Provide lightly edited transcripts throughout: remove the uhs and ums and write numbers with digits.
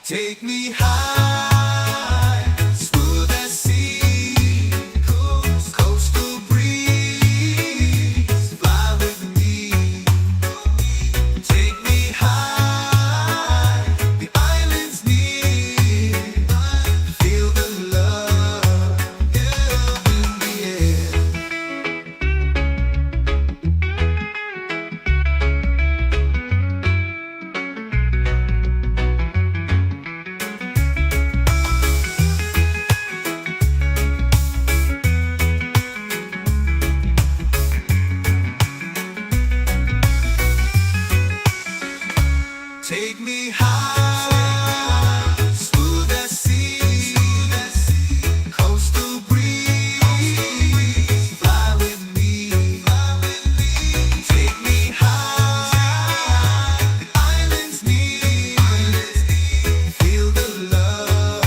Take me high, smooth as sea, coastal breeze, fly with me. Take me high, the islands near, feel the love in the air. Take me high, smooth as sea, coastal breeze, fly with me. Take me high, the islands near, feel the love.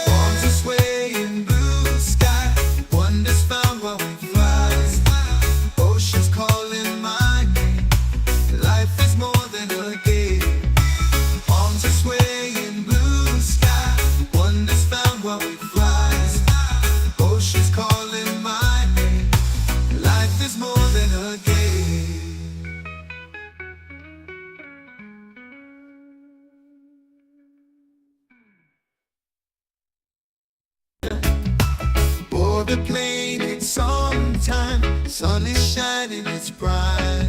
Palms are swaying, blue sky, wonders found while we fly. Oceans calling my name. Life is more than a game. Palms are swaying, blue sky, wonders found while we fly. Oceans calling my name. Life is more than a game. Board the plane, it's summertime. Sun is shining, it's bright.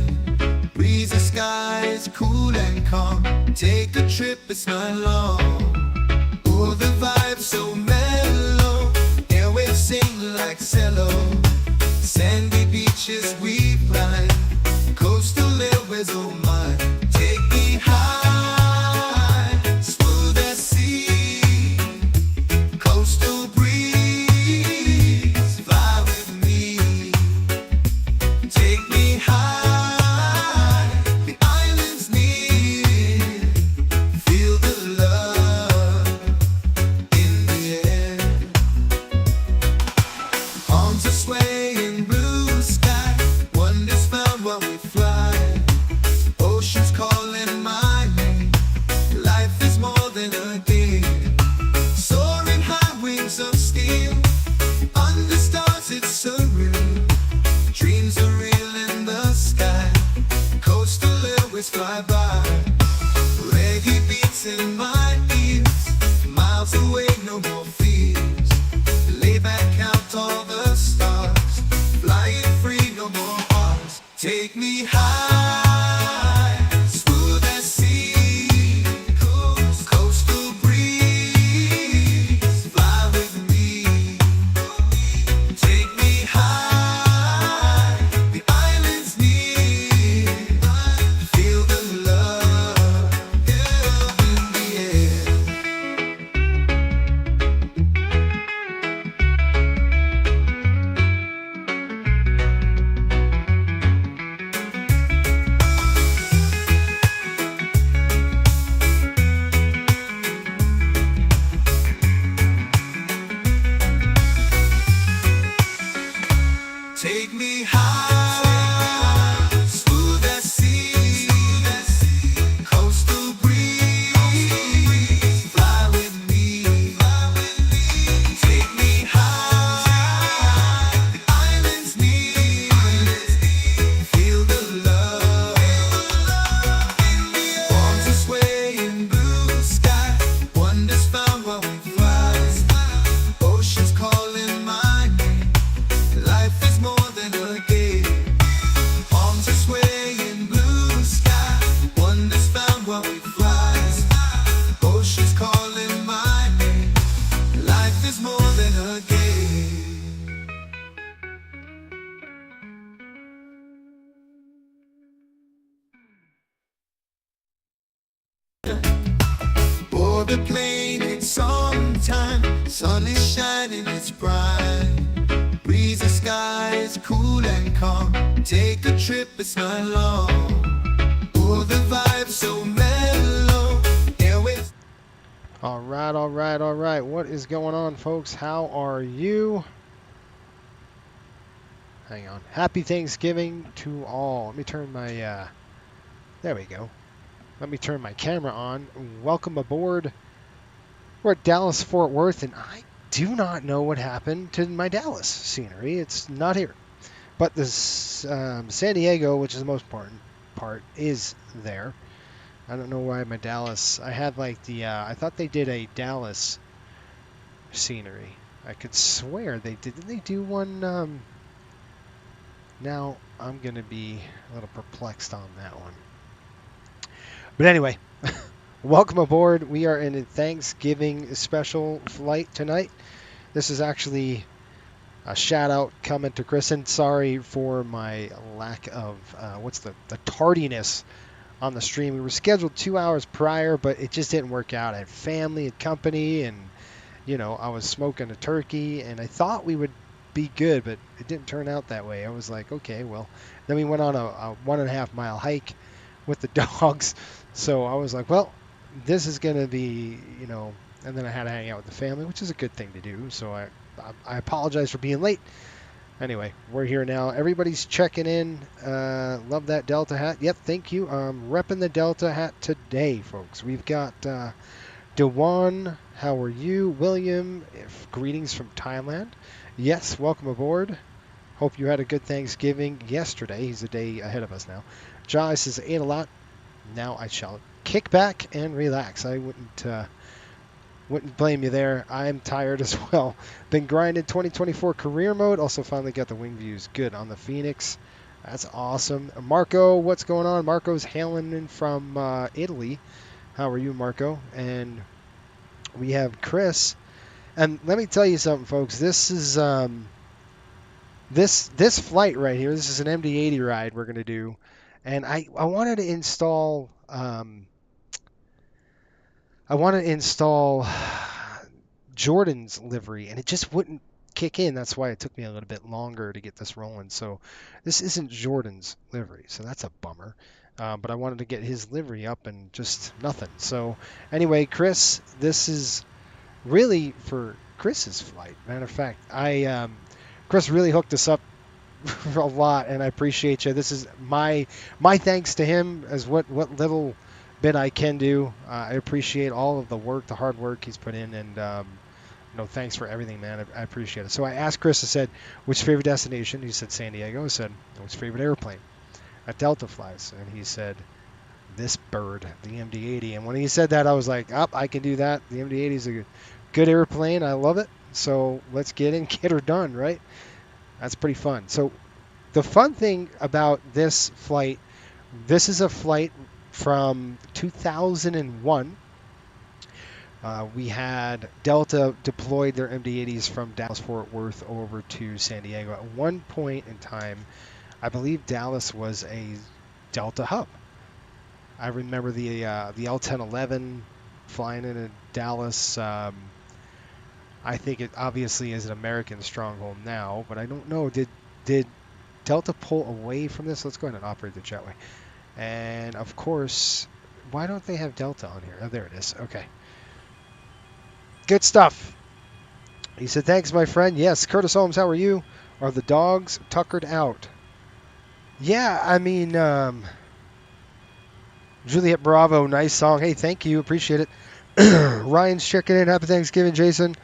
Breeze, the sky is cool and calm. Take a trip, it's not long. Oh, the vibe's so mellow. Airwaves sing like cello. Sandy beaches we climb. Coastal airways, oh my. Take me high, smooth as sea, coastal breeze, fly with me. Take me high, the islands near, feel the love in the air. Palms are swaying, blue sky, wonders found while we fly. Oceans calling my name. Life is more than a game. Soaring high, wings of steel, under stars it's surreal. Dreams are real in the sky. Coastal airways fly by. Reggae beats in my ears. Miles away, no more fears. Lay back, count all the stars. Flying free, no more bars. Take me high, smooth as sea, coastal breeze, fly with me. Take me high, the islands near, feel the love in the air. Take me high, smooth as sea, coastal breeze, fly with me. Take me high, the islands near, feel the love. Palms are swaying, blue sky, wonders found while we fly. Oceans calling my name. Life is more than a game. Palms are swaying, blue sky, wonders found while we fly. Oceans calling my name. Life is more than a game. Board the plane, it's summertime. Sun is shining, it's bright. Breeze, the sky is cool and calm. Take a trip, it's not long. Oh, the vibe's so mellow. Airwaves. All right. What is going on, folks? How are you? Hang on. Happy Thanksgiving to all. Let me turn my, there we go. Let me turn my camera on. Welcome aboard. We're at Dallas Fort Worth, and I do not know what happened to my Dallas scenery. It's not here. But this San Diego, which is the most important part, is there. I don't know why my Dallas. I had like the. I thought they did a Dallas scenery. I could swear they did. Didn't they do one? Now I'm gonna be a little perplexed on that one. But anyway, welcome aboard. We are in a Thanksgiving special flight tonight. This is actually a shout out coming to Chris, and sorry for my lack of the tardiness on the stream. We were scheduled 2 hours prior, but it just didn't work out. I had family and company, and I was smoking a turkey, and I thought we would be good, but it didn't turn out that way. I was like, okay, well. Then we went on a 1.5 mile hike with the dogs, so I was like, well, this is gonna be, and then I had to hang out with the family, which is a good thing to do. So I apologize for being late. Anyway, we're here now. Everybody's checking in. Love that Delta hat. Yep, thank you. Repping the Delta hat today, folks. We've got Dewan. How are you? William, greetings from Thailand. Yes, welcome aboard. Hope you had a good Thanksgiving yesterday. He's a day ahead of us now. Jai says, ate a lot. Now I shall kick back and relax. I wouldn't blame you there. I'm tired as well. Been grinding 2024 career mode. Also finally got the wing views good on the Phoenix. That's awesome. Marco, what's going on? Marco's hailing in from Italy. How are you, Marco? And we have Chris. And let me tell you something, folks. This is this flight right here. This is an MD-80 ride we're gonna do, and I wanted to install. I want to install Jordan's livery, and it just wouldn't kick in. That's why it took me a little bit longer to get this rolling. So this isn't Jordan's livery, so that's a bummer. But I wanted to get his livery up, and just nothing. So anyway, Chris, this is really for Chris's flight. Matter of fact, Chris really hooked us up a lot, and I appreciate you. This is my thanks to him as what little bit I can do. I appreciate all of the work, the hard work he's put in, and thanks for everything, man. I appreciate it. So I asked Chris, I said, which favorite destination? He said San Diego. I said, what's favorite airplane? At Delta flies. And he said, this bird, the MD-80. And when he said that, I was like, I can do that. The MD-80 is a good airplane. I love it. So let's get in, get her done, right? That's pretty fun. So the fun thing about this flight, this is a flight from 2001. We had Delta deployed their MD-80s from Dallas-Fort Worth over to San Diego. At one point in time, I believe Dallas was a Delta hub. I remember the L-1011 flying into Dallas. I think it obviously is an American stronghold now, but I don't know. Did Delta pull away from this? Let's go ahead and operate the jetway. And of course, why don't they have Delta on here? Oh, there it is. Okay. Good stuff. He said, thanks, my friend. Yes, Curtis Holmes, how are you? Are the dogs tuckered out? Yeah, I mean, Juliet Bravo, nice song. Hey, thank you. Appreciate it. Ryan's checking in. Happy Thanksgiving, Jason.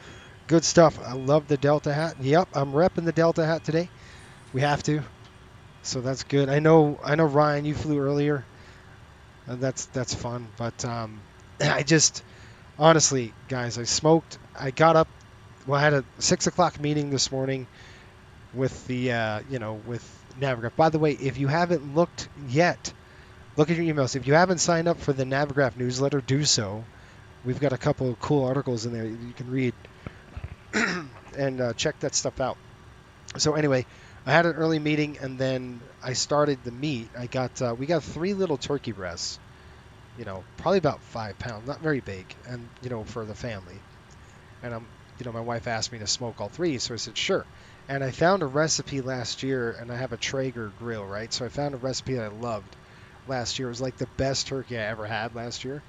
Good stuff. I love the Delta hat. Yep, I'm repping the Delta hat today. We have to. So that's good. I know, Ryan, you flew earlier. That's fun. But I just, honestly, guys, I smoked. I got up. Well, I had a 6 o'clock meeting this morning with the, with Navigraph. By the way, if you haven't looked yet, look at your emails. If you haven't signed up for the Navigraph newsletter, do so. We've got a couple of cool articles in there you can read and check that stuff out. So anyway, I had an early meeting, and then I started the meat. We got 3 little turkey breasts, probably about 5 pounds, not very big, and for the family. And my wife asked me to smoke all 3, so I said sure. And I found a recipe last year, and I have a Traeger grill, right? So I found a recipe that I loved last year. It was like the best turkey I ever had last year.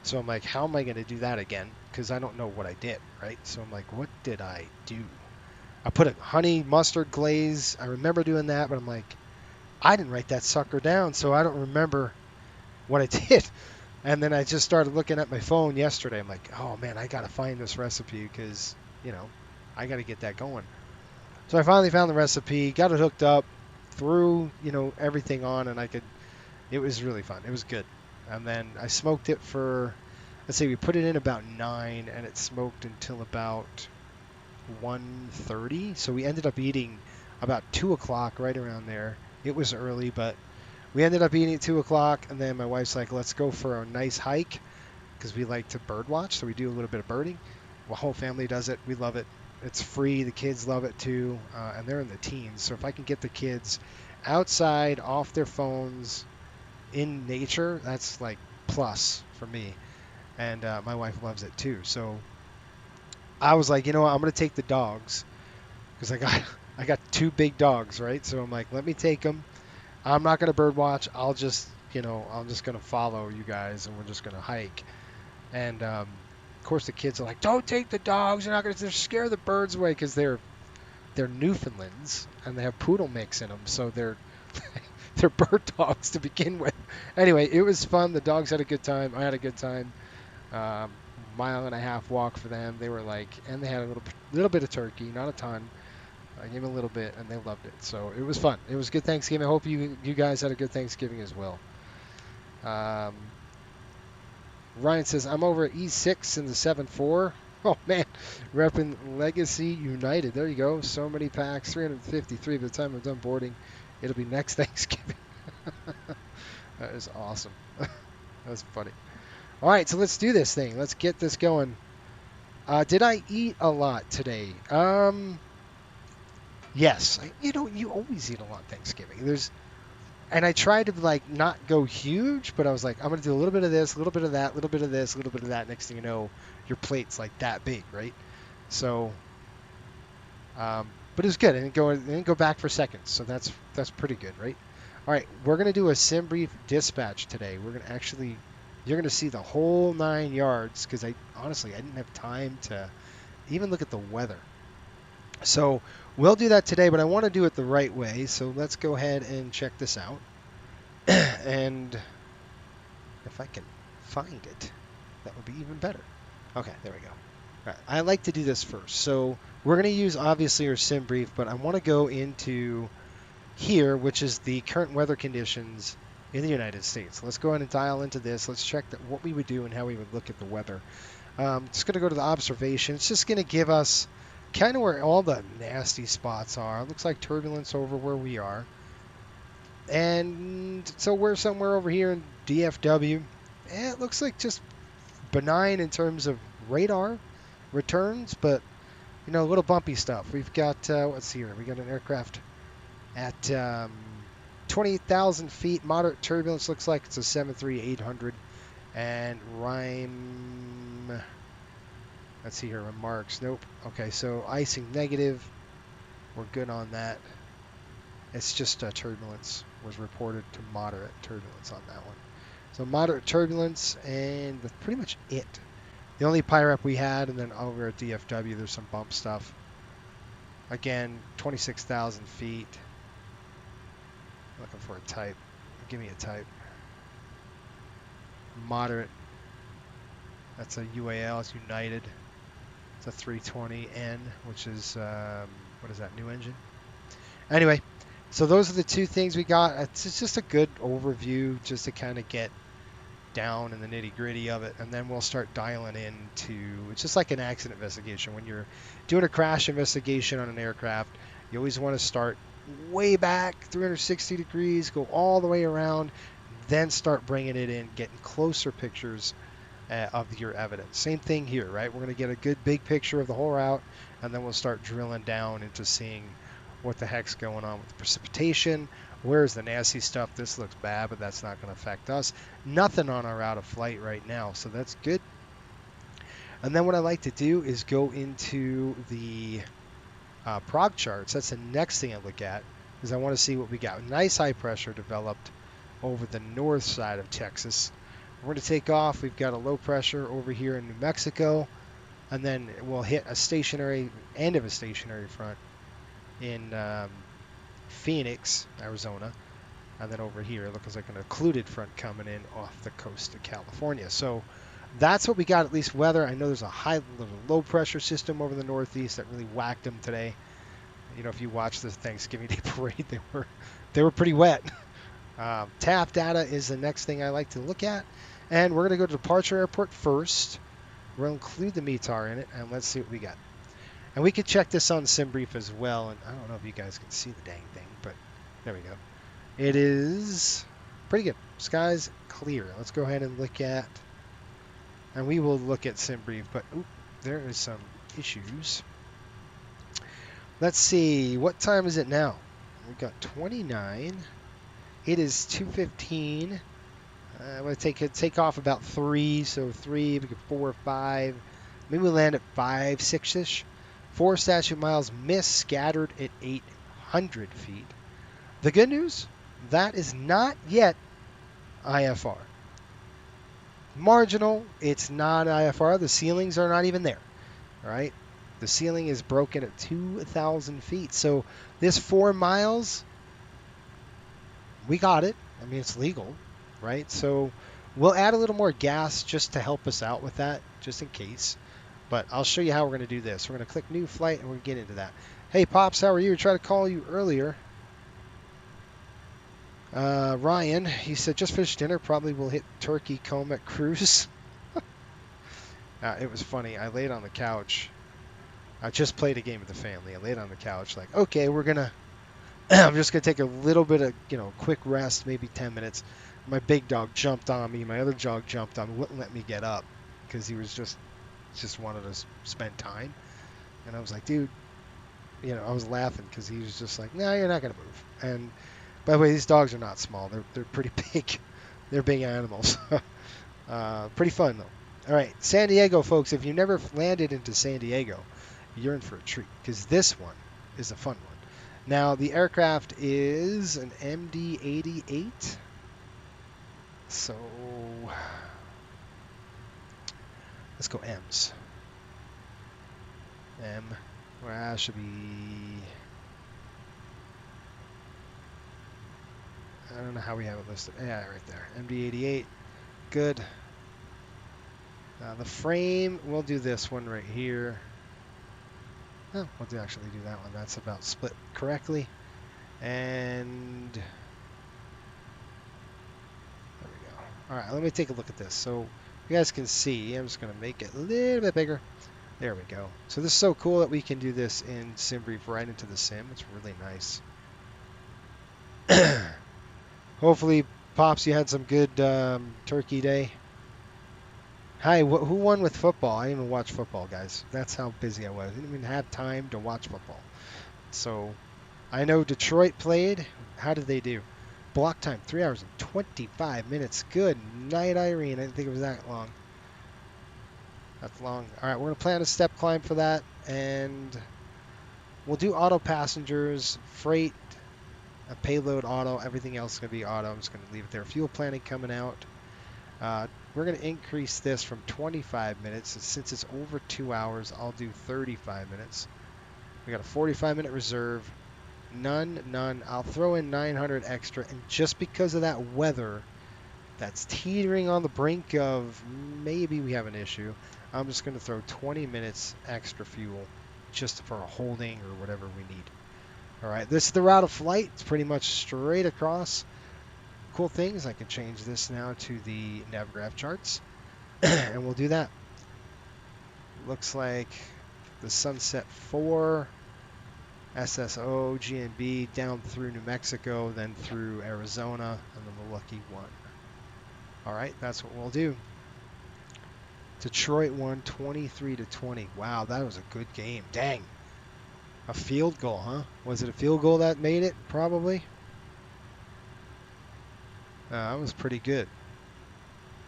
So I'm like, how am I going to do that again? Because I don't know what I did, right? So I'm like, what did I do? I put a honey mustard glaze. I remember doing that, but I'm like, I didn't write that sucker down, so I don't remember what I did. And then I just started looking at my phone yesterday. I'm like, oh man, I got to find this recipe because, I got to get that going. So I finally found the recipe, got it hooked up, threw, everything on, and it was really fun. It was good. And then I smoked it for, let's say we put it in about 9 and it smoked until about 1:30. So we ended up eating about 2 o'clock, right around there. It was early, but we ended up eating at 2 o'clock. And then my wife's like, let's go for a nice hike because we like to bird watch. So we do a little bit of birding. The whole family does it. We love it. It's free. The kids love it too. And they're in the teens. So if I can get the kids outside, off their phones, in nature, that's like plus for me. And my wife loves it too. So I was like, you know what? I'm going to take the dogs because I got 2 big dogs, right? So I'm like, let me take them. I'm not going to bird watch. I'll just, I'm just going to follow you guys and we're just going to hike. And of course the kids are like, don't take the dogs. You're not going to scare the birds away because they're Newfoundlands and they have poodle mix in them. So they're bird dogs to begin with. Anyway, it was fun. The dogs had a good time. I had a good time. 1.5 mile walk for them. They were like, and they had a little bit of turkey, not a ton. I gave them a little bit, and they loved it. So it was fun. It was good Thanksgiving. I hope you guys had a good Thanksgiving as well. Ryan says, I'm over at E6 in the 7.4. Oh, man. Repping Legacy United. There you go. So many packs. 353 by the time I'm done boarding. It'll be next Thanksgiving. That is awesome. That's funny. All right, so let's do this thing. Let's get this going. Did I eat a lot today? Yes. You always eat a lot Thanksgiving. And I tried to not go huge, but I was like, I'm gonna do a little bit of this, a little bit of that, a little bit of this, a little bit of that. Next thing you know, your plate's like that big, right? So, but it was good. I didn't go back for seconds, so that's pretty good, right? All right, we're gonna do a SimBrief dispatch today. You're gonna see the whole 9 yards because I didn't have time to even look at the weather. So we'll do that today, but I want to do it the right way. So let's go ahead and check this out. And if I can find it, that would be even better. Okay, there we go. All right, I like to do this first. So we're going to use obviously our SimBrief, but I want to go into here, which is the current weather conditions in the United States. Let's go ahead and dial into this. Let's check what we would do and how we would look at the weather. Just going to go to the observation. It's just going to give us kind of where all the nasty spots are. It looks like turbulence over where we are. And so we're somewhere over here in DFW. It looks like just benign in terms of radar returns, but, a little bumpy stuff. We've got, let's see here, we got an aircraft at 28,000 feet. Moderate turbulence looks like it's a 73800. And Rhyme... Let's see here, remarks. Nope. Okay, so icing negative. We're good on that. It's just turbulence was reported to moderate turbulence on that one. So moderate turbulence, and that's pretty much it. The only PIREP we had, and then over at DFW, there's some bump stuff. Again, 26,000 feet. Looking for a type. Give me a type. Moderate. That's a UAL. It's United. It's a 320N, which is, what is that, new engine? Anyway, so those are the 2 things we got. It's just a good overview just to kind of get down in the nitty gritty of it. And then we'll start dialing into, it's just like an accident investigation. When you're doing a crash investigation on an aircraft, you always want to start way back, 360 degrees, go all the way around, then start bringing it in, getting closer pictures of your evidence. Same thing here, right? We're going to get a good big picture of the whole route, and then we'll start drilling down into seeing what the heck's going on with the precipitation. Where's the nasty stuff? This looks bad, but that's not going to affect us. Nothing on our route of flight right now, so that's good. And then what I like to do is go into the prog charts. That's the next thing I look at, is I want to see what we got. Nice high pressure developed over the north side of Texas. We're going to take off. We've got a low pressure over here in New Mexico, and then we'll hit a stationary end of a stationary front in Phoenix, Arizona. And then over here, it looks like an occluded front coming in off the coast of California. So that's what we got, at least weather. I know there's a low pressure system over the northeast that really whacked them today. You know, if you watch the Thanksgiving Day parade, they were pretty wet. TAP data is the next thing I like to look at. And we're going to go to departure airport first. We'll include the METAR in it, and let's see what we got. And we could check this on SimBrief as well. And I don't know if you guys can see the dang thing, but there we go. It is pretty good. Sky's clear. Let's go ahead and look at, and we will look at SimBrief, but there is some issues. Let's see, what time is it now? We've got 29. It is 2:15. I'm going to take off about 3, so 3, we get 4, 5. Maybe we'll land at 5, 6-ish. 4 statute miles missed, scattered at 800 feet. The good news, that is not yet IFR. Marginal, it's not IFR. The ceilings are not even there, all right? The ceiling is broken at 2,000 feet. So this 4 miles, we got it. I mean, it's legal, right? So we'll add a little more gas just to help us out with that, just in case. But I'll show you how we're going to do this. We're going to click new flight, and we're going to get into that. Hey, Pops, how are you? I tried to call you earlier. Ryan, he said, just finished dinner. Probably will hit Turkey Comet Cruise. It was funny. I laid on the couch. I just played a game with the family. I laid on the couch like, okay, we're going to, I'm just going to take a little bit of, quick rest, maybe 10 minutes. My big dog jumped on me. My other dog jumped on me, wouldn't let me get up because he was just wanted to spend time. And I was like, dude, I was laughing because he was just like, no, you're not going to move. And by the way, these dogs are not small. They're pretty big. They're big animals. Pretty fun, though. All right, San Diego, folks. If you never landed into San Diego, you're in for a treat because this one is a fun one. Now, the aircraft is an MD-88. So let's go M's. M. Well, should be... I don't know how we have it listed. Yeah, right there. MD-88. Good. The frame, we'll do this one right here. Oh, we'll actually do that one. That's about split correctly. And there we go. All right, let me take a look at this. So you guys can see, I'm just going to make it a little bit bigger. There we go. So this is so cool that we can do this in SimBrief right into the sim. It's really nice. Hopefully, Pops, you had some good Turkey Day. Hi, who won with football? I didn't even watch football, guys. That's how busy I was. I didn't even have time to watch football. So, I know Detroit played. How did they do? Block time, 3 hours and 25 minutes. Good night, Irene. I didn't think it was that long. That's long. All right, we're going to plan a step climb for that. And we'll do auto passengers, freight, a payload auto. Everything else is going to be auto. I'm just going to leave it there. Fuel planning coming out. We're going to increase this from 25 minutes. Since it's over 2 hours, I'll do 35 minutes. We got a 45-minute reserve. None. I'll throw in 900 extra. And just because of that weather, that's teetering on the brink of maybe we have an issue, I'm just going to throw 20 minutes extra fuel just for a holding or whatever we need. All right, this is the route of flight. It's pretty much straight across. Cool things, I can change this now to the NavGraph charts, and we'll do that. Looks like the Sunset 4, SSO, GNB, down through New Mexico, then through Arizona, and then the Lucky 1. All right, that's what we'll do. Detroit won 23-20. Wow, that was a good game. Dang. A field goal, huh? Was it a field goal that made it? Probably. That was pretty good.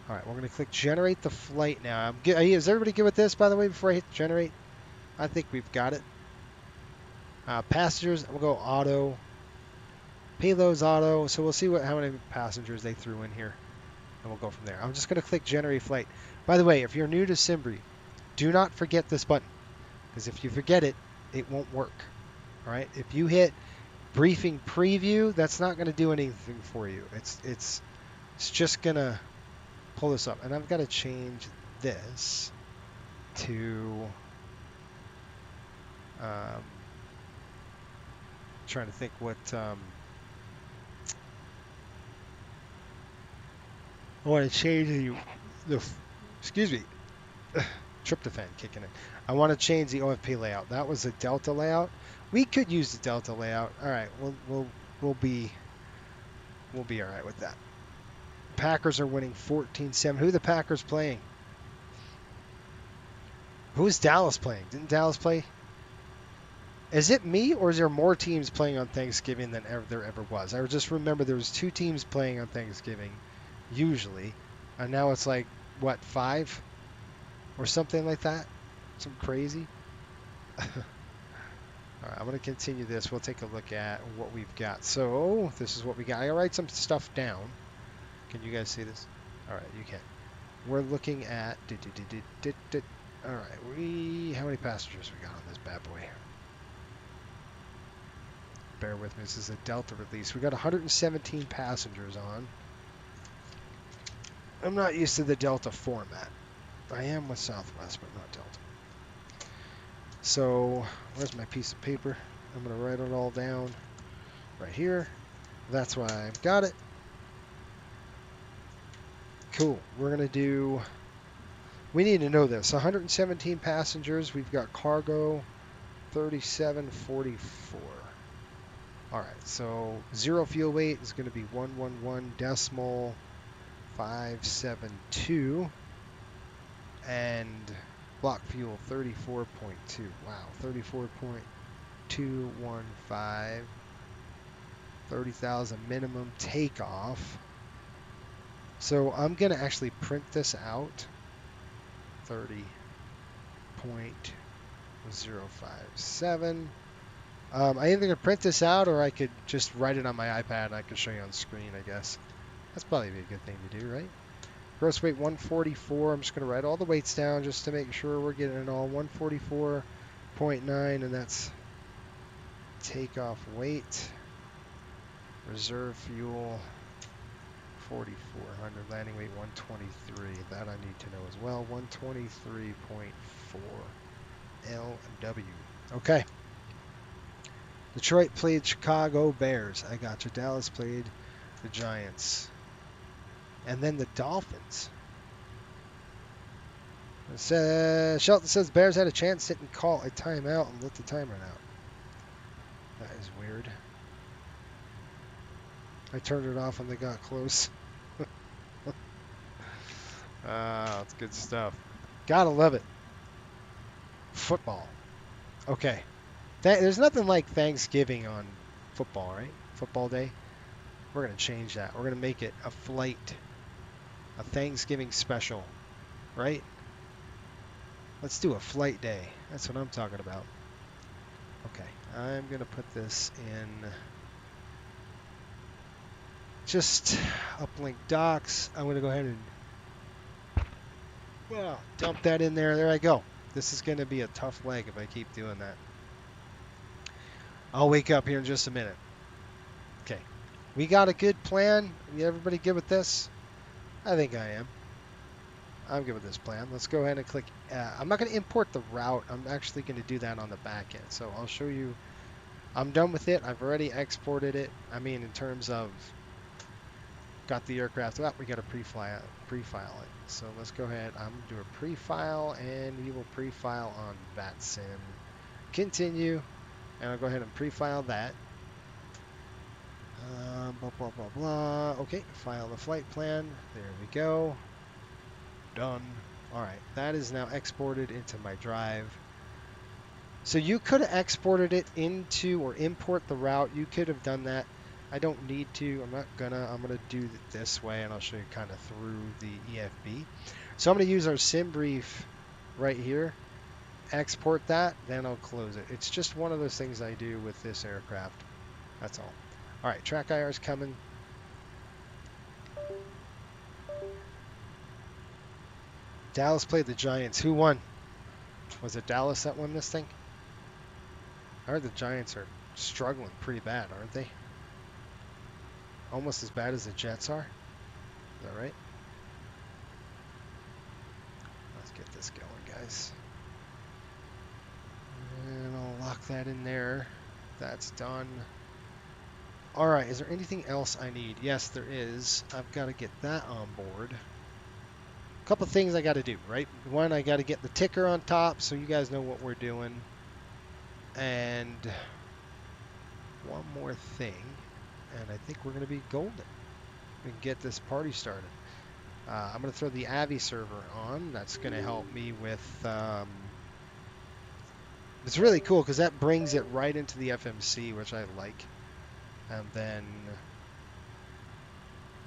All right, we're going to click generate the flight now. Is everybody good with this, by the way, before I hit generate? I think we've got it. Passengers, we'll go auto. Payloads auto. So we'll see how many passengers they threw in here. And we'll go from there. I'm just going to click generate flight. By the way, if you're new to SimBrief, do not forget this button. Because if you forget it, it won't work. All right, if you hit briefing preview, that's not going to do anything for you. It's just going to pull this up. And I've got to change this to trying to think what I want to change the excuse me, tryptophan kicking in. I want to change the OFP layout. That was a Delta layout. We could use the Delta layout. All right, we'll be all right with that. Packers are winning 14-7. Who are the Packers playing? Who is Dallas playing? Didn't Dallas play? Is it me, or is there more teams playing on Thanksgiving than there ever was? I just remember there was 2 teams playing on Thanksgiving, usually, and now it's like, what, 5? Or something like that? Some crazy? All right, I'm going to continue this. We'll take a look at what we've got. So, this is what we got. I write some stuff down. Can you guys see this? All right, you can. We're looking at... All right, how many passengers we got on this bad boy? Bear with me. This is a Delta release. We got 117 passengers on. I'm not used to the Delta format. I am with Southwest, but not Delta. So, where's my piece of paper? I'm going to write it all down right here. That's why I've got it. Cool. We're going to do... We need to know this. 117 passengers. We've got cargo 3744. All right, so 0 fuel weight is going to be 111.572. And block fuel 34.2. Wow, 34.215. 30,000 minimum takeoff. So I'm going to actually print this out. 30.057. I either could print this out or I could just write it on my iPad and I can show you on screen, I guess. That's probably be a good thing to do, right? Gross weight 144. I'm just going to write all the weights down just to make sure we're getting it all. 144.9, and that's takeoff weight. Reserve fuel 4,400. Landing weight 123. That I need to know as well. 123.4 LW. Okay. Detroit played Chicago Bears. I got you. Dallas played the Giants. And then the Dolphins. Shelton says Bears had a chance, didn't call a timeout and let the time run out. That is weird. I turned it off when they got close. That's good stuff. Gotta love it. Football. Okay. There's nothing like Thanksgiving on football, right? Football day. We're going to change that. We're going to make it a flight. A Thanksgiving special, right? Let's do a flight day. That's what I'm talking about. Okay. I'm going to put this in just uplink docs. I'm going to go ahead and dump that in there. There I go. This is going to be a tough leg if I keep doing that. I'll wake up here in just a minute. Okay. We got a good plan. Everybody good with this? I think I am. I'm good with this plan. Let's go ahead and click. I'm not going to import the route. I'm actually going to do that on the back end. So I'll show you. I'm done with it. I've already exported it. I mean, in terms of got the aircraft. Well, we got to pre-file it. So let's go ahead. I'm going to do a pre-file, and we will pre-file on VATSIM. Continue. And I'll go ahead and pre-file that. Blah, blah, blah, blah. Okay, file the flight plan. There we go. Done. All right, that is now exported into my drive. So you could have exported it into or import the route. You could have done that. I don't need to. I'm not gonna. I'm gonna do it this way, and I'll show you kind of through the EFB. So I'm gonna use our SimBrief right here. Export that, then I'll close it. It's just one of those things I do with this aircraft. That's all. All right, track IR is coming. Dallas played the Giants. Who won? Was it Dallas that won this thing? I heard the Giants are struggling pretty bad, aren't they? Almost as bad as the jets are. Is that right? Let's get this going, guys. And I'll lock that in there. That's done. All right, is there anything else I need? Yes, there is. I've got to get that on board. A couple things I got to do, right? One, I got to get the ticker on top so you guys know what we're doing. And one more thing, and I think we're going to be golden. We can get this party started. I'm going to throw the Avi server on. That's going to help me with... it's really cool because that brings it right into the FMC, which I like. And then...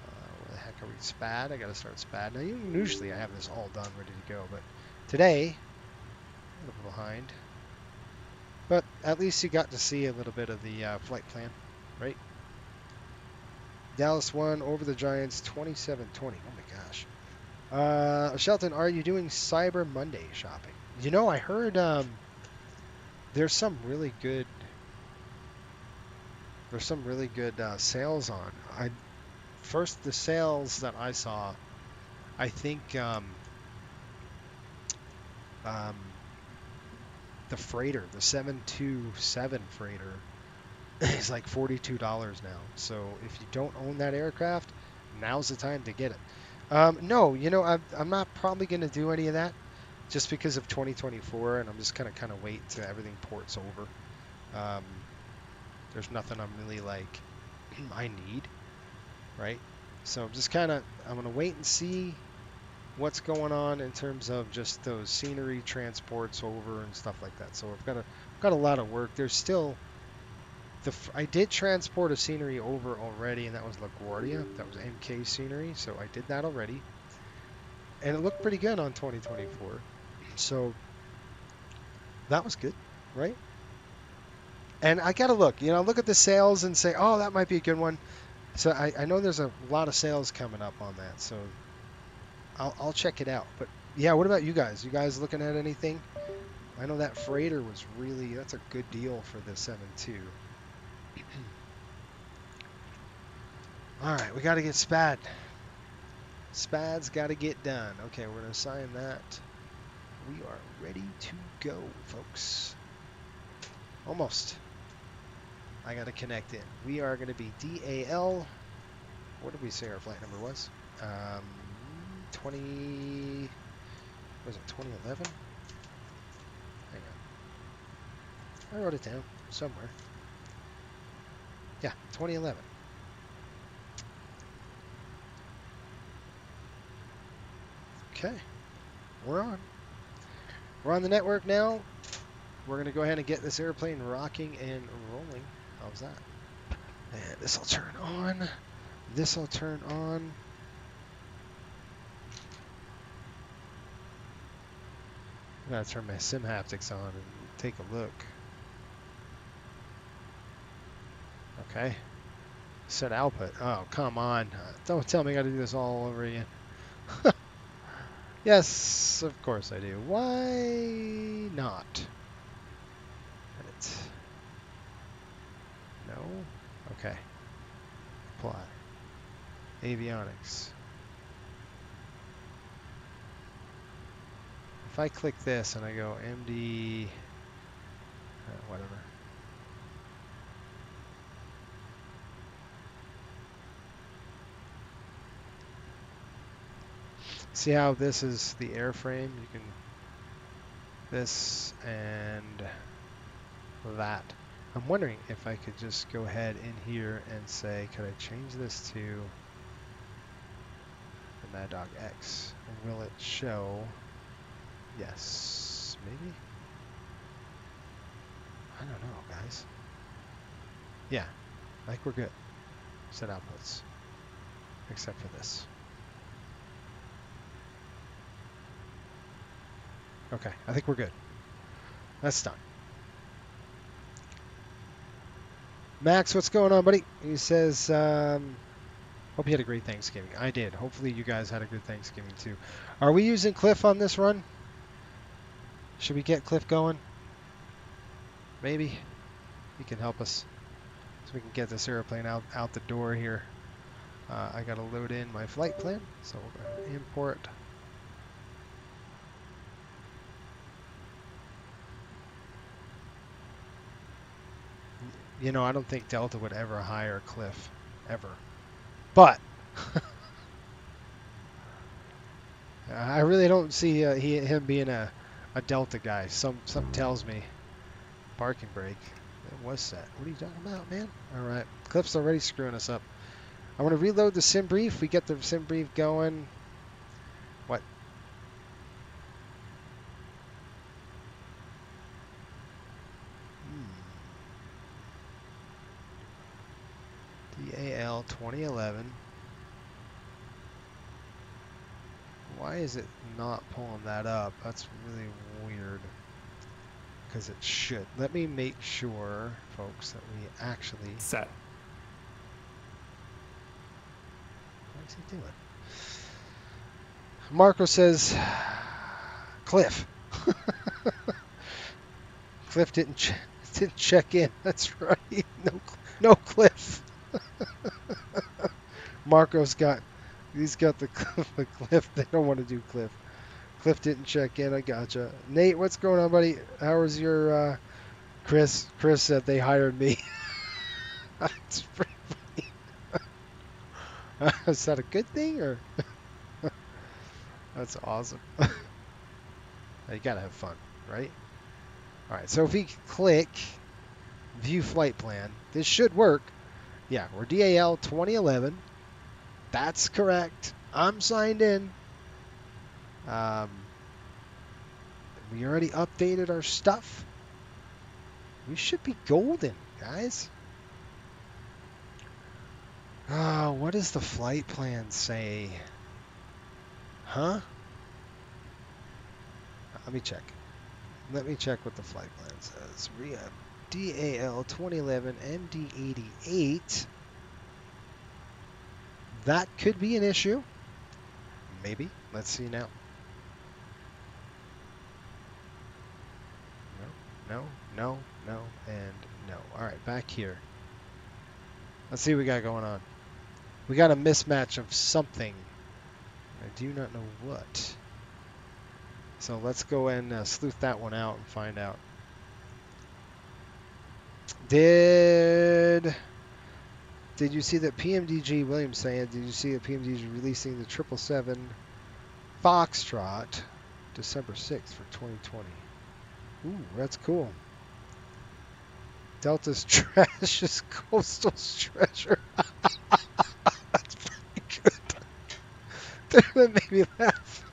where the heck are we? SPAD? I got to start SPAD. Now, usually I have this all done, ready to go. But today, a little behind. But at least you got to see a little bit of the flight plan, right? Dallas won over the Giants 27-20. Oh my gosh. Shelton, are you doing Cyber Monday shopping? You know, I heard there's some really good sales on. First, the sales that I saw, I think the freighter, the 727 freighter, is like $42 now. So if you don't own that aircraft, now's the time to get it. No, you know, I'm not probably going to do any of that just because of 2024, and I'm just kind of wait till everything ports over. There's nothing I'm really like I need, right? So I'm just I'm going to wait and see what's going on in terms of just those scenery transports over and stuff like that. So I've got a lot of work. There's still I did transport a scenery over already, and that was LaGuardia. That was MK scenery, so I did that already, and it looked pretty good on 2024. So that was good, right? And I gotta look at the sales and say, oh, that might be a good one. So I know there's a lot of sales coming up on that, so I'll check it out. But yeah, what about you guys? You guys looking at anything? I know that freighter was that's a good deal for the 7.2. All right, we got to get SPAD. SPAD's got to get done. Okay, we're going to assign that. We are ready to go, folks. Almost. I got to connect in. We are going to be DAL. What did we say our flight number was? 20... Was it 2011? Hang on. I wrote it down somewhere. Yeah, 2011. Okay, we're on. We're on the network now. We're going to go ahead and get this airplane rocking and rolling. How's that? And this will turn on. This will turn on. I'm going to turn my sim haptics on and take a look. Okay. Set output. Oh, come on. Don't tell me I got to do this all over again. Yes, of course I do. Why not? Edit. No? Okay. Apply. Avionics. If I click this and I go MD... whatever. See how this is the airframe? You can this and that. I'm wondering if I could just go ahead in here and say, could I change this to the Mad Dog X? And will it show? Yes, maybe? I don't know, guys. Yeah, I think we're good. Set outputs, except for this. Okay, I think we're good. That's done. Max, what's going on, buddy? He says, hope you had a great Thanksgiving. I did. Hopefully you guys had a good Thanksgiving too. Are we using Cliff on this run? Should we get Cliff going? Maybe. he can help us so we can get this airplane out the door here. I got to load in my flight plan, so we'll go ahead and import. You know, I don't think Delta would ever hire Cliff, ever. But I really don't see him being a Delta guy. Something tells me parking brake. It was set. What are you talking about, man? All right, Cliff's already screwing us up. I want to reload the SimBrief. We get the SimBrief going. What? DAL 2011. Why is it not pulling that up? That's really weird. Because it should. Let me make sure, folks, that we actually set. What is he doing? Marco says, Cliff. Cliff didn't check in. That's right. No Cliff. Marco's got the Cliff. They don't want to do Cliff. Cliff didn't check in. I gotcha. Nate, what's going on, buddy? How was your Chris? Chris said they hired me. That's pretty funny. Is that a good thing or? That's awesome. You gotta have fun, right? All right. So if we click View Flight Plan, this should work. Yeah, we're DAL 2011. That's correct. I'm signed in. We already updated our stuff. We should be golden, guys. Oh, what does the flight plan say? Huh? Let me check. Let me check what the flight plan says. We have DAL 2011 MD-88. That could be an issue. Maybe. Let's see now. No, and no. All right, back here. Let's see what we got going on. We got a mismatch of something. I do not know what. So let's go and sleuth that one out and find out. Did you see that PMDG, Williams saying, did you see that PMDG is releasing the 777 Foxtrot December 6th for 2020? Ooh, that's cool. Delta's trash is coastal treasure. That's pretty good. That made me laugh.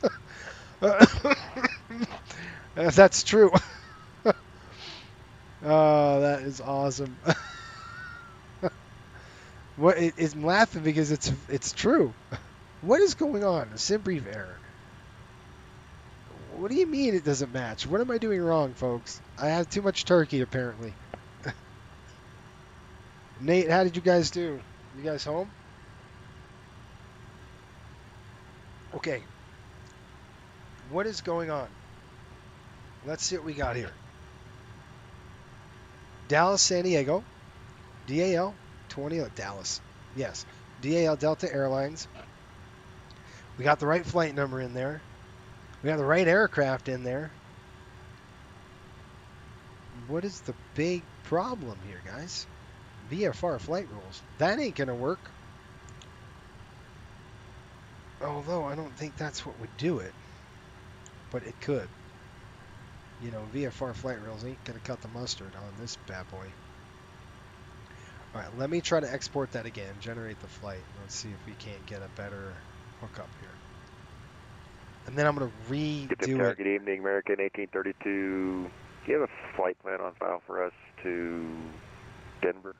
If that's true. Oh, that is awesome. What I'm laughing because it's true. What is going on? A SimBrief error. What do you mean it doesn't match? What am I doing wrong, folks? I had too much turkey, apparently. Nate, how did you guys do? You guys home? Okay. What is going on? Let's see what we got here. Dallas, San Diego. DAL 20. Dallas. Yes. DAL Delta Airlines. We got the right flight number in there. We got the right aircraft in there. What is the big problem here, guys? VFR flight rules. That ain't going to work. Although I don't think that's what would do it. But it could. You know, VFR flight rules ain't going to cut the mustard on this bad boy. All right, let me try to export that again. Generate the flight. Let's see if we can't get a better hookup here. And then I'm going to redo it. Good evening, American 1832. Do you have a flight plan on file for us to Denver?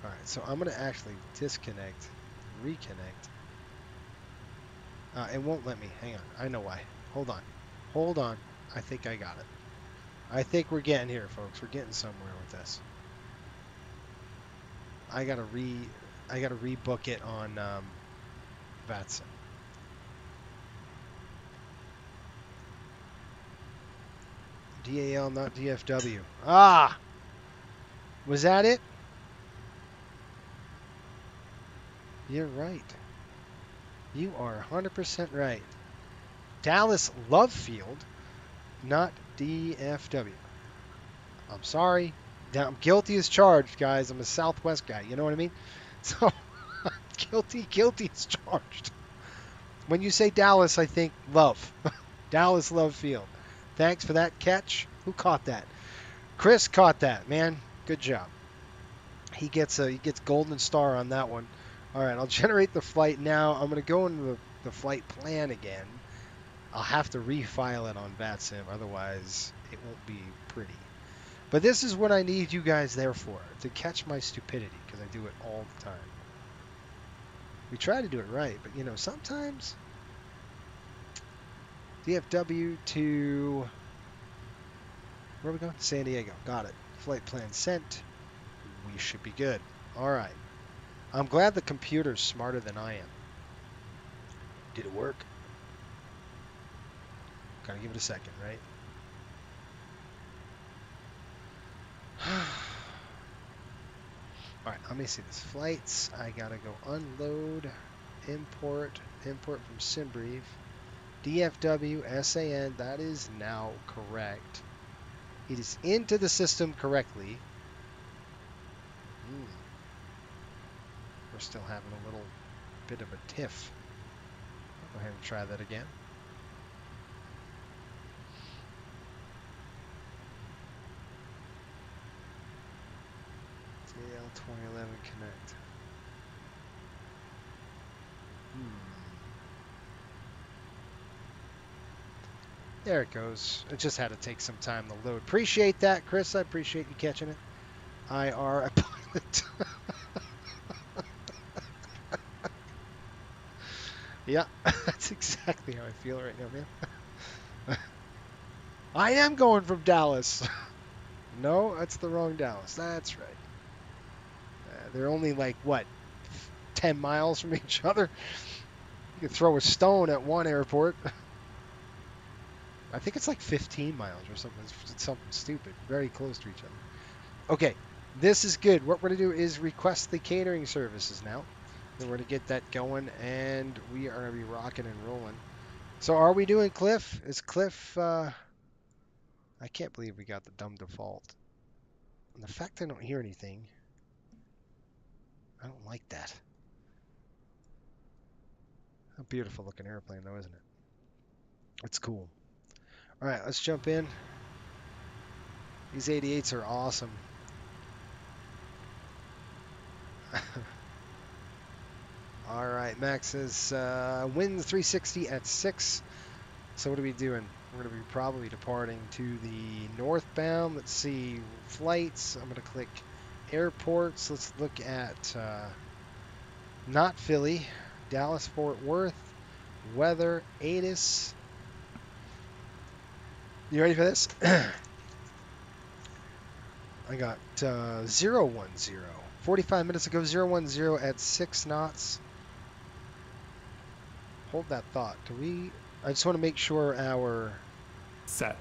All right, so I'm going to actually disconnect, reconnect. It won't let me. Hang on. I know why. Hold on. Hold on. I think I got it. I think we're getting here, folks. We're getting somewhere with this. I gotta rebook it on VATSIM. DAL, not DFW. Ah! Was that it? You're right. You are 100% right. Dallas Love Field, not DFW. I'm sorry. I'm guilty as charged, guys. I'm a Southwest guy. You know what I mean? So, guilty as charged. When you say Dallas, I think love. Dallas Love Field. Thanks for that catch. Who caught that? Chris caught that, man. Good job. He gets golden star on that one. All right, I'll generate the flight now. I'm going to go into the flight plan again. I'll have to refile it on VATSIM, otherwise it won't be pretty. But this is what I need you guys there for, to catch my stupidity, because I do it all the time. We try to do it right, but you know, sometimes DFW to, where are we going? San Diego. Got it. Flight plan sent. We should be good. All right. I'm glad the computer's smarter than I am. Did it work? Gotta give it a second, right? All right, let me see this. Flights. I gotta go unload, import from SimBrief. DFW, SAN, that is now correct. It is into the system correctly. We're still having a little bit of a tiff. I'll go ahead and try that again. DL 2011 connect. There it goes. It just had to take some time to load. Appreciate that, Chris. I appreciate you catching it. IR a pilot. Yeah, that's exactly how I feel right now, man. I am going from Dallas. No, that's the wrong Dallas. That's right. They're only like, what, 10 miles from each other? You could throw a stone at one airport. I think it's like 15 miles or something. It's something stupid. Very close to each other. Okay, this is good. What we're going to do is request the catering services now. Then we're going to get that going, and we are going to be rocking and rolling. So are we doing Cliff? Is Cliff... I can't believe we got the dumb default. And the fact I don't hear anything, I don't like that. A beautiful looking airplane though, isn't it? It's cool. All right, let's jump in. These 88s are awesome. All right, Max says wind 360 at 6. So what are we doing? We're going to be probably departing to the northbound. Let's see, flights. I'm going to click airports. Let's look at not Philly, Dallas, Fort Worth, weather, ATIS. You ready for this? I got 010. 45 minutes ago, 010 at 6 knots. Hold that thought. I just want to make sure our... Set.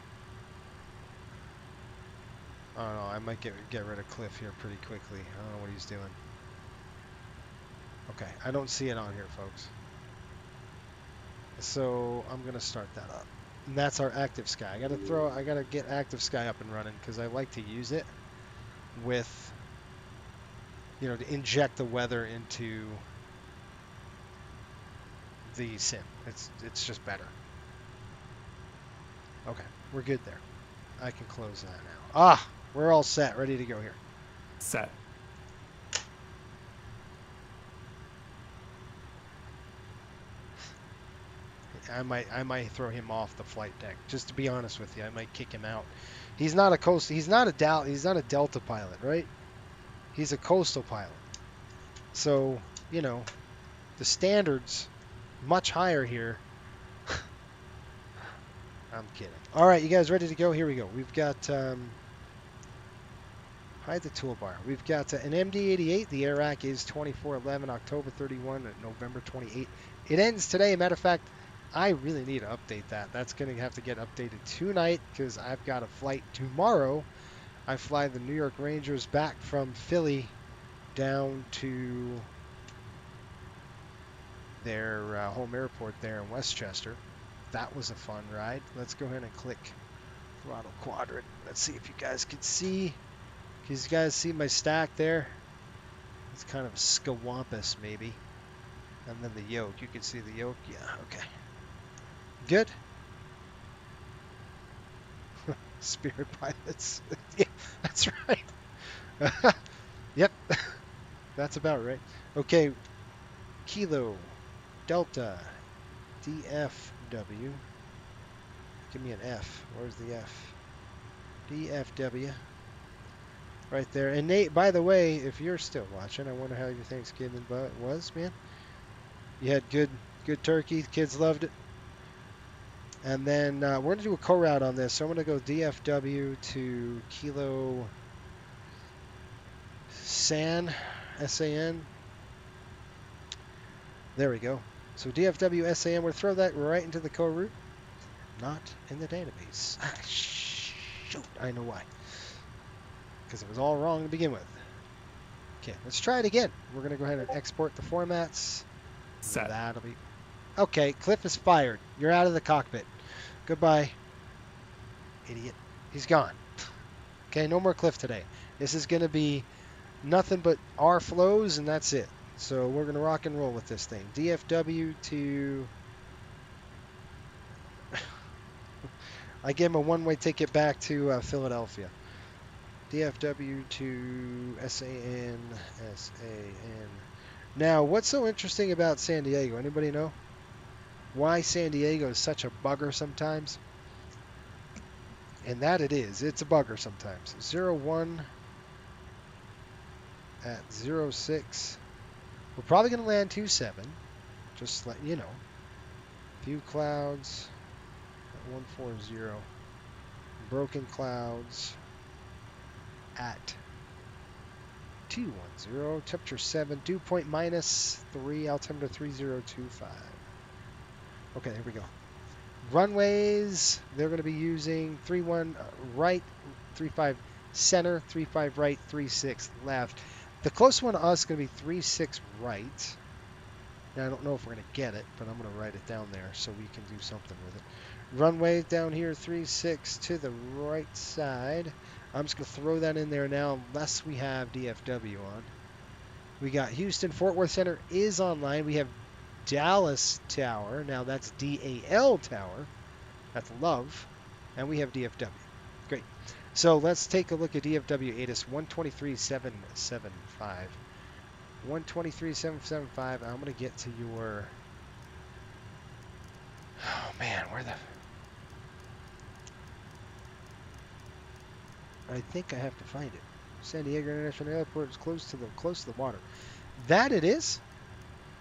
I don't know. I might get rid of Cliff here pretty quickly. I don't know what he's doing. Okay. I don't see it on here, folks. So I'm going to start that up. And that's our active sky. I got to get active sky up and running because I like to use it with, you know, to inject the weather into the sim. It's just better. Okay, we're good there. I can close that now. Ah, we're all set, ready to go here. Set. I might throw him off the flight deck. Just to be honest with you, I might kick him out. He's not a coastal. He's not a Delta pilot, right? He's a coastal pilot. So, you know, the standards much higher here. I'm kidding. All right, you guys ready to go? Here we go. We've got hide the toolbar. We've got an MD-88. The air rack is 2411, October 31, November 28. It ends today. Matter of fact, I really need to update that. That's going to have to get updated tonight because I've got a flight tomorrow. I fly the New York Rangers back from Philly down to their home airport there in Westchester. That was a fun ride. Let's go ahead and click throttle quadrant. Let's see if you guys can see. Can you guys see my stack there? It's kind of scawampus maybe. And then the yoke. You can see the yoke. Yeah, okay. Good. Spirit pilots. Yeah, that's right. Yep. That's about right. Okay. Kilo Delta DFW. Give me an F. Where's the F? DFW. Right there. And Nate, by the way, if you're still watching, I wonder how your Thanksgiving was, man. You had good turkey. Kids loved it. And then we're going to do a co-route on this. So I'm going to go DFW to Kilo SAN, S-A-N. There we go. So DFW SAN, we'll throw that right into the co-route. Not in the database. Ah, shoot, I know why. Because it was all wrong to begin with. Okay, let's try it again. We're going to go ahead and export the formats. Set. That'll be... Okay, Cliff is fired. You're out of the cockpit. Goodbye. Idiot. He's gone. Okay, no more Cliff today. This is going to be nothing but our flows, and that's it. So we're going to rock and roll with this thing. DFW to... I gave him a one-way ticket back to Philadelphia. DFW to SAN, SAN. Now, what's so interesting about San Diego? Anybody know why San Diego is such a bugger sometimes? And that it is. It's a bugger sometimes. 01 at 06. We're probably going to land 27. Just let you know. Few clouds at 140. Broken clouds at 210. Temperature 7. Dew point -3. Altimeter 3025. Okay, here we go. Runways, they're going to be using 31 right, 35 center, 35 right, 36 left. The close one to us is going to be 36 right. Now, I don't know if we're going to get it, but I'm going to write it down there so we can do something with it. Runway down here, 36 to the right side. I'm just going to throw that in there now unless we have DFW on. We got Houston, Fort Worth Center is online. We have Dallas Tower. Now that's DAL Tower. That's Love. And we have DFW. Great. So let's take a look at DFW ATIS 123.775. 123.775. I'm going to get to your... Oh, man. Where the... I think I have to find it. San Diego International Airport is close to the water. That it is.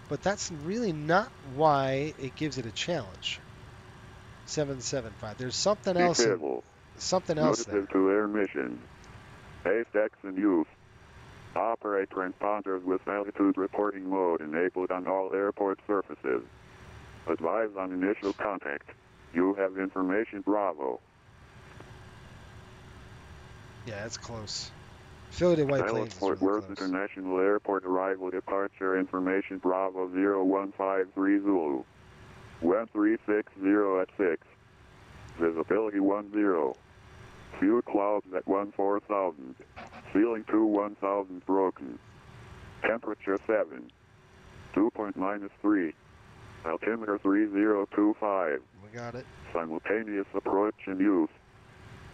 But that's really not why it gives it a challenge. 775. There's something else. Something else there. Notices to air mission. AVEX in use. Operate transponders with altitude reporting mode enabled on all airport surfaces. Advise on initial contact. You have information Bravo. Yeah, that's close. Philly to White Plains is Fort really Worth close. International Airport arrival departure information Bravo 0153 Zulu. 1360 at 6. Visibility 10. Few clouds at 14,000. Ceiling 1000 broken. Temperature 7. Dew point -3. Altimeter 3025. We got it. Simultaneous approach in use.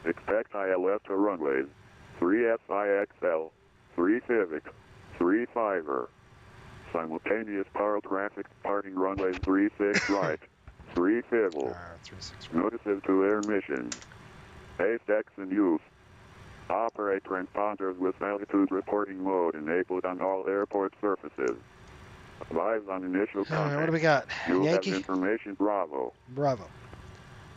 Expect ILS to runways. 3 SIXL, 3 Civic, 3 Fiver. Simultaneous power traffic departing runways 36 right, 3 Civil. 36 right. Notices to air mission. AVEX in use. Operate transponders with altitude reporting mode enabled on all airport surfaces. Advise on initial contact. All right, what do we got? You Yankee? have information Bravo. Bravo.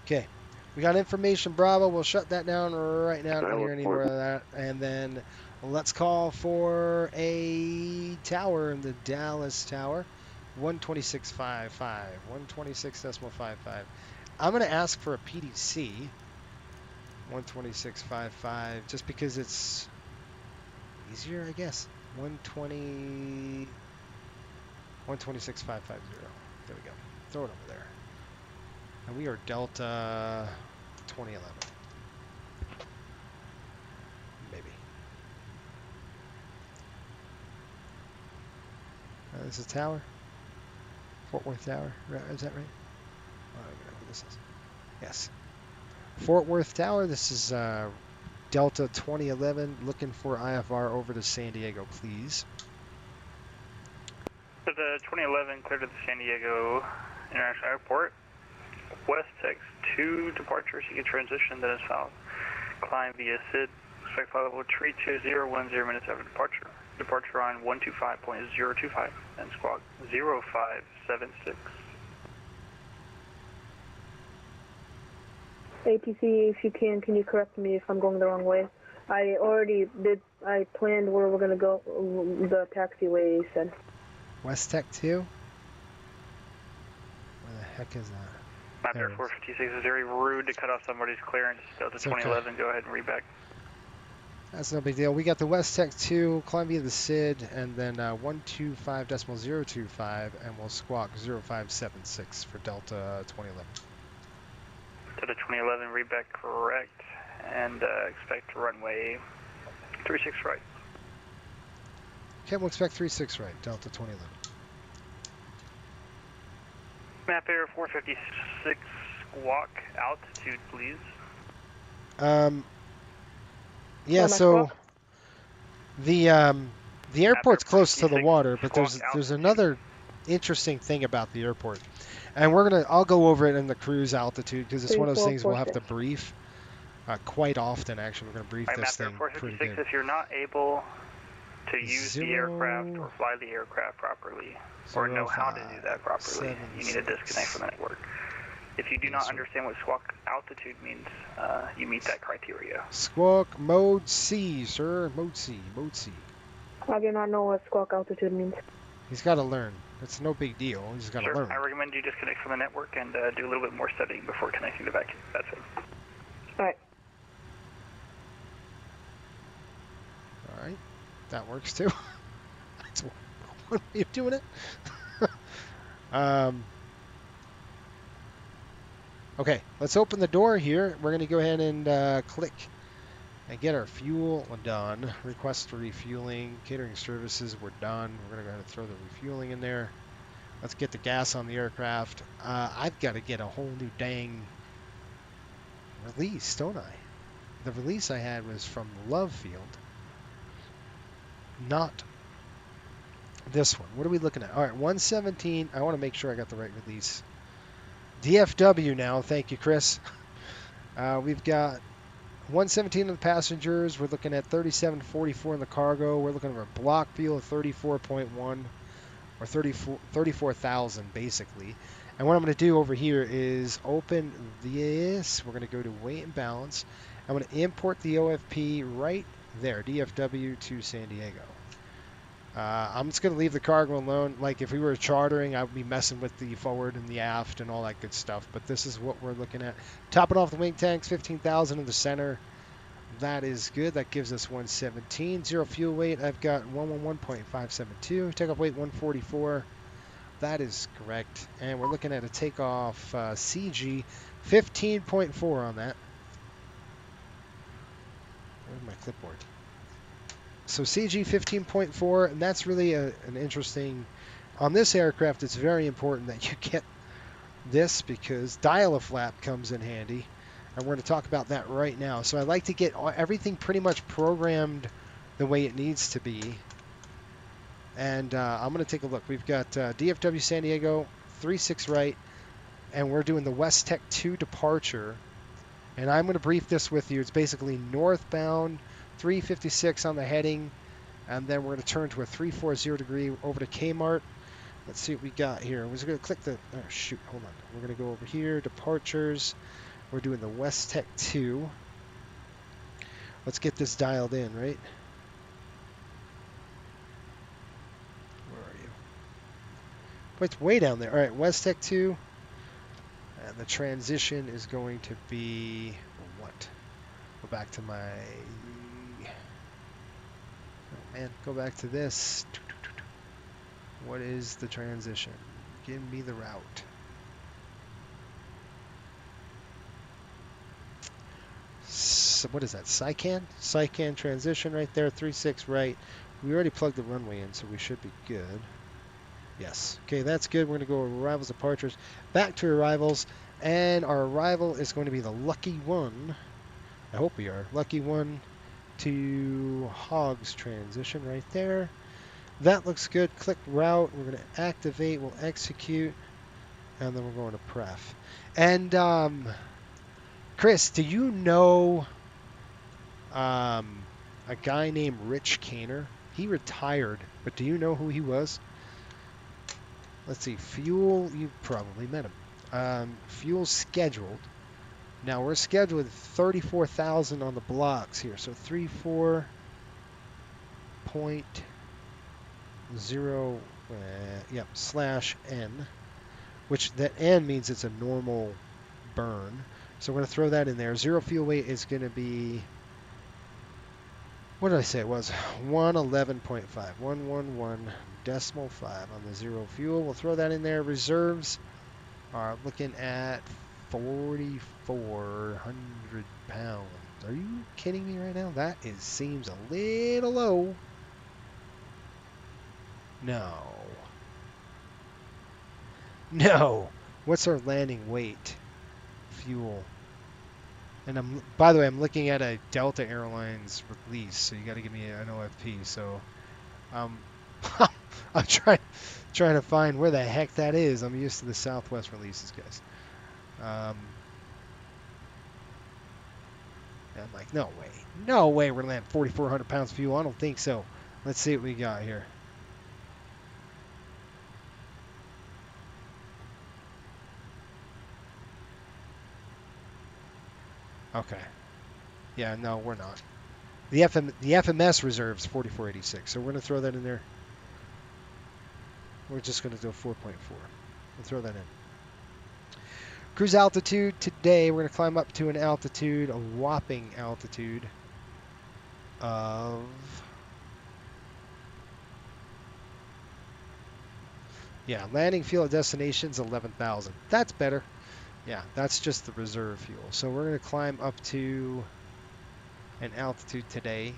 Okay. We got information Bravo. We'll shut that down right now. I don't hear any more of that. And then let's call for a tower in the Dallas Tower. 126.55, 126.55. I'm going to ask for a PDC, 126.55, just because it's easier, I guess. 120, 126.550. There we go. Throw it over there. And we are Delta 2011. Maybe. This is Tower. Fort Worth Tower. Is that right? I don't even know who this is. Yes. Fort Worth Tower. This is Delta 2011. Looking for IFR over to San Diego, please. To the 2011, clear to the San Diego International Airport. West Tex 2 departure, so you can transition, then is south. Climb via SID. Expect flight level 32010 minutes after departure. Departure on 125.025 and squawk 0576. ATC, if you can you correct me if I'm going the wrong way? I planned where we're going to go, the taxiway, you said. West Tech 2? Where the heck is that? Map Air 456 is very rude to cut off somebody's clearance. Delta 2011, okay. Go ahead and read back. That's no big deal. We got the West Tech 2, climb via the SID, and then 125.025, and we'll squawk 0576 for Delta 2011. Delta 2011, read back correct, and expect runway 36 right. Okay, we'll expect 36 right, Delta 2011. Map Air 456, squawk altitude, please. Yeah, so the airport's close to the water, but there's another interesting thing about the airport, and I'll go over it in the cruise altitude because it's one of those things we'll have to brief quite often. Actually, we're going to brief this thing pretty good. If you're not able to use the aircraft or fly the aircraft properly, or know how to do that properly, you need to disconnect from the network. If you do not understand what squawk altitude means, you meet that criteria. Squawk mode C, sir. Mode C. I do not know what squawk altitude means. He's got to learn. It's no big deal. He's got to learn. I recommend you disconnect from the network and do a little bit more studying before connecting to vacuum. That's it. All right. All right. That works too. That's one way of doing it. Okay, let's open the door here. We're going to go ahead and click and get our fuel done. Request for refueling. Catering services, we're done. We're going to go ahead and throw the refueling in there. Let's get the gas on the aircraft. I've got to get a whole new dang release, don't I? The release I had was from Love Field, not this one. What are we looking at? All right, 117. I want to make sure I got the right release. DFW now. Thank you, Chris. We've got 117 on the passengers. We're looking at 3744 in the cargo. We're looking at a block fuel of 34.1 or 34,000 basically. And what I'm going to do over here is open this. We're going to go to weight and balance. I'm going to import the OFP right there, DFW to San Diego. I'm just going to leave the cargo alone. Like if we were chartering, I would be messing with the forward and the aft and all that good stuff. But this is what we're looking at. Topping off the wing tanks, 15,000 in the center. That is good. That gives us 117. Zero fuel weight, I've got 111.572. Takeoff weight 144. That is correct. And we're looking at a takeoff CG 15.4 on that. Where's my clipboard? So CG 15.4, and that's really an interesting, on this aircraft it's very important that you get this because dial-a-flap comes in handy, and we're going to talk about that right now. So I like to get everything pretty much programmed the way it needs to be, and I'm going to take a look. We've got DFW San Diego, 36 right, and we're doing the West Tech 2 departure, and I'm going to brief this with you. It's basically northbound 356 on the heading, and then we're going to turn to a 340 degree over to Kmart. Let's see what we got here. We're just going to click the, oh shoot, hold on. We're going to go over here, departures. We're doing the West Tech 2. Let's get this dialed in, right? Where are you? But it's way down there. All right, West Tech 2. And the transition is going to be what? Go back to my... Oh man, go back to this. What is the transition? Give me the route. So what is that? Cycan transition right there. 36 right. We already plugged the runway in, so we should be good. Yes. Okay, that's good. We're going to go arrivals, departures. Back to arrivals. And our arrival is going to be the lucky one. I hope we are. Lucky one to Hogs transition right there. That looks good. Click route. We're going to activate. We'll execute. And then we're going to pref. And Chris, do you know a guy named Rich Kaner? He retired, but do you know who he was? Let's see. Fuel, you probably met him. Fuel scheduled. Now we're scheduled with 34,000 on the blocks here. So 34.0 slash N, which that N means it's a normal burn. So we're going to throw that in there. Zero fuel weight is going to be, what did I say it was? 111.5. 111.5 on the zero fuel. We'll throw that in there. Reserves are looking at 4,400 pounds. Are you kidding me right now? That seems a little low. No. What's our landing weight? Fuel. And by the way, I'm looking at a Delta Airlines release, so you got to give me an OFP. So I'm trying to find where the heck that is. I'm used to the Southwest releases, guys. And I'm like, no way we're landing 4,400 pounds of fuel. I don't think so. Let's see what we got here. Okay. Yeah, no, we're not. The FMS reserves 4486, so we're going to throw that in there. We're just going to do a 4.4. We'll throw that in. Cruise altitude today, we're going to climb up to an altitude, a whopping altitude of... Yeah, landing fuel at destination's 11,000. That's better. Yeah, that's just the reserve fuel. So we're going to climb up to an altitude today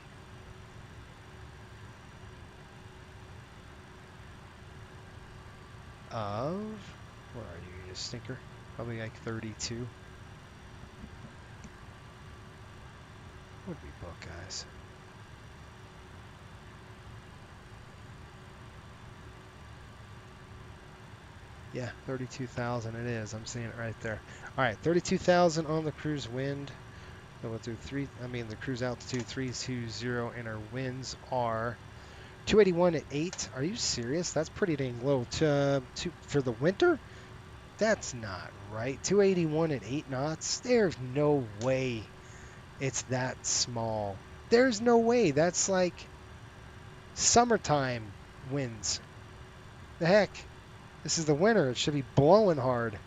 of, where are you, you stinker? Probably like 32. What did we book, guys? Yeah, 32,000 it is. I'm seeing it right there. All right, 32,000 on the cruise wind. So we'll do the cruise altitude 320, and our winds are 281 at 8. Are you serious? That's pretty dang low. For the winter? That's not right. 281 at 8 knots? There's no way it's that small. There's no way. That's like summertime winds. The heck? This is the winter. It should be blowing hard.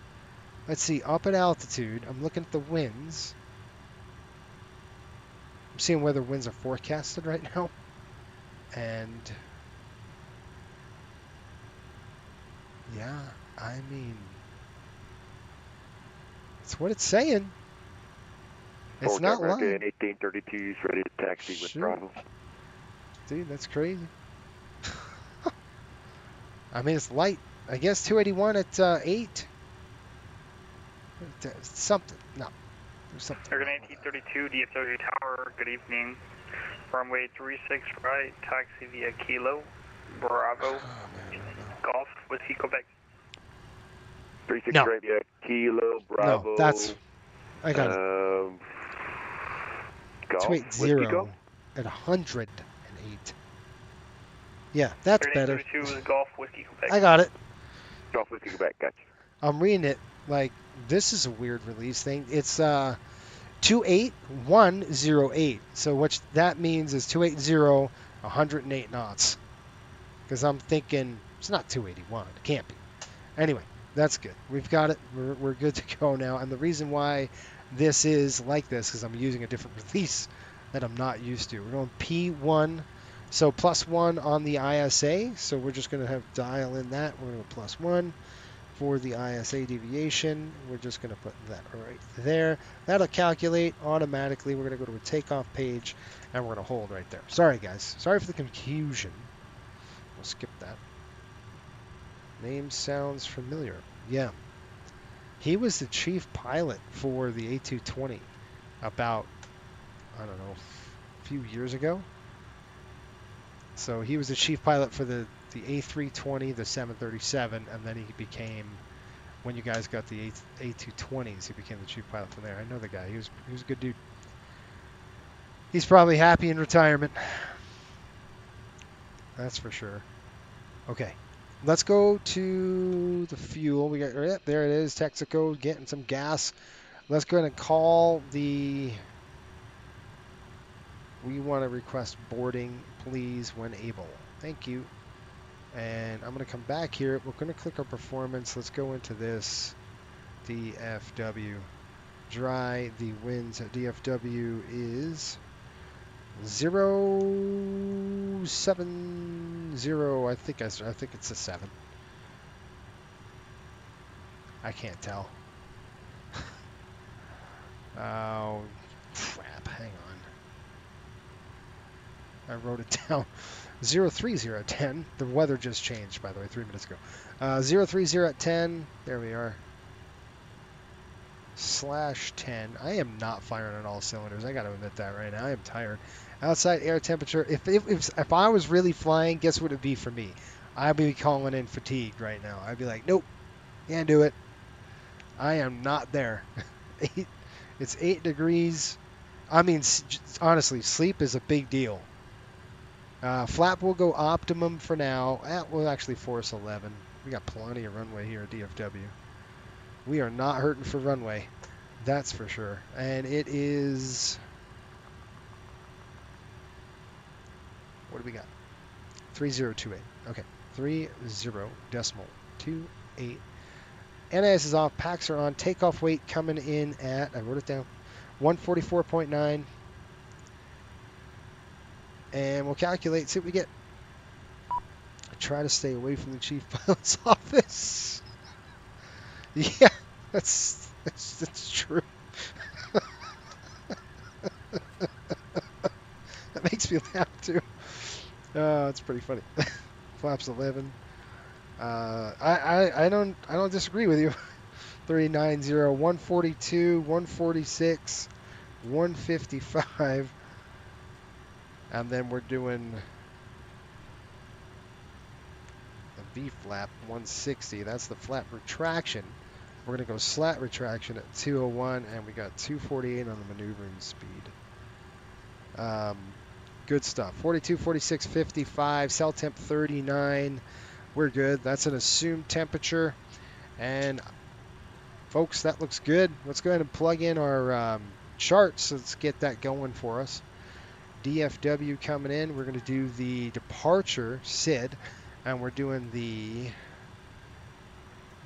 Let's see. Up at altitude. I'm looking at the winds. I'm seeing where the winds are forecasted right now. And yeah, I mean, it's what it's saying. It's not lying. 1832 is ready to taxi with Bravo. Dude, that's crazy. I mean, it's light. I guess 281 at 8. Something. No. There's something. Airgun 1832, DFW Tower, good evening. Runway 36 right, taxi via Kilo, Bravo, Golf, Whiskey, Quebec. 36 No. right via Kilo, Bravo. No, that's... I got it. Golf, 280 Whiskey, Golf? at 108. Yeah, that's better. 1832 is Golf, Whiskey, Quebec. I got it. Golf, Whiskey, Quebec, gotcha. I'm reading it like this is a weird release thing. It's 28108. So what that means is 280, 108 knots. Because I'm thinking it's not 281. It can't be. Anyway, that's good. We've got it. We're good to go now. And the reason why this is like this is I'm using a different release that I'm not used to. We're going P1, so +1 on the ISA. So we're just going to have dial in that. We're going to go +1 for the ISA deviation. We're just going to put that right there. That'll calculate automatically. We're going to go to a takeoff page, and we're going to hold right there. Sorry, guys. Sorry for the confusion. We'll skip that. Name sounds familiar. Yeah. He was the chief pilot for the A220 about, I don't know, a few years ago. So he was the chief pilot for the A320, the 737, and then he became, when you guys got the A220s, he became the chief pilot from there. I know the guy. He was a good dude. He's probably happy in retirement. That's for sure. Okay. Let's go to the fuel. We got there it is, Texaco getting some gas. Let's go ahead and call the. We want to request boarding, please, when able. Thank you. And I'm going to come back here. We're going to click our performance. Let's go into this DFW. Dry. The winds at DFW is 070. I think it's a 7. I can't tell. Oh, crap. Hang on. I wrote it down. 03010. The weather just changed, by the way, 3 minutes ago. 030 at 10. There we are. /10. I am not firing on all cylinders. I got to admit that right now. I am tired. Outside air temperature. If I was really flying, guess what it'd be for me? I'd be calling in fatigued right now. I'd be like, nope, can't do it. I am not there. It's 8 degrees. I mean, honestly, sleep is a big deal. Flap will go optimum for now. That will actually force 11. We got plenty of runway here at DFW. We are not hurting for runway. That's for sure. And it is... What do we got? 3028. Okay. 30.28. NIS is off. Packs are on. Takeoff weight coming in at... I wrote it down. 144.9. And we'll calculate, see what we get. I try to stay away from the chief pilot's office. Yeah, that's true. That makes me laugh too. It's pretty funny. Flaps 11. I don't disagree with you. 390, 142, 146, 155. And then we're doing a V flap 160. That's the flap retraction. We're going to go slat retraction at 201, and we got 248 on the maneuvering speed. Good stuff. 42, 46, 55. Cell temp 39. We're good. That's an assumed temperature. And folks, that looks good. Let's go ahead and plug in our charts. Let's get that going for us. DFW coming in. We're going to do the departure SID, and we're doing the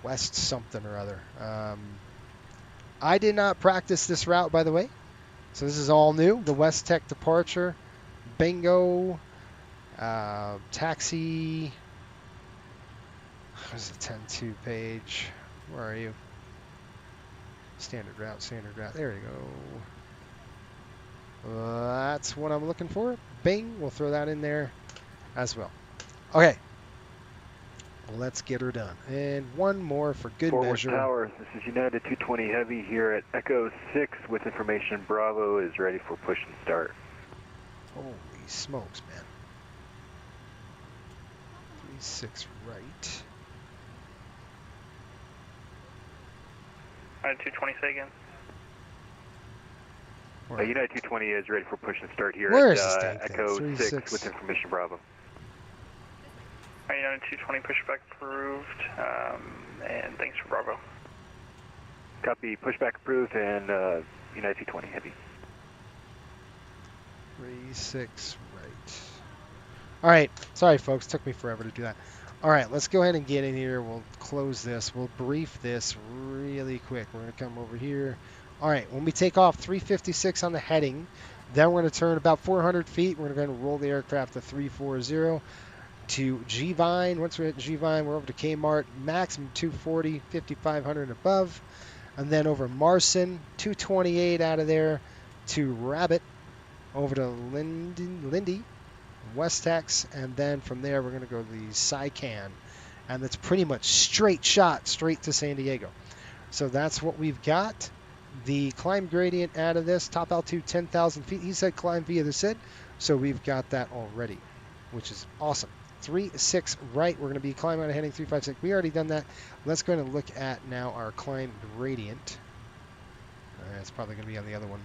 west something or other. I did not practice this route, by the way, so this is all new. The West Tech departure, bingo, taxi. Where's the 10-2 page? Where are you? Standard route, standard route. There you go. That's what I'm looking for. Bing. We'll throw that in there as well. Okay. Let's get her done. And one more for good measure. Tower, this is United 220 Heavy here at Echo 6 with information Bravo is ready for push and start. Holy smokes, man. 36 right. United 220, say again. United 220 is ready for push and start here Where is at Echo 6 with information Bravo. United 220 pushback approved, and thanks for Bravo. Copy, pushback approved, and United 220 Heavy. 36 right. All right. Sorry, folks. Took me forever to do that. All right, let's go ahead and get in here. We'll close this. We'll brief this really quick. We're going to come over here. All right, when we take off 356 on the heading, then we're going to turn about 400 feet. We're going to roll the aircraft to 340 to G-Vine. Once we're at G-Vine, we're over to Kmart. Maximum 240, 5,500 and above. And then over Marson, 228 out of there to Rabbit, over to Lindy, West Tex, and then from there we're going to go to the Sycan, and that's pretty much straight shot straight to San Diego. So that's what we've got. The climb gradient out of this, top altitude 10,000 feet. He said climb via the SID, so we've got that already, which is awesome. 36 right, we're going to be climbing out of heading 356. We already done that. Let's go and look at now our climb gradient. It's probably going to be on the other one.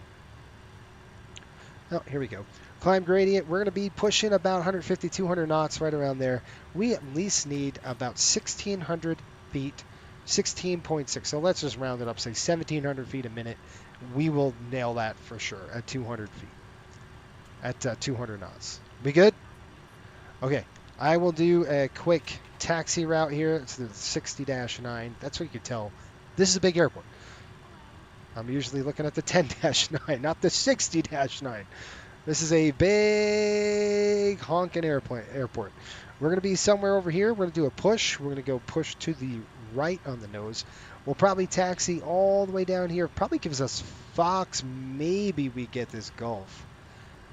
Oh, here we go. Climb gradient, we're going to be pushing about 150, 200 knots, right around there. We at least need about 1,600 feet, 16.6. So let's just round it up, say 1,700 feet a minute. We will nail that for sure at 200 feet, at 200 knots. We good? Okay, I will do a quick taxi route here. It's the 60-9. That's what you can tell. This is a big airport. I'm usually looking at the 10-9, not the 60-9. This is a big honking airport. We're going to be somewhere over here. We're going to do a push. We're going to go push to the right on the nose. We'll probably taxi all the way down here. Probably gives us Fox. Maybe we get this Gulf.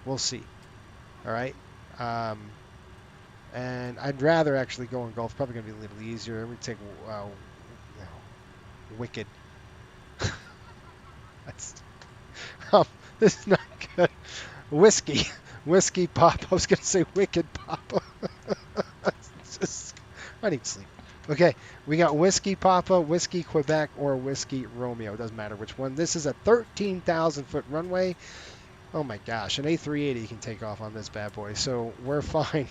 We'll see. All right. And I'd rather actually go in Gulf. Probably going to be a little easier. We take Wicked. This is not good. Whiskey Pop. I was going to say Wicked Papa. I need sleep. Okay, we got Whiskey Papa, Whiskey Quebec, or Whiskey Romeo. It doesn't matter which one. This is a 13,000-foot runway. Oh my gosh, an A380 can take off on this bad boy. So we're fine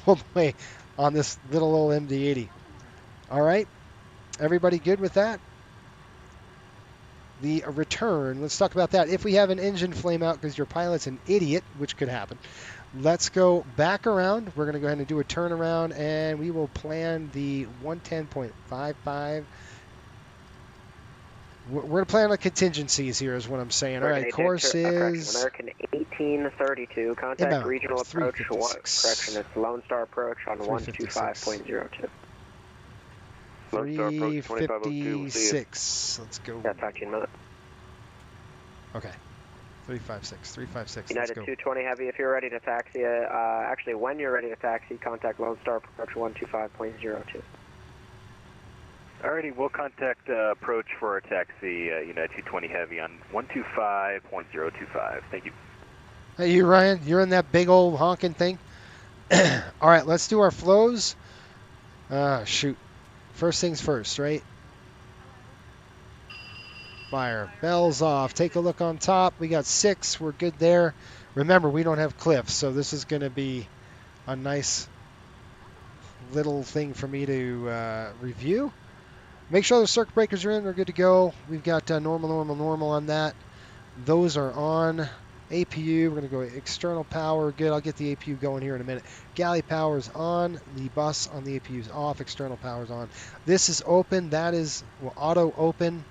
all the way on this little old MD-80. All right, everybody good with that? The return, let's talk about that. If we have an engine flame out because your pilot's an idiot, which could happen, let's go back around. We're going to go ahead and do a turnaround, and we will plan the 110.55. We're going to plan on contingencies here is what I'm saying. All right, course is... American 1832, contact inbound, regional approach, correction, it's Lone Star approach on 125.02. 356. Let's go. Yeah, talk to you in a minute. Okay. 356. United Let's go. 220 Heavy, if you're ready to taxi, actually when you're ready to taxi, contact Lone Star approach 125.02. Alrighty, we'll contact approach for a taxi, United 220 Heavy on 125.025. Thank you. Hey, you, Ryan, you're in that big old honking thing. All right, let's do our flows. Shoot. First things first, right? Fire. Bells off. Take a look on top. We got 6. We're good there. Remember, we don't have cliffs, so this is going to be a nice little thing for me to review. Make sure the circuit breakers are in. We're good to go. We've got normal on that. Those are on. APU, we're going to go external power. Good, I'll get the APU going here in a minute. Galley power is on. The bus on the APU is off. External power is on. This is open. That is auto open.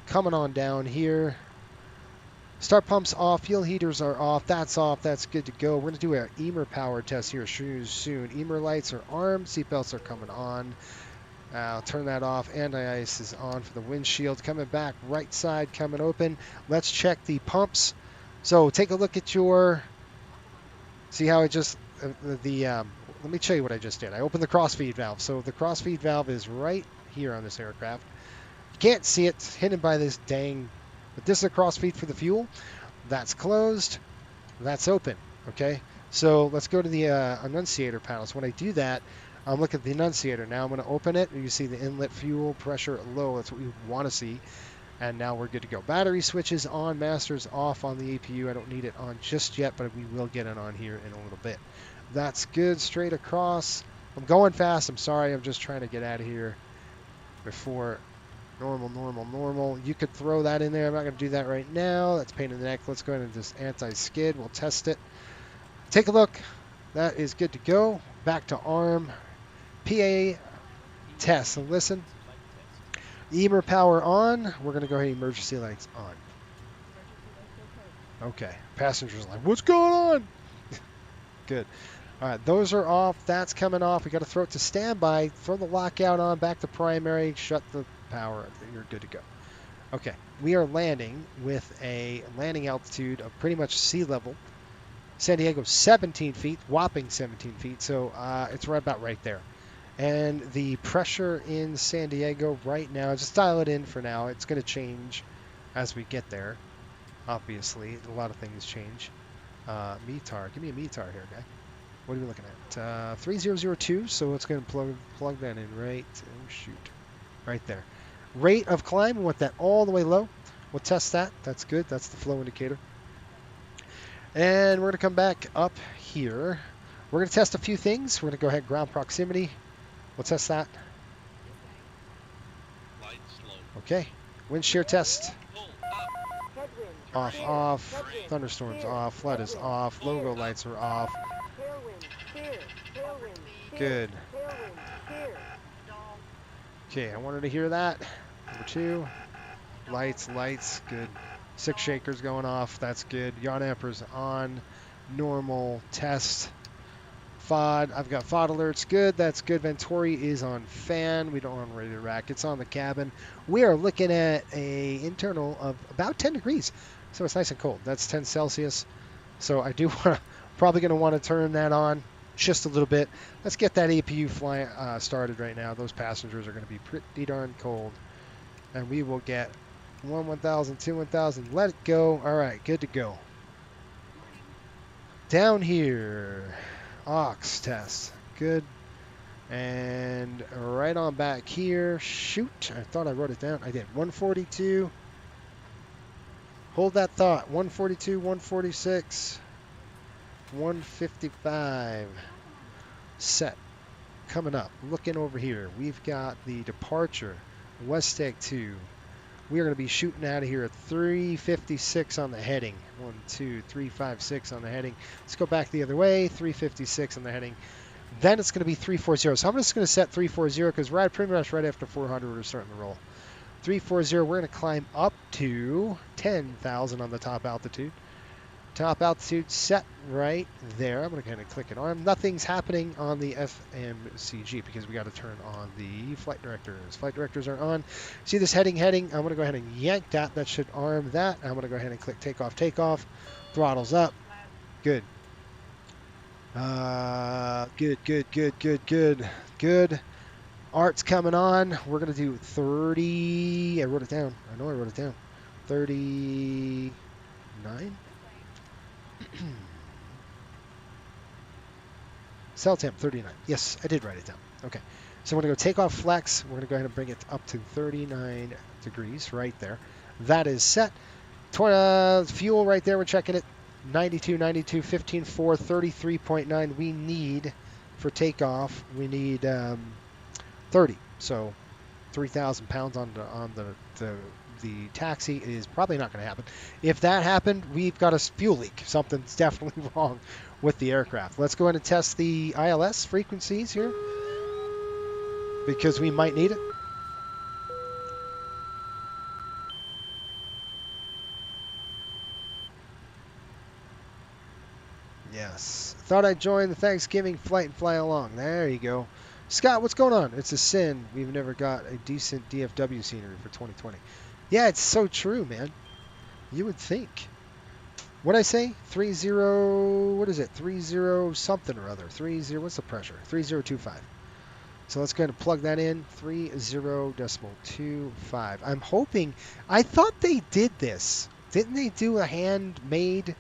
Coming on down here. Start pumps off. Fuel heaters are off. That's off. That's good to go. We're going to do our EMER power test here soon. EMER lights are armed. Seatbelts are coming on. I'll turn that off. Anti-ice is on for the windshield. Coming back. Right side coming open. Let's check the pumps. So take a look at your, see how I just, let me show you what I just did. I opened the crossfeed valve. So the crossfeed valve is right here on this aircraft. You can't see it, it's hidden by this dang, but this is a crossfeed for the fuel. That's closed, that's open, okay? So let's go to the annunciator panel. So when I do that, I'm looking at the annunciator. Now I'm going to open it, and you see the inlet fuel pressure low. That's what we want to see. And now we're good to go. Battery switches on, masters off on the APU. I don't need it on just yet, but we will get it on here in a little bit. That's good. Straight across. I'm going fast. I'm sorry. I'm just trying to get out of here before normal. You could throw that in there. I'm not going to do that right now. That's pain in the neck. Let's go ahead and just anti-skid. We'll test it. Take a look. That is good to go. Back to ARM. PA test. So listen. Emer power on. We're going to go ahead and emergency lights on. Okay. Passengers like, what's going on? Good. All right, those are off. That's coming off. We got to throw it to standby. Throw the lockout on. Back to primary. Shut the power. You're good to go. Okay. We are landing with a landing altitude of pretty much sea level. San Diego 17 feet, whopping 17 feet. So it's right about right there. And the pressure in San Diego right now, just dial it in for now. It's going to change as we get there. Obviously, a lot of things change. METAR, give me a METAR here, guy. What are we looking at? 3002, so it's going to plug that in right, oh shoot, right there. Rate of climb, we want that all the way low. We'll test that, that's good, that's the flow indicator. And we're going to come back up here. We're going to test a few things. We're going to go ahead ground proximity. We'll test that. Okay, wind shear test. Off, off, thunderstorms off, flood is off, logo lights are off. Good. Okay, I wanted to hear that. Number 2. Lights, good. 6 shakers going off, that's good. Yaw dampers on, normal, test. FOD, I've got FOD alerts, good, that's good. Venturi is on fan, we don't want ready to rack, it's on the cabin. We are looking at a internal of about 10 degrees, so it's nice and cold. That's 10 Celsius, so I do probably going to want to turn that on just a little bit. Let's get that APU flying started right now. Those passengers are going to be pretty darn cold. And we will get 1,000, 2, 1,000. Let it go. All right, good to go. Down here, aux test. Good. And right on back here. Shoot, I thought I wrote it down. I did. 142. Hold that thought. 142, 146. 155 set coming up. Looking over here, we've got the departure West Tech 2. We are going to be shooting out of here at 356 on the heading. 1, 2, 3, 5, 6 on the heading. Let's go back the other way. 356 on the heading. Then it's going to be 340. So I'm just going to set 340 because we're pretty much right after 400. We're starting to roll. 340. We're going to climb up to 10,000 on the top altitude. Top altitude set right there. I'm going to kind of click it on. Nothing's happening on the FMCG because we got to turn on the flight directors. Flight directors are on. See this heading? I'm going to go ahead and yank that. That should arm that. I'm going to go ahead and click takeoff. Throttles up. Good. Good. Art's coming on. We're going to do 30. I wrote it down. I know I wrote it down. 39. Cell temp 39. Yes, I did write it down. Okay. So we're going to go take off flex. We're going to go ahead and bring it up to 39 degrees right there. That is set. Fuel right there. We're checking it. 92, 15.4, 33.9. We need for takeoff. We need 30. So 3,000 pounds on the taxi is probably not going to happen. If that happened, we've got a fuel leak. Something's definitely wrong with the aircraft. Let's go ahead and test the ILS frequencies here because we might need it. Yes. Thought I'd join the Thanksgiving flight and fly along. There you go. Scott, what's going on? It's a sin we've never got a decent DFW scenery for 2020. Yeah, it's so true, man. You would think. What'd I say? 30, what is it? 30 something or other. 30, what's the pressure? 3025. So let's go ahead and plug that in. 30.25. I'm hoping, I thought they did this. Didn't they do a handmade?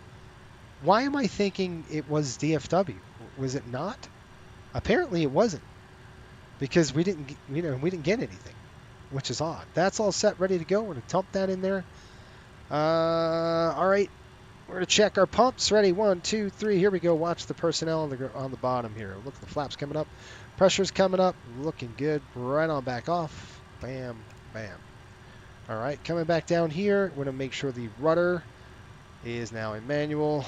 Why am I thinking it was DFW? Was it not? Apparently it wasn't. Because we didn't get anything, which is odd. That's all set, ready to go. We're going to dump that in there. All right. We're going to check our pumps. Ready? 1, 2, 3. Here we go. Watch the personnel on the bottom here. Look at the flaps coming up. Pressure's coming up. Looking good. Right on back off. Bam, bam. All right. Coming back down here. We're going to make sure the rudder is now in manual.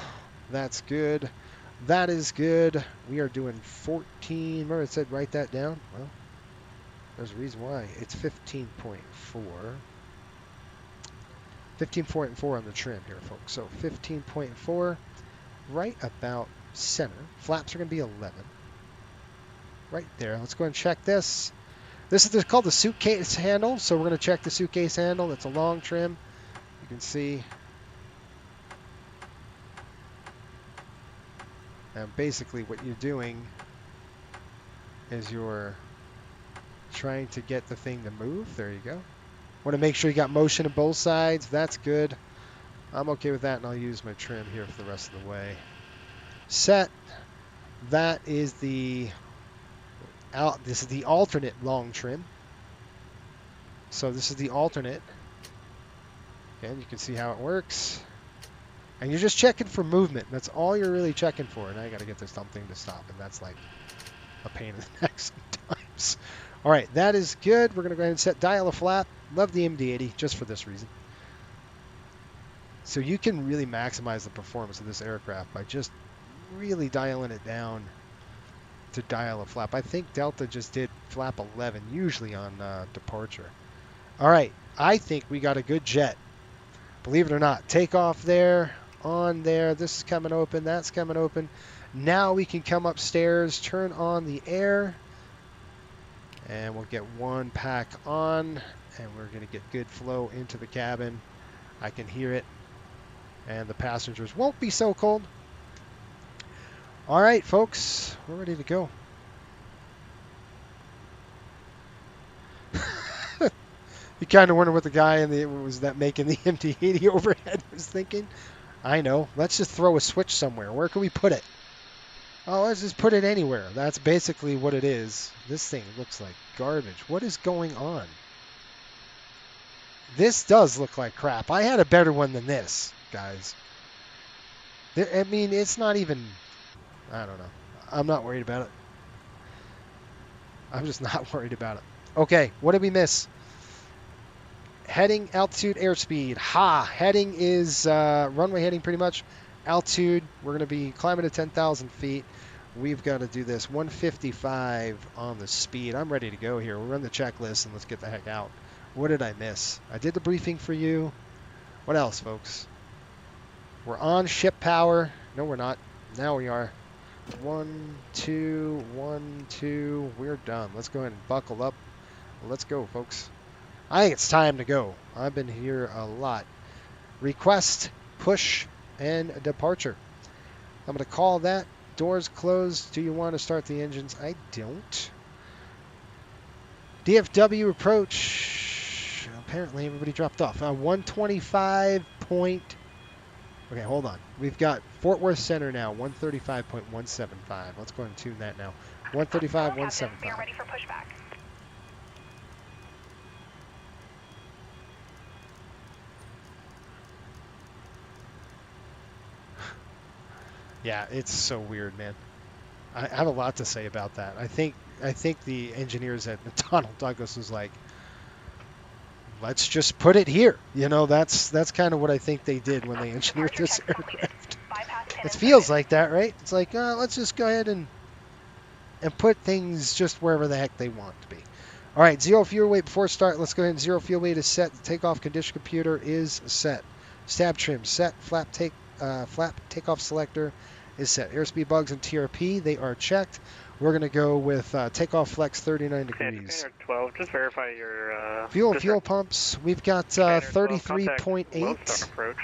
That's good. That is good. We are doing 14. Remember it said write that down? Well, There's a reason why. It's 15.4. 15.4 on the trim here, folks. So 15.4, right about center. Flaps are going to be 11. Right there. Let's go ahead and check this. This is called the suitcase handle, so we're going to check the suitcase handle. It's a long trim. You can see. And basically what you're doing is you're trying to get the thing to move. There you go. Want to make sure you got motion on both sides. That's good. I'm okay with that, and I'll use my trim here for the rest of the way. Set. That is this is the alternate long trim. So this is the alternate. And you can see how it works. And you're just checking for movement. That's all you're really checking for. And I got to get this dumb thing to stop, and that's like a pain in the neck sometimes. All right, that is good. We're going to go ahead and set dial a flap. Love the MD-80 just for this reason. So you can really maximize the performance of this aircraft by just really dialing it down to dial a flap. I think Delta just did flap 11, usually on departure. All right, I think we got a good jet. Believe it or not, takeoff there, on there. This is coming open, that's coming open. Now we can come upstairs, turn on the air, and we'll get one pack on, and we're going to get good flow into the cabin. I can hear it, and the passengers won't be so cold. All right, folks, we're ready to go. You kind of wonder what the guy making the MD-80 overhead was thinking. I know. Let's just throw a switch somewhere. Where can we put it? Oh, let's just put it anywhere. That's basically what it is. This thing looks like garbage. What is going on? This does look like crap. I had a better one than this, guys. I mean, it's not even... I don't know. I'm not worried about it. I'm just not worried about it. Okay, what did we miss? Heading, altitude, airspeed. Heading is runway heading pretty much. Altitude, we're going to be climbing to 10,000 feet. We've got to do this 155 on the speed. I'm ready to go here. We'll run the checklist and let's get the heck out. What did I miss? I did the briefing for you. What else, folks? We're on ship power. No, we're not. Now we are. 1, 2, 1, 2. We're done. Let's go ahead and buckle up. Let's go, folks. I think it's time to go. I've been here a lot. Request, push, and departure. I'm going to call that. Doors closed. Do you want to start the engines? I don't. DFW approach. Apparently everybody dropped off. 125 point. Okay, hold on. We've got Fort Worth Center now. 135.175. Let's go ahead and tune that now. 135.175. We are ready for pushback. Yeah, it's so weird, man. I have a lot to say about that. I think the engineers at McDonnell Douglas was like, let's just put it here. You know, that's kind of what I think they did when they engineered this aircraft. It feels like that, right? It's like, let's just go ahead and put things just wherever the heck they want to be. All right, zero fuel weight before start. Let's go ahead and zero fuel weight is set. The takeoff condition computer is set. Stab trim set. Flap takeoff selector is set. Airspeed bugs and TRP, they are checked. We're going to go with takeoff flex 39 degrees. 12, just verify your... Fuel pumps, we've got 33.8. Approach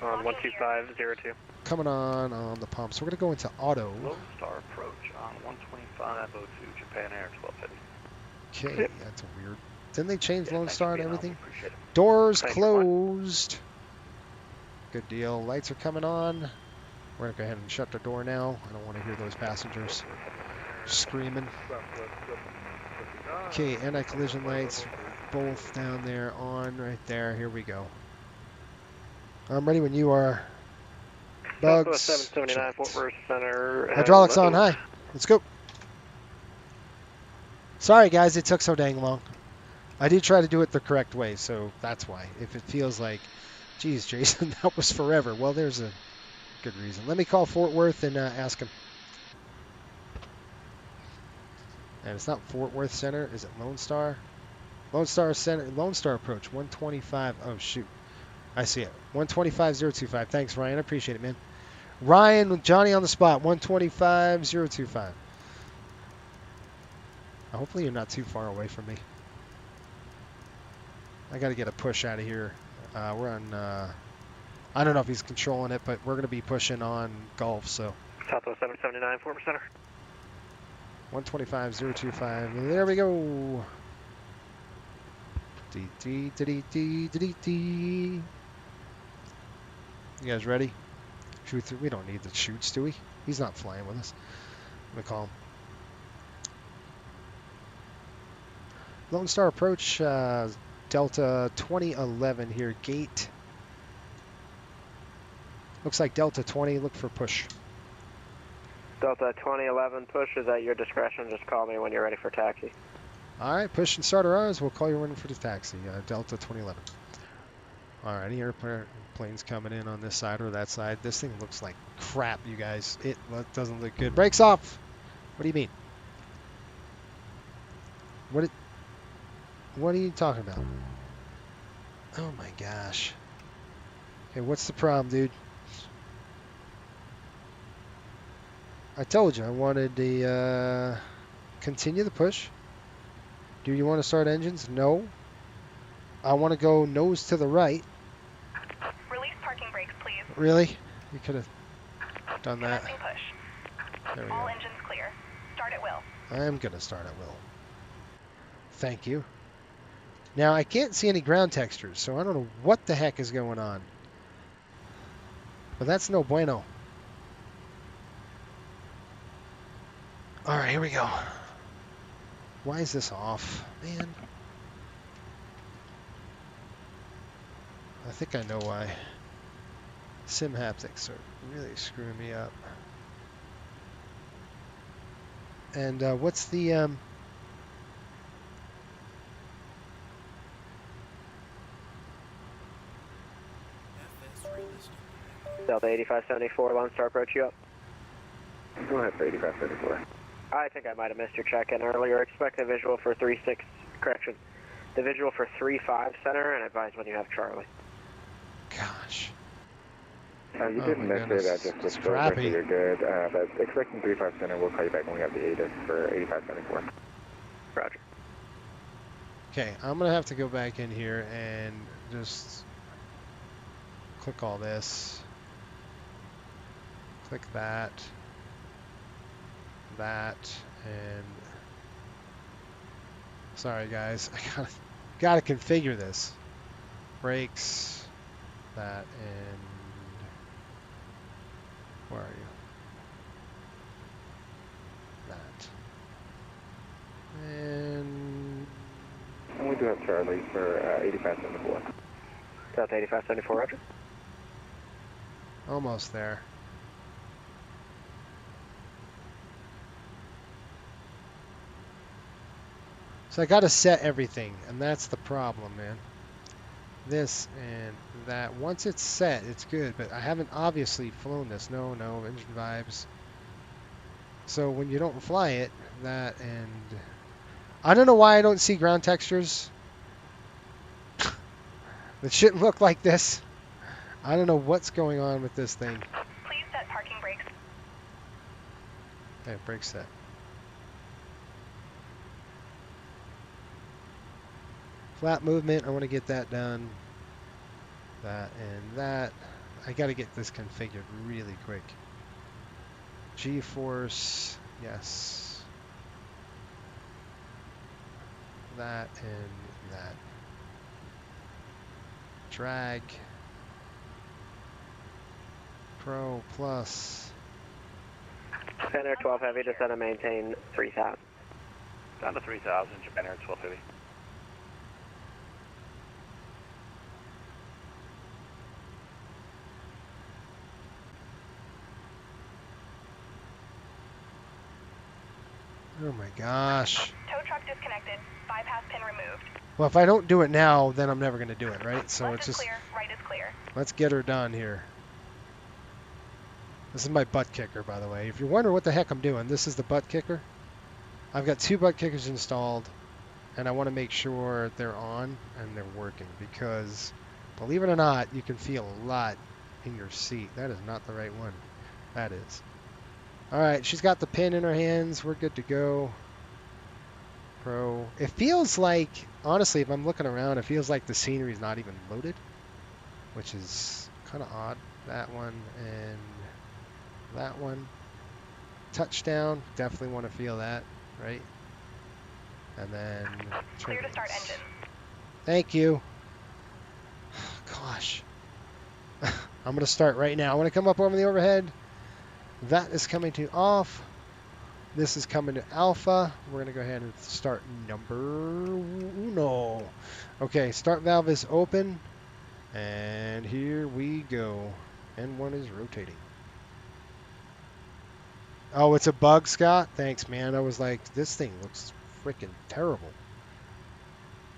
on 12502. Coming on the pumps. We're going to go into auto. Lone Star approach on 12502, Japan Air 1250. Okay, that's weird. Didn't they change Lone Star and everything? Appreciate it. Doors closed. Good deal. Lights are coming on. We're going to go ahead and shut the door now. I don't want to hear those passengers screaming. Okay, anti-collision lights, both down there, on right there. Here we go. I'm ready when you are. Bugs. 779 Fort Worth Center. Hydraulics on high. Let's go. Sorry, guys, it took so dang long. I did try to do it the correct way, so that's why. If it feels like, geez, Jason, that was forever. Well, there's a good reason. Let me call Fort Worth and ask him. And it's not Fort Worth Center. Is it Lone Star? Lone Star Center. Lone Star approach. 125. Oh, shoot. I see it. 125.025. Thanks, Ryan. I appreciate it, man. Ryan with Johnny on the spot. 125.025. Hopefully you're not too far away from me. I got to get a push out of here. We're on, I don't know if he's controlling it, but we're going to be pushing on Gulf, so. Southwest 779, former center. 125.025. There we go. You guys ready? We don't need the shoots, do we? He's not flying with us. I'm going to call him. Lone Star approach, Delta 2011 here, gate. Looks like Delta 20, look for push. Delta 2011, push is at your discretion. Just call me when you're ready for taxi. All right, push and start ours. We'll call you in for the taxi, Delta 2011. All right, any airplanes coming in on this side or that side? This thing looks like crap, you guys. It doesn't look good. Brakes off. What do you mean? What are you talking about? Oh my gosh. Okay, what's the problem, dude? I told you I wanted to continue the push. Do you want to start engines? No. I want to go nose to the right. Release parking brakes, please. Really? You could have done that. Commencing push. There we All go. engines clear. Start at will. I am going to start at will. Thank you. Now, I can't see any ground textures, so I don't know what the heck is going on. But that's no bueno. All right, here we go. Why is this off? Man. I think I know why. Sim haptics are really screwing me up. And what's the... Delta 8574, Lone Star approach you up. Go ahead for 8574. I think I might have missed your check-in earlier. Expect a visual for 36, correction. The visual for 35 center, and advise when you have Charlie. Gosh. You Oh didn't my miss goodness. it. I just It's was over, so crappy. you're good. But expecting 35 center, we'll call you back when we have the ATIS for 8574. Roger. Okay, I'm going to have to go back in here and just click all this. Click that. That. And... Sorry, guys. I gotta configure this. Brakes. That and... Where are you? That. And... And we do have Charlie for 8574. Delta 8574, roger. Almost there. So I gotta set everything, and that's the problem, man. This and that. Once it's set, it's good, but I haven't obviously flown this. No, engine vibes. So when you don't fly it, that and... I don't know why I don't see ground textures. It shouldn't look like this. I don't know what's going on with this thing. Please set parking brakes. Okay, brake set. Flat movement, I want to get that done. That and that. I got to get this configured really quick. G-force, yes. That and that. Drag. Pro plus. Japan Air 12 Heavy, descend and maintain 3000. Down to 3000, Japan Air 12 Heavy. Oh my gosh. Tow truck disconnected. Bypass pin removed. Well, if I don't do it now, then I'm never going to do it, right? So Left it's is just, clear. Right is clear. let's get her done here. This is my butt kicker, by the way. If you're wondering what the heck I'm doing, this is the butt kicker. I've got 2 butt kickers installed, and I want to make sure they're on and they're working because, believe it or not, you can feel a lot in your seat. That is not the right one. That is. All right, she's got the pin in her hands. We're good to go. Pro. It feels like, honestly, if I'm looking around, it feels like the scenery is not even loaded, which is kind of odd. That one and that one. Touchdown. Definitely want to feel that, right? And then Clear to start turbulence. engine. Thank you. Gosh. I'm going to start right now. I want to come up over the overhead. That is coming to off. This is coming to alpha. We're going to go ahead and start number uno. Okay, start valve is open. And here we go. N1 is rotating. Oh, it's a bug, Scott? Thanks, man. I was like, this thing looks freaking terrible.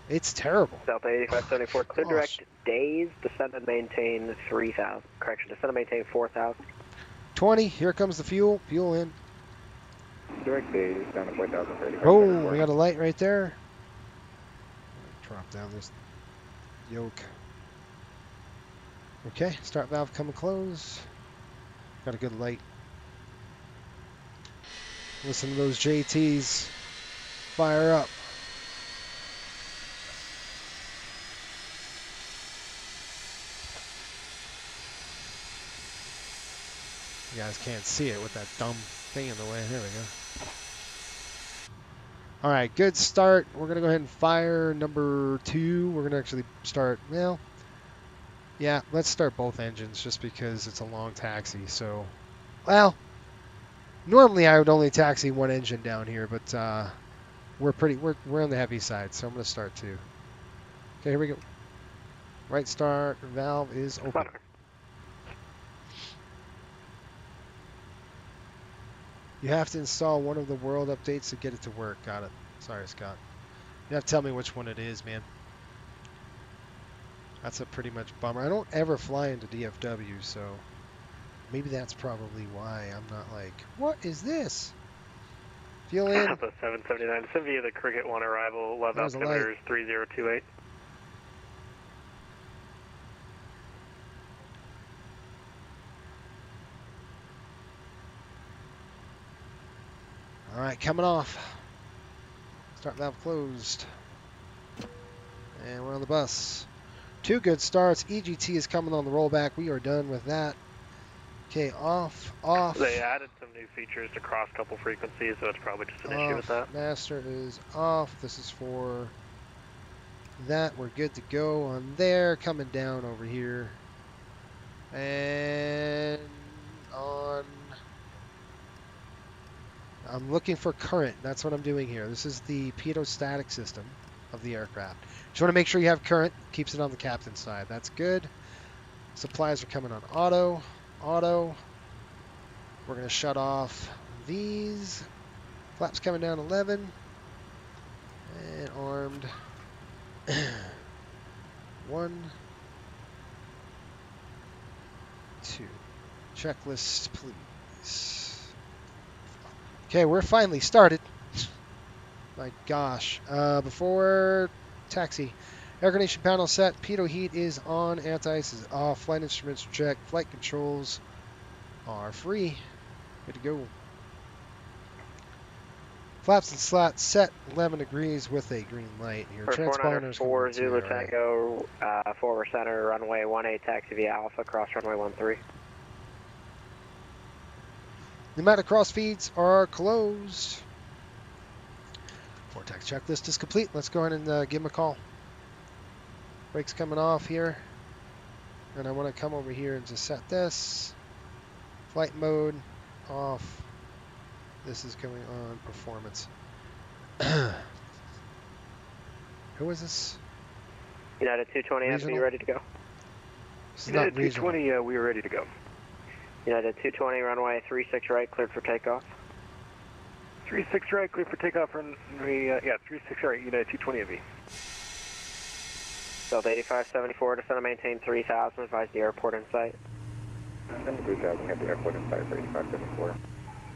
It's terrible. Delta 8574, clear Gosh. direct days, descend and maintain 3,000. Correction, descend and maintain 4,000. 20, here comes the fuel. Fuel in. Direct days down to 4,030. Boom, we got a light right there. Drop down this yoke. Okay, start valve coming close. Got a good light. Listen to those JTs fire up. You guys can't see it with that dumb thing in the way. There we go. All right, good start. We're going to go ahead and fire number 2. We're going to actually start, well, yeah, let's start both engines just because it's a long taxi. So, well, normally I would only taxi one engine down here, but we're on the heavy side, so I'm going to start 2. Okay, here we go. Right start, valve is open. You have to install one of the world updates to get it to work. Got it. Sorry, Scott. You have to tell me which one it is, man. That's a pretty much bummer. I don't ever fly into DFW, so maybe that's probably why I'm not like, what is this? Fuel in. Alpha 779, send via the Cricket 1 arrival, love There's a light. altimeters 3028. All right, coming off. Start valve closed. And we're on the bus. 2 good starts. EGT is coming on the rollback. We are done with that. Okay, off, off. They added some new features to cross couple frequencies, so it's probably just an issue with that. Master is off. This is for that. We're good to go on there. Coming down over here. And on. I'm looking for current. That's what I'm doing here. This is the pitot-static system of the aircraft. Just want to make sure you have current. Keeps it on the captain's side. That's good. Supplies are coming on auto. Auto. We're going to shut off these. Flaps coming down 11. And armed. 1, 2. Checklist, please. Okay, we're finally started. My gosh. Before taxi. Air conditioning panel set. Pitot heat is on. Anti-ice is off. Flight instruments are checked. Flight controls are free. Good to go. Flaps and slats set 11 degrees with a green light. Your transponders 4 Zulu Tango, forward center, runway 18, taxi via Alpha, cross runway 13. Pneumatic cross feeds are closed. Vortex checklist is complete. Let's go ahead and give him a call. Brakes coming off here. And I want to come over here and just set this. Flight mode off. This is going on performance. Who is this? United 220, Regional? FB ready to go. This is not regional. 220, we are ready to go. United 220, runway 36 right, cleared for takeoff. 36 right, clear for takeoff. Runway, yeah, 36 right, United 220 MV. Delta 8574, descend and maintain 3000, advise the airport in sight. Descend to 3000, have the airport in sight for 8574.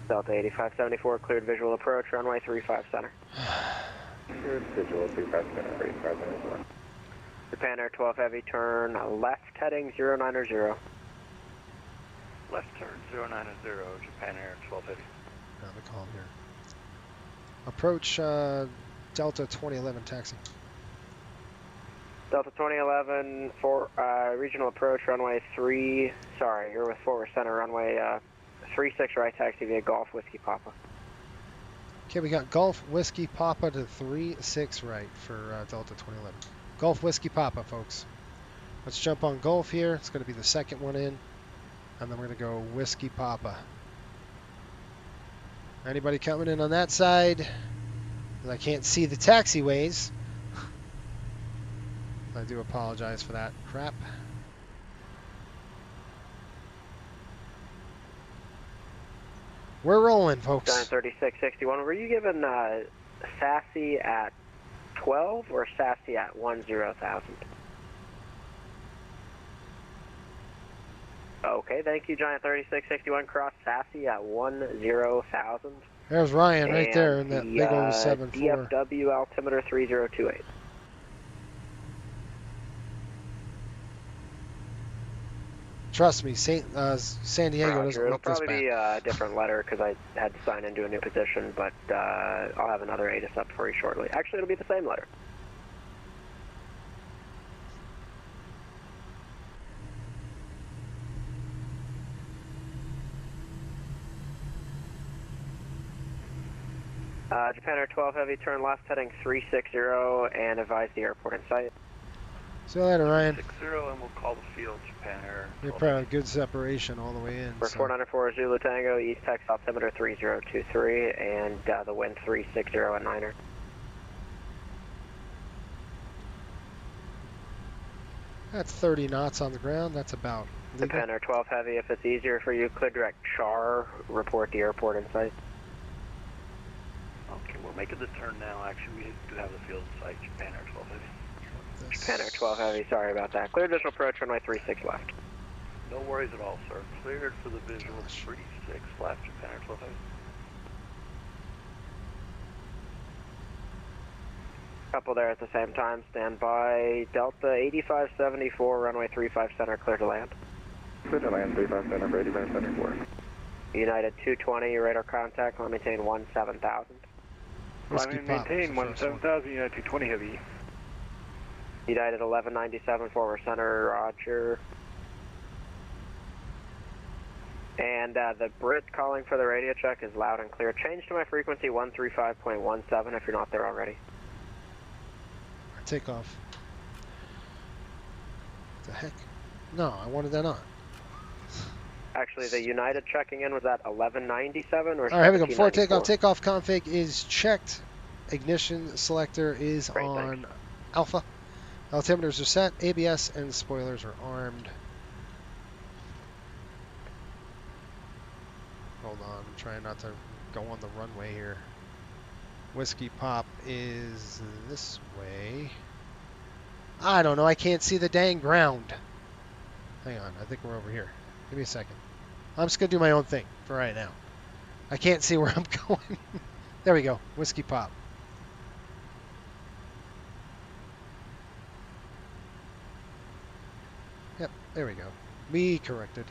Delta 8574, cleared visual approach, runway 35 center. Cleared visual 35 center, 35 center. Japan Air 12 Heavy, turn left heading 090. Left turn 090, Japan Air 12 Heavy. Now the call here. Approach Delta 2011 taxi. Delta 2011, for regional approach, runway 3, sorry, you're with forward center, runway 36 right taxi via Golf Whiskey Papa. Okay, we got Golf Whiskey Papa to 36 right for Delta 2011. Golf Whiskey Papa, folks. Let's jump on Golf here. It's going to be the second one in. And then we're going to go Whiskey Papa. Anybody coming in on that side? And I can't see the taxiways. I do apologize for that crap. We're rolling, folks. Giant 3661, were you given sassy at 12 or sassy at 10,000? Okay, thank you, Giant 3661, cross sassy at 10,000. There's Ryan right and there in that big old 7-4. DFW altimeter 3028. Trust me, San Diego doesn't It'll look this probably bad. be a different letter because I had to sign into a new position, but I'll have another ATIS up for you shortly. Actually, it'll be the same letter. Japan Air 12 Heavy, turn left heading 360 and advise the airport in sight. See you later, Ryan. 60, and we'll call the field, Japan Air. You're probably a good separation all the way in. For 494 Zulu Tango, East Texas altimeter 3023, and the wind 360 at Niner. That's 30 knots on the ground. That's about legal. Japan Air 12 Heavy, if it's easier for you, clear direct Char, report the airport in sight. Okay, we're making the turn now. Actually, we do have the field in sight, Japan Air 12 Heavy. Japan Air 12 Heavy, sorry about that. Cleared visual approach, runway 36 left. No worries at all, sir. Cleared for the visual 36 left, Japan Air 12 Heavy. Couple there at the same time, stand by. Delta 8574, runway 35 center, clear to land. Clear to land, 35 center, for 85 center, 4. United 220, radar contact, line maintain 17,000. Whiskey Pop. Maintain 17,000, United 220 Heavy. United 1197, forward center, roger. And the Brit calling for the radio check is loud and clear. Change to my frequency 135.17 if you're not there already. Take off. The heck? No, I wanted that on. Actually, the United checking in was at 1197 or All right, here we go. Before 1794? takeoff config is checked. Ignition selector is Great, on thanks. alpha. Altimeters are set. ABS and spoilers are armed. Hold on, I'm trying not to go on the runway here. Whiskey Pop is this way. I don't know, I can't see the dang ground. Hang on, I think we're over here. Give me a second. I'm just gonna do my own thing for right now. I can't see where I'm going. There we go, Whiskey Pop. Yep, there we go. Me corrected.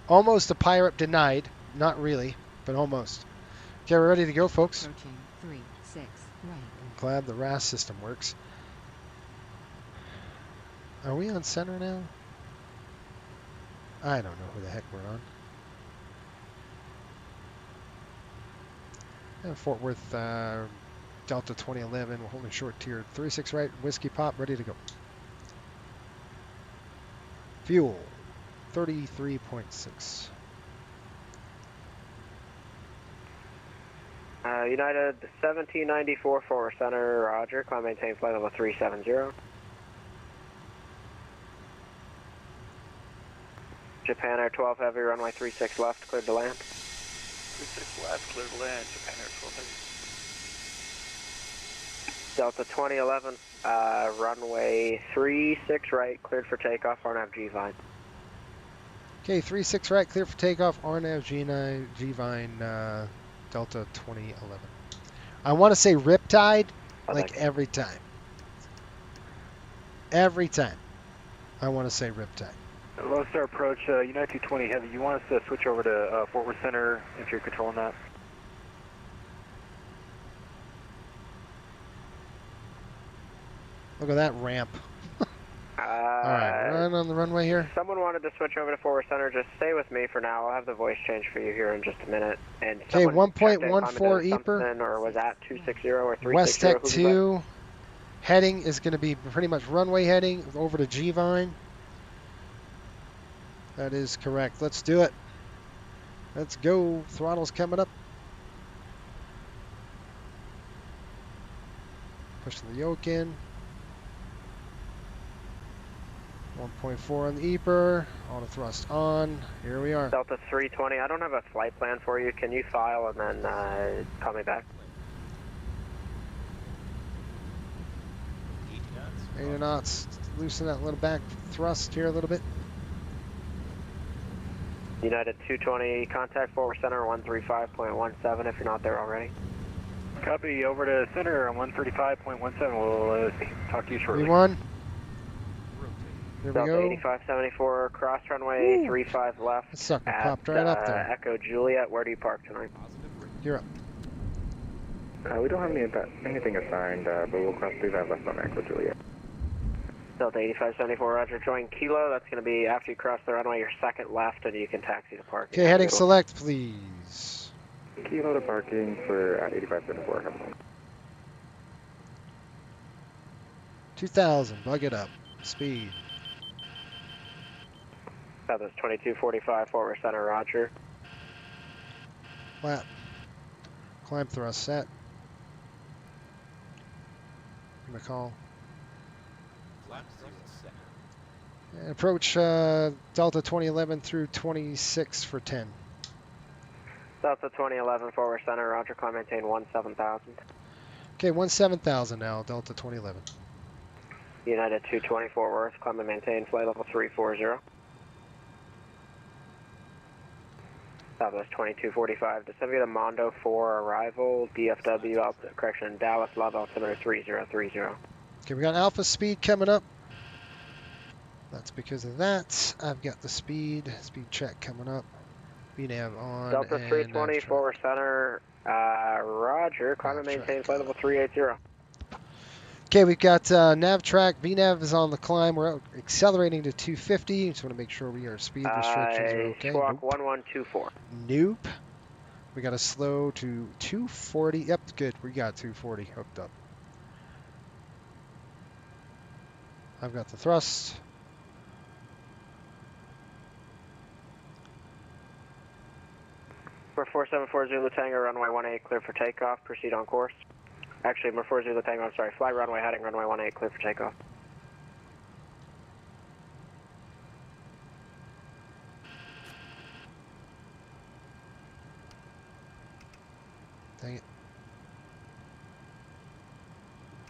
Almost a pirate denied. Not really, but almost. Okay, we're ready to go, folks. Approaching 36 right. I'm glad the RAS system works. Are we on center now? I don't know who the heck we're on. And Fort Worth, Delta 2011, we're holding short tier 36 right, Whiskey Pop, ready to go. Fuel, 33.6. United 1794 forward center, roger. Climb maintain flight level 370. Japan Air 12 Heavy, runway 36 left, cleared to land. 36 left, clear to land, Japan Air 12 Heavy. Delta 2011, runway 36 right, cleared for takeoff, RNAV G-Vine. Okay, 36 right, clear for takeoff. RNAV G9 G-Vine Delta 2011. I want to say Riptide, like every time. Every time. I want to say Riptide. Lone Star approach, United 220 Heavy. You want us to switch over to Fort Worth Center if you're controlling that? Look at that ramp. All right, run on the runway here. Someone wanted to switch over to Fort Worth Center. Just stay with me for now. I'll have the voice change for you here in just a minute. And Okay, 1.14 EPR. Or was that 260 or 360? West Tech 2. Heading is going to be pretty much runway heading over to G-Vine. That is correct. Let's do it. Let's go. Throttle's coming up. Pushing the yoke in. 1.4 on the EPR. Auto thrust on. Here we are. Delta 320. I don't have a flight plan for you. Can you file and then call me back? 80 knots. Loosen that little back thrust here a little bit. United 220, contact Fort Worth Center 135.17 if you're not there already. Copy, over to Center on 135.17. We'll talk to you shortly. V1. Here we Delta go. 8574, cross runway 35 left. That sucker at, popped right up there. Echo Juliet, where do you park tonight? You're up. We don't have anything assigned, but we'll cross 35 left on Echo Juliet. Delta 8574, roger. Join Kilo. That's going to be after you cross the runway, your second left, and you can taxi to parking. Okay, heading select, please. Kilo to parking for 8574. 2000, bug it up. Speed. Southwest 2245, Fort Worth Center, roger. Flat. Climb thrust set. Give me a call. And approach Delta 2011 through 26 for 10. Delta 2011, Fort Worth Center, roger. Climb maintain 17,000. Okay, 17,000 now, Delta 2011. United 220, Fort Worth. Climb and maintain flight level 340. Southwest 2245, descend via the Mondo 4 arrival, DFW, correction, Dallas, Love altimeter 3030. Okay, we got alpha speed coming up. That's because of that. I've got the speed check coming up. VNAV on. Delta 320, Fort Worth Center, roger, climb and maintain flight level 380. Okay, we've got nav track. VNAV is on the climb. We're accelerating to 250. Just want to make sure our speed restrictions are okay. Squawk 1124. Nope. We got to slow to 240. Yep, good. We got 240 hooked up. I've got the thrust. We're 474 Zulu Tango, runway 18, clear for takeoff. Proceed on course. Actually, we're 40 Zulu Tango, I'm sorry. Fly runway heading, runway 18, clear for takeoff. Dang it.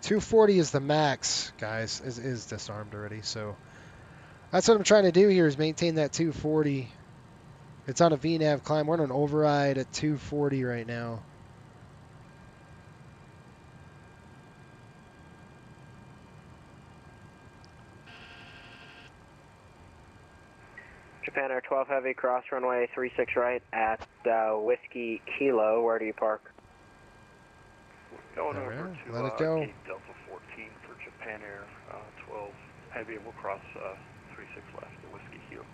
240 is the max, guys. Is disarmed already, so that's what I'm trying to do here is maintain that 240. It's on a VNAV climb. We're on an override at 240 right now. Japan Air 12 Heavy, cross runway 36 right at Whiskey Kilo. Where do you park? Going over to let it go. Cape Delta 14 for Japan Air 12 Heavy, and we'll cross 36 left at Whiskey Kilo.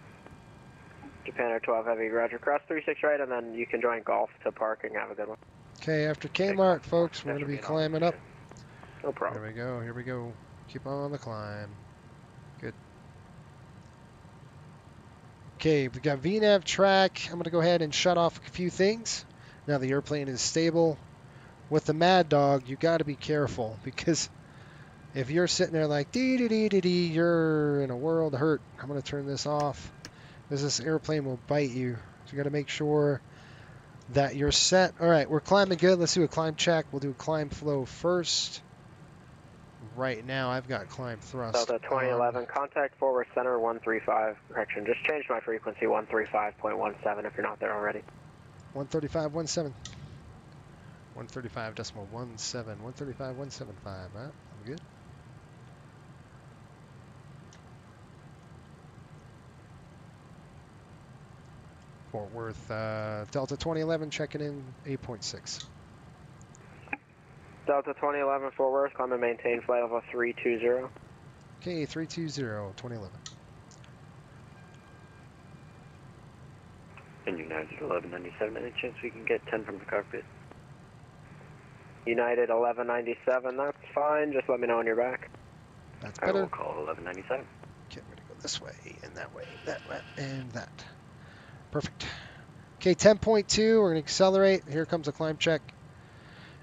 Japan Air 12 Heavy, roger. Cross 36 right, and then you can join Golf to parking. Have a good one. Okay, after Kmart, folks, we're going to be climbing up. No problem. Here we go. Keep on the climb. Good. Okay, we've got VNAV track. I'm going to go ahead and shut off a few things. Now the airplane is stable. With the Mad Dog, you got to be careful because if you're sitting there like dee-dee-dee-dee-dee, you're in a world of hurt. I'm going to turn this off because this airplane will bite you. So you got to make sure that you're set. All right, we're climbing good. Let's do a climb check. We'll do a climb flow first. right now I've got climb thrust. Delta 2011, contact forward center 135. Correction, just changed my frequency 135.17 if you're not there already. 135.17. 135.17. 135.175. Right? I'm good. Fort Worth, Delta 2011 checking in 8.6. Delta 2011, Fort Worth, climb and maintain flight level 320. Okay, 320, 2011. And United 1197, any chance we can get 10 from the cockpit? United 1197, that's fine. Just let me know when you're back. That's I better. will call 1197. Okay, we're gonna go this way and that way, and that. Perfect. Okay, 10.2. We're gonna accelerate. Here comes a climb check.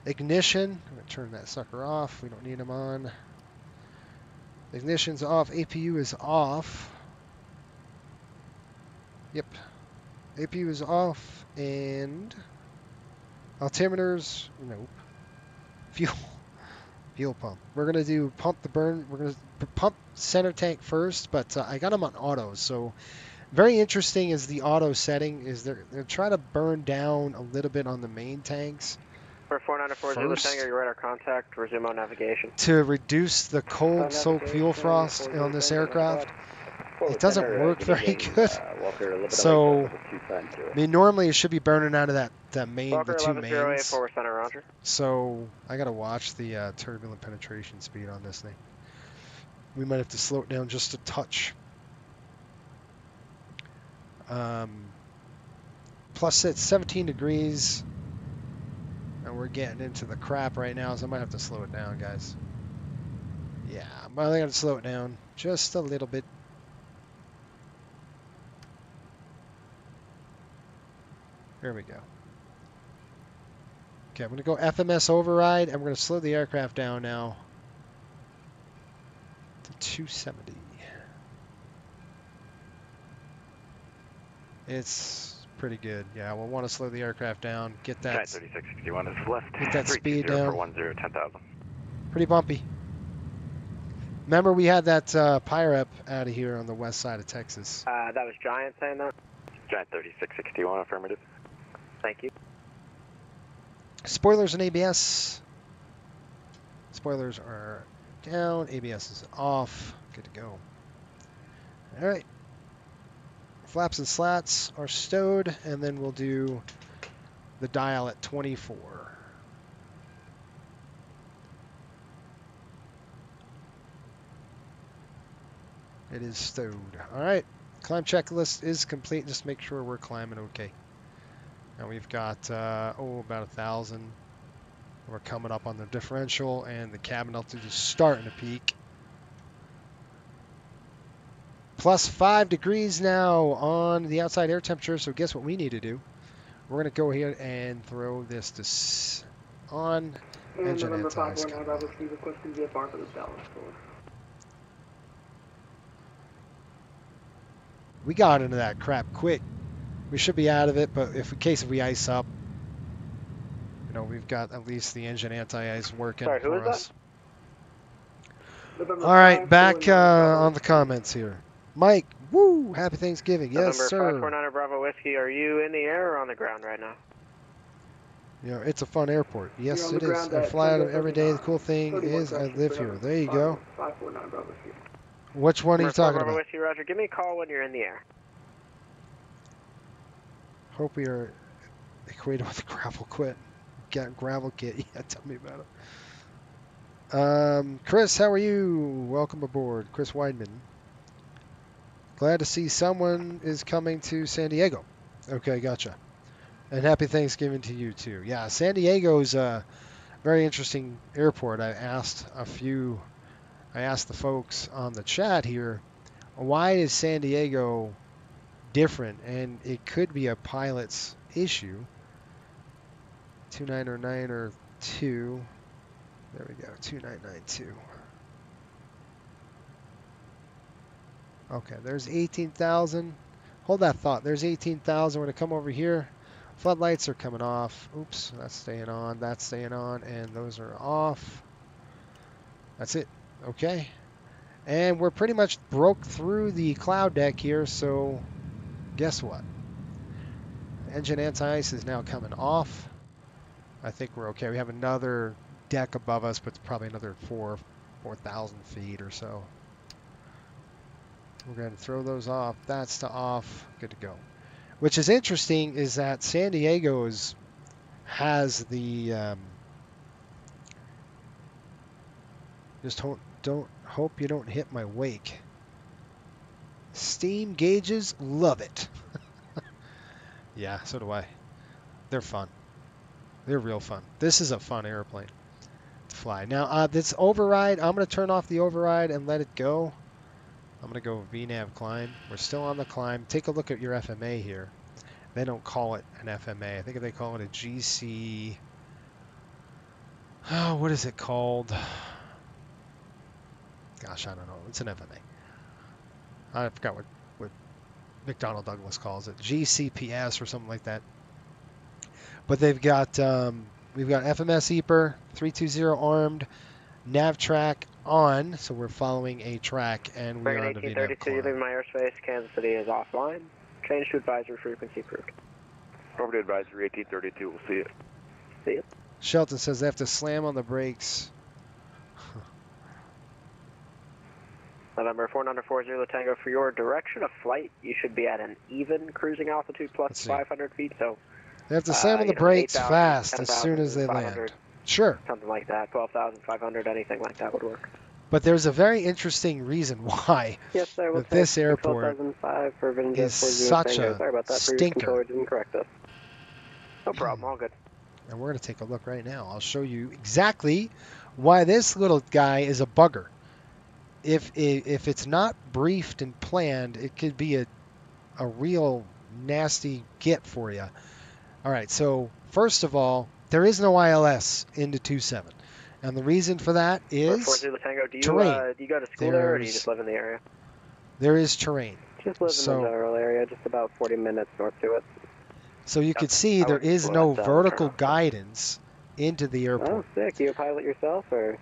Ignition. I'm gonna turn that sucker off. We don't need them on. Ignition's off. APU is off. Yep. APU is off, and altimeters. Nope. Fuel pump. We're gonna do pump the burn. We're gonna pump center tank first, but I got them on auto. So very interesting is the auto setting. Is they're trying to burn down a little bit on the main tanks. For 4940 Zulu Tango, your radar contact. Resume on navigation. To reduce the cold soak fuel frost on this aircraft. It doesn't work very good. So, I mean, normally it should be burning out of the Walker two 1108, mains. forward center, roger. So I gotta watch the turbulent penetration speed on this thing. We might have to slow it down just a touch. Plus it's 17 degrees, and we're getting into the crap right now, so I might have to slow it down, guys. Yeah, I might have to slow it down just a little bit. There we go. Okay, I'm going to go FMS override, and we're going to slow the aircraft down now to 270. It's pretty good. Yeah, we'll want to slow the aircraft down, get that, 3661 is left. get that speed down. For 10,000. Pretty bumpy. Remember we had that PIREP out of here on the west side of Texas. That was Giant saying that? Giant 3661, affirmative. Thank you. Spoilers and ABS. Spoilers are down. ABS is off. Good to go. All right. Flaps and slats are stowed, and then we'll do the dial at 24. It is stowed. All right. Climb checklist is complete. Just make sure we're climbing okay. And we've got, about 1,000. We're coming up on the differential, and the cabin altitude is starting to peak. Plus 5 degrees now on the outside air temperature, so guess what we need to do? We're going to go ahead and throw this to on. Engine anti-ice. We got into that crap quick. We should be out of it, but in case we ice up, you know, we've got at least the engine anti-ice working for us. All right, back on the comments here. Mike, woo, happy Thanksgiving. Yes, November sir. 549 Bravo Whiskey, are you in the air or on the ground right now? You know, it's a fun airport. Yes, it is. I fly out of it every day. The cool thing is I live here. There you go. 549 Bravo Whiskey. Which one are you talking Bravo about? Whiskey, Roger. Give me a call when you're in the air. Hope we are equated with the gravel kit. Gravel kit. Yeah, tell me about it. Chris, how are you? Welcome aboard. Chris Weidman. Glad to see someone is coming to San Diego. Okay, gotcha. And happy Thanksgiving to you too. Yeah, San Diego's a very interesting airport. I asked the folks on the chat here, why is San Diego different? And it could be a pilot's issue. 290902. There we go, 2992. Okay, there's 18,000. Hold that thought. There's 18,000. We're going to come over here. Floodlights are coming off. Oops, that's staying on. That's staying on. And those are off. That's it. Okay. And we're pretty much broke through the cloud deck here, so guess what? Engine anti-ice is now coming off. I think we're okay. We have another deck above us, but it's probably another 4,000 feet or so. We're going to throw those off. That's to off. Good to go. Which is interesting is that San Diego has the just hope you don't hit my wake. Steam gauges, love it. Yeah, so do I. They're fun. They're real fun. This is a fun airplane to fly. Now, this override, I'm going to turn off the override and let it go. I'm going to go VNAV climb. We're still on the climb. Take a look at your FMA here. They don't call it an FMA. I think they call it a GC. Oh, what is it called? Gosh, I don't know. It's an FMA. I forgot what McDonnell Douglas calls it. GCPS or something like that. But they've got, we've got FMS EPR, 320 armed, nav track on, so we're following a track, and we are on the VNAV 1832, climb. leaving my airspace. Kansas City is offline. Change to advisory frequency approved. Over to advisory 1832, we'll see it. See it. Shelton says they have to slam on the brakes. November 4940 Tango, for your direction of flight, you should be at an even cruising altitude plus 500 feet, so... They have to slam on the brakes fast as soon as they land. Sure. Something like that, 12,500, anything like that would work. But there's a very interesting reason why Yes, sir, we'll that this airport 12,005 for is such a Sorry about that, previous stinker. controller didn't correct us. No problem, all good. And we're going to take a look right now. I'll show you exactly why this little guy is a bugger. If it's not briefed and planned, it could be a real nasty get for you. All right, so first of all, there is no ILS into 27. And the reason for that is 40 Tango, do you go to school there, or do you just live in the area? There is terrain. Just live in the rural area, just about 40 minutes north to it. So you could see there is no vertical guidance into the airport. Oh, sick. You a pilot yourself, or?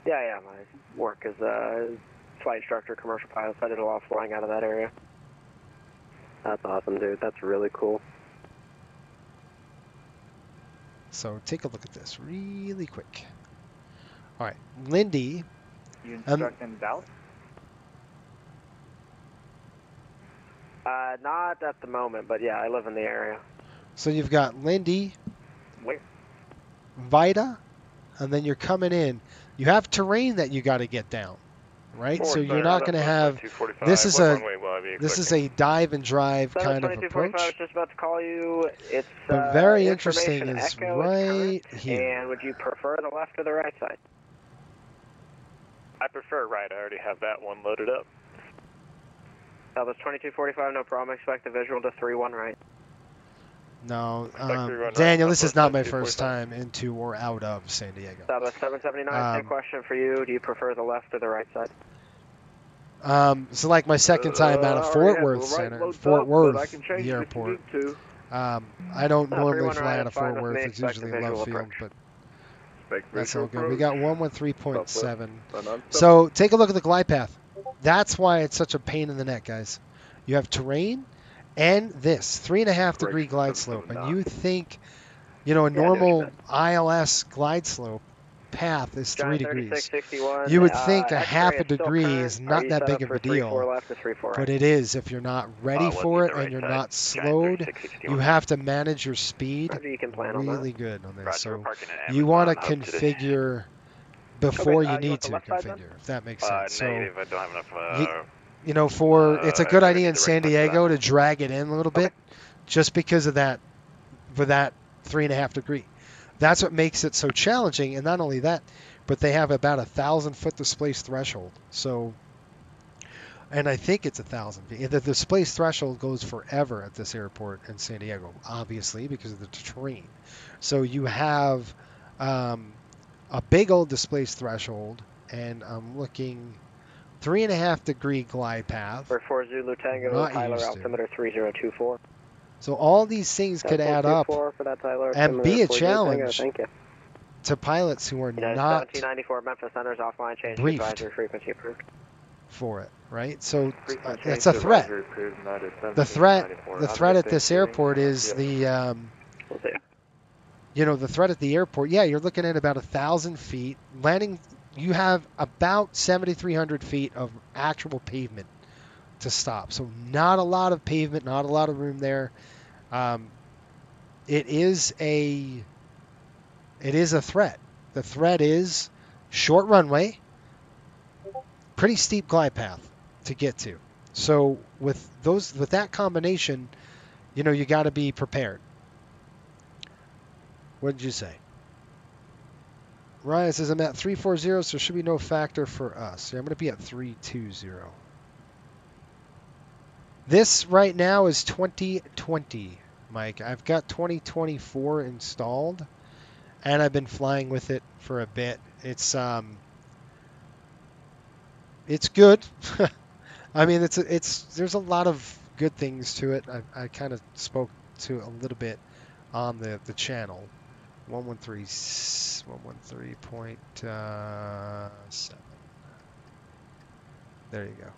Yeah, my work as a flight instructor, commercial pilot. I did a lot of flying out of that area. That's awesome, dude. That's really cool. So take a look at this really quick. All right, Lindy. You instruct in Dallas? Not at the moment, but yeah, I live in the area. So you've got Lindy, Where? Vida, and then you're coming in. You have terrain that you got to get down, right? So you're not going to have. This is a dive and drive kind of approach. I was just about to call you. It's but very interesting is right here. And would you prefer the left or the right side? I prefer right. I already have that one loaded up. Elvis 2245, no problem. Expect the visual to 31 right. No, Daniel, this is not my first time into or out of San Diego. Elvis 779, same question for you. Do you prefer the left or the right side? So like my second time out of Fort Worth Center, Fort Worth, the airport. I don't normally fly out of Fort Worth. It's usually love field, but that's all good. We got 113.7. So take a look at the glide path. That's why it's such a pain in the neck, guys. You have terrain and this 3.5 degree glide slope, and you think, a normal ILS glide slope path is 3 degrees. You would think a half a degree is not that big of a deal, but it is if you're not ready for it and you're not slowed. You have to manage your speed really good on this. So you want to configure before you need to configure, if that makes sense. So it's a good idea in San Diego to drag it in a little bit, just because of that, for that 3.5 degree. That's what makes it so challenging. And not only that, but they have about 1,000-foot displaced threshold. So, and I think it's 1,000 feet. The displaced threshold goes forever at this airport in San Diego, obviously, because of the terrain. So you have a big old displaced threshold, and I'm looking 3.5 degree glide path. For 4 Zulu Tango, Tyler altimeter 3024. So all these things could add up for that, Tyler, and be a challenge. Thank you. to pilots who are United not 1794 Memphis Center's offline change briefed. advisory frequency approved. for it, right? So Frequent that's change a threat. advisory approved, United The threat 1794. the threat at this Thanksgiving. airport is Yep. the We'll see. you know, the threat at the airport. Yeah, you're looking at about 1,000 feet landing. You have about 7,300 feet of actual pavement to stop. So not a lot of pavement, not a lot of room there. It is a threat. The threat is short runway, pretty steep glide path to get to. So with that combination, you know, you got to be prepared. What did you say? Ryan says I'm at 340, so there should be no factor for us. Yeah, I'm going to be at 320. This right now is 2020, Mike. I've got 2024 installed, and I've been flying with it for a bit. It's good. I mean, there's a lot of good things to it. I kind of spoke to a little bit on the channel. 113.7. There you go.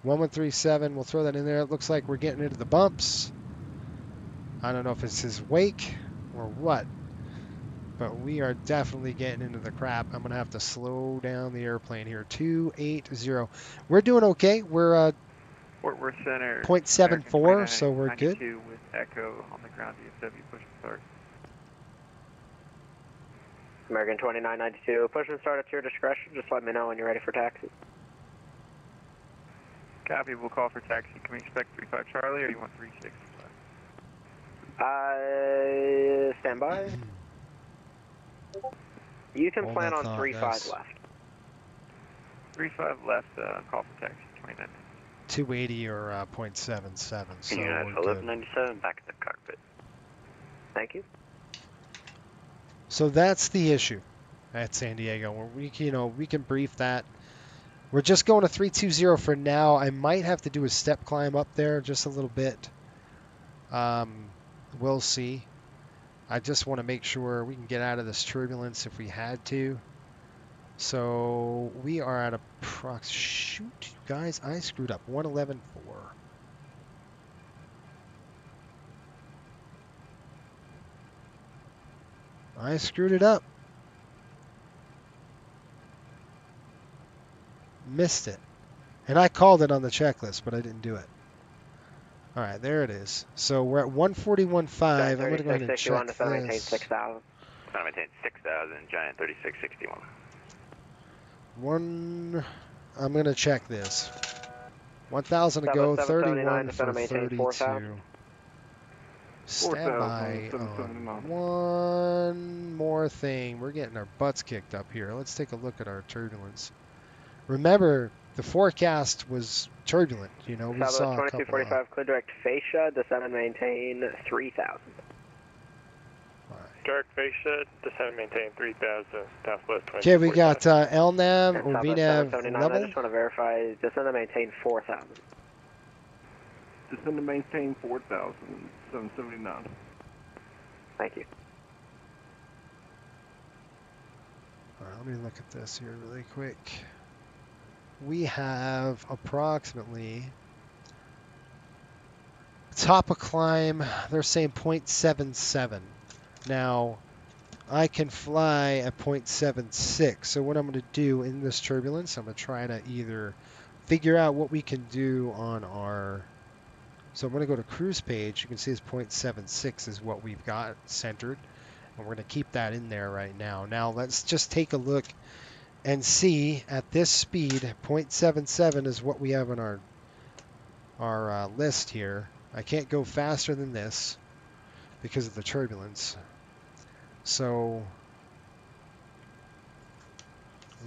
1137. We'll throw that in there. It looks like we're getting into the bumps. I don't know if it's his wake or what, but we are definitely getting into the crap. I'm going to have to slow down the airplane here. 280. We're doing okay. We're Fort Worth Center. 0.74, so we're good. With Echo on the ground DFW push and start. American 2992, push and start at your discretion. Just let me know when you're ready for taxi. Copy, we'll call for taxi. Can we expect 35 Charlie or you want 36? Stand by. You can Hold plan that on thought, 35 guys. left. 35 left, call for taxi, 29. 280 or 0.77. So United we're good. 1197, back to the cockpit. Thank you. So that's the issue at San Diego. Where we can brief that. We're just going to 320 for now. I might have to do a step climb up there just a little bit. We'll see. I just want to make sure we can get out of this turbulence if we had to. So we are at shoot, guys, I screwed up. 111.4. I screwed it up. Missed it. And I called it on the checklist, but I didn't do it. All right, there it is. So we're at 141.5. I'm going to go ahead and check this. Maintain 6,000. Maintain 6,000, Giant 3661. I'm going to check this. 1,000 to go, 31 for 32. Stand by on one more thing. We're getting our butts kicked up here. Let's take a look at our turbulence. Remember, the forecast was turbulent. You know, we saw a couple of... 2245, clear direct fascia, descend and maintain 3,000. Direct fascia, descend and maintain 3,000, southwest 20. Okay, we got LNAV or VNAV level. I just want to verify, descend and maintain 4,000. Descend to maintain 4,779. Thank you. All right, let me look at this here really quick. We have approximately top of climb, they're saying 0.77. Now, I can fly at 0.76. So what I'm going to do in this turbulence, I'm going to try to either figure out what we can do on our... So I'm going to go to cruise page. You can see it's 0.76 is what we've got centered. And we're going to keep that in there right now. Now, let's just take a look and see at this speed, 0.77 is what we have on our list here. I can't go faster than this because of the turbulence. So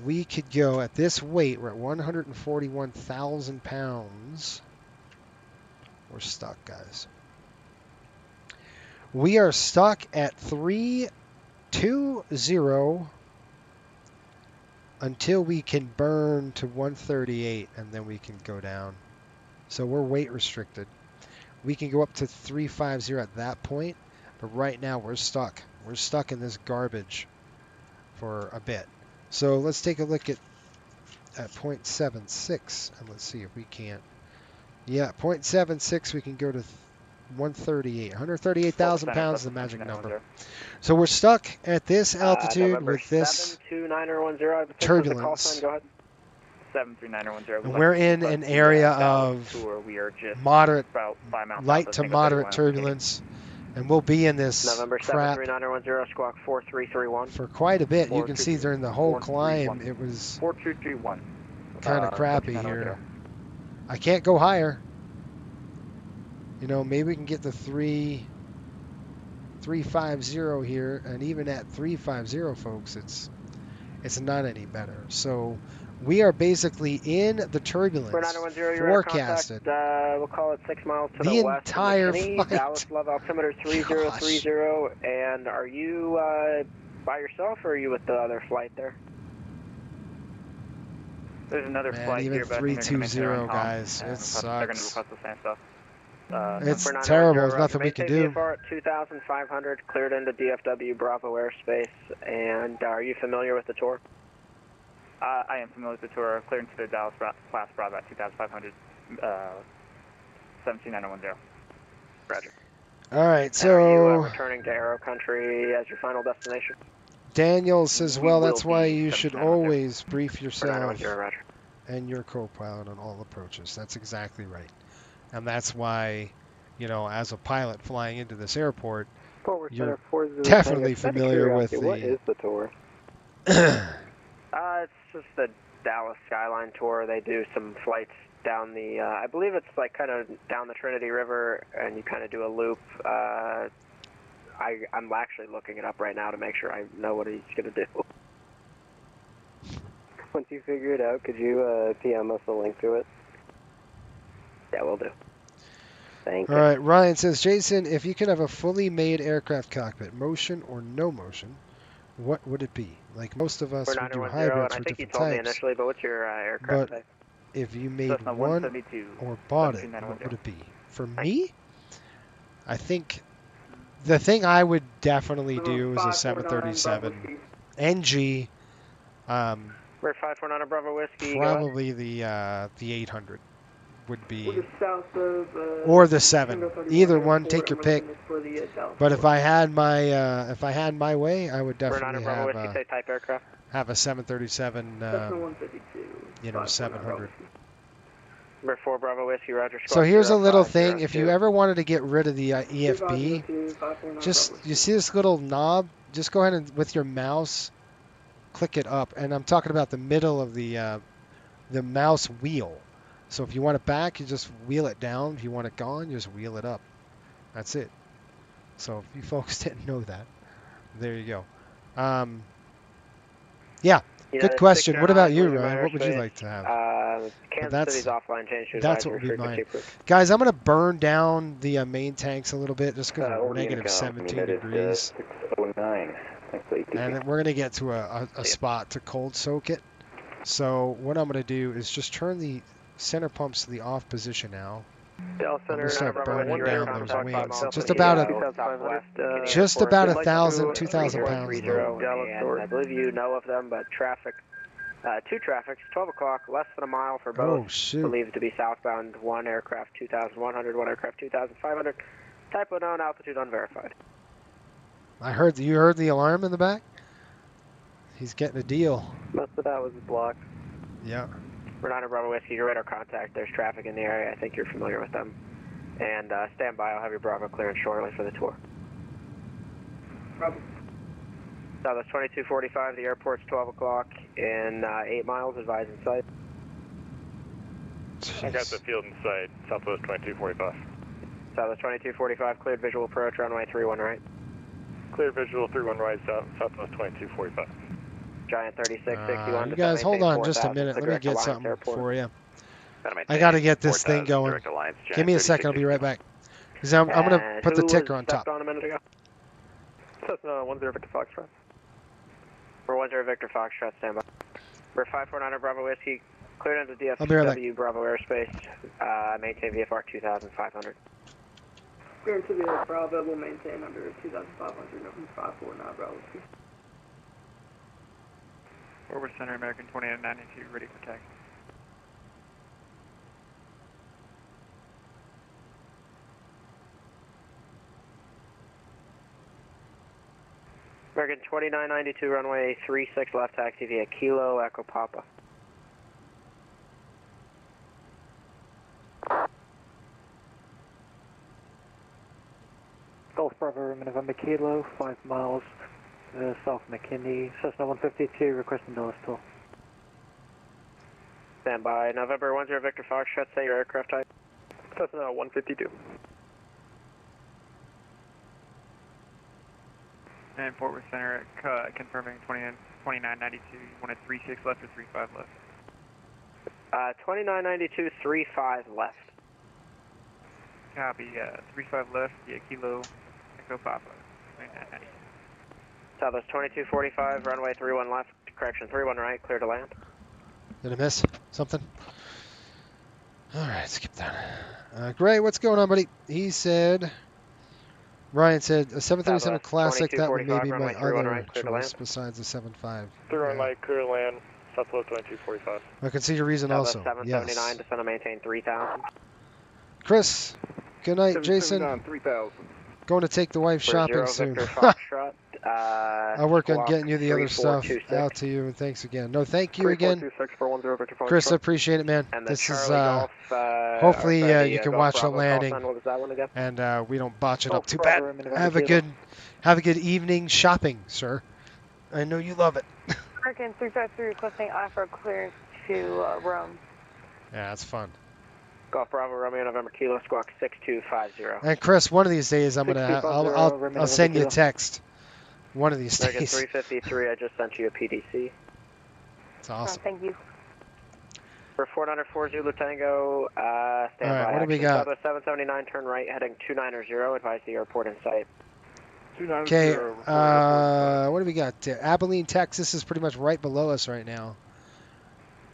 we could go at this weight, we're at 141,000 pounds. We're stuck, guys. We are stuck at 320 until we can burn to 138 and then we can go down. So we're weight restricted. We can go up to 350 at that point, but right now we're stuck. We're stuck in this garbage. for a bit. So let's take a look at 0.76 and let's see if we can't. Yeah, 0.76 we can go to 138. 138,000 pounds is the magic number. So we're stuck at this altitude with this 72910. turbulence. Go ahead. 73910. And we're in an area of We are just moderate, about 5 miles light south to of moderate 31. turbulence. And we'll be in this November crap 73910, squawk 4331. for quite a bit. You can see during the whole climb it was 4231. kind of crappy here. I can't go higher. You know, maybe we can get the 350 here, and even at 350, folks, it's not any better. So we are basically in the turbulence forecasted. We'll call it 6 miles to the west. entire flight. Dallas Love altimeter 3030. And are you by yourself, or are you with the other flight there? There's another flight even here, but I think they're gonna maintain their 320, own comms, guys. and It they're going to sucks. request the same stuff. It's terrible. There's nothing we can do. VFR at 2,500, cleared into DFW Bravo airspace. And are you familiar with the tour? I am familiar with the tour. Cleared into the Dallas class Bravo at 2,500, 17910. Roger. All right, And are you so returning to Aero Country as your final destination? Daniel says, well, will that's why be you should 790. always brief yourself 910, Roger. and your co-pilot on all approaches. That's exactly right. And that's why, you know, as a pilot flying into this airport, you're definitely familiar with the... What is the tour? It's just the Dallas Skyline tour. They do some flights down the, I believe it's like kind of down the Trinity River, and you kind of do a loop. I'm actually looking it up right now to make sure I know what he's going to do. Once you figure it out, could you PM us a link to it? Yeah, we'll do. Thank you. All right, Ryan says, Jason, if you could have a fully made aircraft cockpit, motion or no motion, what would it be? Like most of us, we do hybrids for different told me types. initially, but what's your aircraft But type? if you made Cessna one 172, or bought it, what would it be? For me, I think the thing I would definitely do is a 737 NG. We're 549 Bravo Whiskey. Probably the 800 would be, South of, or the 7. Either one, take your pick. But if I had my way, I would definitely Bravo Whiskey, say type aircraft. have a 737. You know, 700. Number 4 Bravo Whiskey, Roger. So here's a little thing. If you ever wanted to get rid of the EFB, just, you see this little knob? Just go ahead and, with your mouse, click it up. And I'm talking about the middle of the mouse wheel. So if you want it back, you just wheel it down. If you want it gone, you just wheel it up. That's it. So if you folks didn't know that, there you go. Yeah, good question. What about you, Ryan? What would you like to have? Kansas City's offline change to that's what would be mine. Guys, I'm going to burn down the main tanks a little bit just because we're negative 17 degrees. 609. And then we're going to get to a spot to cold soak it. So what I'm going to do is just turn the center pumps to the off position now. Del Center, start burning down those wings. Just about 1,000, 2,000 pounds low. And I believe you know of them, but traffic, 2 traffics, 12 o'clock, less than a mile for both. Oh, shoot. Believed to be southbound, 1 aircraft 2,100, 1 aircraft 2,500. Type unknown, altitude unverified. You heard the alarm in the back? He's getting a deal. Most of that was blocked. Yeah. Renata Bravo Whiskey, your radar contact. There's traffic in the area. I think you're familiar with them. And stand by. I'll have your Bravo clearance shortly for the tour. Southwest 2245. The airport's 12 o'clock in 8 miles. Advise in sight. I got the field in sight. Southwest 2245. Southwest 2245. Cleared visual approach. Runway 31 right. Clear visual 31 right. Southwest 2245. Giant 3661. You guys, hold on just a minute. Let me get something for you. I got to get this thing going. Give me a second. I'll be right back. Because I'm going to put the ticker on top. On a minute ago? Cessna 10 Victor Foxtrot. For 10 Victor Foxtrot, stand by. We're 549 Bravo Whiskey. Cleared into I'll be right back. DFW Bravo airspace. Maintain VFR 2,500. Cleared to the Bravo will maintain under 2,500, 549 Bravo Whiskey. Forward center, American 2992, ready for taxi. American 2992, runway 36 left taxi via Kilo Echo Papa. Golf Bravo, November Kilo, 5 miles south McKinney, Cessna 152, requesting Dallas toll. Stand by. November 10 Victor Foxtrot, say your aircraft type. Cessna 152. And Fort Worth Center, confirming 2992, you wanted 36 left or 35 left? 2992, 35 left. Copy, 35 left, via Kilo Echo Papa, 2992. Southwest 2245, runway 31 left, correction 31 right, clear to land. Did I miss something? All right, skip that. Gray, what's going on, buddy? He said, Ryan said, a 737 Classic, that would maybe my other right, choice besides the 7.5. 31 right, clear to land, Southwest 2245. I can see your reason also. 779, Yes. descend and maintain 3000. Chris, good night, Jason. 3,000. Going to take the wife shopping soon. Victor Foxtrot, I'll work on getting you the other stuff 3426. out to you, and thanks again. No, thank you again. 3426 for 10 Victor Foxtrot. Chris, I appreciate it, man. And the This is, Charlie hopefully you can Golf watch the Bravo call landing, sign, what was that one again? and we don't botch it up too Bravo, bad. November Have a good evening shopping, sir. I know you love it. American 353 requesting IFR clearance to Rome. Yeah, that's fun. Golf Bravo Romeo November Kilo Squawk 6250. And Chris, one of these days I'm gonna I'll send you a text. One of these American days. 353, I just sent you a PDC. It's awesome. Thank you. For 494 Zulu Tango, stand All right, by. what do we got? Southwest 779, turn right, heading 290, advise the airport in sight. Okay, what do we got? Abilene, Texas is pretty much right below us right now.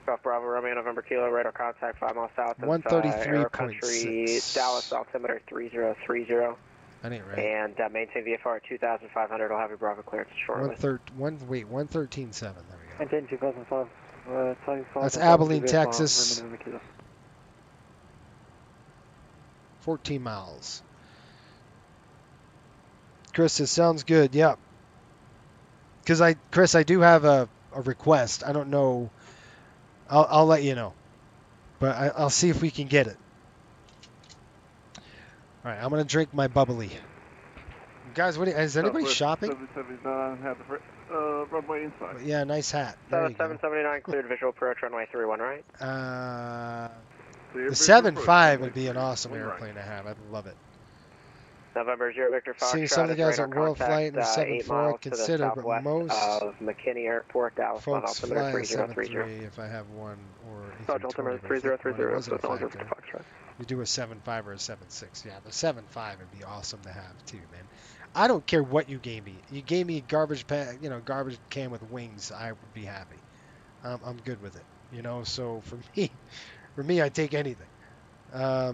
Golf Bravo Romeo November Kilo, radar contact 5 miles south of 133.6. Dallas, altimeter 3030. That ain't right. And maintain VFR at 2,500. I'll have your Bravo clearance shortly. 113.7. There we go. Maintain 2005. That's Abilene, Texas. 14 miles. Chris, it sounds good. Yeah. Chris, I do have a request. I don't know. I'll let you know, but I'll see if we can get it. All right, I'm gonna drink my bubbly. Guys, is anybody shopping? 779 have the runway inside. Yeah, nice hat. There you go. 779 cleared visual approach runway 31 right. The 7.5 would be an awesome airplane to have. I'd love it. November 0 Victor Foxtrot. Seeing some of the guys at World Flight and the 7.4 I consider, but most of McKinney Airport, Dallas, folks fly a 7.3 if I have one, or altimeter 3030. You do a 7.5 or a 7.6. Yeah, the 7.5 would be awesome to have too, man. I don't care what you gave me. You gave me a garbage can with wings, I would be happy. I'm good with it. So for me, I take anything. A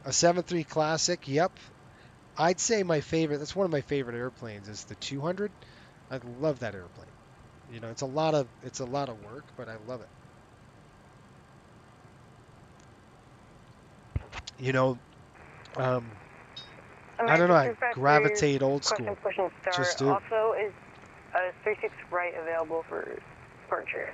7.3 Classic, yep. I'd say my favorite. That's one of my favorite airplanes. Is the 200. I love that airplane. It's a lot of work, but I love it. I don't know. I gravitate old school. Just do. Also, is a 36 right available for departure?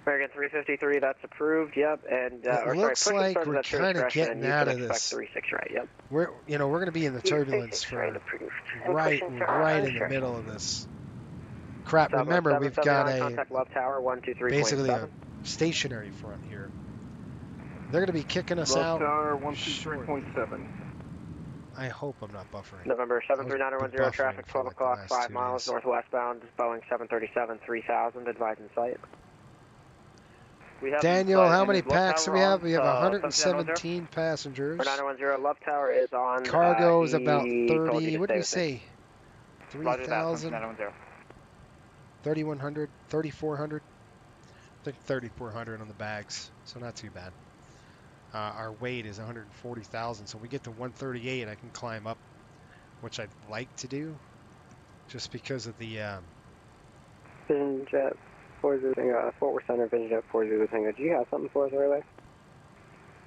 American 353, that's approved. Yep, and it looks like we're kind of getting out of this. 36 right. Yep. We're going to be in the turbulence for right in the middle of this crap. Remember, we've got basically a stationary front here. They're going to be kicking us out. Tower 123.7. I hope I'm not buffering. November 73910 traffic 12 o'clock 5 miles northwestbound Boeing 737 3000 advise in sight. Daniel, how many packs do we have? We have 117 passengers. 4910 Love Tower is on. Cargo is about 30. What did we say? 3,000? 3,100? 3,400? I think 3,400 on the bags, so not too bad. Our weight is 140,000, so we get to 138. I can climb up, which I'd like to do, just because of the. Vision jet. 40 Tango, Fort Worth Center, vision at 40 Tango. Do you have something for us earlier?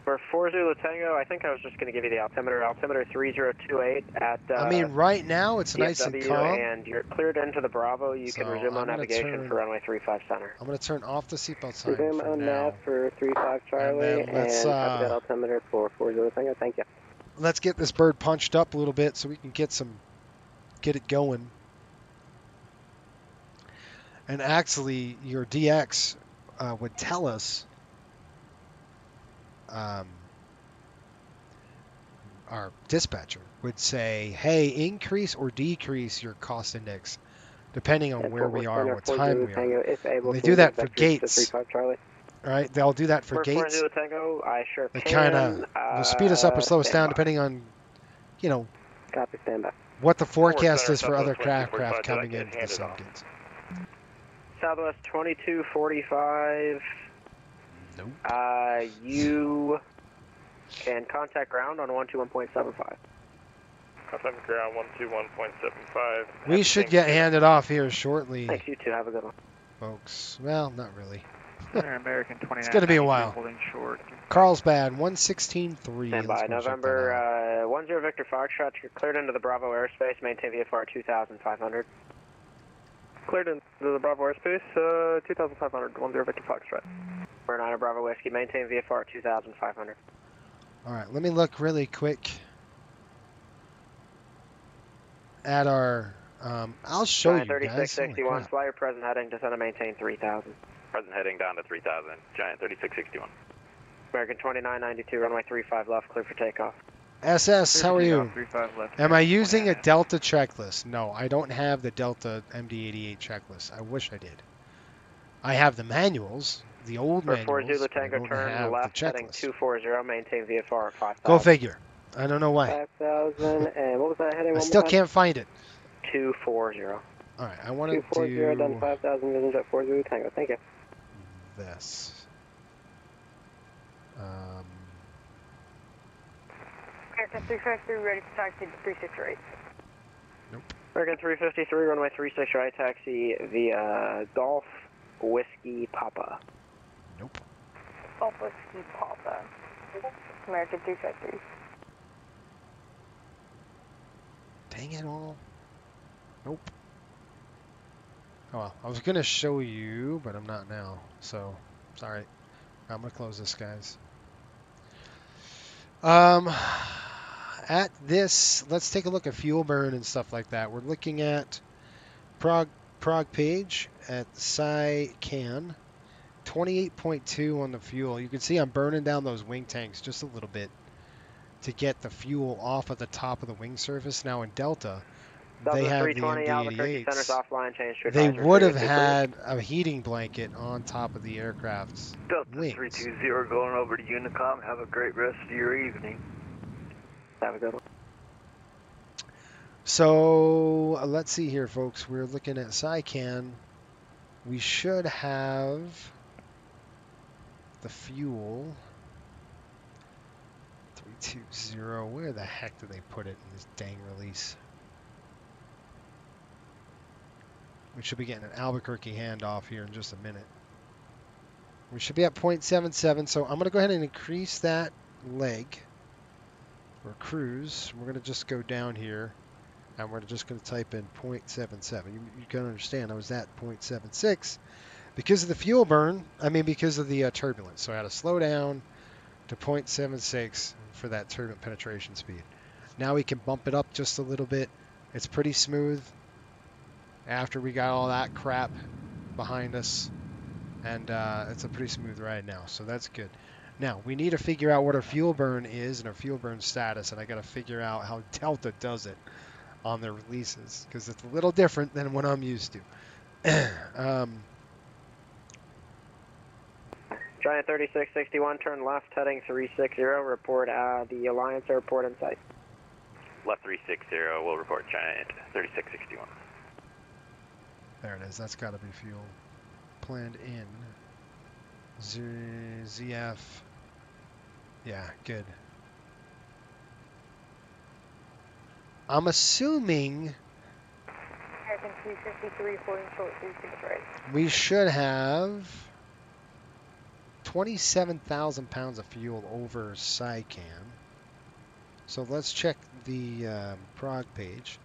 For 40 Tango, I think I was just going to give you the altimeter. Altimeter 3028 at. I mean, right now it's nice and DFW, calm. and you're cleared into the Bravo. You can resume on navigation for runway 35 center. I'm going to turn off the seatbelt sign Resume for on now. nav for 35 Charlie, And then let's, and copy that altimeter for 40 Tango. Thank you. Let's get this bird punched up a little bit so we can get it going. And actually, your DX would tell us, our dispatcher would say, hey, increase or decrease your cost index depending on where we are and what time we are. They do that for gates. Right? They'll do that for gates. Tango, I sure They kind of will speed us up or slow us down depending on, Copy, stand by. what the forecast is for other craft coming into the sub gates. Southwest 2245. Nope. You can contact ground on 121.75. Contact ground 121.75. We should get handed off here shortly. Thanks, you too. Have a good one. Folks. Well, not really. American 29. It's going to be a while. Holding short. Carlsbad, 116.3. Stand by. November 10 Victor Foxtrot. You're cleared into the Bravo airspace. Maintain VFR 2500. Cleared into the Bravo airspace, 2500, 10 Victor Foxtrot. We're 9 Bravo Whiskey. Maintain VFR 2500. All right, let me look really quick at our. I'll show you guys. 3661. Fly your present heading. Descend and maintain 3000. Present heading down to 3000. Giant 3661. American 2992. Runway 35 left. Clear for takeoff. SS, how are you? 35 left. Am I using a Delta checklist? No, I don't have the Delta MD-88 checklist. I wish I did. I have the manuals, the old manuals. 40 but I Tango, don't turn have left, the heading checklist. 240. Maintain VFR at 5000. Go figure. I don't know why. 5000, and what was that heading? I still can't find it. 240. All right, I want to 240, done do 5000, vision at 40 Tango. Thank you. this. Aircraft 353, ready for taxi to 368. Nope. American 353, runway 36 right, taxi via Golf Whiskey Papa. Nope. Golf Whiskey Papa. American 353. Dang it all. Nope. Oh well, I was going to show you, but I'm not now. So, sorry. I'm going to close this, guys. At this, let's take a look at fuel burn and stuff like that. We're looking at Prague page at SciCan, 28.2 on the fuel. You can see I'm burning down those wing tanks just a little bit to get the fuel off of the top of the wing surface. Now in Delta, they have the MD-88s. They would have had a heating blanket on top of the aircraft's Delta wings. 320 going over to Unicom. Have a great rest of your evening. Have a good one. So let's see here, folks. We're looking at SciCan. We should have the fuel. 320. Where the heck did they put it in this dang release? We should be getting an Albuquerque handoff here in just a minute. We should be at 0.77, so I'm going to go ahead and increase that leg or cruise. We're going to just go down here, and we're just going to type in 0.77. You can understand I was at 0.76 because of the fuel burn. I mean, because of the turbulence. So I had to slow down to 0.76 for that turbulent penetration speed. Now we can bump it up just a little bit. It's pretty smooth after we got all that crap behind us, and it's a pretty smooth ride now, so that's good. Now we need to figure out what our fuel burn is and our fuel burn status, and I got to figure out how Delta does it on their releases because it's a little different than what I'm used to. Giant 3661, turn left, heading 360. Report the Alliance Airport in sight. Left 360, we'll report Giant 3661. There it is. That's got to be fuel planned in. ZF. Yeah, good. I'm assuming American 353, holding short 36 right. We should have 27,000 pounds of fuel over SciCam. So let's check the prog page.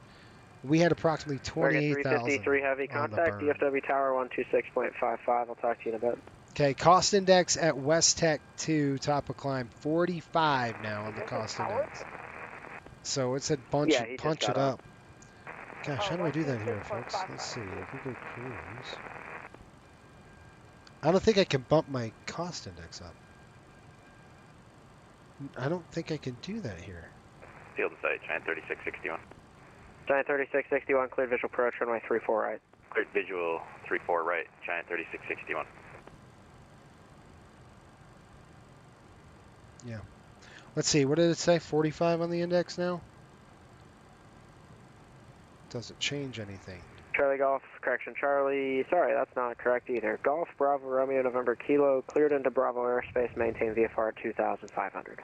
We had approximately 28,000 353 heavy on the contact, burn. DFW tower 126.55. I'll talk to you in a bit. Okay, cost index at West Tech 2, top of climb, 45 now on the cost index. So it said punch Yeah, he just it got up. Gosh, how do I do that here, folks? Let's see. If we go cruise. I don't think I can bump my cost index up. I don't think I can do that here. Field and sight, Giant 3661. Giant 3661, cleared visual approach, runway 34 right. Cleared visual 34 right, Giant 3661. Yeah. Let's see, what did it say? 45 on the index now? Doesn't change anything. Charlie Golf, correction, Charlie, sorry, that's not correct either. Golf, Bravo, Romeo, November, Kilo, cleared into Bravo airspace, maintain VFR 2,500.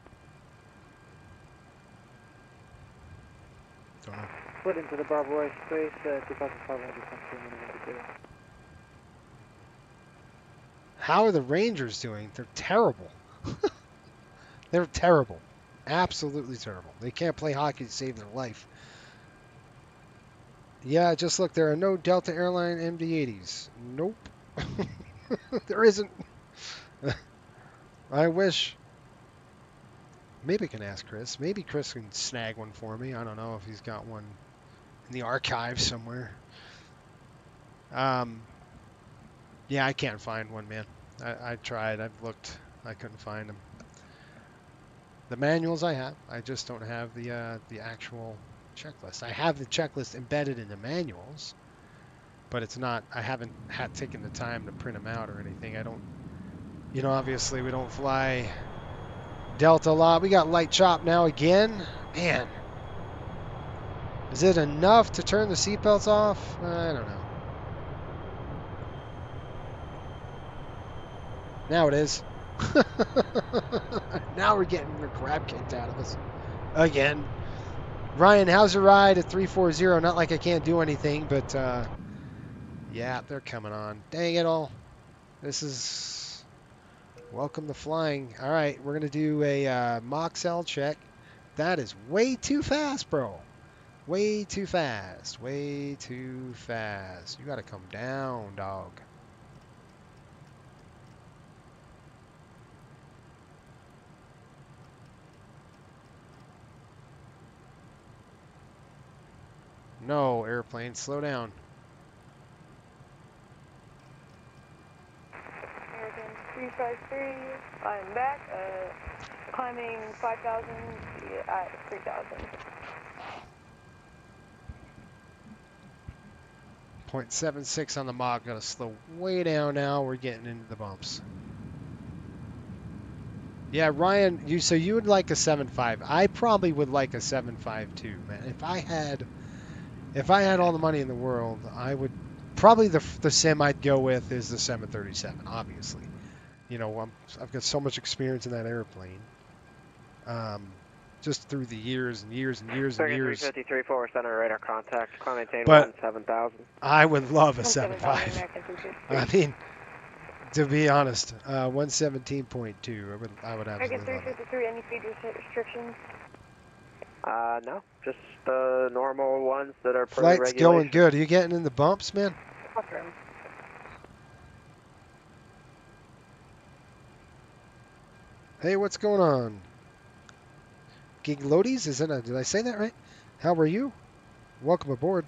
Don't know. Split into the Bravo airspace, 2,500, November 2. How are the Rangers doing? They're terrible. They're terrible. Absolutely terrible. They can't play hockey to save their life. Yeah, just look, there are no Delta Airline MD-80s. Nope. There isn't. I wish. Maybe I can ask Chris. Maybe Chris can snag one for me. I don't know if he's got one in the archive somewhere. Yeah, I can't find one, man. I tried. I've looked. I couldn't find them. The manuals I have. I just don't have the actual checklist. I have the checklist embedded in the manuals, but it's not. I haven't taken the time to print them out or anything. I don't. You know, obviously we don't fly Delta a lot. We got light chop now again. Man, is it enough to turn the seatbelts off? I don't know. Now it is. Now we're getting the crap kicked out of us again. Ryan, how's your ride at 340? Not like I can't do anything, but yeah, they're coming on. Dang it all. This is welcome to flying. All right, we're gonna do a Mach cell check. That is way too fast, bro. Way too fast. Way too fast. You gotta come down, dog. No, airplane, slow down. American 353, I'm back, climbing 5,000 at 3,000. 0.76 on the Mach, gotta slow way down now. We're getting into the bumps. Yeah, Ryan, so you would like a 7.5. I probably would like a 7.5 too, man. If I had all the money in the world, I would probably the sim I'd go with is the 737. Obviously, you know I've got so much experience in that airplane, just through the years and years and years and years. 353 forward center radar contact. Climb maintain But 17,000. I would love a 7.5. I mean, to be honest, 117.2. I would absolutely love it. 353, any speed restrictions? No, just the normal ones that are per Flight's regulation. going good. Are you getting in the bumps, man? Hey, what's going on? Giglodies? Did I say that right? How are you? Welcome aboard.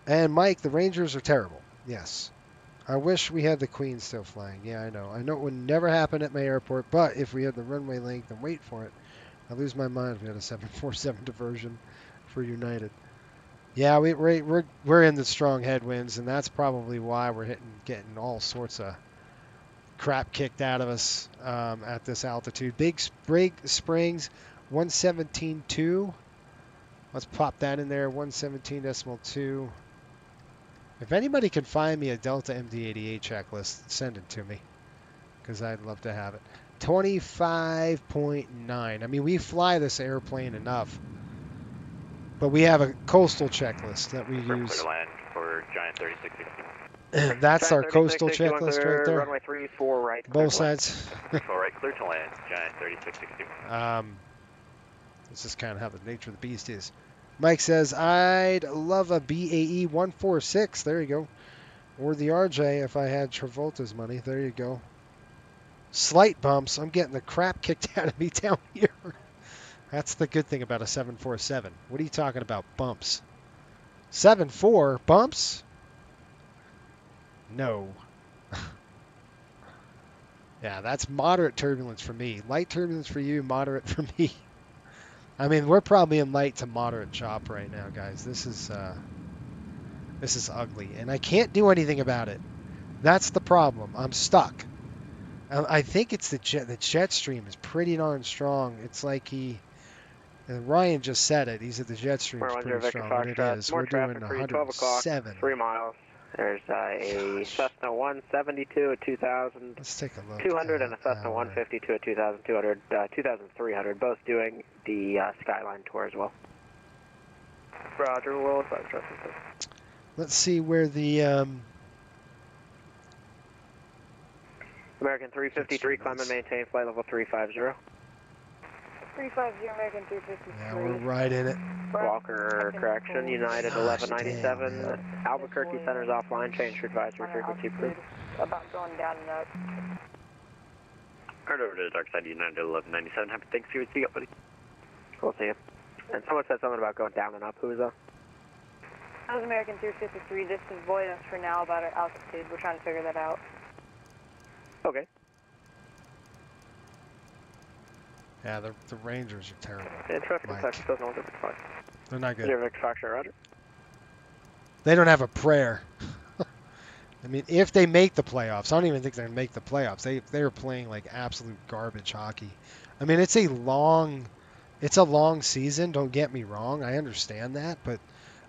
And Mike, the Rangers are terrible. Yes. I wish we had the Queen still flying. Yeah, I know. I know it would never happen at my airport, but if we had the runway length and wait for it, I lose my mind if we had a 747 diversion for United. Yeah, we're in the strong headwinds, and that's probably why we're getting all sorts of crap kicked out of us at this altitude. Big Springs, 117.2. Let's pop that in there, 117.2. If anybody can find me a Delta MD-88 checklist, send it to me, because I'd love to have it. 25.9. I mean, we fly this airplane enough. But we have a coastal checklist that we Clear use. to land for Giant 3660. That's our Giant coastal 3661 checklist clear, right there. Runway 34 right. clear Both to land. sides. All right, clear to land, Giant 3660. This is kind of how the nature of the beast is. Mike says, I'd love a BAE 146. There you go. Or the RJ if I had Travolta's money. There you go. Slight bumps. I'm getting the crap kicked out of me down here. That's the good thing about a 747. What are you talking about? Bumps. 7.4 bumps? No. Yeah, that's moderate turbulence for me. Light turbulence for you, moderate for me. I mean, we're probably in light to moderate chop right now, guys. This is ugly, and I can't do anything about it. That's the problem. I'm stuck. I think it's the jet stream is pretty darn strong. It's like and Ryan just said it. He said the jet stream is pretty strong, and it is. More We're doing traffic for you, 12 o'clock, 107. 3 miles. There's a Cessna 172 at 2,200 Let's take a look. and a Cessna 152 at 2,200, 2,300, both doing the Skyline tour as well. Roger, Will. Let's see where the American 353, climb and maintain flight level 350. 350 American 353. Yeah, we're right in it. Walker, correction, United 1197. Albuquerque Center's offline, change your advisory frequency, please. About going down and up. Right over to the dark side, United 1197. Happy Thanksgiving. See you, buddy. We'll see you. And someone said something about going down and up. Who was that? That was American 353. This is avoidance for now about our altitude. We're trying to figure that out. Okay. Yeah, the Rangers are terrible. Yeah, traffic Mike. impact doesn't look good. They're not good. Zero Victor Foxtrot, Roger. They don't have a prayer. I mean, if they make the playoffs, I don't even think they're going to make the playoffs. They're playing like absolute garbage hockey. I mean, it's a long season. Don't get me wrong. I understand that, but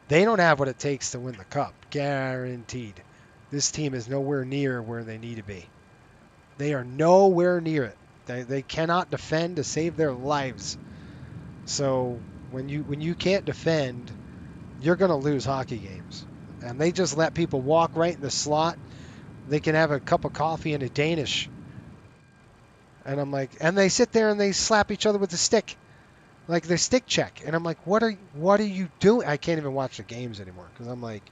they don't have what it takes to win the cup. Guaranteed. This team is nowhere near where they need to be. They are nowhere near it. They cannot defend to save their lives. So when you can't defend, you're going to lose hockey games. And they just let people walk right in the slot. They can have a cup of coffee and a Danish. And I'm like, and they sit there and they slap each other with the stick, like the stick check. And I'm like, what are you doing? I can't even watch the games anymore because I'm like,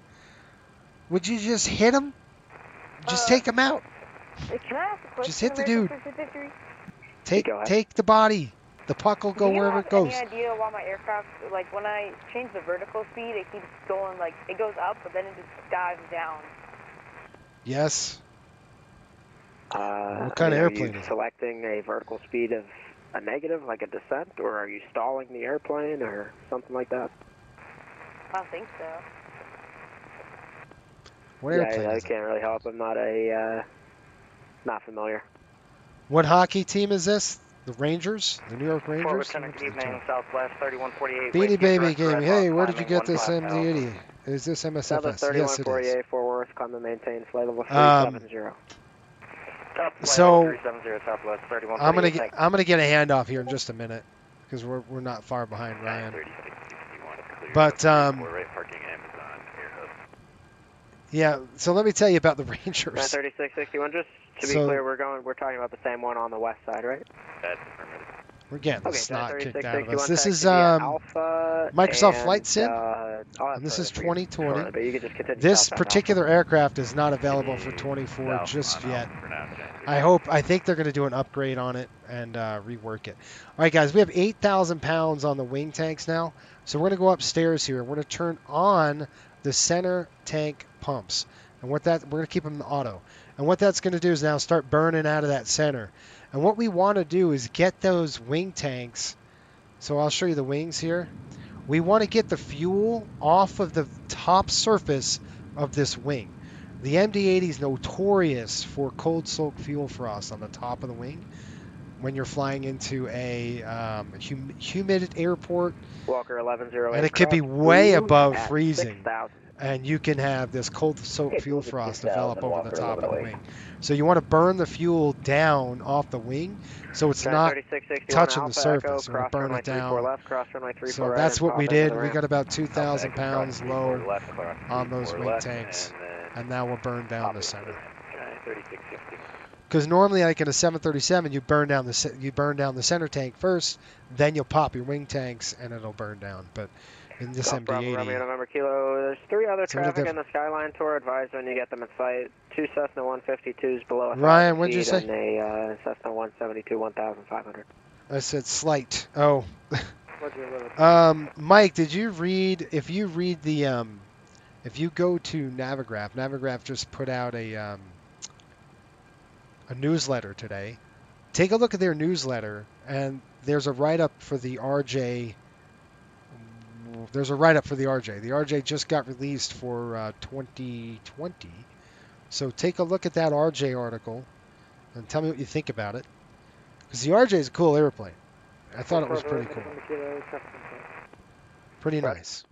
would you just hit him? Just take him out. Can I ask a question? Just hit the dude. 353? Take the body. The puck will go wherever it goes. Do you have any idea why my aircraft, like when I change the vertical speed, it keeps going, like it goes up, but then it just dives down? Yes. What kind of airplane Are you is it? selecting a vertical speed of a negative, like a descent, or are you stalling the airplane, or something like that? I don't think so. What airplane I is it? can't really help. I'm not familiar. What hockey team is this? The Rangers? The New York Rangers? Fort Lieutenant, good evening, Southwest 3148. Beanie Baby game. Hey, where did you get this MD-88? Is this MSFS? Southwest Yes, it is. 3148, Fort Worth, climb and maintain flight level 370. So 370 Southwest 3148. I'm gonna get a handoff here in just a minute because we're not far behind Ryan. But yeah. So let me tell you about the Rangers. 3661. Just to be So- clear, we're talking about the same one on the west side, right? That's affirmative. We're getting the Okay, snot kicked out of 3661. us. This is taxi via Alpha Microsoft and, Flight Sim, I'll and this is for you. 2020. But you can just continue This southbound particular aircraft is not available for 24 just yet. I think they're going to do an upgrade on it and rework it. All right, guys, we have 8,000 pounds on the wing tanks now. So we're going to go upstairs here. We're going to turn on the center tank pumps. And we're going to keep them in auto. And what that's going to do is now start burning out of that center. And what we want to do is get those wing tanks. So I'll show you the wings here. We want to get the fuel off of the top surface of this wing. The MD-80 is notorious for cold soak fuel frost on the top of the wing when you're flying into a humid airport. Walker 1108. And it could be way above freezing. and you can have this cold soaked fuel frost develop over the top of the wing. So you want to burn the fuel down off the wing so it's not 3661 touching the Alpha Echo, surface. You want cross to burn runway it 34 down. left, cross runway 34 So right, that's and what pop we into did. the We ramp. got about 2,000 pounds low left, cross on those 34 wing left, tanks, and then and now we'll burn down pop the into center. Okay, 3661. Because normally, like in a 737, you burn down the center tank first, then you'll pop your wing tanks, and it'll burn down. But in this Golf Bravo, Romeo, MD-80, November Kilo, there's 3 other it's a little traffic in the Skyline Tour. Advise when you get them in sight. 2 Cessna 152s below 1,000 Ryan, what'd you feet say? and a Cessna 172 1,500. I said slight. Oh, Roger, brother. Mike, did you read? If you read the if you go to Navigraph just put out a newsletter today. Take a look at their newsletter, and there's a write-up for the RJ. There's a write-up for the RJ. The RJ just got released for 2020. So take a look at that RJ article and tell me what you think about it. Because the RJ is a cool airplane. I thought it was pretty cool. Pretty nice.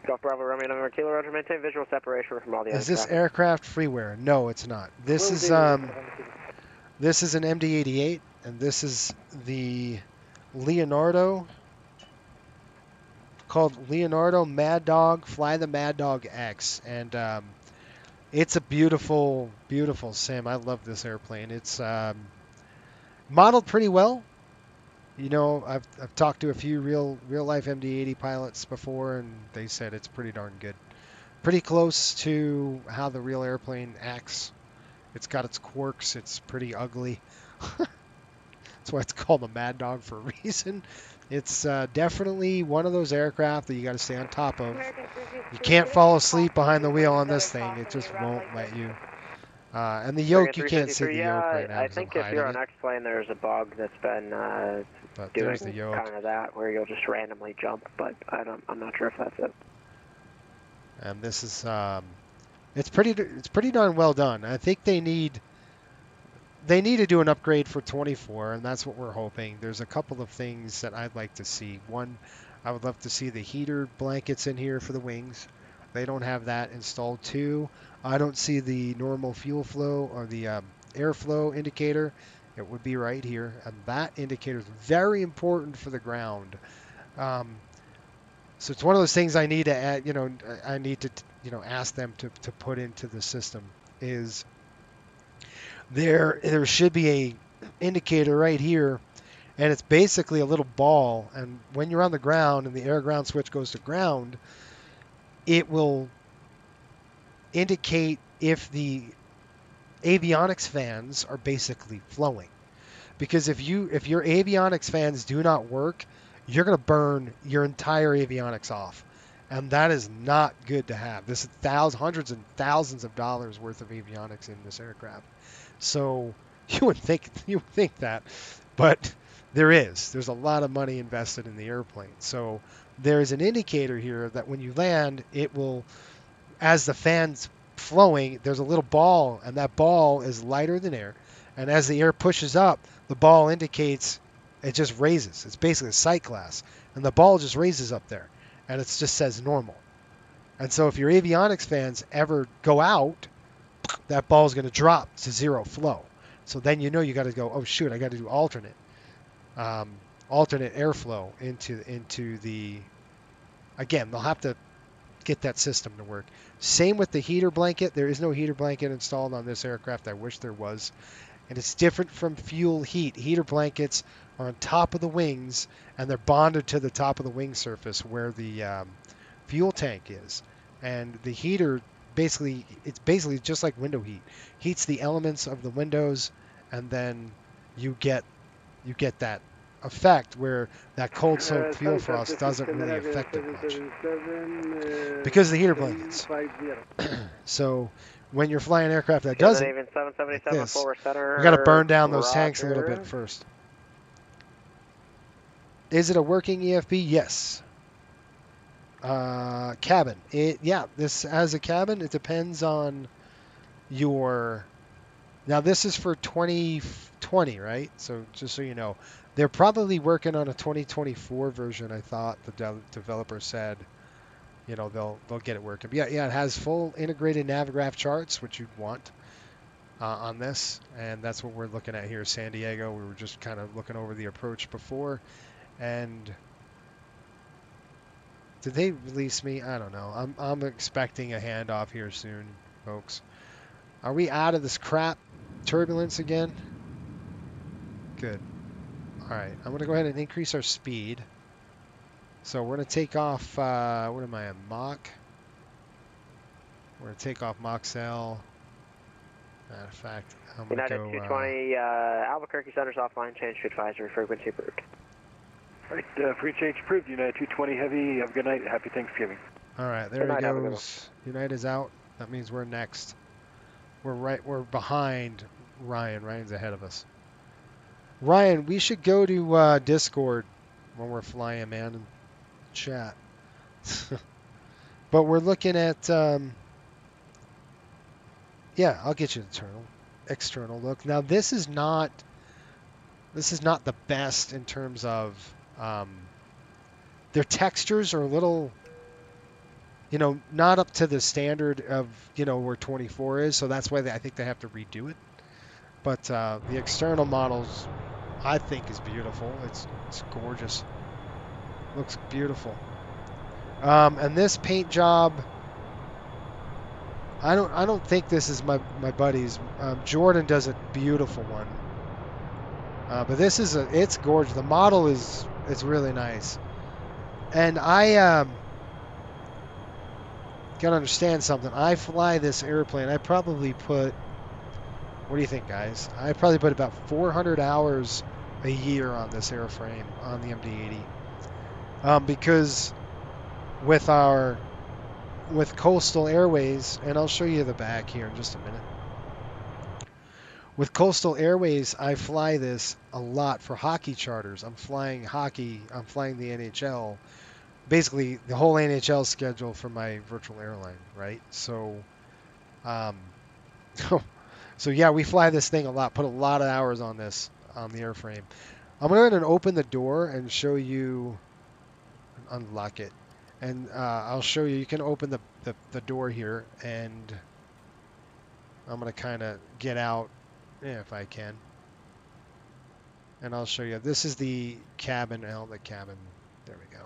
Golf Bravo, Romeo, November Kilo, Roger, maintain visual separation from all the other Is this traffic. aircraft freeware? No, it's not. This is an MD-88, and this is the Leonardo, called Leonardo Mad Dog, Fly the Mad Dog X, and it's a beautiful, beautiful sim. I love this airplane. It's modeled pretty well. You know, I've talked to a few real life MD-80 pilots before, and they said it's pretty darn good. Pretty close to how the real airplane acts. It's got its quirks. It's pretty ugly. That's why it's called a Mad Dog for a reason. It's definitely one of those aircraft that you got to stay on top of. You can't fall asleep behind the wheel on this thing. It just won't let you. And the yoke, you can't see the yoke right now. I think if you're on X-Plane, there's a bug that's been doing kind of that, where you'll just randomly jump, but I'm not sure if that's it. And this is it's pretty darn well done. I think they need to do an upgrade for 24, and that's what we're hoping. There's a couple of things that I'd like to see. One, I would love to see the heater blankets in here for the wings. They don't have that installed. Two, I don't see the normal fuel flow or the airflow indicator. It would be right here, and that indicator is very important for the ground. So it's one of those things I need to add. I need to ask them to put into the system. Is there should be a indicator right here, and it's basically a little ball, and when you're on the ground and the air ground switch goes to ground, it will indicate if the avionics fans are basically flowing. Because if your avionics fans do not work, you're going to burn your entire avionics off. And that is not good to have. This is hundreds and thousands of dollars worth of avionics in this aircraft. So you would think that, but there's a lot of money invested in the airplane. So there's an indicator here that when you land, it will, as the fan's flowing, there's a little ball, and that ball is lighter than air. And as the air pushes up, the ball indicates it just raises. It's basically a sight glass, and the ball just raises up there, and it just says normal. And so if your avionics fans ever go out, that ball is going to drop to zero flow. So then you got to go, oh shoot, I got to do alternate airflow into the. Again, they'll have to get that system to work. Same with the heater blanket. There is no heater blanket installed on this aircraft. I wish there was. And it's different from fuel heat. Heater blankets are on top of the wings, and they're bonded to the top of the wing surface where the fuel tank is. And the heater it's basically just like window heat. Heats the elements of the windows, and then you get that effect where that cold soaked fuel frost doesn't really affect it much because of the heater blankets. So when you're flying an aircraft that doesn't, like this, we got to burn down those tanks a little bit first. Is it a working EFB? Yes. Cabin. This has a cabin. It depends on your. Now this is for 2020, right? So just so you know, they're probably working on a 2024 version. I thought the developer said. you know, they'll get it working. But yeah, it has full integrated Navigraph charts, which you'd want on this, and that's what we're looking at here, San Diego. We were just kind of looking over the approach before, and did they release me? I don't know. I'm expecting a handoff here soon, folks. Are we out of this crap turbulence again? Good. All right, I'm gonna go ahead and increase our speed. So we're gonna take off. What am I, a Mach? We're gonna take off Mach Cell. Matter of fact, I'm gonna United go. 220, Albuquerque Center's offline, change to advisory, frequency approved. All right, free change approved. United 220 Heavy. Have a good night. Happy Thanksgiving. All right, there Good night, he have a good goes. United's out. That means we're next. We're behind Ryan. Ryan's ahead of us. Ryan, we should go to Discord when we're flying, man, and chat. But we're looking at, yeah, I'll get you the external look. Now this is not the best in terms of their textures are a little, you know, not up to the standard of, you know, where 24 is. So that's why I think they have to redo it. But the external models, I think, is beautiful. It's gorgeous. Looks beautiful. And this paint job, I don't think this is my buddy's. Jordan does a beautiful one. But this is it's gorgeous. The model is really nice. And I gotta understand something. I fly this airplane. I probably put, what do you think, guys? I probably put about 400 hours a year on this airframe, on the MD-80. Because with Coastal Airways, and I'll show you the back here in just a minute. With Coastal Airways, I fly this a lot for hockey charters. I'm flying hockey. I'm flying the NHL. Basically, the whole NHL schedule for my virtual airline, right? So, so yeah, we fly this thing a lot. Put a lot of hours on this, on the airframe. I'm going to go ahead and open the door and show you, unlock it. And I'll show you, you can open the door here, and I'm going to kind of get out, if I can. And I'll show you. This is the cabin, the cabin. There we go.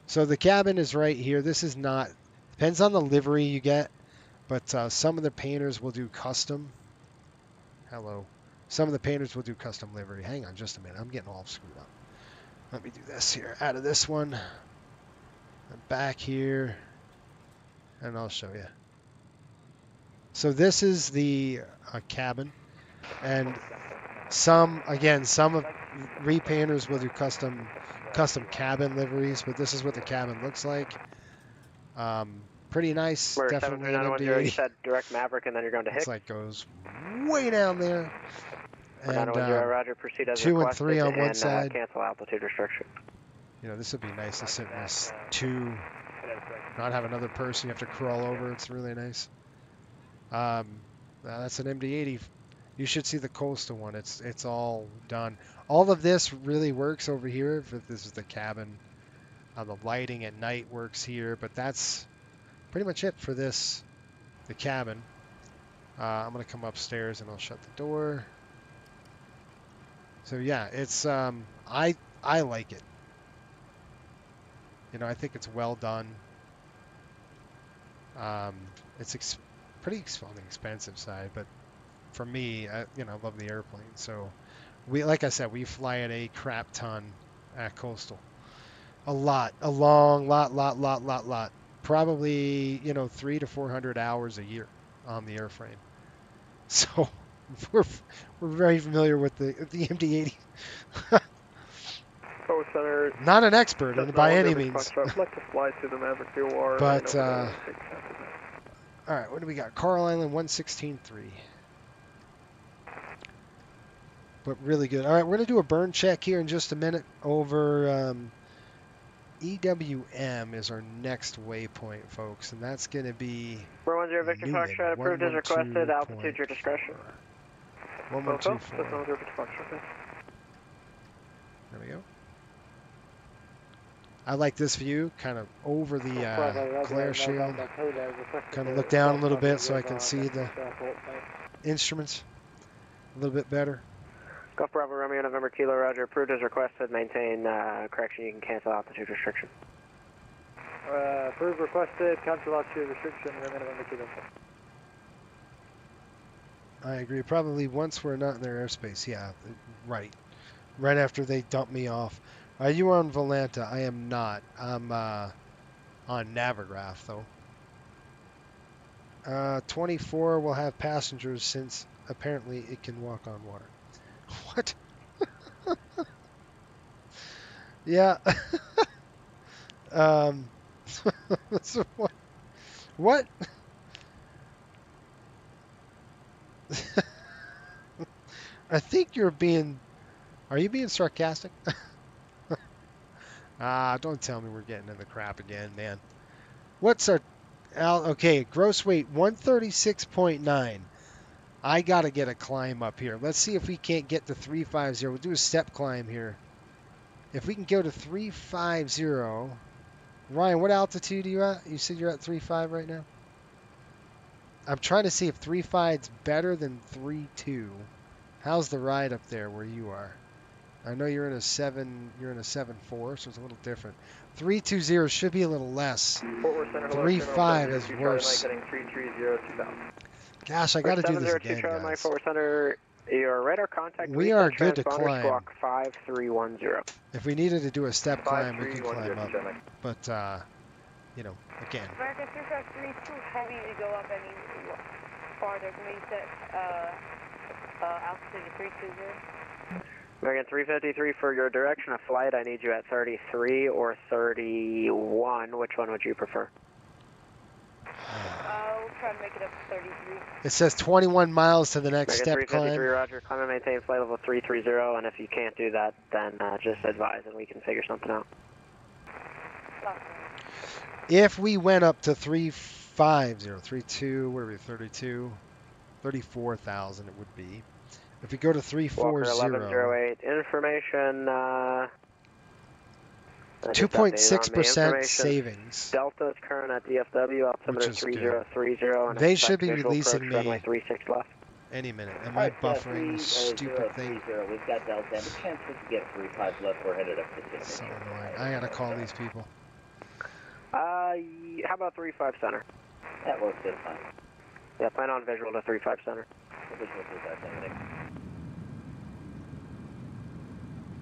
So the cabin is right here. This is not, depends on the livery you get, but some of the painters will do custom. Hello. Some of the painters will do custom livery. Hang on just a minute. I'm getting all screwed up. Let me do this here. Out of this one. And back here. And I'll show you. So this is the cabin. And some of repainters will do custom cabin liveries, but this is what the cabin looks like. Pretty nice. We're definitely 73910, you said direct Maverick, and then you're going to Hick. It's like goes way down there. And 910, Roger, proceed as 2 and requested, 3 on one and, side. cancel altitude restriction. You know, this would be nice to sit in this 2, not have another person you have to crawl over. It's really nice. That's an MD-80. You should see the Coastal one. It's all done. All of this really works over here. This is the cabin. The lighting at night works here, but that's pretty much it for this, the cabin. I'm gonna come upstairs and I'll shut the door. So yeah, it's I like it. You know, I think it's well done. It's pretty on the expensive side, but for me, you know, I love the airplane. So like I said, we fly at a crap ton at Coastal. A lot, a long lot. Probably, you know, 300 to 400 hours a year on the airframe. So we're very familiar with the MD-80. Center. Not an expert by any means. I'd like to fly to the Maverick VOR. But all right, what do we got? Coral Island 116.3. But really good. All right, we're gonna do a burn check here in just a minute over. EWM is our next waypoint, folks, and that's going to be 410 Victor Foxtrot, approved as requested, altitude your discretion. 1124. There we go. I like this view, kind of over the glare shield. Kind of look down a little bit so I can see the instruments a little bit better. Golf Bravo Romeo November Kilo Roger. Approved as requested. Maintain correction. You can cancel altitude restriction. Approved requested. Cancel altitude restriction. Romeo November Kilo. I agree. Probably once we're not in their airspace. Yeah, right. Right after they dump me off. Are you on Volanta? I am not. I'm on Navigraph, though. 24 will have passengers since apparently it can walk on water. What? Yeah. So what? I think you're being... Are you being sarcastic? Don't tell me we're getting in the crap again, man. What's our... Okay, gross weight 136.9. I got to get a climb up here. Let's see if we can't get to 350. We'll do a step climb here. If we can go to 350... Ryan, what altitude are you at? You said you're at 3.5 right now? I'm trying to see if 3.5 is better than 3.2. How's the ride up there where you are? I know you're in a 7.4, so it's a little different. 3.20 should be a little less. 3.5 is worse. Gosh, I got to do this again, guys. Your radar contact. We are good to climb. Squawk 5310. If we needed to do a step climb, we could climb up. But, you know, again. American 353 too heavy to go up any farther. Can we set altitude to 320? American 353 for your direction of flight. I need you at 33 or 31. Which one would you prefer? We'll try to make it up to 33. It says 21 miles to the next American step 353, climb. Roger. Climb and maintain flight level 330, and if you can't do that, then just advise and we can figure something out. If we went up to 350, 32, what are we, 32, 34,000 it would be. If we go to 340, Walker 1108, information, 2.6% savings. Delta's current at DFW, altimeter 3030, and they should be visual releasing approach me runway 36 left. any minute. Am I buffering this stupid thing? We've got Delta. Any chance we can get 35 left? We're headed up to 6. So annoying. I gotta call these people. How about 35 center? That works just fine. Yeah, plan on visual to 35 center. Visual 35 center.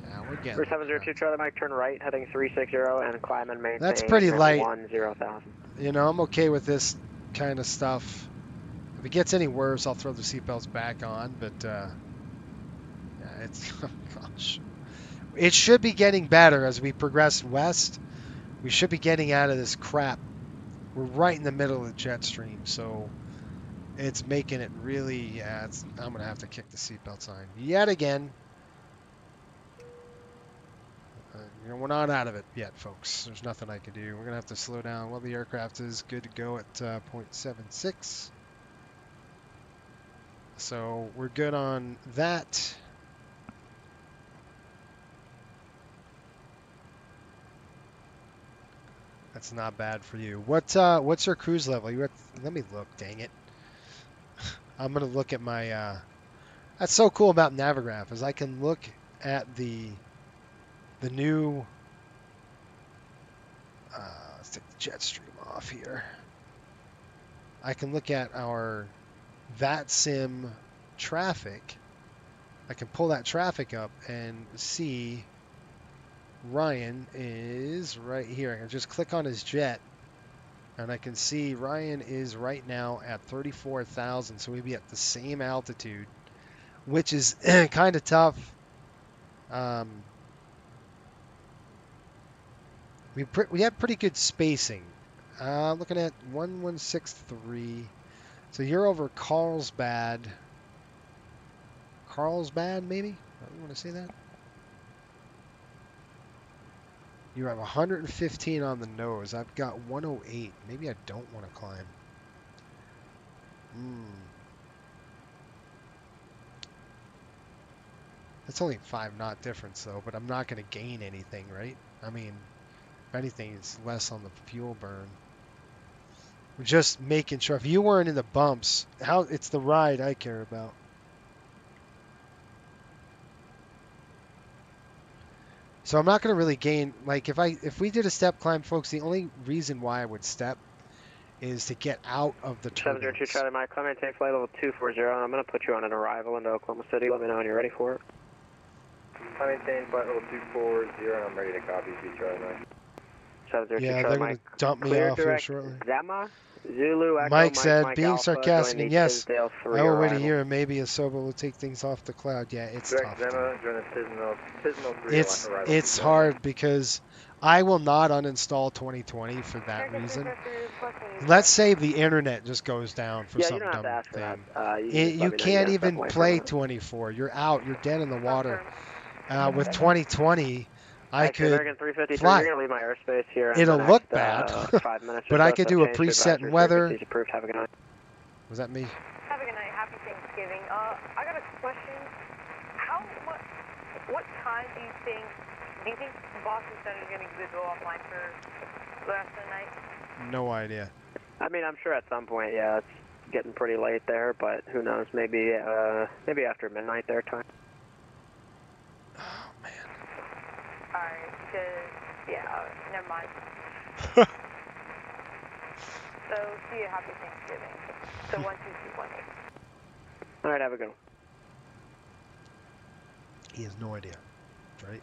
Yeah, we're getting 3702 Charlie Mike, turn right, heading 360 and climb and maintain. That's pretty light. 10,000. You know, I'm okay with this kind of stuff. If it gets any worse, I'll throw the seatbelts back on, but yeah, it's, oh gosh. It should be getting better as we progress west. We should be getting out of this crap. We're right in the middle of the jet stream, so it's making it really, yeah, I'm going to have to kick the seatbelts on yet again. You know, we're not out of it yet, folks. There's nothing I can do. We're going to have to slow down. Well, the aircraft is good to go at 0.76. So we're good on that. That's not bad for you. What's your cruise level? You at, let me look, dang it. I'm going to look at my... that's so cool about Navigraph is I can look at the new... let's take the jet stream off here. I can look at our VATSIM traffic. I can pull that traffic up and see Ryan is right here. I can just click on his jet and I can see Ryan is right now at 34,000, so we'd be at the same altitude, which is kind of tough. We have pretty good spacing. Looking at 1163. So you're over Carlsbad. Carlsbad, maybe? You want to say that? You have 115 on the nose. I've got 108. Maybe I don't want to climb. That's only 5 knot difference, though, but I'm not going to gain anything, right? I mean, If anything, it's less on the fuel burn. We're just making sure. If you weren't in the bumps, it's the ride I care about. So I'm not going to really gain, like if we did a step climb, folks, the only reason why I would step is to get out of the turbulence. 702 Charlie Mike, climb maintain flight level 240, and I'm going to put you on an arrival into Oklahoma City. Let me know when you're ready for it. I maintain flight level 240, and I'm ready to copy you, Charlie Mike. 702 Yeah, Charlie they're going Mike. to dump me Clear off here direct shortly. Zama, Zulu, Echo, Mike said, Mike being Alpha, sarcastic, join and the yes, Tisdale 3 I will wait a arrival. year and maybe a Soba will take things off the cloud. Yeah, it's Direct tough. Zema, join the Tisdale 3 arrival. It's hard because I will not uninstall 2020 for that reason. Let's say the internet just goes down for Yeah, some you don't have to dumb ask for thing. that. You can't even play 24. You're out. You're dead in the water. With 2020, I Actually, could American 353, fly. you're going to leave my airspace here in It'll the look next, bad, 5 minutes or but so, I could so do a change to preset advisory in weather. frequencies approved. Have a good night. Was that me? Have a good night. Happy Thanksgiving. I got a question. What time do you think Boston Center is going to go offline for the rest of the night? No idea. I mean, I'm sure at some point, yeah, it's getting pretty late there, but who knows? Maybe after midnight their time. Oh man. Alright, because never mind. So see you. Happy Thanksgiving. So 12218. All right, have a good one. He has no idea, right?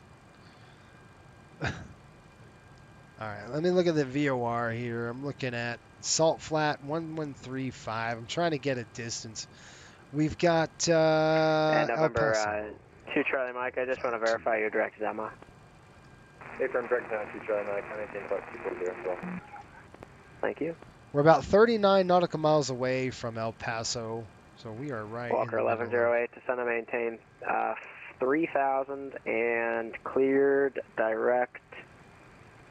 All right, let me look at the VOR here. I'm looking at Salt Flat 1135. I'm trying to get a distance. We've got And El November Paso. 2 Charlie Mike, I just want to verify your direct Zama. Hey, from direct down 2 Charlie Mike, I maintain flight 240 as well. Thank you. We're about 39 nautical miles away from El Paso, so we are right Walker in the middle. 1108, descend and maintain 3,000 and cleared direct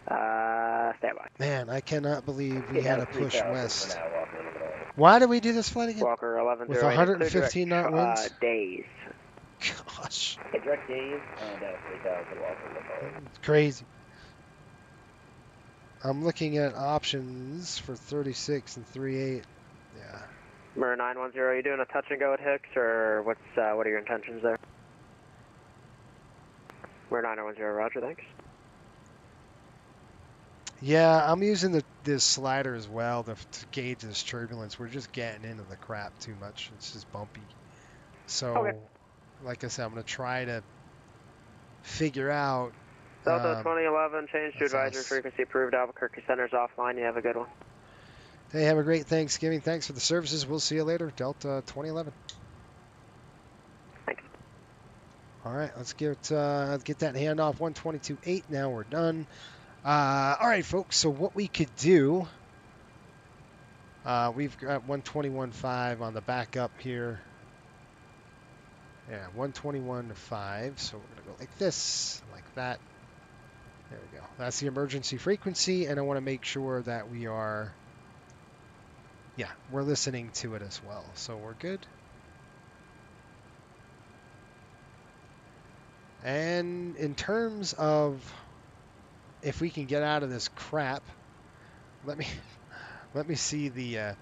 standby. Man, I cannot believe we had to push west. Now, Walker 1108. Why did we do this flight again? Walker 1108. With 115 knot winds? Days. Gosh. Hey, direct days, down 3,000, Walker 1108. It's crazy. I'm looking at options for 36 and 38. Yeah. Mirror 910, are you doing a touch and go at Hicks, or what are your intentions there? Mirror 910, roger, thanks. Yeah, I'm using the slider as well to gauge this turbulence. We're just getting into the crap too much. It's just bumpy. So, okay. Like I said, I'm going to try to figure out. Delta 2011, change to advisory us. frequency approved. Albuquerque Center's offline. You have a good one. Hey, have a great Thanksgiving. Thanks for the services. We'll see you later. Delta 2011. Thanks. All right, let's get that handoff. 122.8. Now we're done. All right, folks. So what we could do, we've got 121.5 on the backup here. Yeah, 121.5. So we're gonna go like this, like that. There we go. That's the emergency frequency, and I want to make sure that we are, we're listening to it as well. So we're good. And in terms of if we can get out of this crap, let me see the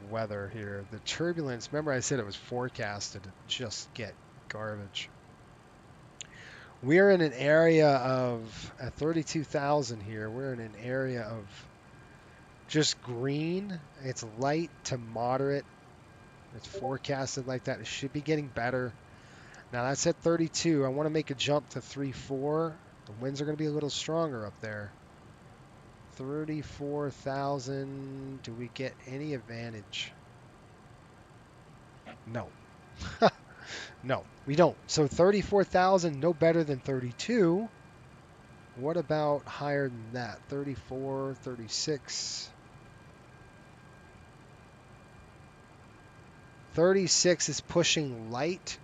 weather here. The turbulence, remember I said it was forecasted to just get garbage. We're in an area of, at 32,000 here, we're in an area of just green. It's light to moderate. It's forecasted like that. It should be getting better. Now that's at 32. I want to make a jump to 3-4. The winds are going to be a little stronger up there. 34,000. Do we get any advantage? No. No, we don't. So 34,000, no better than 32. What about higher than that? 34, 36. 36 is pushing light.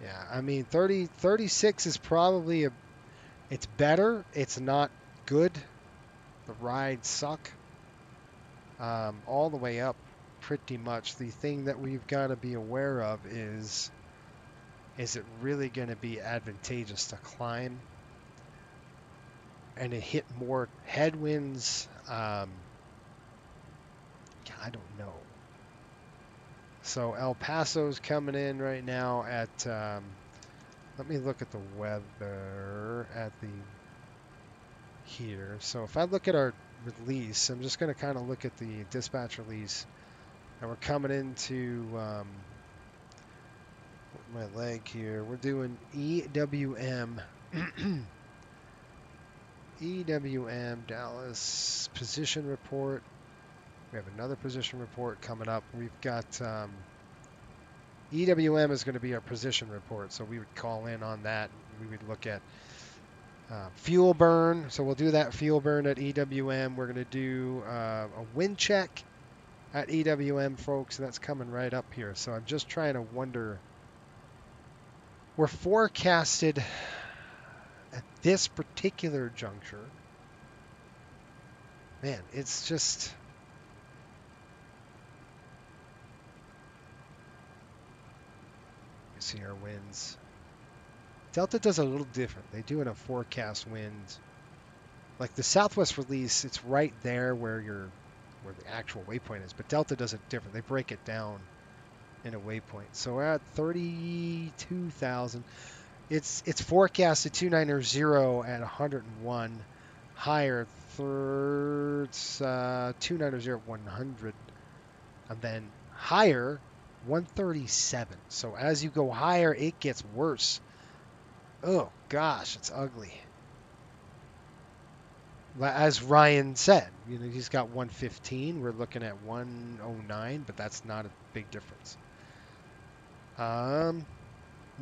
Yeah, I mean 36 is probably it's better. It's not good. The rides suck. All the way up pretty much. The thing that we've got to be aware of is it really going to be advantageous to climb and to hit more headwinds? I don't know. So El Paso's coming in right now at, let me look at the weather at the here. So if I look at our release, I'm just going to kind of look at the dispatch release, and we're coming into my leg here. We're doing EWM. EWM Dallas position report. We have another position report coming up. We've got EWM is going to be our position report, so we would call in on that. We would look at fuel burn, so we'll do that fuel burn at EWM. We're going to do a wind check at EWM, folks, and that's coming right up here. So I'm just trying to wonder. We're forecasted at this particular juncture. Man, it's just... You see our winds. Delta does a little different. They do in a forecast wind. Like the Southwest release, it's right there where the actual waypoint is. But Delta does it different. They break it down in a waypoint. So we're at 32,000. It's forecasted 290 at 101. Higher, it's 290 at 100. And then higher, 137. So as you go higher, it gets worse. Oh gosh, it's ugly. As Ryan said, he's got 115. We're looking at 109, but that's not a big difference. What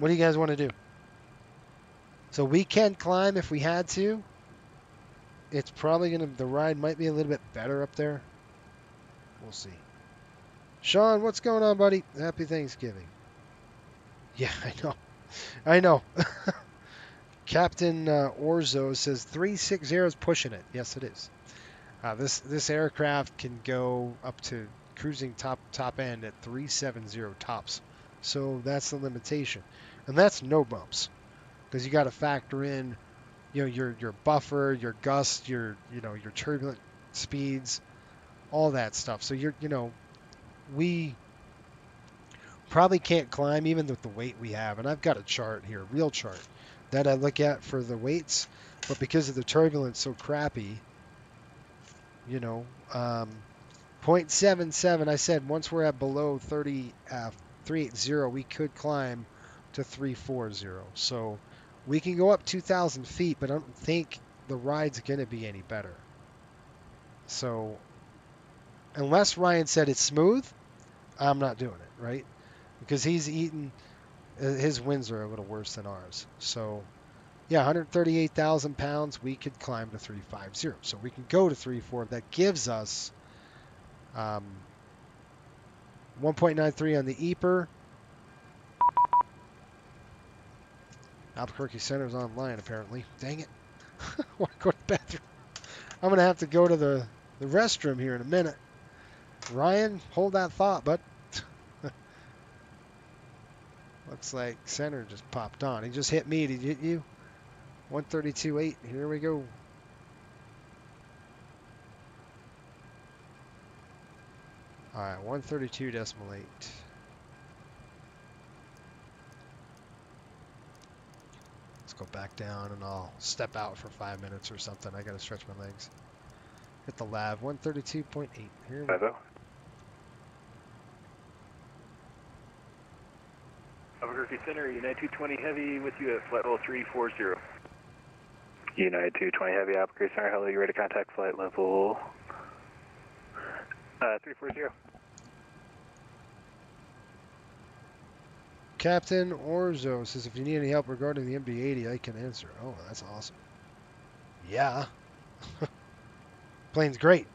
do you guys want to do? So we can climb if we had to. It's probably the ride might be a little bit better up there. We'll see. Sean, what's going on, buddy? Happy Thanksgiving. Yeah, I know. Captain Orzo says 360 is pushing it. Yes, it is. This aircraft can go up to cruising top end at 370 tops. So that's the limitation, and that's no bumps, because you got to factor in, your buffer, your gust, your turbulent speeds, all that stuff. So we probably can't climb even with the weight we have. And I've got a chart here, real chart, that I look at for the weights, but because of the turbulence so crappy, 0.77, I said once we're at below 380, we could climb to 340. So we can go up 2,000 feet, but I don't think the ride's going to be any better. So unless Ryan said it's smooth, I'm not doing it, right? Because he's eating, his winds are a little worse than ours. So yeah, 138,000 pounds, we could climb to 350. So we can go to 340. That gives us 1.93 on the EPR. Albuquerque Center's online, apparently. Dang it. I want to go to the bathroom. I'm going to have to go to the restroom here in a minute. Ryan, hold that thought, bud. Looks like Center just popped on. He just hit me. Did he hit you? 132.8. Here we go. All right, 132.8. Let's go back down, and I'll step out for 5 minutes or something. I got to stretch my legs. Hit the lab. 132.8. Here we go. Albuquerque Center, United 220 Heavy with you at flight level 340. United 220 Heavy, Albuquerque Center, hello, you ready to contact flight level 340. Captain Orzo says, if you need any help regarding the MD-80, I can answer. Oh, that's awesome. Yeah. Plane's great.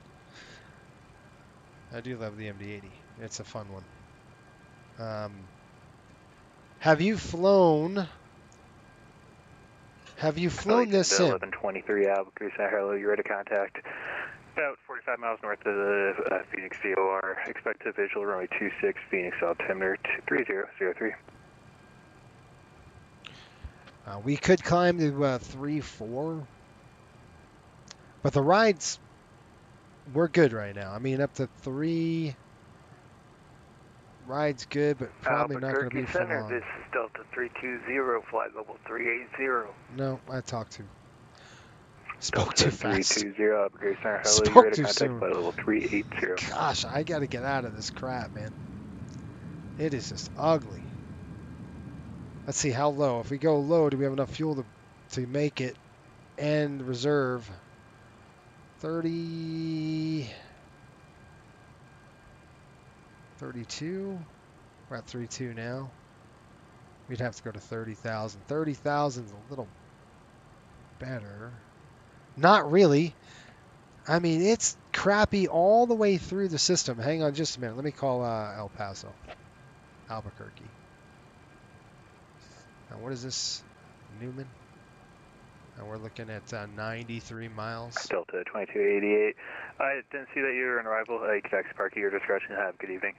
I do love the MD-80. It's a fun one. Have you flown this sim? 1123 Albuquerque Center, hello, you ready to contact About 45 miles north of the Phoenix VOR. Expect a visual runway 26, Phoenix altimeter 3003. We could climb to 3-4, but the rides, we're good right now. I mean, up to 3 rides good, but probably not going to be for Center, long. this is Delta 320, flight level 380. No, I talked to. Spoke too fast. 320, Albuquerque Center, hello, Spoke you're ready too to contact soon. flight level 380. Gosh, I got to get out of this crap, man. It is just ugly. Let's see how low. If we go low, do we have enough fuel to make it and reserve? 30, 32. We're at 32 now. We'd have to go to 30,000. 30,000 is a little better. Not really. I mean, it's crappy all the way through the system. Hang on just a minute. Let me call El Paso. Albuquerque. Now, what is this? Newman? And we're looking at 93 miles. Delta 2288. I didn't see that you were on arrival. You can exit park at your discretion. Have a good evening.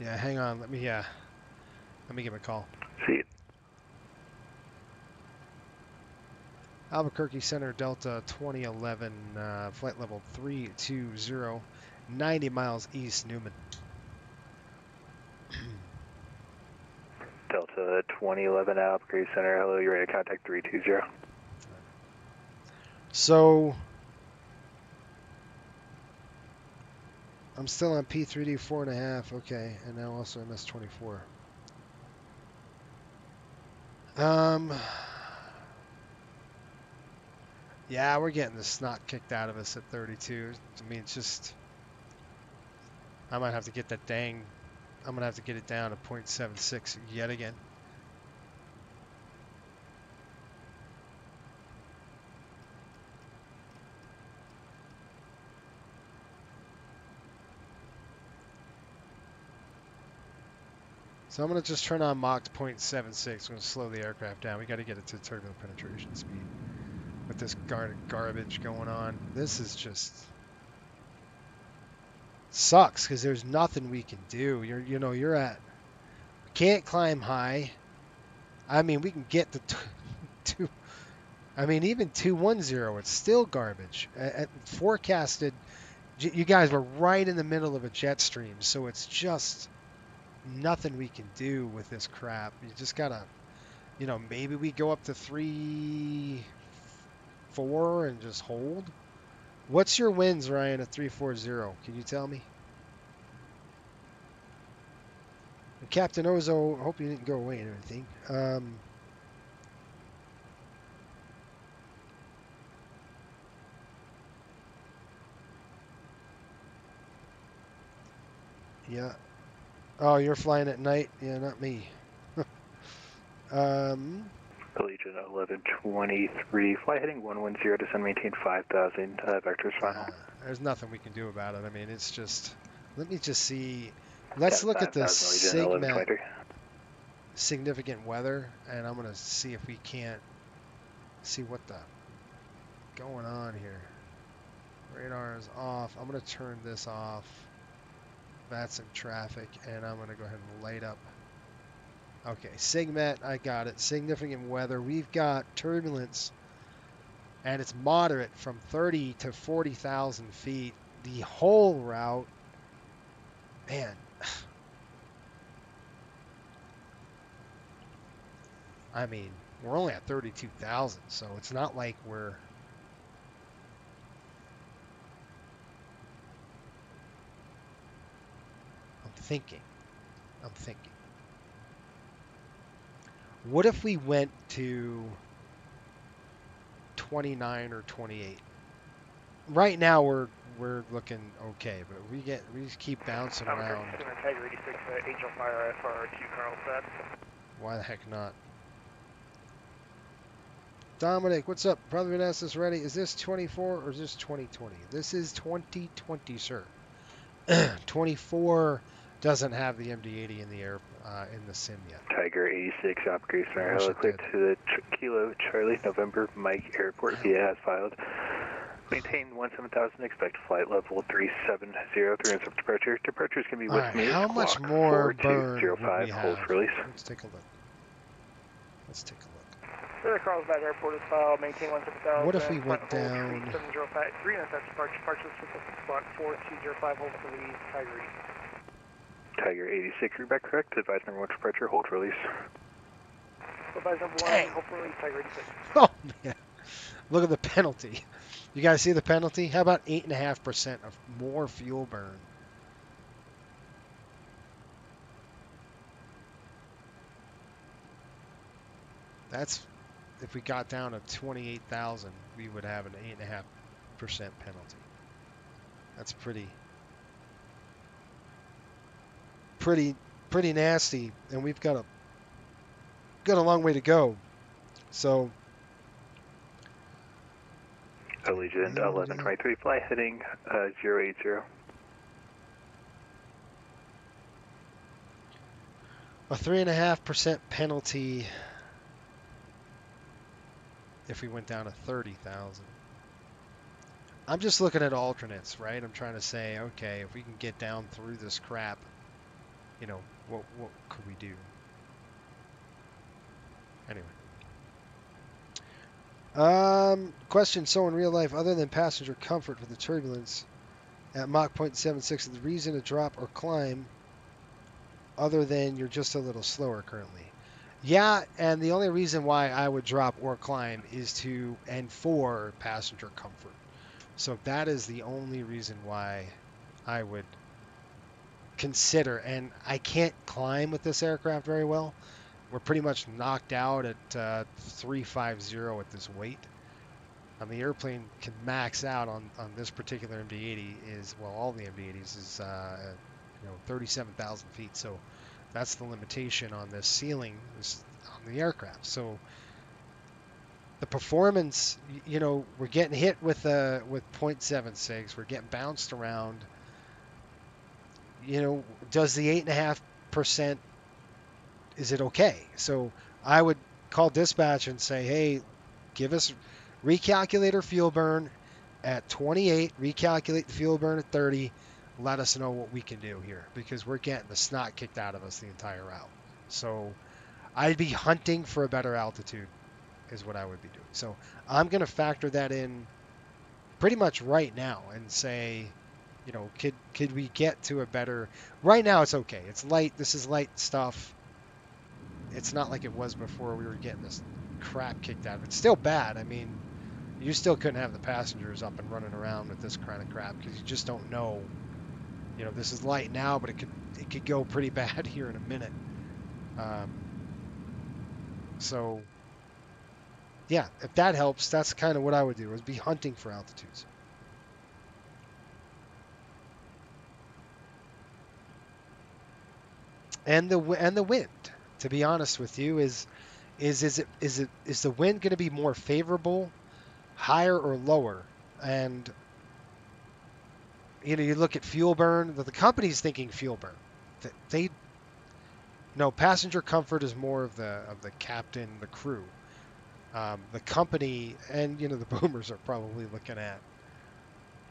Yeah, hang on. Let me give him a call. See you. Albuquerque Center, Delta 2011, flight level 320, 90 miles east, Newman. Delta 2011, Albuquerque Center, hello, you're ready to contact 320. So, I'm still on P3D 4.5, okay, and now also MS24. Yeah, we're getting the snot kicked out of us at 32. I mean, it's just, I might have to get that I'm going to have to get it down to 0.76 yet again. So I'm going to just turn on Mach 0.76. I'm going to slow the aircraft down. We got to get it to turbulent penetration speed. With this garbage going on, this is just sucks because there's nothing we can do. You're at, can't climb high. I mean, we can get the two. I mean, even 210, it's still garbage. Forecasted, you guys were right in the middle of a jet stream, so it's just nothing we can do with this crap. You just gotta, maybe we go up to 3-4 and just hold. What's your winds, Ryan, at 340? Can you tell me? And Captain Ozo, I hope you didn't go away and everything. Yeah. Oh, you're flying at night? Yeah, not me. Collegiate 1123, flight heading 110, descend maintain 5,000, vectors final. There's nothing we can do about it. I mean, it's just, let me just see. Let's look at the SIGMET significant weather, and I'm going to see if we can't see what the going on here. Radar is off. I'm going to turn this off. That's in traffic, and I'm going to go ahead and light up. Okay, SIGMET, I got it. Significant weather. We've got turbulence, and it's moderate from 30 to 40,000 feet. The whole route, man. I mean, we're only at 32,000, so it's not like we're... I'm thinking. What if we went to 29 or 28? Right now we're looking okay, but we just keep bouncing around. Tiger 86, Angel Fire FR2 Carlsbad. Why the heck not? Dominic, what's up? Brother Vanessa's ready. Is this 24 or is this 2020? This is 2020, sir. 24 doesn't have the MD-80 in the air in the sim yet. Tiger 86, Operator I Center, wish hello, it clear did. to the Kilo Charlie, November, Mike Airport, via as filed. Maintain 17,000, expect flight level 370, 3 departure. Departures can be All west right, meters, how much clock more burn would 4205, we hold have? for release. Let's take a look. Let's take a look. Carlsbad Airport is filed, maintain 17,000. What if we went down? 3705, 3 and departure, departure specific clock 4205, hold for release, Tiger 86. Tiger 86, readback correct, advise number 1 departure, hold for release. Advise number 1, hold for release, Tiger 86. Oh man, look at the penalty. You guys see the penalty? How about 8.5% of more fuel burn? That's if we got down to 28,000, we would have an 8.5% penalty. That's pretty nasty, and we've got a long way to go. So Allegiant 1123, fly heading 080. a 3.5% penalty if we went down to 30,000. I'm just looking at alternates, right? I'm trying to say, okay, if we can get down through this crap, you know, what could we do? Anyway. Question, so in real life, other than passenger comfort with the turbulence at Mach 0.76, the reason to drop or climb other than you're just a little slower currently? Yeah, and the only reason why I would drop or climb is for passenger comfort. So that is the only reason why I would consider, and I can't climb with this aircraft very well. We're pretty much knocked out at 350 at this weight. The airplane can max out on this particular MD-80 all the MD-80s is 37,000 feet. So that's the limitation on this ceiling on the aircraft. So the performance, we're getting hit with 0.76. We're getting bounced around. Does the 8.5%, is it okay? So I would call dispatch and say, hey, give us recalculate our fuel burn at 28, recalculate the fuel burn at 30, let us know what we can do here, because we're getting the snot kicked out of us the entire route. So I'd be hunting for a better altitude is what I would be doing. So I'm going to factor that in pretty much right now and say, could we get to a better, right now it's okay. It's light. This is light stuff. It's not like it was before we were getting this crap kicked out of it. It's still bad. I mean, you still couldn't have the passengers up and running around with this kind of crap because you just don't know. This is light now, but it could go pretty bad here in a minute. So, yeah, if that helps, that's kind of what I would do, is be hunting for altitudes. And the wind, to be honest with you, is the wind going to be more favorable, higher or lower? And you look at fuel burn. The company's thinking fuel burn. Passenger comfort is more of the captain, the crew. The company and the boomers are probably looking at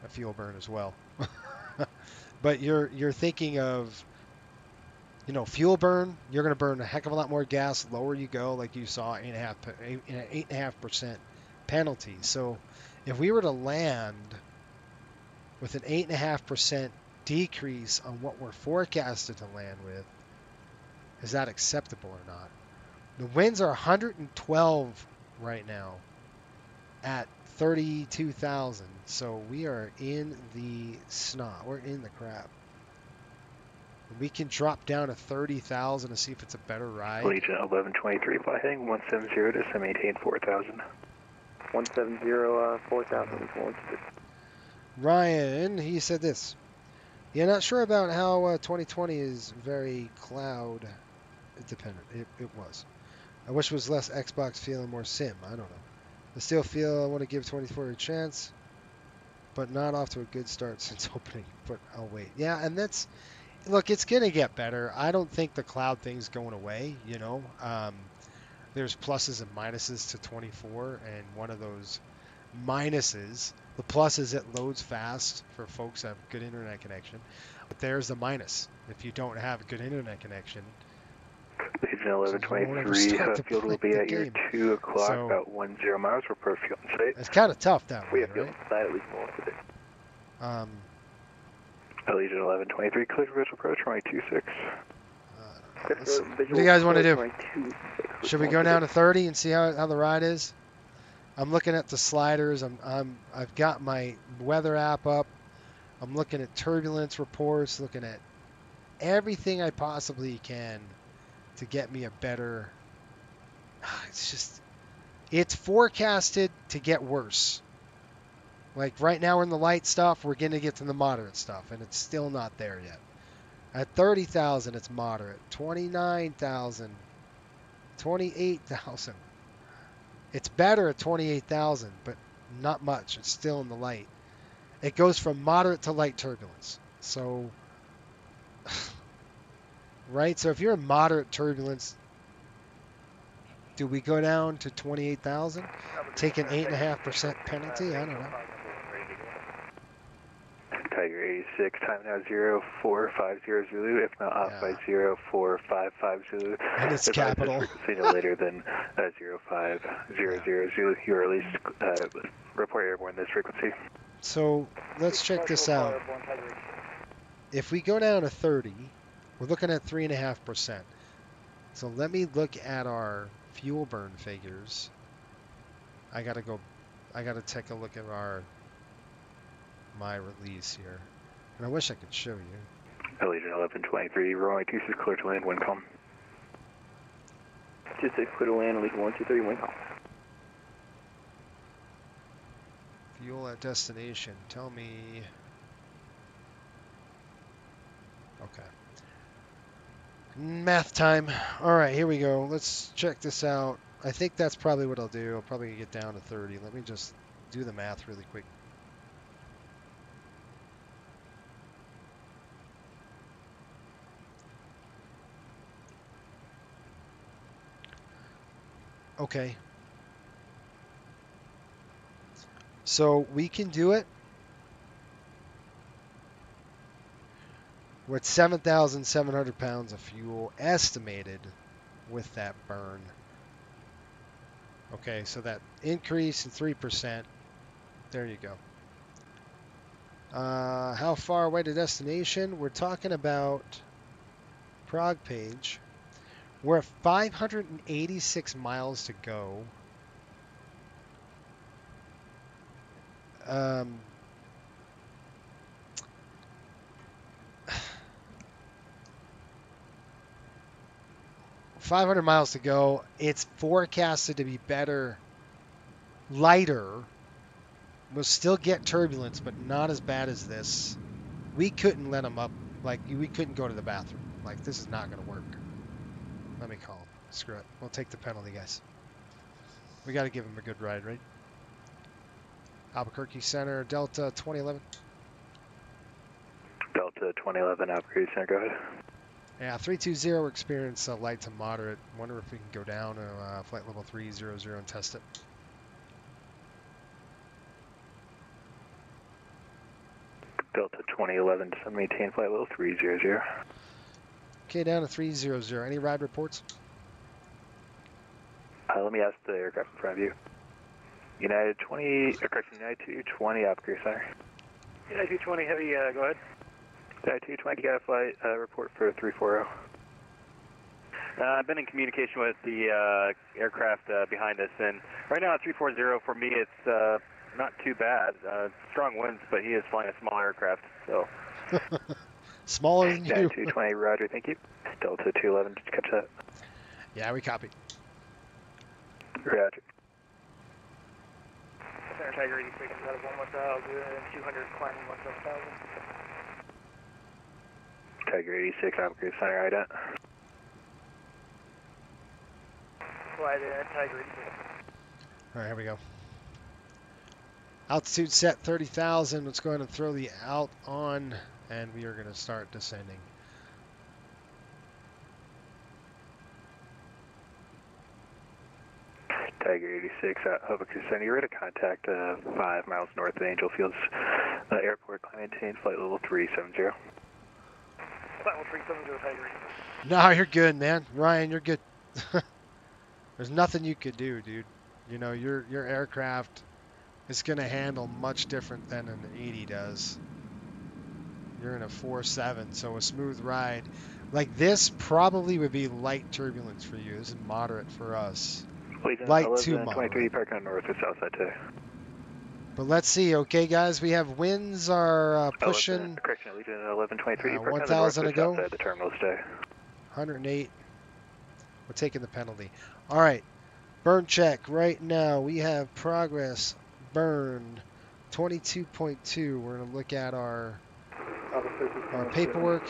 a fuel burn as well. But you're thinking of fuel burn. You're going to burn a heck of a lot more gas lower you go, like you saw, 8.5% penalty. So if we were to land with an 8.5% decrease on what we're forecasted to land with, is that acceptable or not? The winds are 112 right now at 32,000. So we are in the snot. We're in the crap. We can drop down to 30,000 to see if it's a better ride. Legion 1123, fly heading 170 to maintain 4,000. 170, 4,000. Ryan, he said this. Yeah, not sure about how 2020 is very cloud dependent. It was. I wish it was less Xbox feel and more sim. I don't know. I still feel I want to give 24 a chance, but not off to a good start since opening. But I'll wait. Yeah, and that's, Look, it's going to get better. I don't think the cloud thing's going away, you know. There's pluses and minuses to 24, and one of those minuses, the plus is it loads fast for folks that have good internet connection, but there's the minus. If you don't have a good internet connection, Legion you won't ever 1123, start to field will play be the at your game. 2 o'clock, So about 10 miles. Report fuel in sight. it's kind of tough that We way, have fuel right? in sight at least more today. Legion 1123, clear for visual approach, runway 26. Let's see. What do you guys want to do? Should we go down to 30 and see how the ride is? I'm looking at the sliders. I've got my weather app up. I'm looking at turbulence reports, looking at everything I possibly can to get me a better. It's forecasted to get worse. Like right now we're in the light stuff, we're going to get to the moderate stuff, and it's still not there yet. At 30,000, it's moderate. 29,000, 28,000. It's better at 28,000, but not much. It's still in the light. It goes from moderate to light turbulence. So, right? So if you're in moderate turbulence, do we go down to 28,000? Take an 8.5% penalty? I don't know. Tiger 86, time now 0450 Zulu, if not off by 0455 Zulu. And it's Advise capital. this frequency no later than 0500 Zulu. You are at least report airborne this frequency. So let's check this out. If we go down to 30, we're looking at 3.5%. So let me look at our fuel burn figures. I gotta take a look at my release here. And I wish I could show you. Legion 1123, runway 26, clear to land, wind calm. 26, clear to land, Legion 123, wind calm. Fuel at destination. Tell me. Okay. Math time. All right, here we go. Let's check this out. I think that's probably what I'll do. I'll probably get down to 30. Let me just do the math really quick. Okay. So we can do it with 7,700 pounds of fuel estimated with that burn. Okay, so that increase in 3%. There you go. How far away to destination? We're talking about Prague page. We're at 586 miles to go. 500 miles to go. It's forecasted to be better, lighter. We'll still get turbulence, but not as bad as this. We couldn't let them up. Like, we couldn't go to the bathroom. Like, this is not going to work. Let me call him. Screw it. We'll take the penalty, guys. We got to give him a good ride, right? Albuquerque Center, Delta 2011. Delta 2011, Albuquerque Center, go ahead. Yeah, 320 experience light to moderate. Wonder if we can go down to flight level 300 and test it. Delta 2011, maintain flight level 300. Okay, down to 300. Any ride reports? Let me ask the aircraft in front of you. United 220, Albuquerque Center. United 220, heavy, go ahead. United 220, got a flight report for 340. I've been in communication with the aircraft behind us, and right now at 340 for me it's not too bad. Strong winds, but he is flying a small aircraft, so. Smaller than you. 220, roger, thank you. Delta 211, did you catch that? Yeah, we copy. Roger. Center Tiger 86, out of 11000, 200, climbing 17000. Tiger 86, Albuquerque Center, right at. Flight at Tiger 86. All right, here we go. Altitude set 30,000. Let's go ahead and throw the out on, and we are going to start descending. Tiger 86 at Hoboken Center. You're ready to contact 5 miles north of Angel Fields Airport. Climb maintain flight level 370. Flight level 370, Tiger 86. No, you're good, man. Ryan, you're good. There's nothing you could do, dude. You know, your aircraft is going to handle much different than an 80 does. You're in a 4.7, so a smooth ride. Like this probably would be light turbulence for you. This is moderate for us. Light to moderate. 23, park on north or south side 2. But let's see, okay, guys, we have winds are pushing 1,000 to go. The terminal stay. 108. We're taking the penalty. All right, burn check right now. We have progress burn 22.2. We're going to look at our paperwork.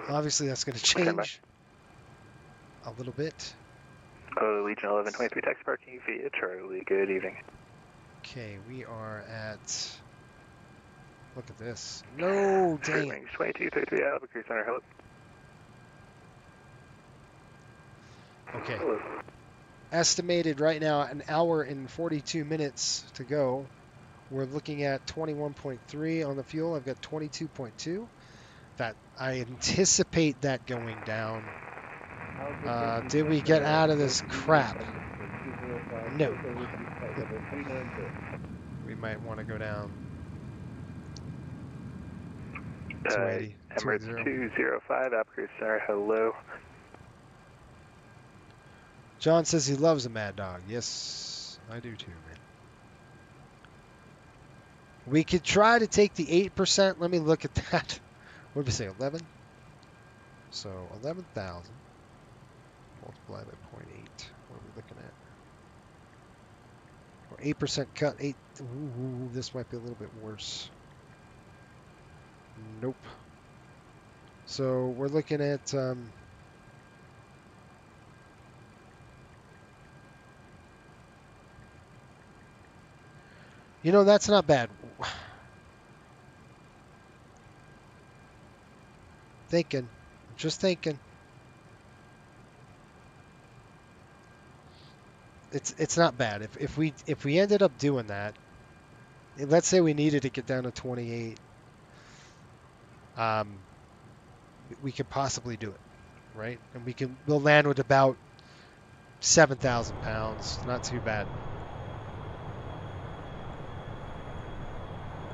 Obviously, that's going to change a little bit. Oh, Legion 1123, taxi parking via Charlie. Good evening. Okay, we are at. Look at this. No, dang it. 2233 Albuquerque Center. Hello. Okay. Estimated right now an hour and 42 minutes to go. We're looking at 21.3 on the fuel. I've got 22.2. That I anticipate that going down. Did we get out of this crap? No. We might want to go down. 280. Emirates 205 Albuquerque Center. Hello. John says he loves a Mad Dog. Yes, I do too, man. We could try to take the 8%. Let me look at that. What did we say, 11? So 11,000 multiplied by 0.8. What are we looking at? Or 8% cut. 8. Ooh, this might be a little bit worse. Nope. So we're looking at you know, that's not bad. Just thinking. It's not bad. If we ended up doing that, let's say we needed to get down to 28, we could possibly do it, right? And we'll land with about 7,000 pounds. Not too bad.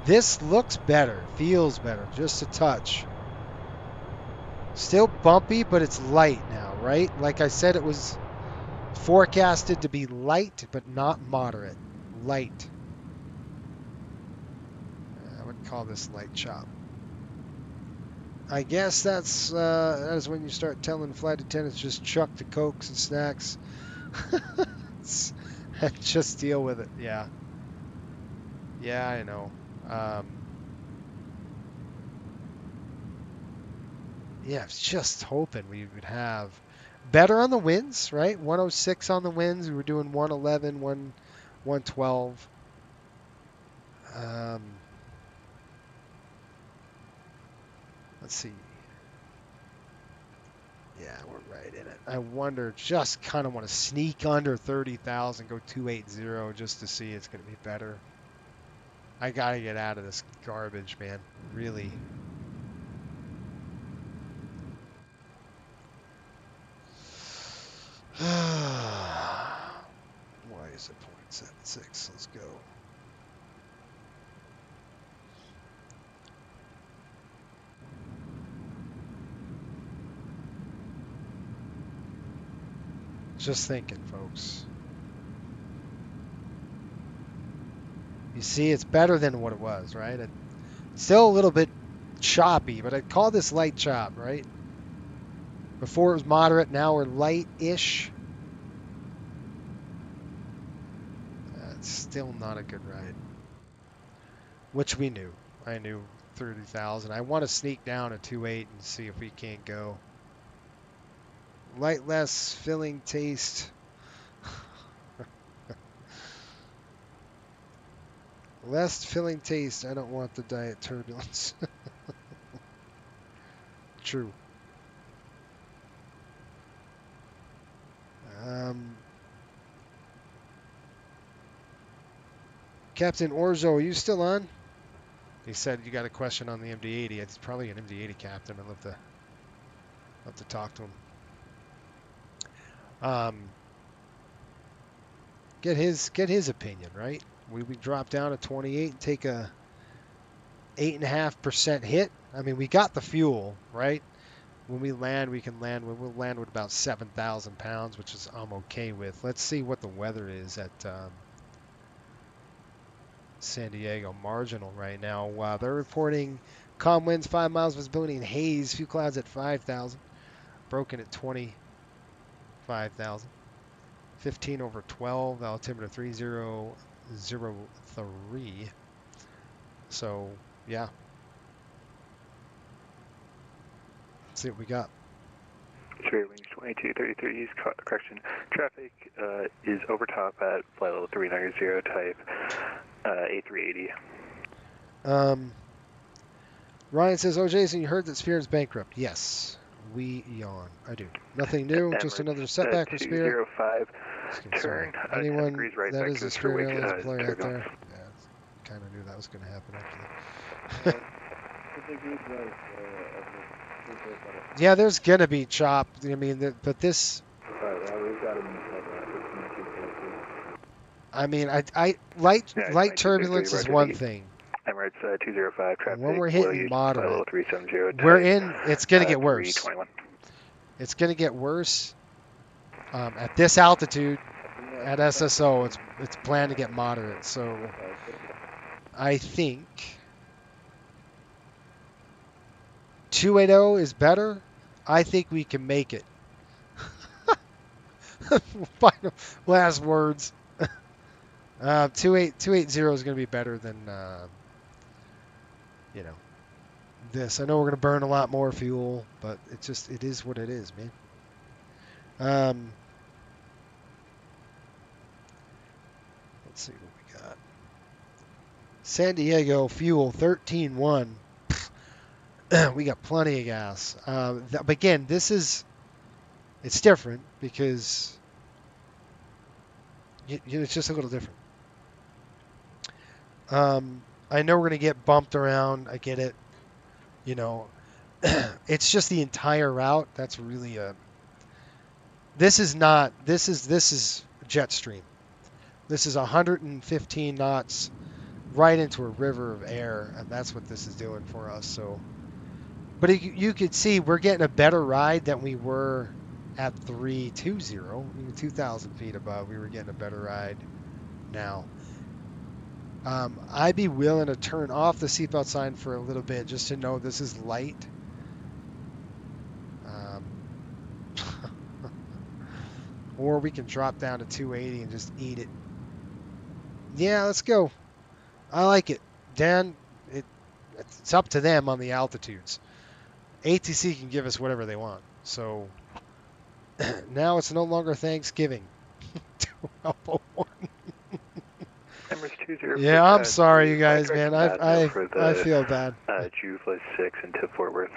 This looks better, feels better, just a touch. Still bumpy, but it's light now, right? Like I said, it was forecasted to be light, but not moderate. Light. I would call this light chop. I guess that is when you start telling flight attendants just chuck the cokes and snacks. And just deal with it. Yeah. Yeah, I know. Yeah, I was just hoping we would have better on the winds, right? 106 on the winds. We were doing 111, 112. Let's see. Yeah, we're right in it. I wonder, just kind of want to sneak under 30,000, go 280 just to see it's going to be better. I got to get out of this garbage, man. Really. Why is it 0.76? Let's go. Just thinking, folks. You see, it's better than what it was, right? It's still a little bit choppy, but I'd call this light chop, right? Before it was moderate, now we're light-ish. It's still not a good ride. Which we knew. I knew 30,000. I want to sneak down to 2.8 and see if we can't go. Light, less, filling, taste. Less filling taste. I don't want the diet turbulence. True. Captain Orzo, are you still on? He said you got a question on the MD-80. It's probably an MD-80 captain. I'd love to talk to him. Get his opinion, right? We drop down to 28 and take a 8.5% hit. I mean, we got the fuel, right? When we land, we'll land with about 7,000 pounds, which is I'm okay with. Let's see what the weather is at San Diego. Marginal right now. They're reporting calm winds, 5 miles visibility, and haze. Few clouds at 5,000. Broken at 25,000. 15 over 12. Altimeter 3003. So, yeah. Let's see what we got. Straight wings 2233 east, correction. Traffic is over top at flight level 390 type A380. Ryan says, "Oh, Jason, you heard that Spear's bankrupt." Yes, we yawn. I do. Nothing new, just another setback for Spear. 205, turn Anyone 10 degrees right that back is to a us for Spear wake Airlines employee out turbulence. there. Yeah, kind of knew that was going to happen, actually. Yeah, there's going to be chop. I mean, but this... I mean, light turbulence is one thing. Emirates 205 traffic. When we're hitting moderate, 370 we're in. It's going to get worse. 321. It's going to get worse. At this altitude, at SSO, it's planned to get moderate. So I think 280 is better. I think we can make it. Final last words. 280 is going to be better than this. I know we're going to burn a lot more fuel, but it is what it is, man. Let's see what we got. San Diego fuel 13.1. We got plenty of gas. But again, it's different because it's just a little different. I know we're going to get bumped around. I get it. It's just the entire route. That's really this is Jetstream. This is 115 knots right into a river of air, and that's what this is doing for us. So, but you could see we're getting a better ride than we were at 320, 2,000 feet above. We were getting a better ride now. I'd be willing to turn off the seatbelt sign for a little bit just to know this is light. Or we can drop down to 280 and just eat it. Yeah, let's go. I like it. Dan, it's up to them on the altitudes. ATC can give us whatever they want. So now it's no longer Thanksgiving. 1201. Yeah, I'm sorry, you guys, man. I feel bad. Juvla 6 into Fort Worth.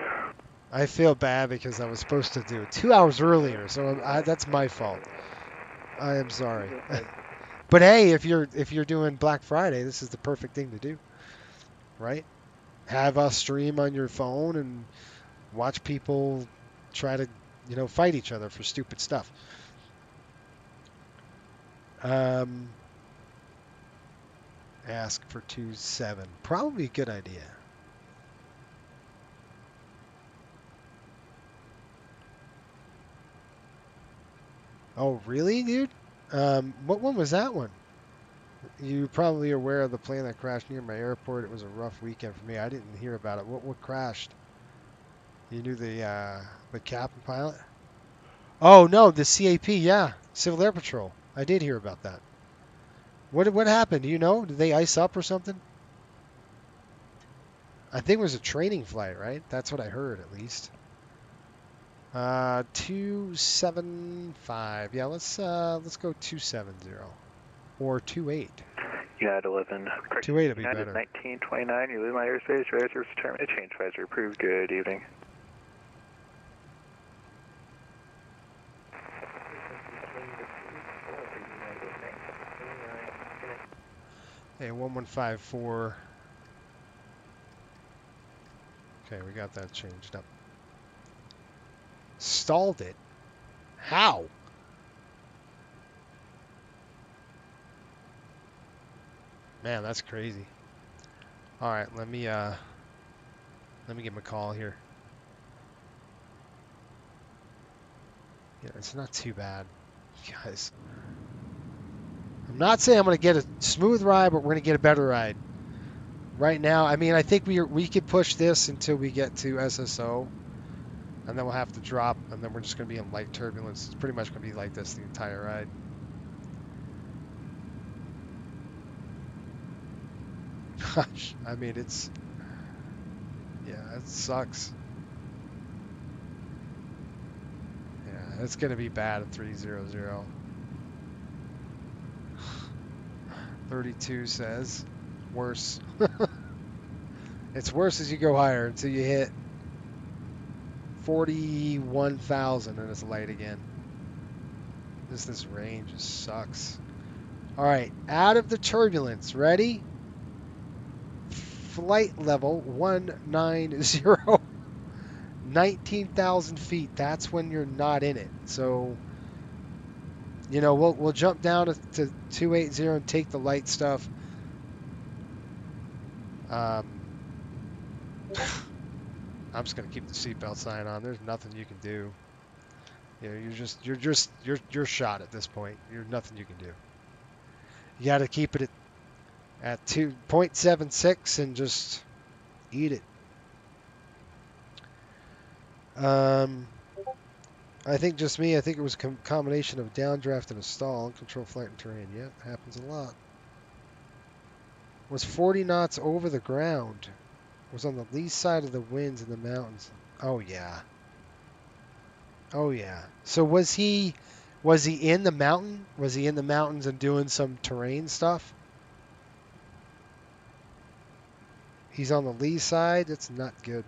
I feel bad because I was supposed to do it 2 hours earlier, so that's my fault. I am sorry. But hey, if you're doing Black Friday, this is the perfect thing to do, right? Have us stream on your phone and watch people try to, fight each other for stupid stuff. Ask for 2.7. Probably a good idea. Oh, really, dude? What one was that one? You probably are aware of the plane that crashed near my airport. It was a rough weekend for me. I didn't hear about it. What crashed? You knew the captain pilot? Oh, no, the CAP, yeah. Civil Air Patrol. I did hear about that. What happened? Do you know? Did they ice up or something? I think it was a training flight, right? That's what I heard, at least. 275. Yeah, let's go 270 or 28. United 11. 28 would be United better. 1929. You leave my airspace. Radar service terminated. Change advisory approved. Good evening. Hey, 1154. Okay, we got that changed up. Stalled it? How? Man, that's crazy. All right, let me give him a call here. Yeah, it's not too bad, guys. I'm not saying I'm going to get a smooth ride, but we're going to get a better ride. Right now, I mean, I think we could push this until we get to SSO, and then we'll have to drop, and then we're just going to be in light turbulence. It's pretty much going to be like this the entire ride. Gosh, I mean, yeah, it sucks. Yeah, it's going to be bad at 300. 32 says worse. It's worse as you go higher until you hit 41,000 and it's light again. This range just sucks. All right, out of the turbulence. Ready? Flight level 190. 19,000 feet. That's when you're not in it. So, you know, we'll jump down to 280 and take the light stuff. I'm just gonna keep the seatbelt sign on. There's nothing you can do. You know, you're shot at this point. There's nothing you can do. You got to keep it at 2.76 and just eat it. I think just me. I think it was a combination of downdraft and a stall. Control flight and terrain. Yep, happens a lot. Was 40 knots over the ground. Was on the lee side of the winds in the mountains. Oh yeah. Oh yeah. So was he in the mountain? Was he in the mountains and doing some terrain stuff? He's on the lee side. That's not good.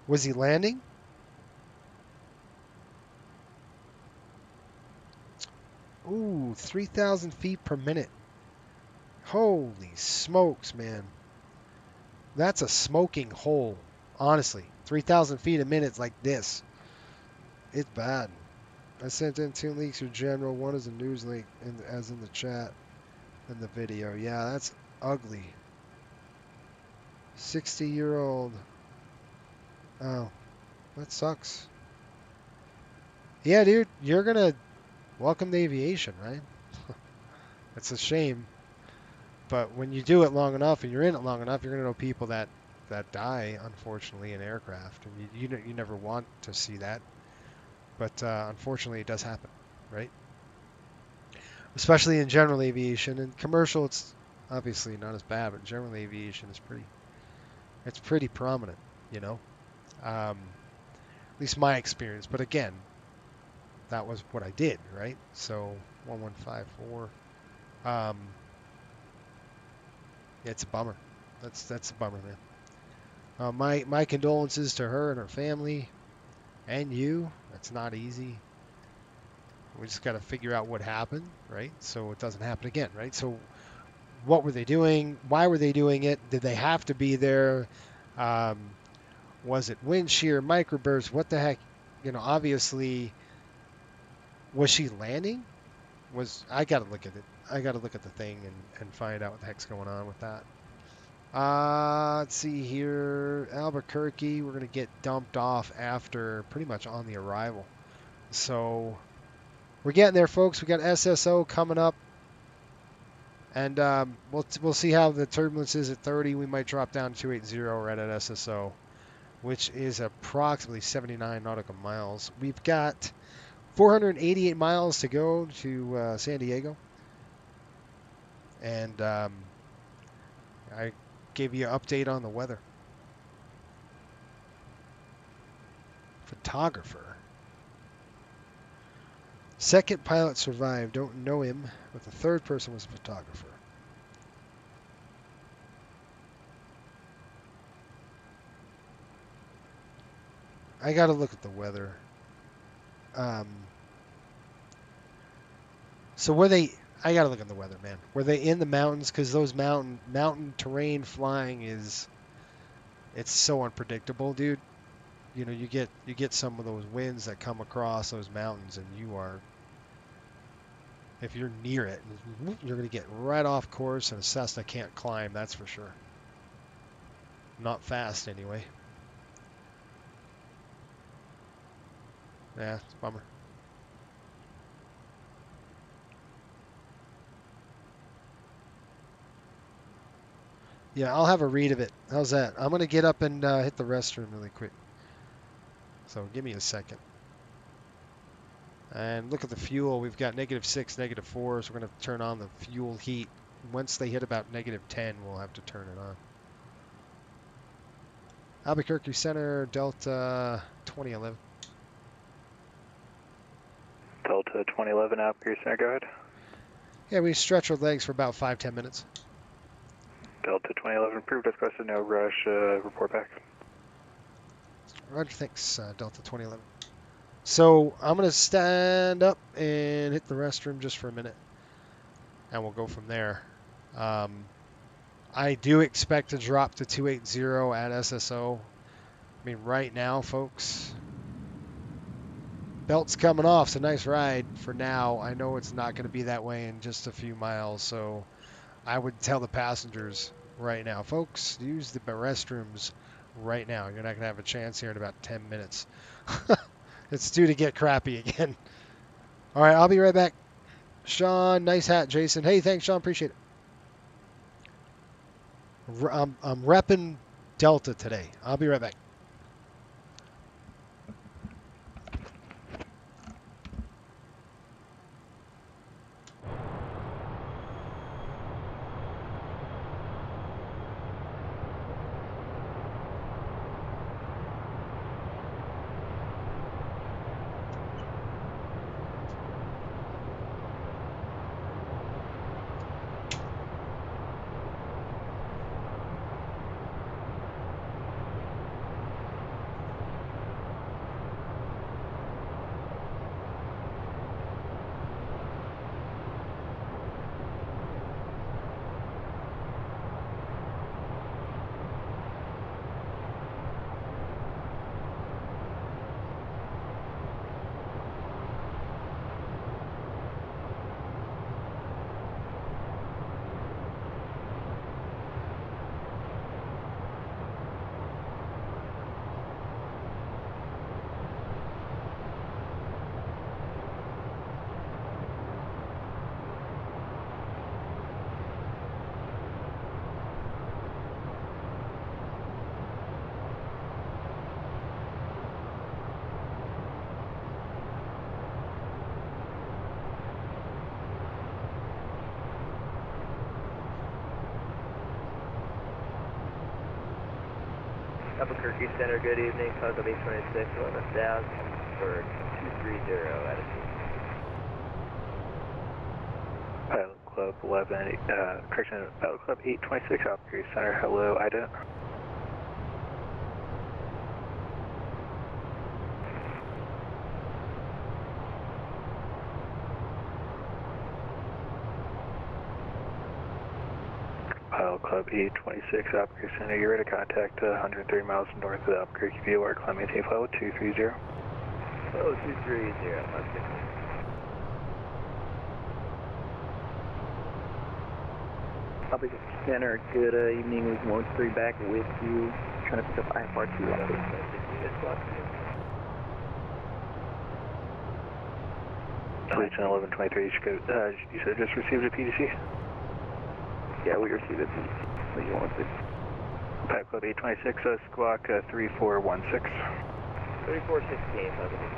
Was he landing? Ooh, 3,000 feet per minute. Holy smokes, man. That's a smoking hole. Honestly, 3,000 feet a minute's like this. It's bad. I sent in 2 leaks for general. One is a news link, as in the chat and the video. Yeah, that's ugly. 60-year-old. Oh, that sucks. Yeah, dude, you're gonna welcome to aviation, right? It's a shame, but when you do it long enough and you're in it long enough, you're gonna know people that die, unfortunately, in aircraft, and you never want to see that, but unfortunately, it does happen, right? Especially in general aviation. And commercial, it's obviously not as bad, but general aviation is pretty prominent, you know. At least my experience. But again, that was what I did, right? So 1154. It's a bummer. That's a bummer, man. My condolences to her and her family, and you. That's not easy. We just got to figure out what happened, right? So it doesn't happen again, right? So what were they doing? Why were they doing it? Did they have to be there? Was it wind shear, microburst? What the heck? You know, obviously, was she landing? I got to look at it. I got to look at the thing and find out what the heck's going on with that. Let's see here. Albuquerque, we're going to get dumped off after pretty much on the arrival. So we're getting there, folks. We got SSO coming up. And we'll see how the turbulence is at 30. We might drop down to 280 right at SSO, which is approximately 79 nautical miles. We've got 488 miles to go to San Diego. And I gave you an update on the weather. Photographer. Second pilot survived. Don't know him, but the third person was a photographer. I got to look at the weather. So were they? I gotta look at the weather, man. Were they in the mountains? Because those mountain terrain flying it's so unpredictable, dude. You know, you get some of those winds that come across those mountains, and if you're near it, you're gonna get right off course, and a Cessna can't climb. That's for sure. Not fast, anyway. Yeah, it's a bummer. Yeah, I'll have a read of it. How's that? I'm gonna get up and hit the restroom really quick. So give me a second. And look at the fuel. We've got -6, -4, so we're gonna turn on the fuel heat. Once they hit about -10, we'll have to turn it on. Albuquerque Center, Delta 2011. Delta 2011, Albuquerque Center, go ahead. Yeah, we stretch our legs for about 5-10 minutes. Delta 2011, approved, requested, no rush, report back. Roger, thanks, Delta 2011. So I'm going to stand up and hit the restroom just for a minute, and we'll go from there. I do expect to drop to 280 at SSO. I mean, right now, folks, belt's coming off. It's a nice ride for now. I know it's not going to be that way in just a few miles, so I would tell the passengers right now, folks, use the restrooms right now. You're not going to have a chance here in about 10 minutes. It's due to get crappy again. All right, I'll be right back. Sean, nice hat, Jason. Hey, thanks, Sean. Appreciate it. I'm repping Delta today. I'll be right back. Albuquerque Center, good evening. Pilot Club 826, 11,000 for 230 attitude. Pilot Club 11, correction, Pilot Club 826, Albuquerque Center, hello, Ida. Pilot Club 826, Albuquerque Center, you're ready to contact 130 miles north of the Albuquerque VOR, climb maintain flight 230. Oh, 230, Albuquerque. Albuquerque Center, good evening, we can 13 back with you, trying to pick up IFR2 on this 6 o'clock. Region 1123, you said just received a PDC? Yeah, we received it. What do you want to? Pilot Club 826, squawk 3416. 3416,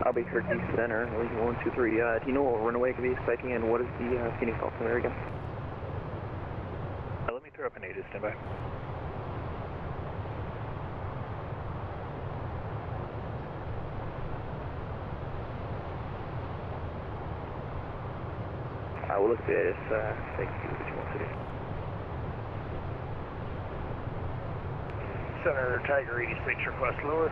Albuquerque Center, Lead 123. Do you know what runway could be expecting and what is the Phoenix altimeter again? Let me throw up an 8 to standby. We'll look at this. Thank you. What you want to do? Center Tiger 86 request lower.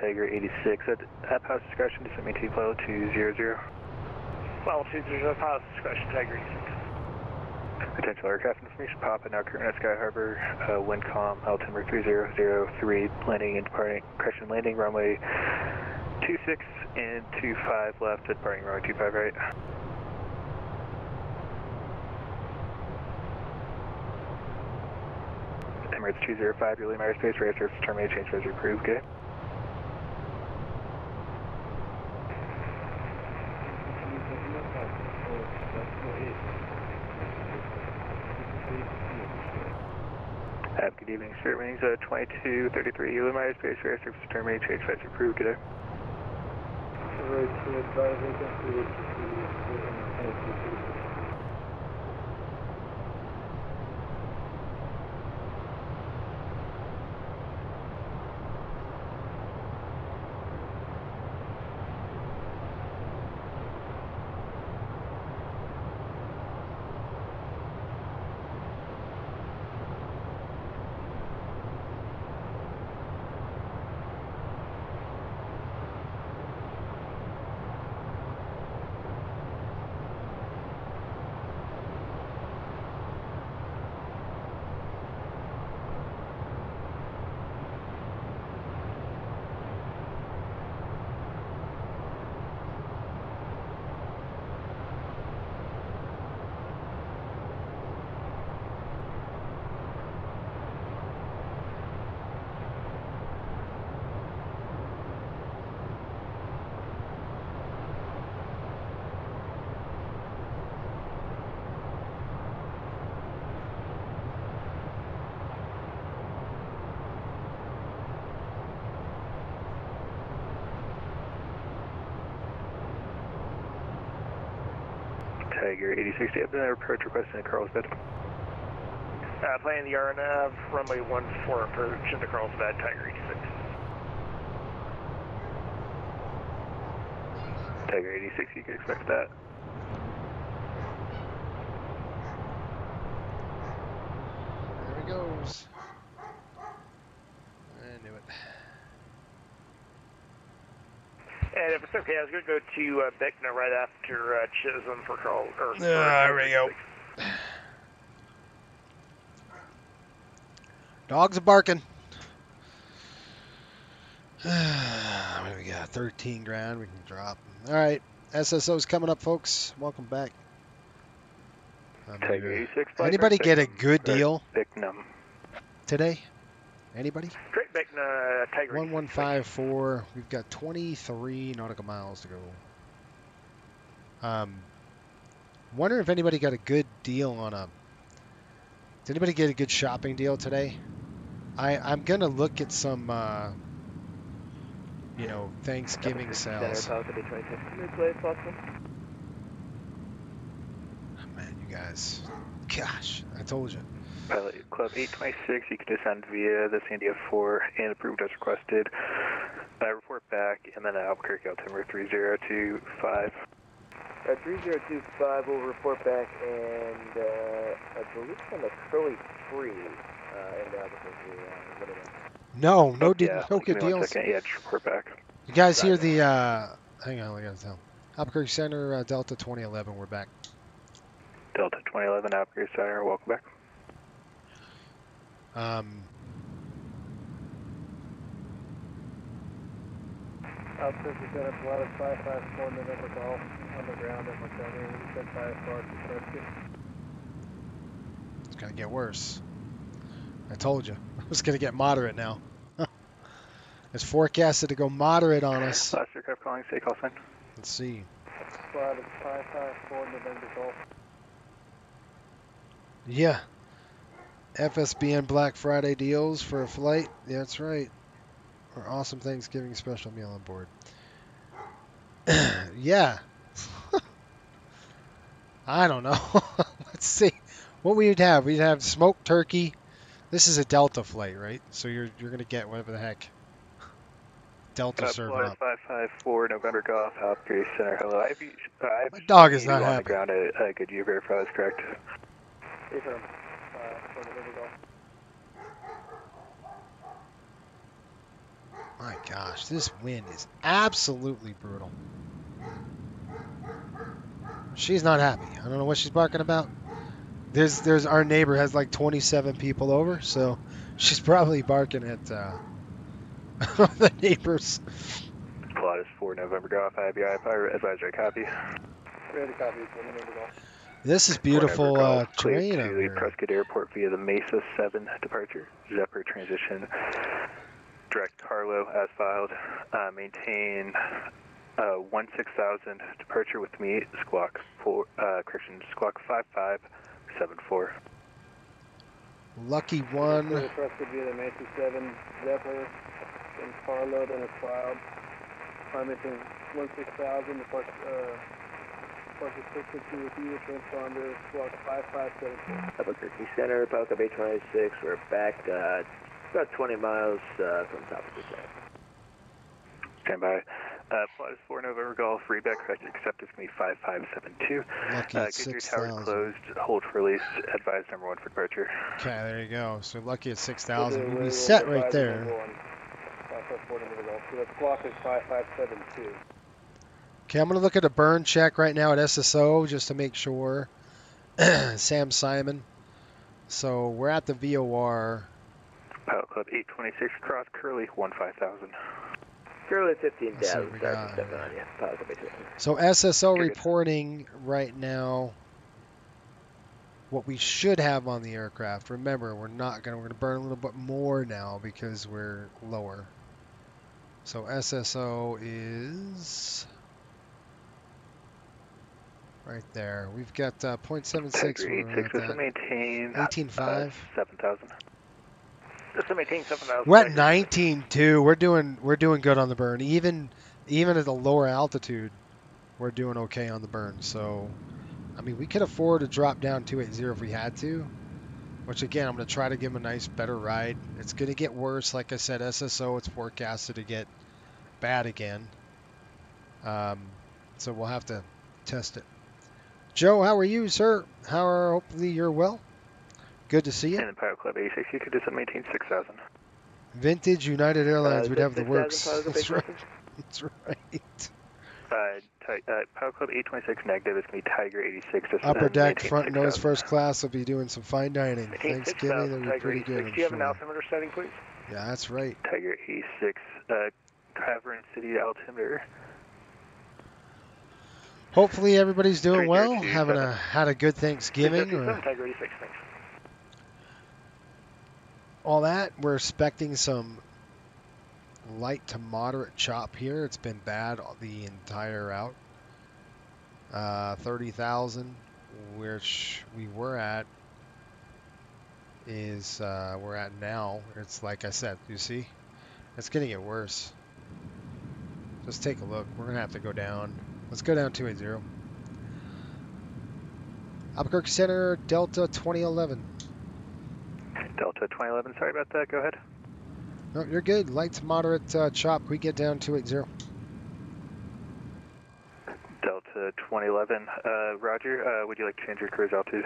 Tiger 86 at pilot's discretion, descend maintain flight 200. Flight 200, pilot's discretion, Tiger 86. Potential aircraft information pop and now current at Sky Harbor, Windcom, altimeter 3003, landing and departing, crash and landing, runway 26 and 25 left, departing runway 25 right. Emirates 205, your Lima airspace, radar service terminated, change as approved, okay? Good evening, Spirit Wings 2233, Lima airspace, radar service terminated, change as approved, good day. Tiger 8060, I've been approach requesting a Carlsbad. Planning the RNAV, runway 14 approach into Carlsbad, Tiger 86. Tiger 86, you can expect that. There he goes. I knew it. And if it's okay, I was going to go to Beckner right after Chisholm for Carl. There we go. Dogs are barking. What do we got? 13 grand. We can drop. All right. SSO's coming up, folks. Welcome back. Tiger 86. Anybody get a good deal Bicknum today? Anybody? Straight Beckner, Tiger 1154. We've got 23 nautical miles to go. Wonder if anybody got a good deal on a. Did anybody get a good shopping deal today? I'm gonna look at some, Thanksgiving sales. Oh, man, you guys. Gosh, I told you. Pilot Club 826, you can descend via the San Diego 4 and approved as requested. Report back, and then Albuquerque altimeter 3025. 3025 will report back, and I believe it's on the Curly Free in Albuquerque. No good give me deals. 1 second. Yeah, just report back. You guys hear the, hang on, I gotta tell. Albuquerque Center, Delta 2011, we're back. Delta 2011, Albuquerque Center, welcome back. Albuquerque Center, Pilatus 554 November Golf, on the ground at Montgomery, we said 5 far to rescue. It's gonna get worse. I told you. It's gonna get moderate now. It's forecasted to go moderate on us. Last aircraft calling, say call sign. Let's see. Pilatus 554 November Golf. Yeah. FSBN Black Friday deals for a flight. Yeah, that's right. Or awesome Thanksgiving special meal on board. Yeah. I don't know. Let's see. What we'd have? We'd have smoked turkey. This is a Delta flight, right? So you're gonna get whatever the heck Delta serving Flight up. 554 November Golf, Albuquerque Center. Hello. I have My dog is you not on the happy. ground. Could you verify that's correct? Affirm. For November Golf. My gosh, this wind is absolutely brutal. She's not happy. I don't know what she's barking about. There's our neighbor has like 27 people over, so she's probably barking at the neighbors. Pilatus 4 November Golf, IBI advisory copy. Ready to copy for November Golf. This is 4 beautiful November Golf, terrain cleared over to here. Prescott Airport via the Mesa 7 departure. Zephyr transition. Direct Carlo as filed. Maintain 16,000 departure with me. Squawk 5574. Lucky one. Prescott via the Mesa 7 Zephyr. And Carlo and a cloud. Maintain 16,000 departure 662 with you. Transponder squawk 5574. Albuquerque Center, Falcon Bay-26. We're back about 20 miles from top of the center. Stand by. Pilatus 4 November Golf, readback correct, accepted for me 5572. Lucky Get at your 6,000. towers closed, hold for release, advise number 1 for departure. Okay, there you go. So lucky at 6,000. We'll be set right there. 554 November Golf. So the squawk is 5572. Okay, I'm going to look at a burn check right now at SSO just to make sure. Sam Simon. So we're at the VOR. Pilot Club 826, cross Curly, 15,000. Curly Let's see 15,000, what we sorry got for stepping on you. Pilot Club 826. So SSO reporting right now what we should have on the aircraft. Remember, we're going to burn a little bit more now because we're lower. So SSO is right there. We've got 0.76. Tiger 86, this will maintain 18.5. 7,000. This will maintain 7,000. We're at 19.2. We're doing good on the burn. Even at a lower altitude, we're doing okay on the burn. So, I mean, we could afford to drop down 280 if we had to. Which again, I'm going to try to give him a nice, better ride. It's going to get worse. Like I said, SSO, it's forecasted to get bad again. So we'll have to test it. Joe, how are you, sir? Hopefully you're well. Good to see you. And in Pilot Club 86, you could just maintain 6,000. Vintage United Airlines would have the works. That's right. That's right. Pilot Club 826 negative is going to be Tiger 86. Upper deck, front 6, nose, first class will be doing some fine dining. Thanksgiving, that'll be Tiger pretty 86. good. I'm Do you have an sure. altimeter setting, please? Yeah, that's right. Tiger 86, Cavern City altimeter. Hopefully everybody's doing well, 3027. had a good Thanksgiving. 3027, Tiger 86, thanks. All that. We're expecting some light to moderate chop here. It's been bad the entire route. 30,000, which we were at, is we're at now. It's like I said, you see, it's gonna get worse. Just take a look. We're gonna have to go down. Let's go down 280. Albuquerque Center, Delta 2011. Delta 2011, sorry about that, go ahead. No, you're good. Light to moderate chop. We get down 280. Delta 2011, Roger, would you like to change your cruise altitude?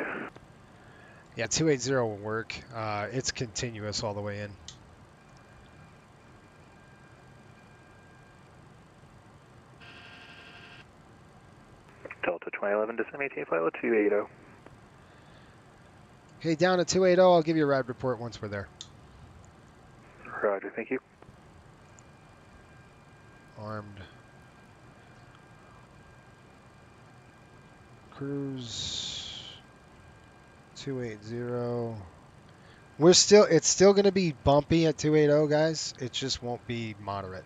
Yeah, 280 will work. It's continuous all the way in. Delta 2011, descend maintain flight level 280. Okay, down to 280. I'll give you a ride report once we're there. Roger, thank you. Armed. Cruise 280. It's still going to be bumpy at 280, guys. It just won't be moderate.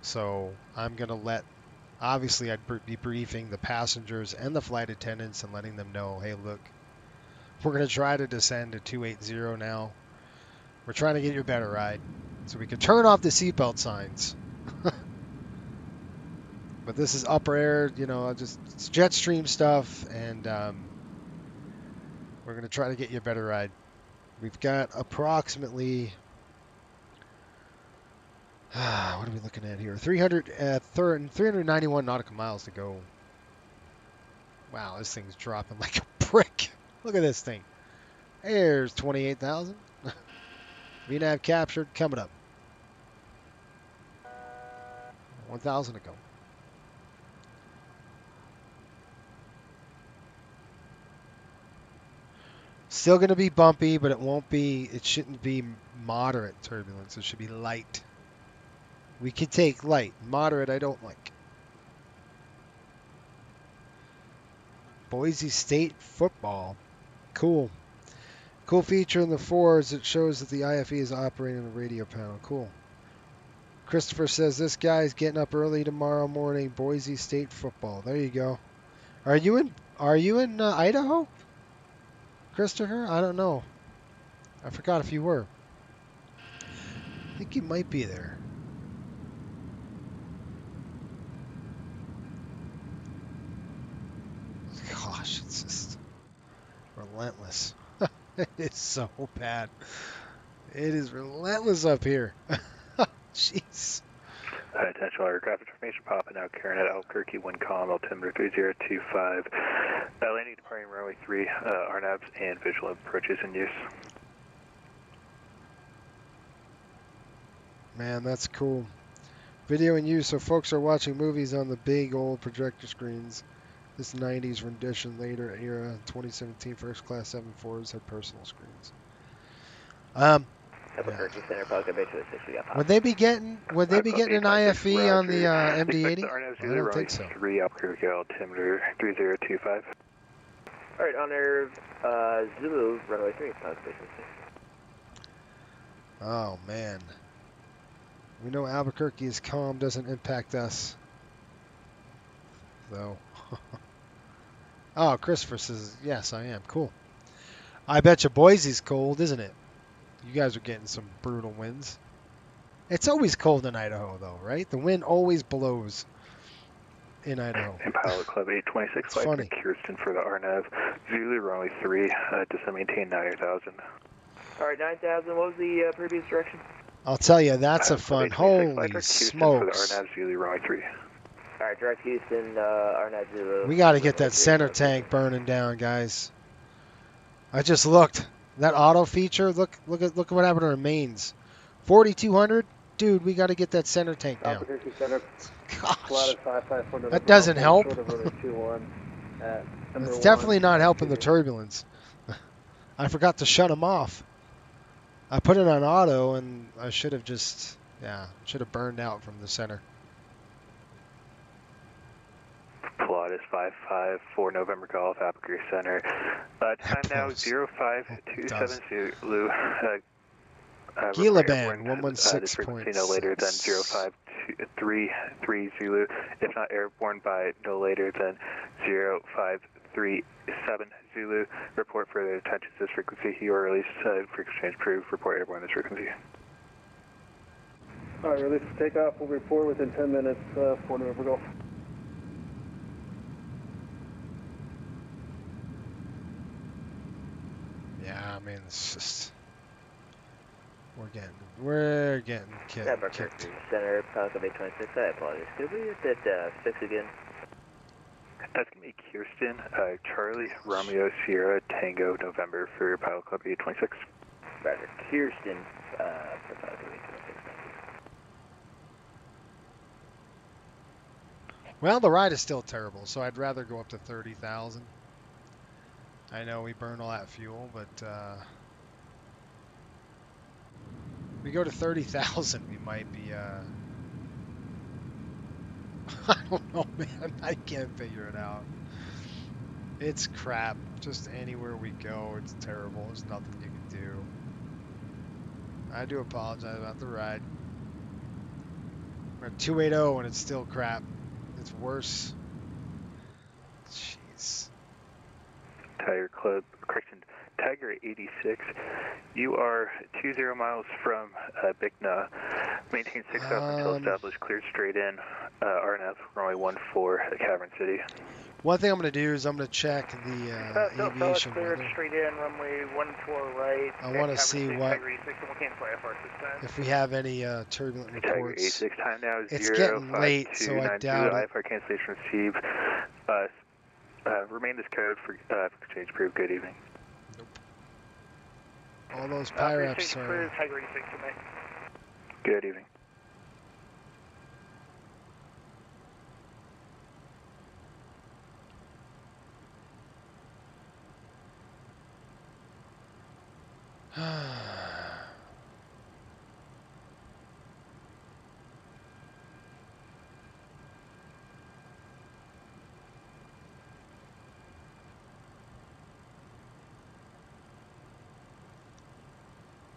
So I'm going to obviously I'd be briefing the passengers and the flight attendants and letting them know, hey, look, We're going to try to descend to 280 now. We're trying to get you a better ride so we can turn off the seatbelt signs. But this is upper air, you know, just it's jet stream stuff, and we're going to try to get you a better ride. We've got approximately, what are we looking at here? 391 nautical miles to go. Wow, this thing's dropping like a brick. Look at this thing. There's 28,000. VNAV captured, coming up. 1,000 to go. Still going to be bumpy, but it shouldn't be moderate turbulence. It should be light. We could take light. Moderate, I don't like. Boise State football. Cool. Cool feature in the 4 is it shows that the IFE is operating the radio panel. Cool. Christopher says this guy's getting up early tomorrow morning. Boise State football. There you go. Are you in Idaho? Christopher? I don't know. I forgot if you were. I think you might be there. Gosh, it's just relentless. It is so bad. It is relentless up here. Jeez. Potential aircraft information popping out. Karen at Albuquerque, Wincom, altimeter 3025. Landing departing runway 3, RNAVs and visual approaches in use. Man, that's cool. Video in use, so folks are watching movies on the big old projector screens. This 90s rendition, later era, 2017 first class 7.4s had personal screens. Albuquerque Center, Pelican Bay 26, we got pop. Would they be getting an IFE on the MD-80? I don't think so. 3 Albuquerque, altimeter 3025. Alright, on air Zulu, runway 3, Pelican Bay 26. Oh, man. We know Albuquerque is calm, doesn't impact us. Though. Oh, Christopher says, yes, I am. Cool. I bet you Boise's cold, isn't it? You guys are getting some brutal winds. It's always cold in Idaho, though, right? The wind always blows in Idaho. And Pilot Club 826, flight funny. to Kirsten for the RNAV. Zulu, runway 3, to maintain 9,000. Alright, 9,000, what was the previous direction? I'll tell you, that's a fun. Holy For the smokes. RNAV, Zulu, runway 3. Alright, direct Houston, RNAV Zulu. We got to get that center tank burning down, guys. I just looked. That auto feature, look at what happened to our mains. 4,200? Dude, we got to get that center tank down. Albuquerque Center. Gosh. That That doesn't help. It's It's definitely not helping the turbulence. I forgot to shut them off. I put it on auto, and I should have should have burned out from the center. Plot is 554 November Golf, Albuquerque Center. Time now 0527 Zulu. Gila Band 116.6. No later than 0533 Zulu. If not airborne by no later than 0537 Zulu. Report further attention to this frequency. You are released. Frequency change approved. Report airborne this frequency. Alright, release for takeoff. We'll report within 10 minutes for November Golf. Yeah, I mean, it's just we're getting kicked. Center, Pelican Bay 26. I apologize. Could we get that fix again? That's going to be Kirsten, Charlie, Romeo, Sierra, Tango, November for your Pilot Club 826. Roger. Kirsten, for Pelican Bay 26. Well, the ride is still terrible, so I'd rather go up to 30,000. I know we burn all that fuel, but if we go to 30,000, we might be, I don't know, man. I can't figure it out. It's crap. Just anywhere we go, it's terrible. There's nothing you can do. I do apologize about the ride. We're at 280 and it's still crap. It's worse. Jeez. Tire Club, correction, Tiger 86, you are 20 miles from Bicna. Maintain 6 up until established, cleared straight in. RNF runway 14 at Cavern City. One thing I'm going to do is I'm going to check the aviation cleared weather. straight in, runway 14 right. I want to see what Tiger 86, and we'll cancel IFR this time. if we have any turbulent Tiger reports. 86, time now is It's getting late, so I doubt it. IFR cancellation received. Remain this code for exchange approved. Good evening. All those PIREPs are. Tiger 86 tonight. Good evening.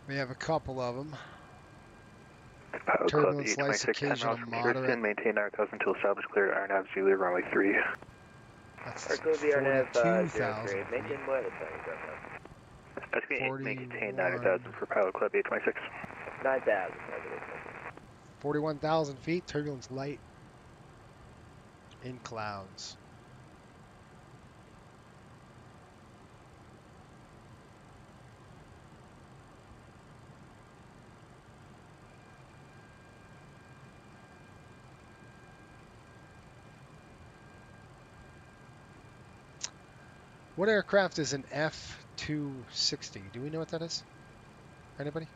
We have a couple of them. Club Turbulence lights 826, 10 occasional miles from moderate. Kirsten. Maintain 9,000 until established clear. RNAV Zulu runway 3. That's Arco VRNAV 42,000 03. Maintain what? That's going to maintain 9,000 for Pilot Club 826. 9,000. 41,000 feet. Turbulence light in clouds. What aircraft is an F-260? Do we know what that is? Anybody?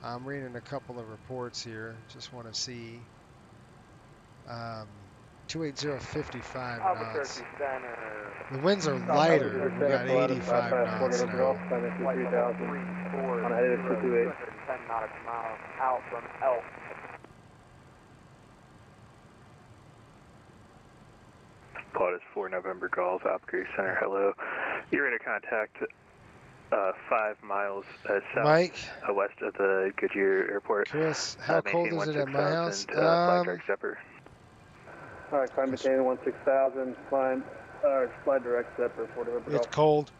I'm reading a couple of reports here. Just want to see. 280.55 knots. The winds are lighter. We got 85 knots now. On a headed 228. 10 nautical miles out from Elk. Plot is 4 November Golf, Albuquerque Center. Hello. You're ready to contact 5 miles south west of the Goodyear Airport. Chris, how cold is it at my house? Flight direct Zephyr. Alright, climb maintain 16,000, fly direct Zephyr, 4 November Golf. It's cold.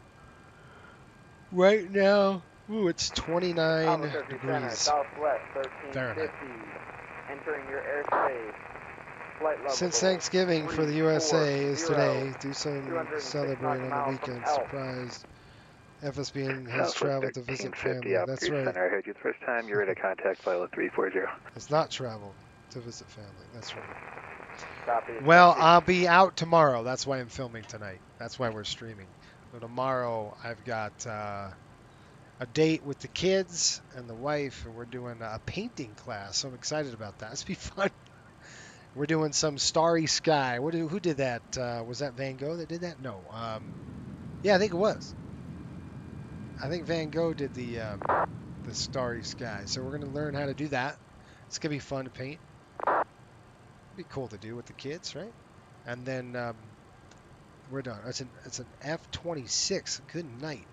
Right now, ooh, it's 29 degrees Southwest, 1350. Fahrenheit. Entering your airspace. Flight level. Since Thanksgiving for the USA is today, do some celebrating on the weekend. Surprised FSBN has traveled to visit family. That's right. Center. I heard you the first time. You're ready to contact Pilot 340. It's not traveled to visit family. That's right. Copy. Well, I'll be out tomorrow. That's why I'm filming tonight. That's why we're streaming. So tomorrow I've got a date with the kids and the wife, and we're doing a painting class. So I'm excited about that. It's be fun. We're doing some starry sky. Who did that? Was that Van Gogh that did that? No. Yeah, I think it was. I think Van Gogh did the starry sky. So we're going to learn how to do that. It's going to be fun to paint. Be cool to do with the kids, right? And then we're done. It's an F-26. Good night.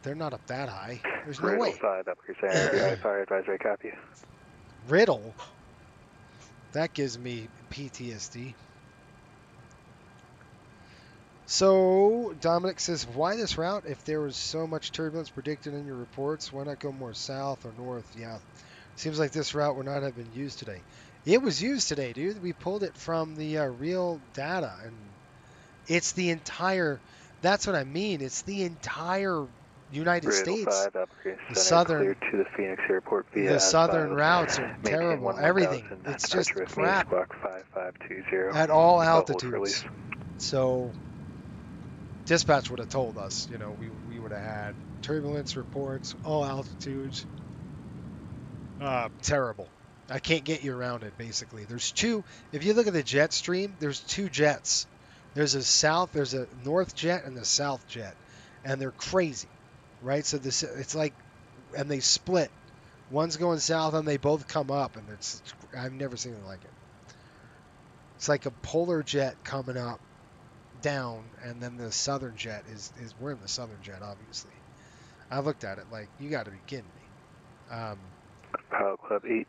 They're not up that high. There's no way. 5 up here, Center. Fire advisory copy. Riddle. That gives me PTSD. So Dominic says, why this route? If there was so much turbulence predicted in your reports, why not go more south or north? Yeah, seems like this route would not have been used today. It was used today, dude. We pulled it from the real data, and it's the entire. That's what I mean. It's the entire United States. 5 up here, The Center, southern, clear to the Phoenix Airport via the southern S5. routes are Maintain terrible. 11,000. Everything. It's just Departure with crap Squawk 5520. at all Hold for altitudes. release. So dispatch would have told us, we would have had turbulence reports, all altitudes. Terrible. I can't get you around it, basically. There's two. If you look at the jet stream, there's two jets. There's a north jet and a south jet, and they're crazy, right? So it's like, and they split. One's going south, and they both come up, and I've never seen it like it. It's like a polar jet coming up, down, and then the southern jet is we're in the southern jet, obviously. I looked at it like, you got to be kidding me. Pilot Club 8,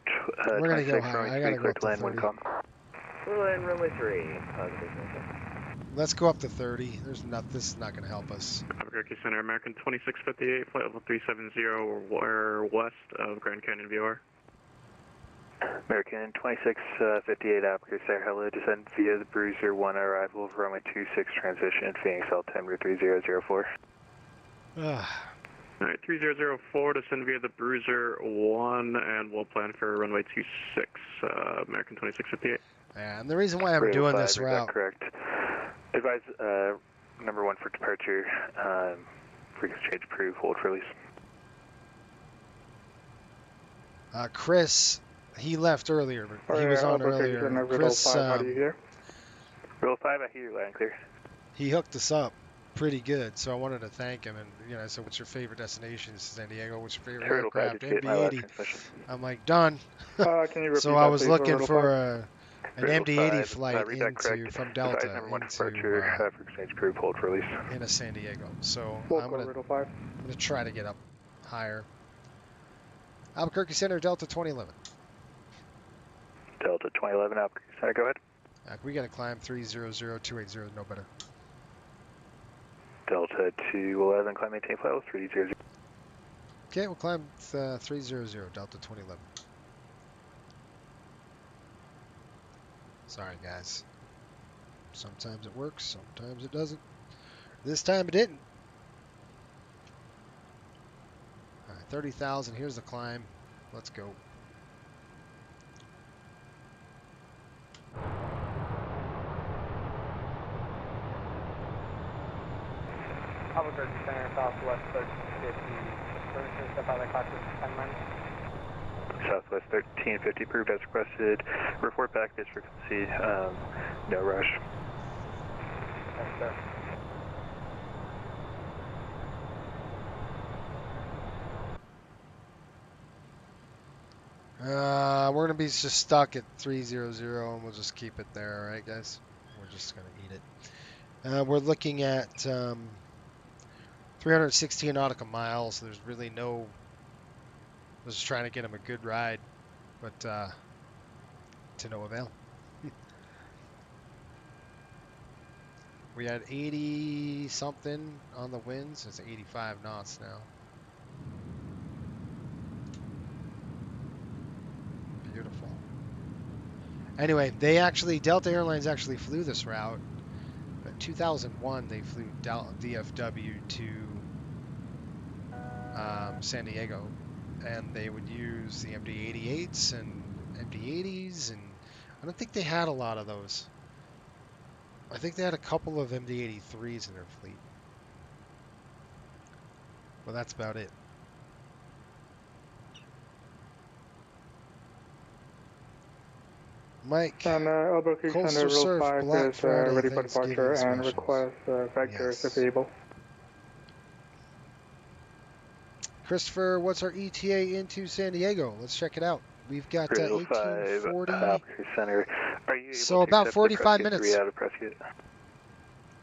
we're gonna go 26, high. runway I 3, gotta go clear up to land, to 30. wind calm. We'll land runway 3. Positive. Let's go up to 30. This is not going to help us. Albuquerque Center, American 2658, flight level 370, or west of Grand Canyon VOR. American 2658, Albuquerque Center, hello, descend via the Bruiser 1 arrival of runway 26 transition, Phoenix altimeter 3004. Alright, 3004, descend via the Bruiser 1, and we'll plan for runway 26, American 2658. And the reason why I'm doing this route. Correct. Advise number 1 for departure, frequency change approved, hold for release. Chris, he left earlier, but he was on earlier. Chris, how do you hear? Riddle 5, I hear you loud and clear. He hooked us up pretty good, so I wanted to thank him. And I said, "What's your favorite destination?" He said, "San Diego." "What's your favorite aircraft?" "MD-80." I'm like, "Done." So I was looking for an MD-80 flight from Delta into San Diego. So I'm gonna try to get up higher. Albuquerque Center, Delta 2011. Delta 2011, Albuquerque Center, go ahead. We got to climb 300280, no better. Delta 211, climb maintain flight level 300. Okay, we'll climb 300, Delta 2011. Sorry, guys. Sometimes it works, sometimes it doesn't. This time it didn't. All right, 30,000. Here's the climb. Let's go. Albuquerque Center, Southwest 1350. Permission to step out of the cockpit for 10 minutes. Southwest 1350, approved as requested. Report back this frequency, no rush. Yes, sir. We're going to be just stuck at 300, and we'll just keep it there, all right, guys? We're just going to eat it. We're looking at 316 nautical miles. So there's really no... I was just trying to get him a good ride, but to no avail. We had 80 something on the winds. It's 85 knots now. Beautiful. Anyway, Delta Airlines actually flew this route. In 2001, they flew DFW to San Diego, and they would use the MD-88s and MD-80s, and I don't think they had a lot of those. I think they had a couple of MD-83s in their fleet. Well, that's about it. Mike, Coastal Surf, Black Friday, ready for departure and request vectors if able. Christopher, what's our ETA into San Diego? Let's check it out. We've got 1840. Center. Are you able so about 45 minutes.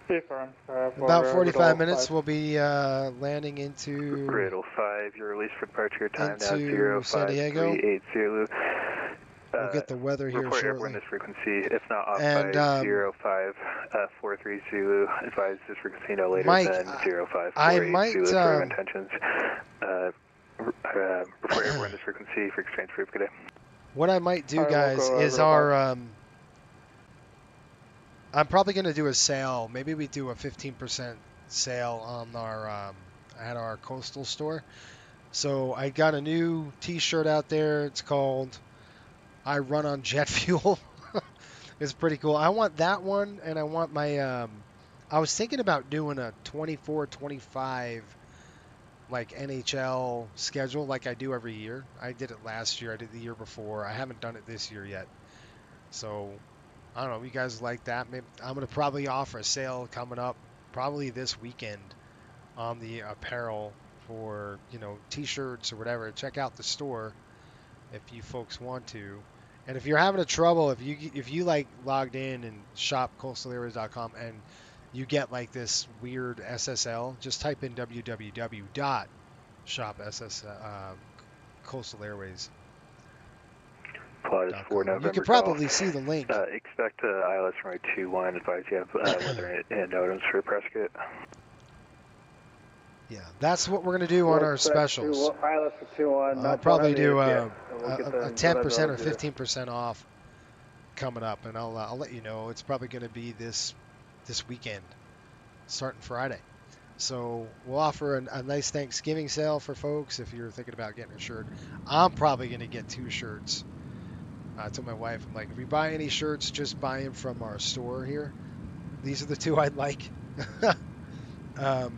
About 45 minutes. We'll be landing into Riddle 5. Your release for departure time now into San Diego. 05380. We'll get the weather here report shortly. Airborne this frequency, if not off and, by 0543 Zulu. Advise this frequency no later Mike, than 0548 Zulu for intentions. Report Airborne this frequency for exchange proof. Good day. What I might do, guys, is our I'm probably going to do a sale. Maybe we do a 15% sale on our at our coastal store. So I got a new T-shirt out there. It's called "I Run on Jet Fuel." It's pretty cool. I want that one, and I want my. I was thinking about doing a 24-25 like NHL schedule, like I do every year. I did it last year. I did the year before. I haven't done it this year yet. So I don't know. You guys like that? Maybe I'm gonna probably offer a sale coming up, probably this weekend, on the apparel for T-shirts or whatever. Check out the store if you folks want to. And if you're having a trouble, if you like logged in and shop coastalairways.com and you get like this weird SSL, just type in www.shop coastalairways. Plot is for November You could Golf. probably see the link. Expect ILS runway 21. Advise you have weather and notice for Prescott. Yeah, that's what we're going to do on our specials. ILS for 2-1. I'll probably do a We'll get the 10% whatever or they'll do. 15% off coming up, and I'll let you know. It's probably going to be this weekend, starting Friday. So we'll offer a nice Thanksgiving sale for folks if you're thinking about getting a shirt. I'm probably going to get 2 shirts. I told my wife, I'm like, if we buy any shirts, just buy them from our store here. These are the 2 I'd like. Because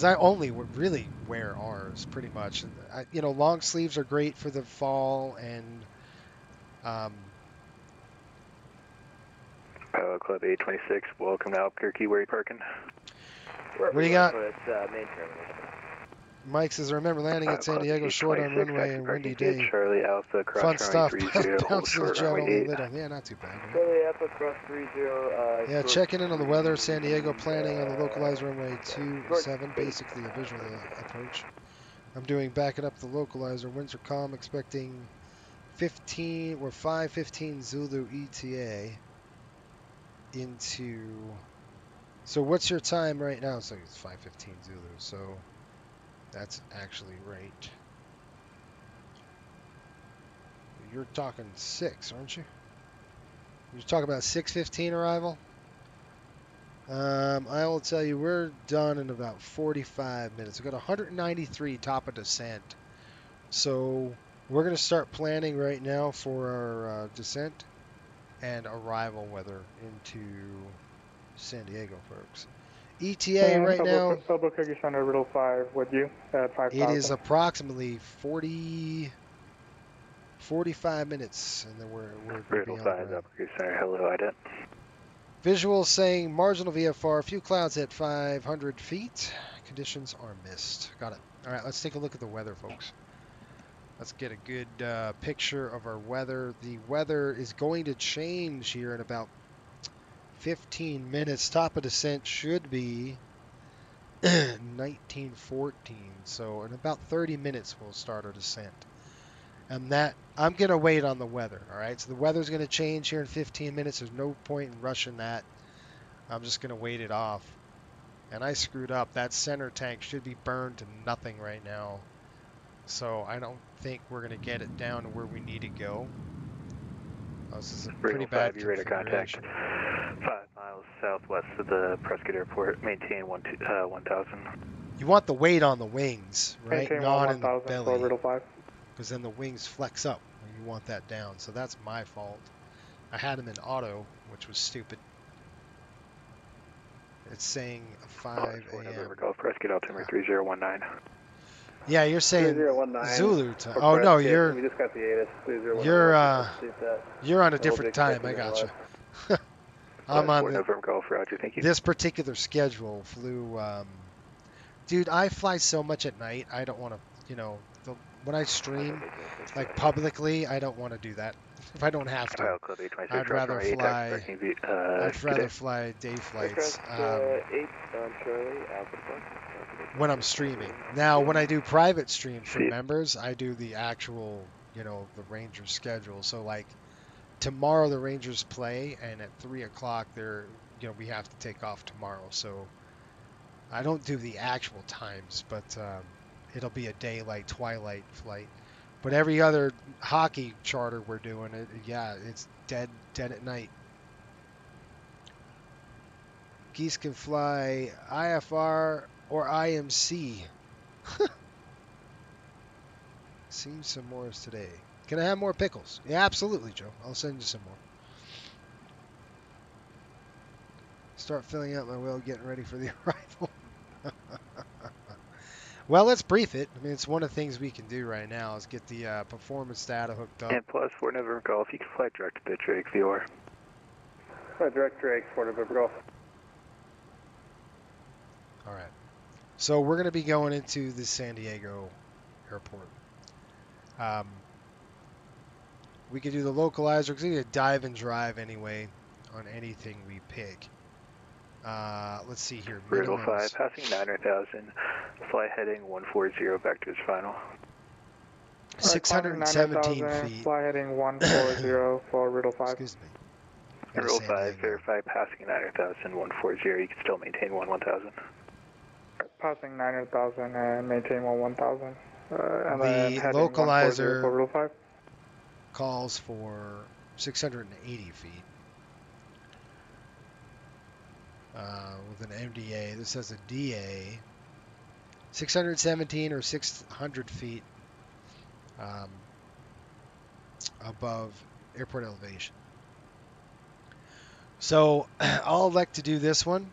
I only would really wear ours pretty much. Long sleeves are great for the fall, and Club 826, welcome to Albuquerque. Where are you parking? What do you got? It's main terminal. Mike says, I remember landing at San Diego short on runway and windy day. Charlie Alpha, cross Fun stuff. 30, Bounces the short jet runway only 8. little. Yeah, not too bad. Right? Charlie Alpha, cross 30. Yeah, checking in on the weather. San Diego planning on the localized runway 27, basically a visual approach. I'm doing backing up the localizer. Winds are calm, expecting 515 Zulu ETA into. So what's your time right now? So it's 515 Zulu. So that's actually right. You're talking 6, aren't you? You're talking about 6:15 arrival. I will tell you, we're done in about 45 minutes. We've got 193 top of descent. So we're going to start planning right now for our descent and arrival weather into San Diego, folks. ETA right now. Albuquerque Center, orbital 5, with you at 5,000. It is approximately 45 minutes, and then we're going to be on the ground. Albuquerque Center, hello, IDET. Visual saying marginal VFR, a few clouds at 500 feet. Conditions are missed. Got it. All right, let's take a look at the weather, folks. Let's get a good picture of our weather. The weather is going to change here in about 15 minutes. Top of descent should be 1914. So in about 30 minutes, we'll start our descent. And that, I'm going to wait on the weather, all right? So the weather's going to change here in 15 minutes. There's no point in rushing that. I'm just going to wait it off. And I screwed up. That center tank should be burned to nothing right now. So I don't think we're going to get it down to where we need to go. Oh, this is a pretty bad configuration. 5 miles southwest of the Prescott Airport. Maintain 1,000. You want the weight on the wings, right? Maintain Not in the 1,000 belly. for orbital 5. Because then the wings flex up and you want that down. So that's my fault. I had them in auto, which was stupid. It's saying 5 a.m. Golf Prescott altimeter 3019. Yeah, you're saying 3019 Zulu time. for Oh no, Prescott. We just got the ATIS. you're on a different time. I gotcha. I'm on Golf, Roger, thank you. This particular schedule flew. Dude, I fly so much at night. I don't want to, when I stream, like publicly, I don't want to do that. If I don't have to, I'd rather fly day flights when I'm streaming. Now, when I do private streams for members, I do the actual, the Rangers schedule. So like tomorrow, the Rangers play, and at 3 o'clock, we have to take off tomorrow. So I don't do the actual times, but it'll be a daylight, twilight flight. But every other hockey charter we're doing, it's dead at night. Geese can fly IFR or IMC. Seen some more today. Can I have more pickles? Yeah, absolutely, Joe. I'll send you some more. Start filling out my will, getting ready for the arrival. Well, let's brief it. I mean, it's one of the things we can do right now is get the performance data hooked up. And plus, for November Golf, you can fly direct to Drake VR. Direct Drake for November Golf. All right. So we're going to be going into the San Diego airport. We could do the localizer because we need to dive and drive anyway on anything we pick. Let's see here. Brutal 5, passing 900,000, fly heading 140 back to its final. 617 feet. Fly heading 140 for Riddle 5. Excuse me. Riddle 5, verify passing 900,000, 140. You can still maintain 1,000. Passing 900,000 and maintain 1,000. And The then heading 140 localizer for Riddle 5. calls for 680 feet. With an MDA, this has a DA. 617 or 600 feet above airport elevation. So I'll elect to do this one.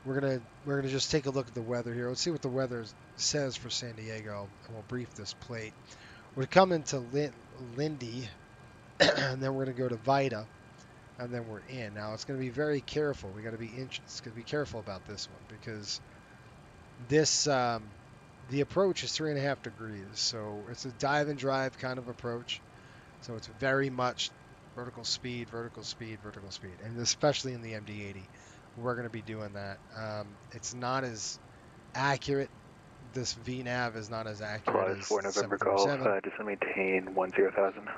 We're gonna just take a look at the weather here. Let's see what the weather says for San Diego, and we'll brief this plate. We're coming to Lindy, and then we're gonna go to Vida, and then we're in. Now it's gonna be very careful. We got to be careful about this one because this the approach is 3.5 degrees, so it's a dive and drive kind of approach. So it's very much vertical speed, vertical speed, vertical speed, and especially in the MD-80, we're going to be doing that. It's not as accurate. This VNAV is not as accurate as 4 November Golf, just maintain 10,000.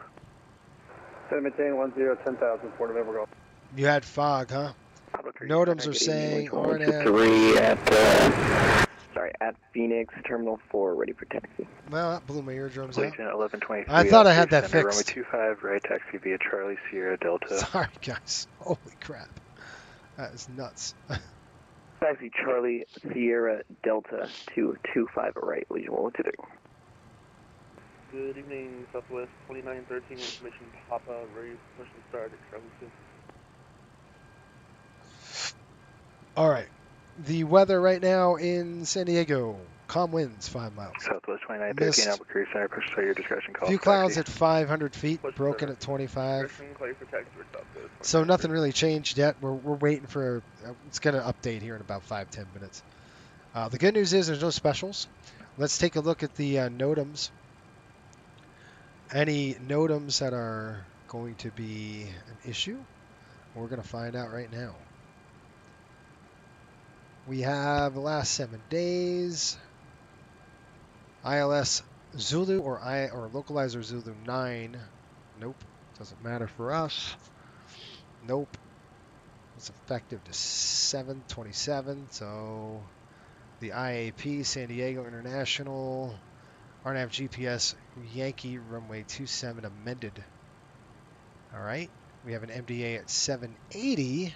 Maintain 10,000 for November Golf. You had fog, huh? Notems are saying RNAV. 3 at Phoenix Terminal 4, ready for taxi. Well, that blew my eardrums out. 1123. I thought I had that Center, fixed. Runway 25, right taxi via Charlie Sierra Delta. Sorry, guys. Holy crap. That is nuts. Taxi Charlie Sierra Delta 225 right, Legion 112. Good evening, Southwest 2913, information Papa, ready push and start at Charlie 2. All right. The weather right now in San Diego. Calm winds, 5 miles. Southwest 2913, Albuquerque Center, push to your discretion call. Few clouds at 500 feet, broken at 25. So nothing really changed yet. We're waiting for, it's going to update here in about 5-10 minutes. The good news is there's no specials. Let's take a look at the NOTAMs. Any NOTAMs that are going to be an issue, we're going to find out right now. We have the last 7 days. ILS Zulu or localizer Zulu 9. Nope, doesn't matter for us. Nope. It's effective to 7/27. So the IAP San Diego International RNAV GPS Yankee runway 27 amended. All right. We have an MDA at 780.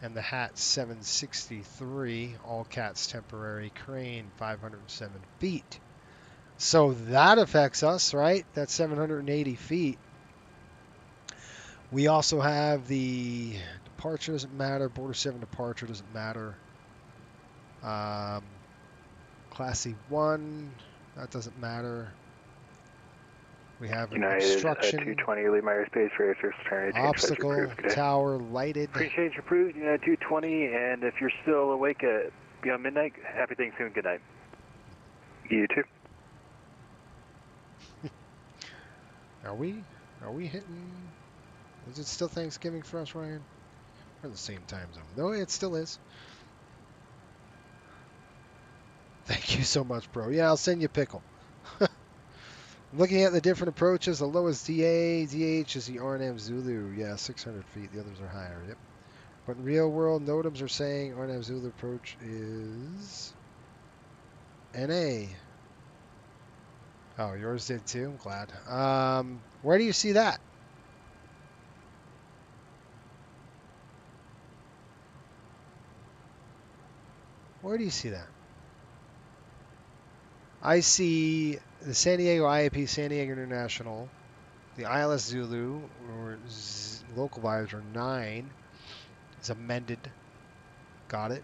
And the hat 763, all cats temporary crane 507 feet. So that affects us, right? That's 780 feet. We also have the departure doesn't matter. Border 7 departure doesn't matter. Class C1, that doesn't matter. We have an obstruction. 220, leave my airspace for air obstacle tower lighted. Appreciate your approved, 220, and if you're still awake at beyond midnight, happy Thanksgiving, good night. You too. Are we hitting? Is it still Thanksgiving for us, Ryan? We're in the same time zone. No, it still is. Thank you so much, bro. Yeah, I'll send you a pickle. Looking at the different approaches, the lowest DH is the RNAV Zulu. Yeah, 600 feet. The others are higher. Yep. But in real world, NOTAMs are saying RNAV Zulu approach is NA. Oh, yours did too? I'm glad. Where do you see that? Where do you see that? I see the San Diego IAP, San Diego International, the ILS Zulu, or localizer 9, is amended. Got it.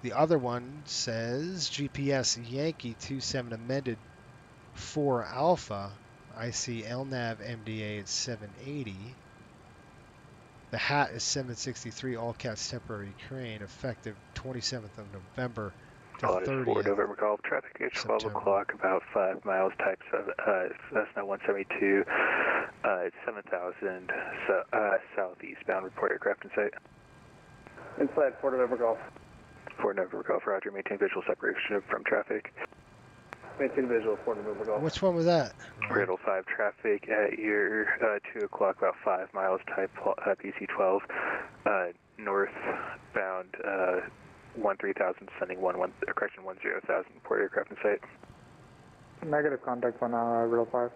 The other one says GPS Yankee 27 amended 4 Alpha. I see LNAV MDA at 780. The hat is 763, all cats temporary crane, effective 27th of November. Audit 4 November Golf, traffic at 12 o'clock, about 5 miles, type Cessna 172, it's 7,000 southeastbound, report aircraft in sight. Inside 4 November Golf. 4 November Golf, roger, maintain visual separation from traffic. Maintain visual for November Golf. Which one was that? Riddle 5 traffic at your 2 o'clock, about 5 miles, type PC-12, northbound 13,000, sending 10,000, port aircraft in sight. Negative contact on Riddle 5.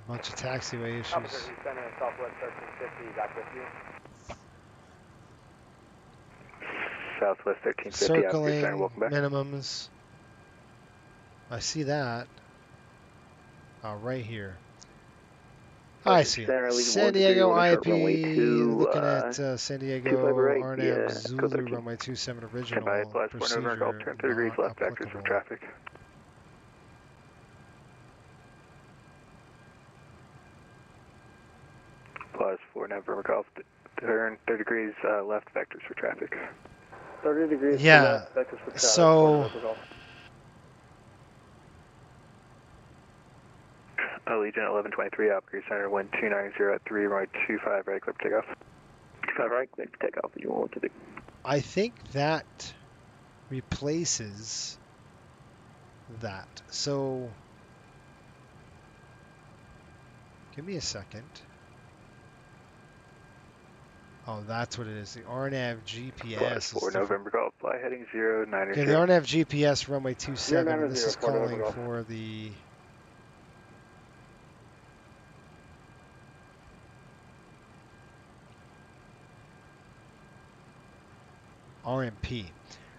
Bunch of taxiway issues. Albuquerque Center, Southwest 1350, back with you. Southwest 1350, Circling Center, welcome back. minimums. I see that. Oh, right here. I see it. San Diego IP, looking at San Diego RNAV Zulu runway 27 original procedure, turn 30 degrees left, vectors for traffic. Plus 4 November Golf, turn 30 degrees left, vectors for traffic. 30 degrees yeah, left, vectors for traffic. So Allegiant 1123, Albuquerque Center, wind 290 at 3, runway 25, ready, clear for takeoff. 25, right, clear for takeoff, you want to do. I think that replaces that. So, give me a second. Oh, that's what it is. The RNAV GPS. Plus 4 November Golf, fly heading 090. Okay, the RNAV GPS runway 27, and this is calling for the RMP.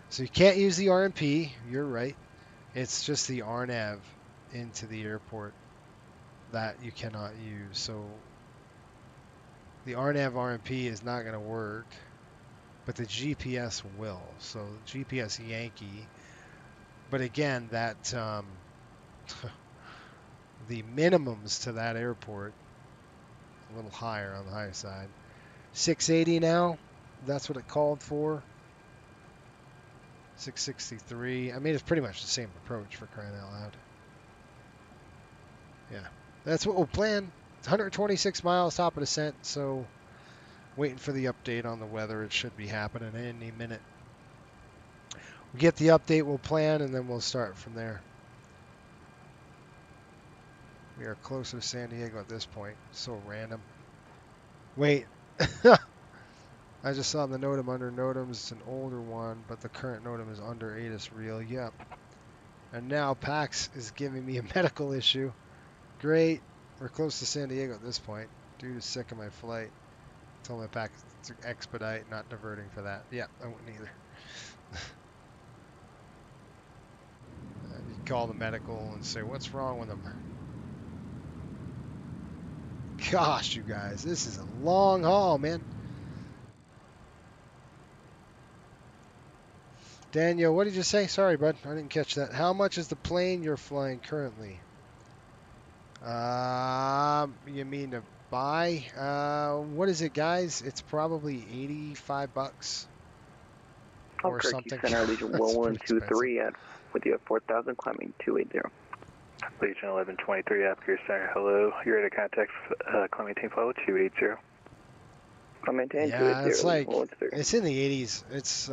So you can't use the RMP, you're right. It's just the RNAV into the airport that you cannot use. So the RNAV RMP is not going to work, but the GPS will. So GPS Yankee. But again, that the minimums to that airport a little higher on the higher side. 680 now. That's what it called for. 663. I mean, it's pretty much the same approach, for crying out loud. Yeah, that's what we'll plan. It's 126 miles, top of descent, so waiting for the update on the weather. It should be happening any minute. We get the update, we'll plan, and then we'll start from there. We are closer to San Diego at this point. So random. Wait. I just saw the NOTAM under NOTAMs. It's an older one, but the current NOTAM is under ATIS real. Yep. And now PAX is giving me a medical issue. Great. We're close to San Diego at this point. Dude is sick of my flight. Told my PAX to expedite, not diverting for that. Yeah, I wouldn't either. You call the medical and say, what's wrong with them? Gosh, you guys, this is a long haul, man. Daniel, what did you say? Sorry, bud. I didn't catch that. How much is the plane you're flying currently? You mean to buy? What is it, guys? It's probably $85 or something. Center, Legion 1123 at with you at 4,000, climbing 280. Legion 1123, Albuquerque Center, hello. You're at a contact, climbing team follow 280. I maintain 280. Yeah, it's like, it's in the 80s. It's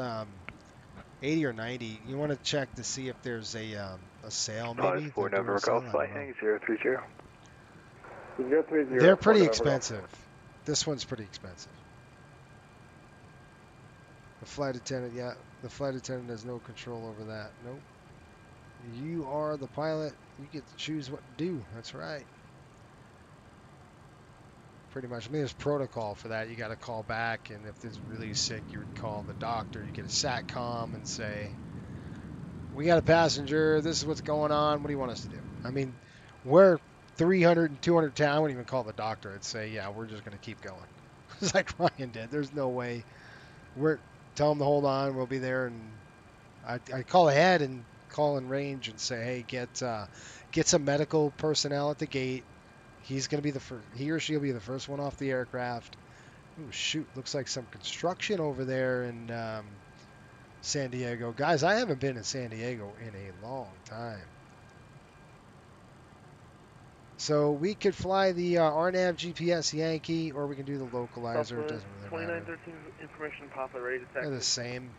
80 or 90. You want to check to see if there's a sale, maybe? 4 November Golf, flight heading 030. 030. They're pretty expensive. This one's pretty expensive. The flight attendant, yeah. The flight attendant has no control over that. Nope. You are the pilot. You get to choose what to do. That's right. Pretty much. I mean, there's protocol for that. You got to call back, and if it's really sick, you would call the doctor. You get a SATCOM and say, we got a passenger. This is what's going on. What do you want us to do? I mean, we're 300 and 200 town. I wouldn't even call the doctor. I'd say, yeah, we're just going to keep going. It's like Ryan did. There's no way. Tell them to hold on. We'll be there. And I call ahead and call in range and say, hey, get some medical personnel at the gate. He's going to be the first. He or she will be the first one off the aircraft. Ooh, shoot. Looks like some construction over there in San Diego. Guys, I haven't been in San Diego in a long time. So we could fly the RNAV GPS Yankee, or we can do the localizer. It doesn't really matter. 2913 information Papa, ready to taxi. They're the same.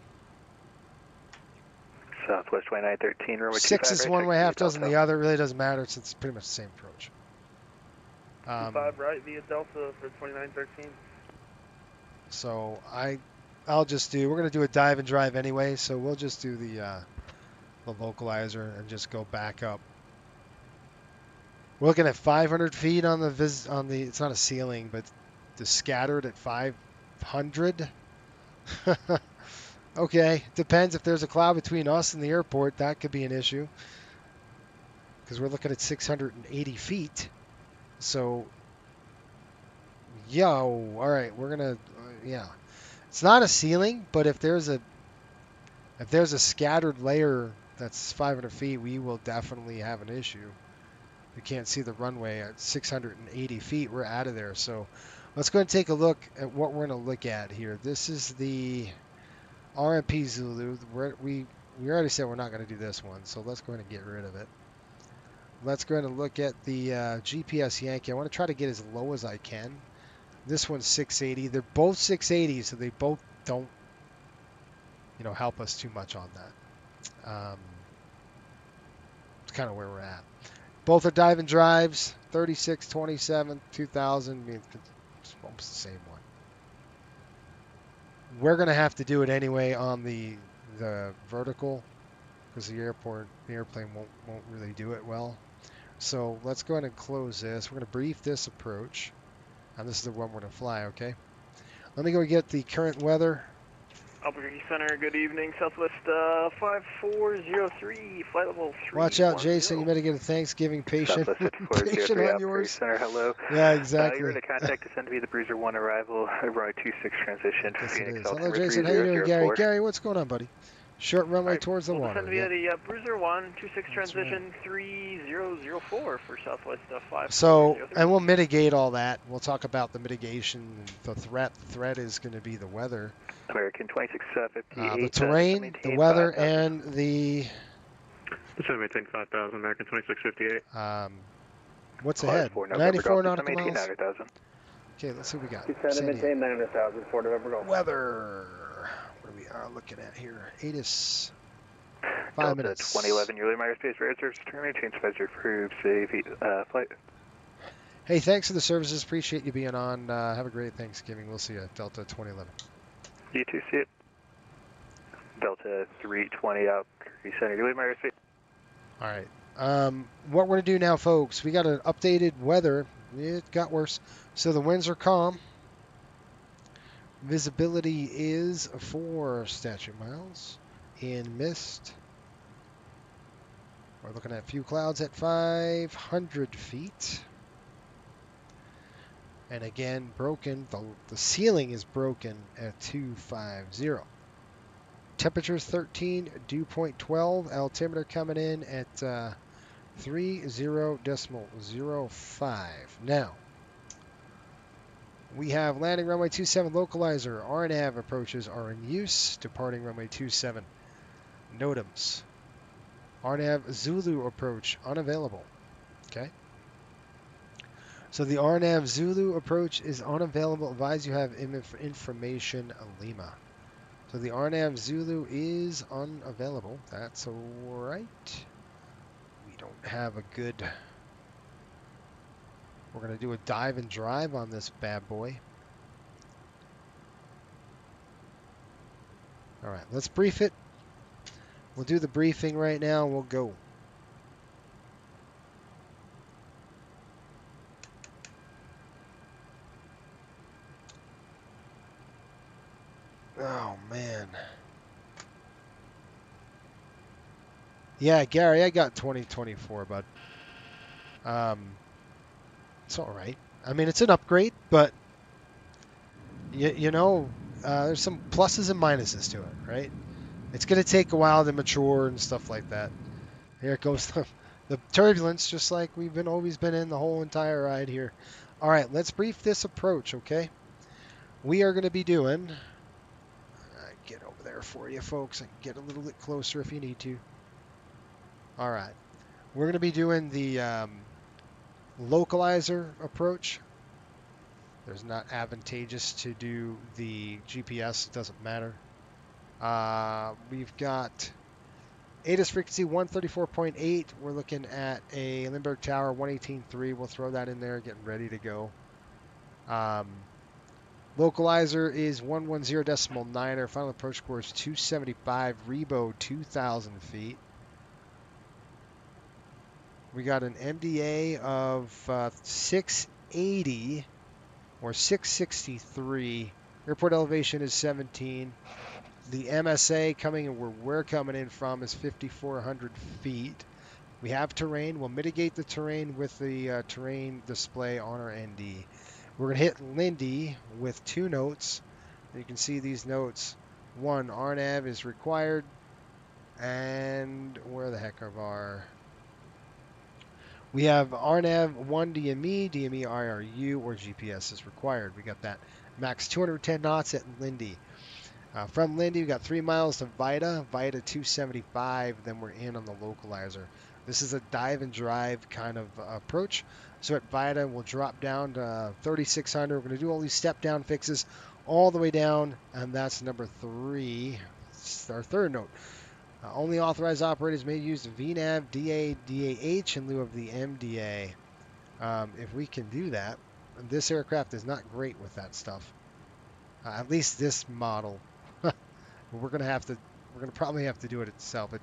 Southwest 2913, runway 6 25, is right, one way, taxi half to dozen Delta. the other. It really doesn't matter since it's pretty much the same approach. 25 right via Delta for 2913. So I'll just do, we're going to do a dive and drive anyway, so we'll just do the localizer and just go back up. We're looking at 500 feet on the it's not a ceiling, but the scattered at 500. Okay, depends if there's a cloud between us and the airport, that could be an issue. Because we're looking at 680 feet. So, all right, we're gonna, yeah. It's not a ceiling, but if there's a scattered layer that's 500 feet, we will definitely have an issue. We can't see the runway at 680 feet. We're out of there. So let's go and take a look at what we're going to look at here. This is the RMP Zulu. We already said we're not going to do this one, so let's go ahead and get rid of it. Let's go ahead and look at the GPS Yankee. I want to try to get as low as I can. This one's 680. They're both 680, so they both don't, help us too much on that. It's kind of where we're at. Both are dive and drives, 36, 27, 2000. I mean, it's almost the same one. We're going to have to do it anyway on the vertical because the airplane won't really do it well. So let's go ahead and close this. We're going to brief this approach, and this is the one we're going to fly, okay? Let me go get the current weather. Albuquerque Center, good evening. Southwest 5403, flight level 3. Watch out, Jason. You better get a Thanksgiving patient, patient on yours. Center, hello. Yeah, exactly. You're in contact to send to be the Bruiser 1 arrival, runway 26 transition. Yes, it is. Altimeter Hello, Jason. How you doing, Gary? Gary, what's going on, buddy? Short runway towards the water. Send via the Bruiser 1, 26 transition, 3004 for Southwest 5. So, and we'll mitigate all that. We'll talk about the mitigation, the threat. The threat is going to be the weather. American 2658. The terrain, the weather, and the... Just maintain 5,000, American 2658. What's ahead? 94 nautical miles. Okay, let's see what we got. Maintain 900,000, 4 November Golf. Weather. What we are looking at here. ATIS. 5 minutes. 2011, your Meyer Space Radar Service terminate, change advisory approved, safe flight. Hey, thanks for the services. Appreciate you being on. Have a great Thanksgiving. We'll see you at Delta 2011. You too, see it. Delta 320 out, Center, your Meyer Space. All right. What we're going to do now, folks, we got an updated weather. It got worse. So the winds are calm. Visibility is 4 statute miles in mist. We're looking at a few clouds at 500 feet. And again, broken. The ceiling is broken at 250. Temperature's 13, dew point 12. Altimeter coming in at 30.05. Now, we have landing runway 27 localizer. RNAV approaches are in use. Departing runway 27. NOTAMs. RNAV Zulu approach unavailable. Okay. So the RNAV Zulu approach is unavailable. Advise you have information Lima. So the RNAV Zulu is unavailable. That's all right. We don't have a good... We're going to do a dive and drive on this bad boy. All right, let's brief it. We'll do the briefing right now. We'll go. Oh, man. Yeah, Gary, I got 2024, bud. It's all right. I mean, it's an upgrade, but there's some pluses and minuses to it, right? It's going to take a while to mature and stuff like that. Here it goes, the turbulence, just like we've always been in the whole entire ride here. All right, let's brief this approach, okay? We are going to be doing... get over there for you, folks. I can get a little bit closer if you need to. All right. We're going to be doing the localizer approach. There's not advantageous to do the GPS. It doesn't matter. We've got ATIS frequency 134.8. We're looking at a Lindbergh Tower 118.3. We'll throw that in there, getting ready to go. Localizer is 110.9. Our final approach score is 275. Rebo 2,000 feet. We got an MDA of 680 or 663. Airport elevation is 17. The MSA coming in where we're coming in from is 5,400 feet. We have terrain. We'll mitigate the terrain with the terrain display on our ND. We're going to hit Lindy with 2 notes. You can see these notes. 1, RNAV is required. And where the heck are our... We have RNAV 1 DME, DME IRU, or GPS is required. We got that. Max 210 knots at Lindy. From Lindy, we got 3 miles to Vida, Vida 275, then we're in on the localizer. This is a dive and drive kind of approach. So at Vida, we'll drop down to 3,600. We're going to do all these step down fixes all the way down, and that's number 3, our third note. Only authorized operators may use the VNAV DAH in lieu of the MDA. If we can do that, this aircraft is not great with that stuff. At least this model. We're gonna probably have to do it itself.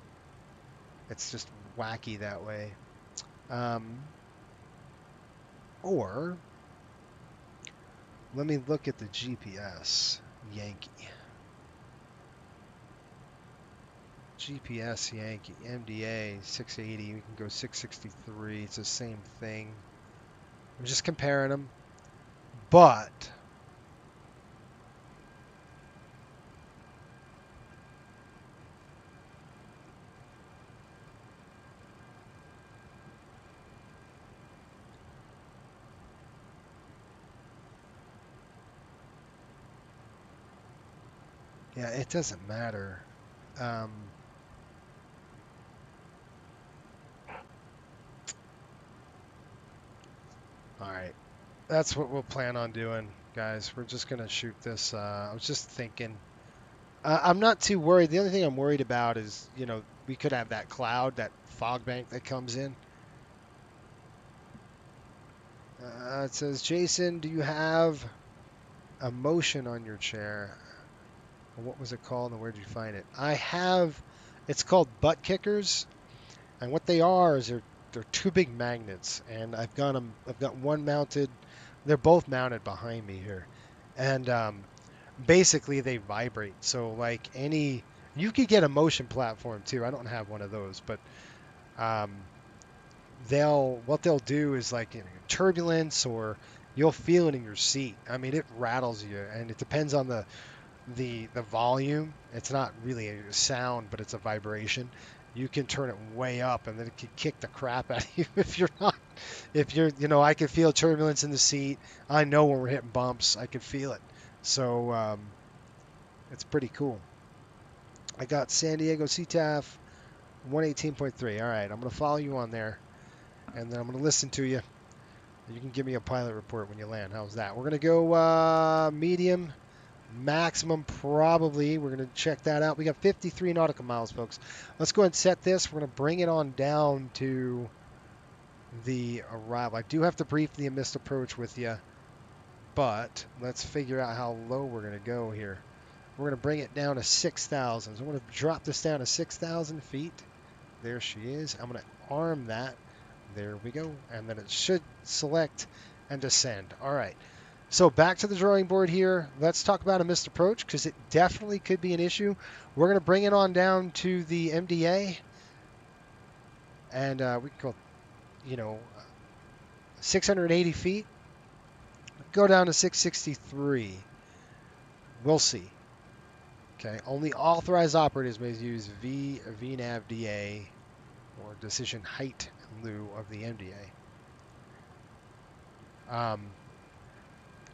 It's just wacky that way. Or let me look at the GPS Yankee. GPS Yankee MDA 680. We can go 663. It's the same thing. I'm just comparing them, but yeah, it doesn't matter. All right, that's what we'll plan on doing, guys. We're just gonna shoot this. I was just thinking. I'm not too worried. The only thing I'm worried about is, you know, we could have that cloud, that fog bank that comes in. It says, Jason, do you have a motion on your chair? What was it called and where did you find it? I have, it's called butt kickers. And what they are is they're 2 big magnets. And I've got one mounted, they're both mounted behind me here. And basically they vibrate. So like you could get a motion platform too. I don't have one of those, but what they'll do is like turbulence, or you'll feel it in your seat. I mean, it rattles you, and it depends on the volume. It's not really a sound, but it's a vibration. You can turn it way up, and then it can kick the crap out of you I can feel turbulence in the seat. I know when we're hitting bumps, I can feel it. So it's pretty cool. I got San Diego CTAF 118.3. All right, I'm going to follow you on there, and then I'm going to listen to you. You can give me a pilot report when you land. How's that? We're going to go medium, maximum probably. We're going to check that out. We got 53 nautical miles, folks. Let's go ahead and set this. We're going to bring it on down to the arrival. I do have to brief the missed approach with you, but let's figure out how low we're going to go here. We're going to bring it down to 6,000. So I'm going to drop this down to 6,000 feet. There she is. I'm going to arm that. There we go. And then it should select and descend. All right. So back to the drawing board here. Let's talk about a missed approach, because it definitely could be an issue. We're going to bring it on down to the MDA. And we can go, 680 feet. Go down to 663. We'll see. Okay. Only authorized operators may use VNAV DA or decision height in lieu of the MDA.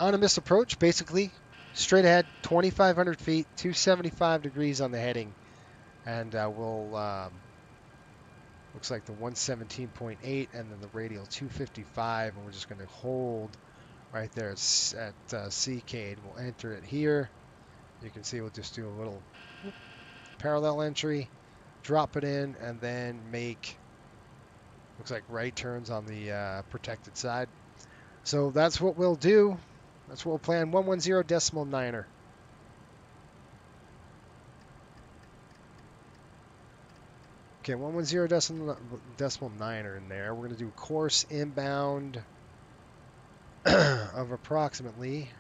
On a missed approach, basically straight ahead, 2,500 feet, 275 degrees on the heading, and we'll looks like the 117.8 and then the radial 255, and we're just going to hold right there at CCAD. We'll enter it here. You can see we'll just do a little parallel entry, drop it in, and then make, looks like right turns on the protected side. So that's what we'll do. That's what we'll plan. 110.9er. Okay, 110.9er in there. We're going to do course inbound of approximately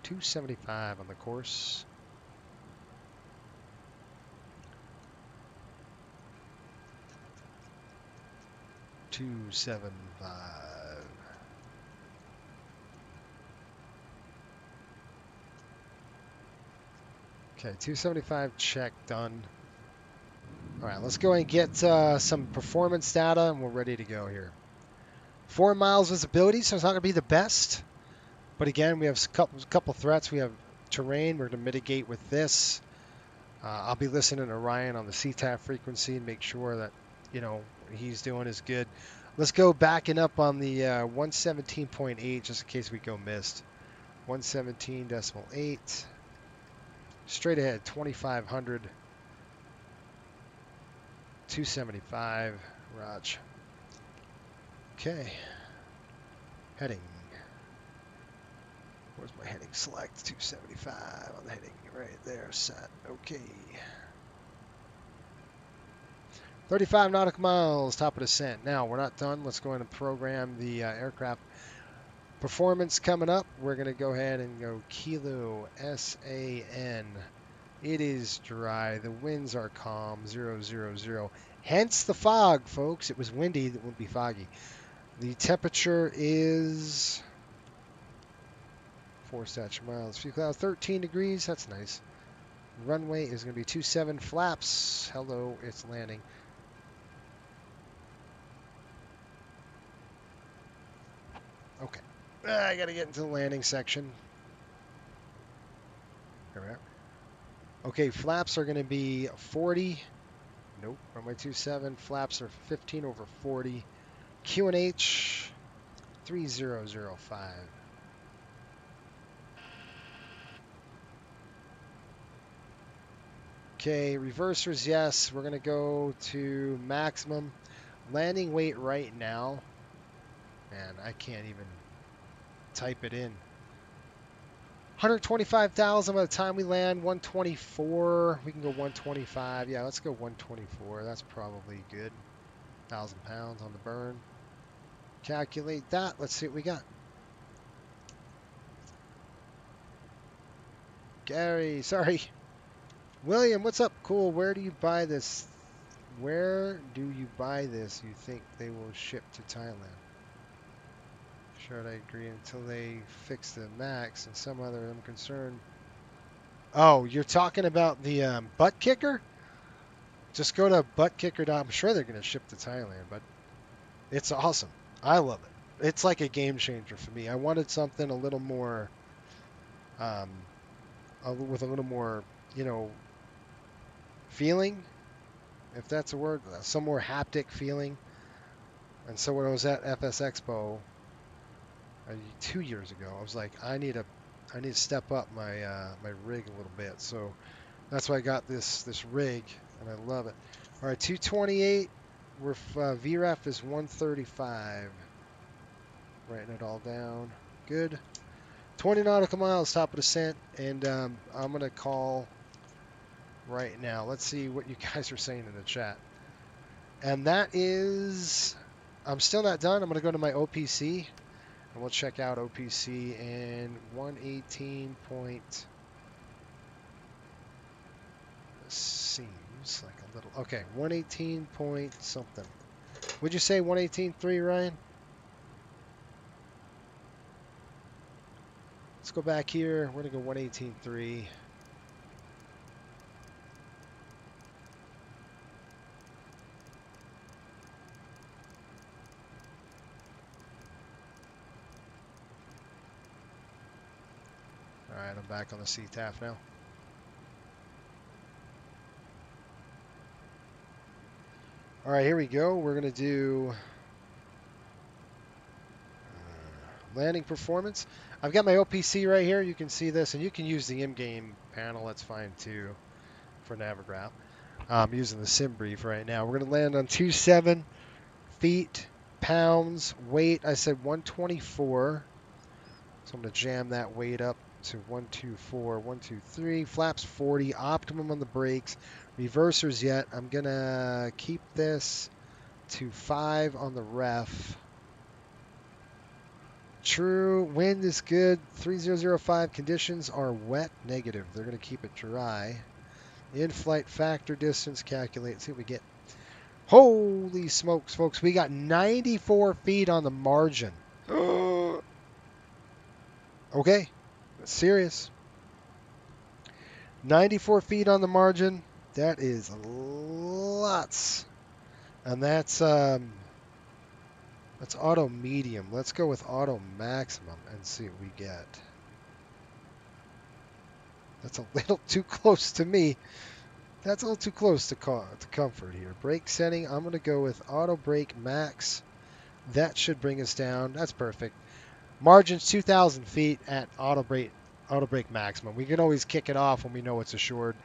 275 on the course. $275. Okay, 275 check done. All right, let's go and get some performance data, and we're ready to go here. 4 miles visibility, so it's not going to be the best. But again, we have a couple threats. We have terrain. We're going to mitigate with this. I'll be listening to Ryan on the CTAF frequency and make sure that, you know, what he's doing is good. Let's go backing up on the 117.8 just in case we go missed. 117.8. Straight ahead, 2,500. 275, Raj. Okay. Heading. Where's my heading select? 275 on the heading right there, set. Okay. 35 nautical miles, top of descent. Now, we're not done. Let's go ahead and program the aircraft performance coming up. We're going to go ahead and go Kilo SAN. It is dry. The winds are calm, 000. Hence the fog, folks. It was windy. It won't be foggy. The temperature is 4 statute miles. Few clouds, 13 degrees. That's nice. Runway is going to be 27 flaps. Hello, it's landing. Okay. I got to get into the landing section. There we are. Okay, flaps are going to be 40. Nope, runway 27. Flaps are 15 over 40. QNH 3005. Okay, reversers, yes. We're going to go to maximum. Landing weight right now. Man, I can't even type it in. 125,000 by the time we land. 124. We can go 125. Yeah, let's go 124. That's probably good. 1,000 pounds on the burn. Calculate that. Let's see what we got. Gary, sorry. William, what's up? Cool. Where do you buy this? Where do you buy this? You think they will ship to Thailand? Sure, I agree until they fix the max and some other I'm concerned. Oh, you're talking about the butt kicker? Just go to buttkicker.com. I'm sure they're going to ship to Thailand, but it's awesome. I love it. It's like a game changer for me. I wanted something a little more, with a little more, you know, feeling, if that's a word, some more haptic feeling. And so when I was at FS Expo 2 years ago, I was like, I need to step up my my rig a little bit. So that's why I got this rig, and I love it. All right, 228. We're VREF is 135. Writing it all down. Good. 20 nautical miles, top of descent, and I'm gonna call right now. Let's see what you guys are saying in the chat. And that is, I'm still not done. I'm gonna go to my OPC, and we'll check out OPC and 118 point. Seems like a little. Okay, 118 point something. Would you say 118.3, Ryan? Let's go back here. We're going to go 118.3. All right, I'm back on the CTAF now. All right, here we go. We're going to do landing performance. I've got my OPC right here. You can see this, and you can use the in-game panel. That's fine too for Navigraph. I'm using the SimBrief right now. We're going to land on 27 feet, pounds, weight. I said 124. So I'm going to jam that weight up to 124, 123. Flaps 40, optimum on the brakes. Reversers yet. I'm going to keep this to 5 on the ref. True, wind is good. 3005 conditions are wet, negative. They're going to keep it dry. In-flight factor distance, calculate. See what we get. Holy smokes, folks. We got 94 feet on the margin. Okay, that's serious. 94 feet on the margin. That is lots. And that's auto medium. Let's go with auto maximum and see what we get. That's a little too close to me. That's a little too close to comfort here. Brake setting, I'm going to go with auto brake max. That should bring us down. That's perfect. Margins 2,000 feet at auto brake maximum. We can always kick it off when we know it's assured.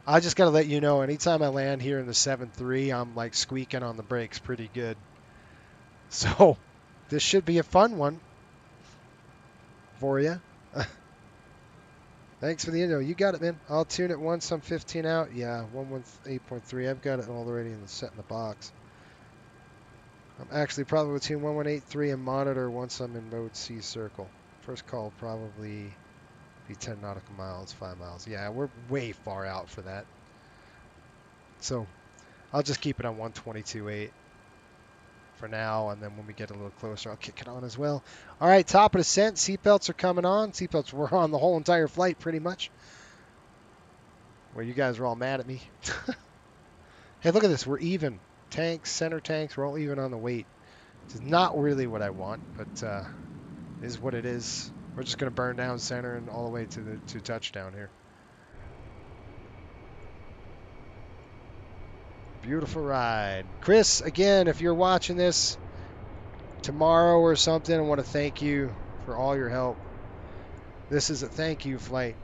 I just got to let you know, anytime I land here in the 7.3, I'm like squeaking on the brakes pretty good. So this should be a fun one for you. Thanks for the info. You got it, man. I'll tune it once I'm 15 out. Yeah, 118.3. I've got it already set in the box. I'm actually probably tune 1183 and monitor once I'm in mode C circle. First call will probably be 10 nautical miles, 5 miles. Yeah, we're way far out for that. So I'll just keep it on 122.8 for now, and then when we get a little closer, I'll kick it on as well. All right, top of descent. Seatbelts are coming on. Seatbelts were on the whole entire flight pretty much. Well, you guys are all mad at me. Hey, look at this. We're even. Tanks, center tanks, we're all even on the weight. This is not really what I want, but it is what it is. We're just going to burn down center and all the way to touchdown here. Beautiful ride. Chris, again, if you're watching this tomorrow or something, I want to thank you for all your help. This is a thank you flight.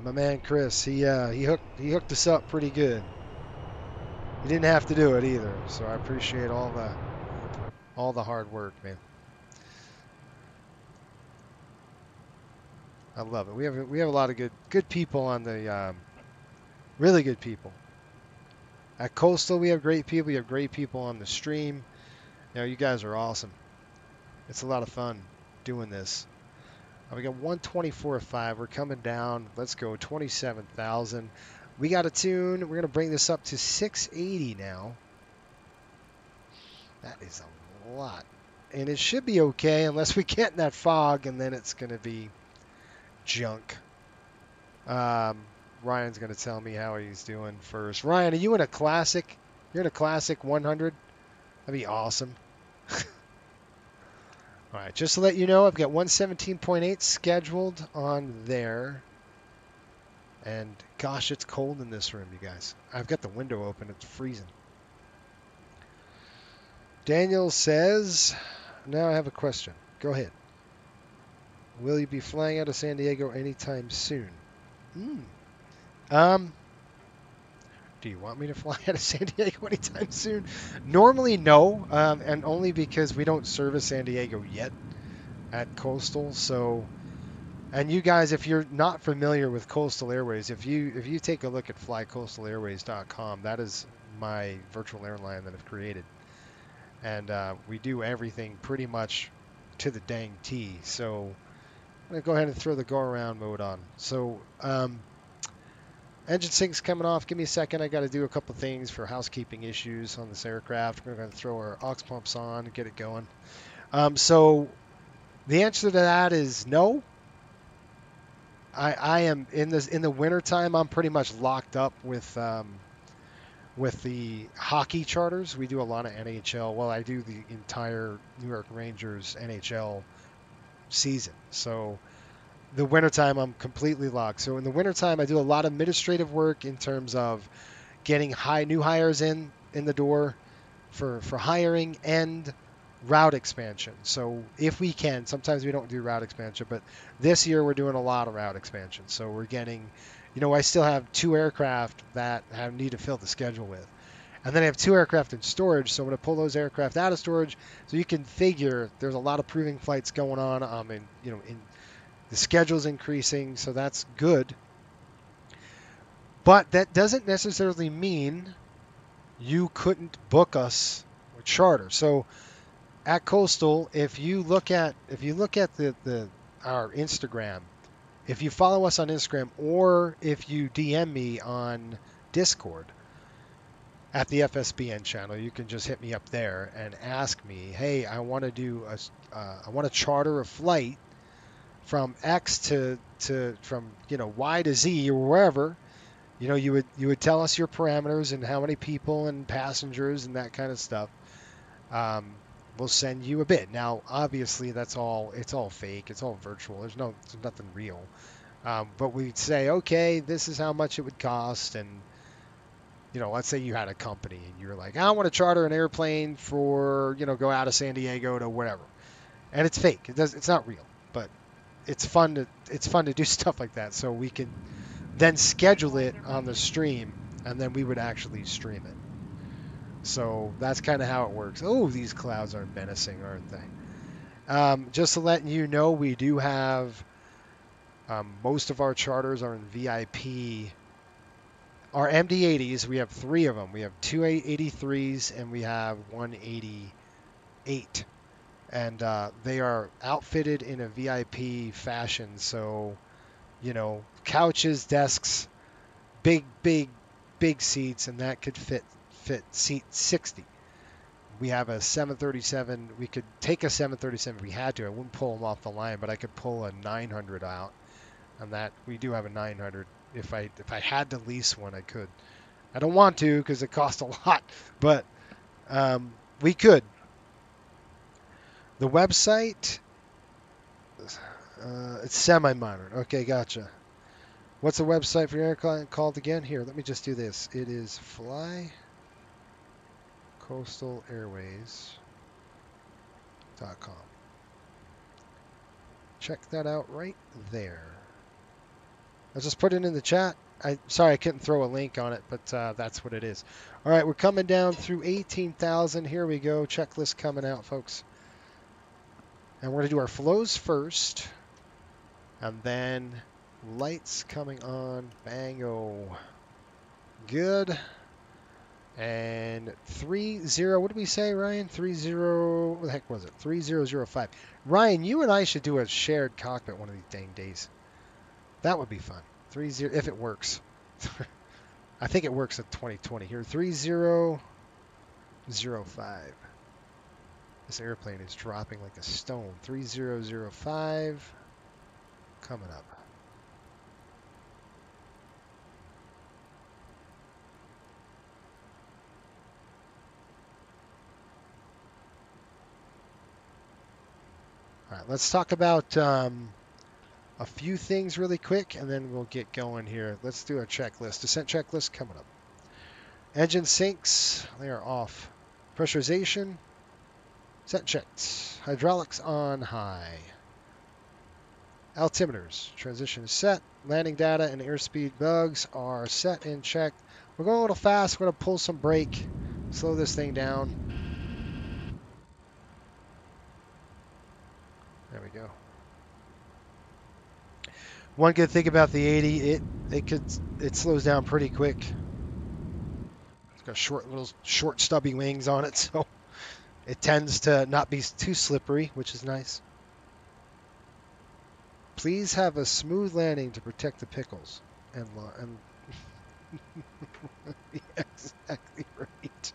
My man Chris, he hooked us up pretty good. He didn't have to do it either, so I appreciate all the hard work, man. I love it. We have a lot of good people on the really good people. At Coastal, we have great people. We have great people on the stream. You know, you guys are awesome. It's a lot of fun doing this. We got 124.5. We're coming down. Let's go 27,000. We got a tune. We're going to bring this up to 680 now. That is a lot. And it should be okay unless we get in that fog, and then it's going to be junk. Ryan's going to tell me how he's doing first. Ryan, are you in a classic? You're in a classic 100? That'd be awesome. All right, just to let you know, I've got 117.8 scheduled on there. And gosh, it's cold in this room, you guys. I've got the window open. It's freezing. Daniel says, now I have a question. Go ahead. Will you be flying out of San Diego anytime soon? Do you want me to fly out of San Diego anytime soon? Normally, no, and only because we don't service San Diego yet at Coastal. So, and you guys, if you're not familiar with Coastal Airways, if you take a look at flycoastalairways.com, that is my virtual airline that I've created, and we do everything pretty much to the dang T. So, I'm gonna go ahead and throw the go around mode on. So, engine sync's coming off. Give me a second. I got to do a couple things for housekeeping issues on this aircraft. We're going to throw our aux pumps on and get it going. So the answer to that is no. I am in the wintertime. I'm pretty much locked up with the hockey charters. We do a lot of NHL. Well, I do the entire New York Rangers NHL season. So the wintertime, I'm completely locked. So in the wintertime, I do a lot of administrative work in terms of getting new hires in the door for hiring and route expansion. So if we can, sometimes we don't do route expansion, but this year we're doing a lot of route expansion. So we're getting I still have 2 aircraft that I need to fill the schedule with. And then I have 2 aircraft in storage, so I'm going to pull those aircraft out of storage. So you can figure there's a lot of proving flights going on. The schedule's increasing, so that's good. But that doesn't necessarily mean you couldn't book us with charter. So at Coastal, if you look at our Instagram, if you follow us on Instagram, or if you DM me on Discord at the FSBN channel, you can just hit me up there and ask me, hey, I want to charter a flight from X to from Y to Z or wherever. You would tell us your parameters and how many people and passengers and that kind of stuff. We'll send you a bid. Now, obviously, it's all fake. It's all virtual. There's nothing real. But we'd say, okay, this is how much it would cost, and let's say you had a company and you're like, I want to charter an airplane for go out of San Diego to whatever, and it's fake. It's not real, but it's fun to do stuff like that. So we can then schedule it on the stream, and then we would actually stream it. So that's kind of how it works. Oh, these clouds are menacing, aren't they? Just to let you know, we do have most of our charters are in VIP. Our MD-80s, we have 3 of them. We have 2 83s and we have 1 88. And they are outfitted in a VIP fashion. So, couches, desks, big seats, and that could fit seat 60. We have a 737. We could take a 737 if we had to. I wouldn't pull them off the line, but I could pull a 900 out. And that we do have a 900. If I had to lease one, I could. I don't want to because it costs a lot, but we could. The website, it's semi-modern. Okay, gotcha. What's the website for your airline called again? Here, let me just do this. It is flycoastalairways.com. Check that out right there. I'll just put it in the chat. Sorry I couldn't throw a link on it, but that's what it is. All right, we're coming down through 18,000. Here we go. Checklist coming out, folks. And we're going to do our flows first. And then lights coming on. Bango. Good. And 30, what did we say, Ryan? 30, what the heck was it? 3005. Ryan, you and I should do a shared cockpit one of these dang days. That would be fun. 30, if it works. I think it works at 2020 here. 3005. This airplane is dropping like a stone. 3005. Coming up. All right, let's talk about a few things really quick, and then we'll get going here. Let's do a checklist. Descent checklist coming up. Engine sinks, they are off. Pressurization, set checked. Hydraulics on high. Altimeters, transition is set. Landing data and airspeed bugs are set and checked. We're going a little fast. We're going to pull some brake, slow this thing down. There we go. One good thing about the 80, it slows down pretty quick. It's got short stubby wings on it, so it tends to not be too slippery, which is nice. Please have a smooth landing to protect the pickles. And exactly right.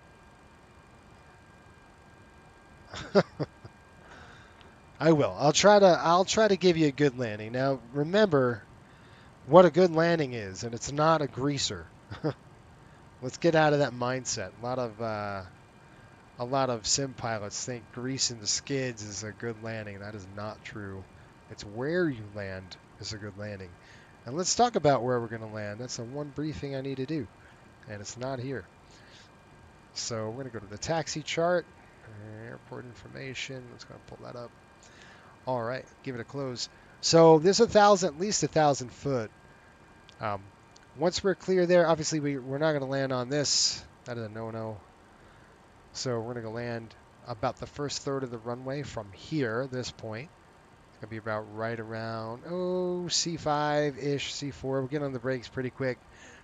I will. I'll try to give you a good landing. Now, remember what a good landing is, and it's not a greaser. Let's get out of that mindset. A lot of sim pilots think greasing the skids is a good landing. That is not true. It's where you land is a good landing. And let's talk about where we're going to land. That's the one briefing I need to do, and it's not here. So we're going to go to the taxi chart, airport information. Let's go and pull that up. All right, give it a close. So this 1,000, at least 1,000 foot. Once we're clear there, obviously we're not going to land on this. That is a no-no. So we're going to go land about the first third of the runway from here, this point. It's going to be about right around, C5-ish, C4. We're getting on the brakes pretty quick.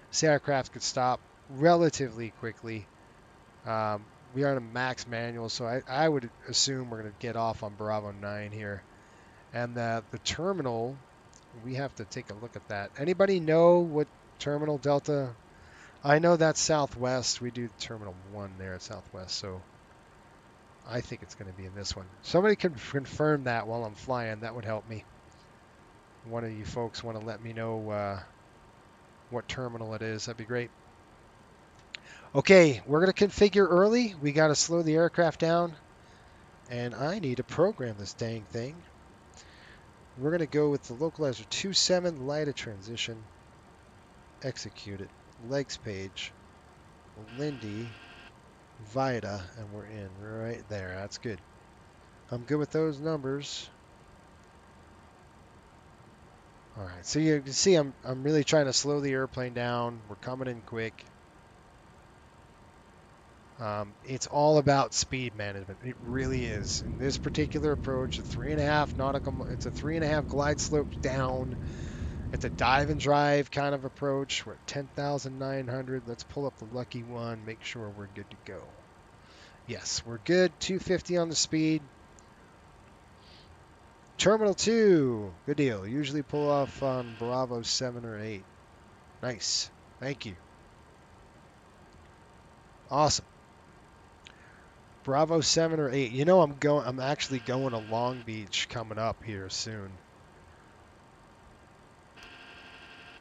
This aircraft could stop relatively quickly. We are in a max manual, so I would assume we're going to get off on Bravo 9 here. And the terminal, we have to take a look at that. Anybody know what terminal Delta? I know that's Southwest. We do Terminal 1 there at Southwest, so I think it's going to be in this one. Somebody can confirm that while I'm flying. That would help me. One of you folks want to let me know what terminal it is. That'd be great. Okay, we're going to configure early. We got to slow the aircraft down, and I need to program this dang thing. We're going to go with the localizer 27, light a transition, execute it, legs page, Lindy, Vida, and we're in right there. That's good. I'm good with those numbers. All right, so you can see I'm really trying to slow the airplane down. We're coming in quick. It's all about speed management. It really is. In this particular approach, a 3.5 nautical, it's a 3.5 glide slope down. It's a dive and drive kind of approach. We're at 10,900. Let's pull up the lucky one, make sure we're good to go. Yes, we're good. 250 on the speed. Terminal 2. Good deal. Usually pull off on Bravo 7 or 8. Nice. Thank you. Awesome. Bravo 7 or 8. You know I'm actually going to Long Beach coming up here soon.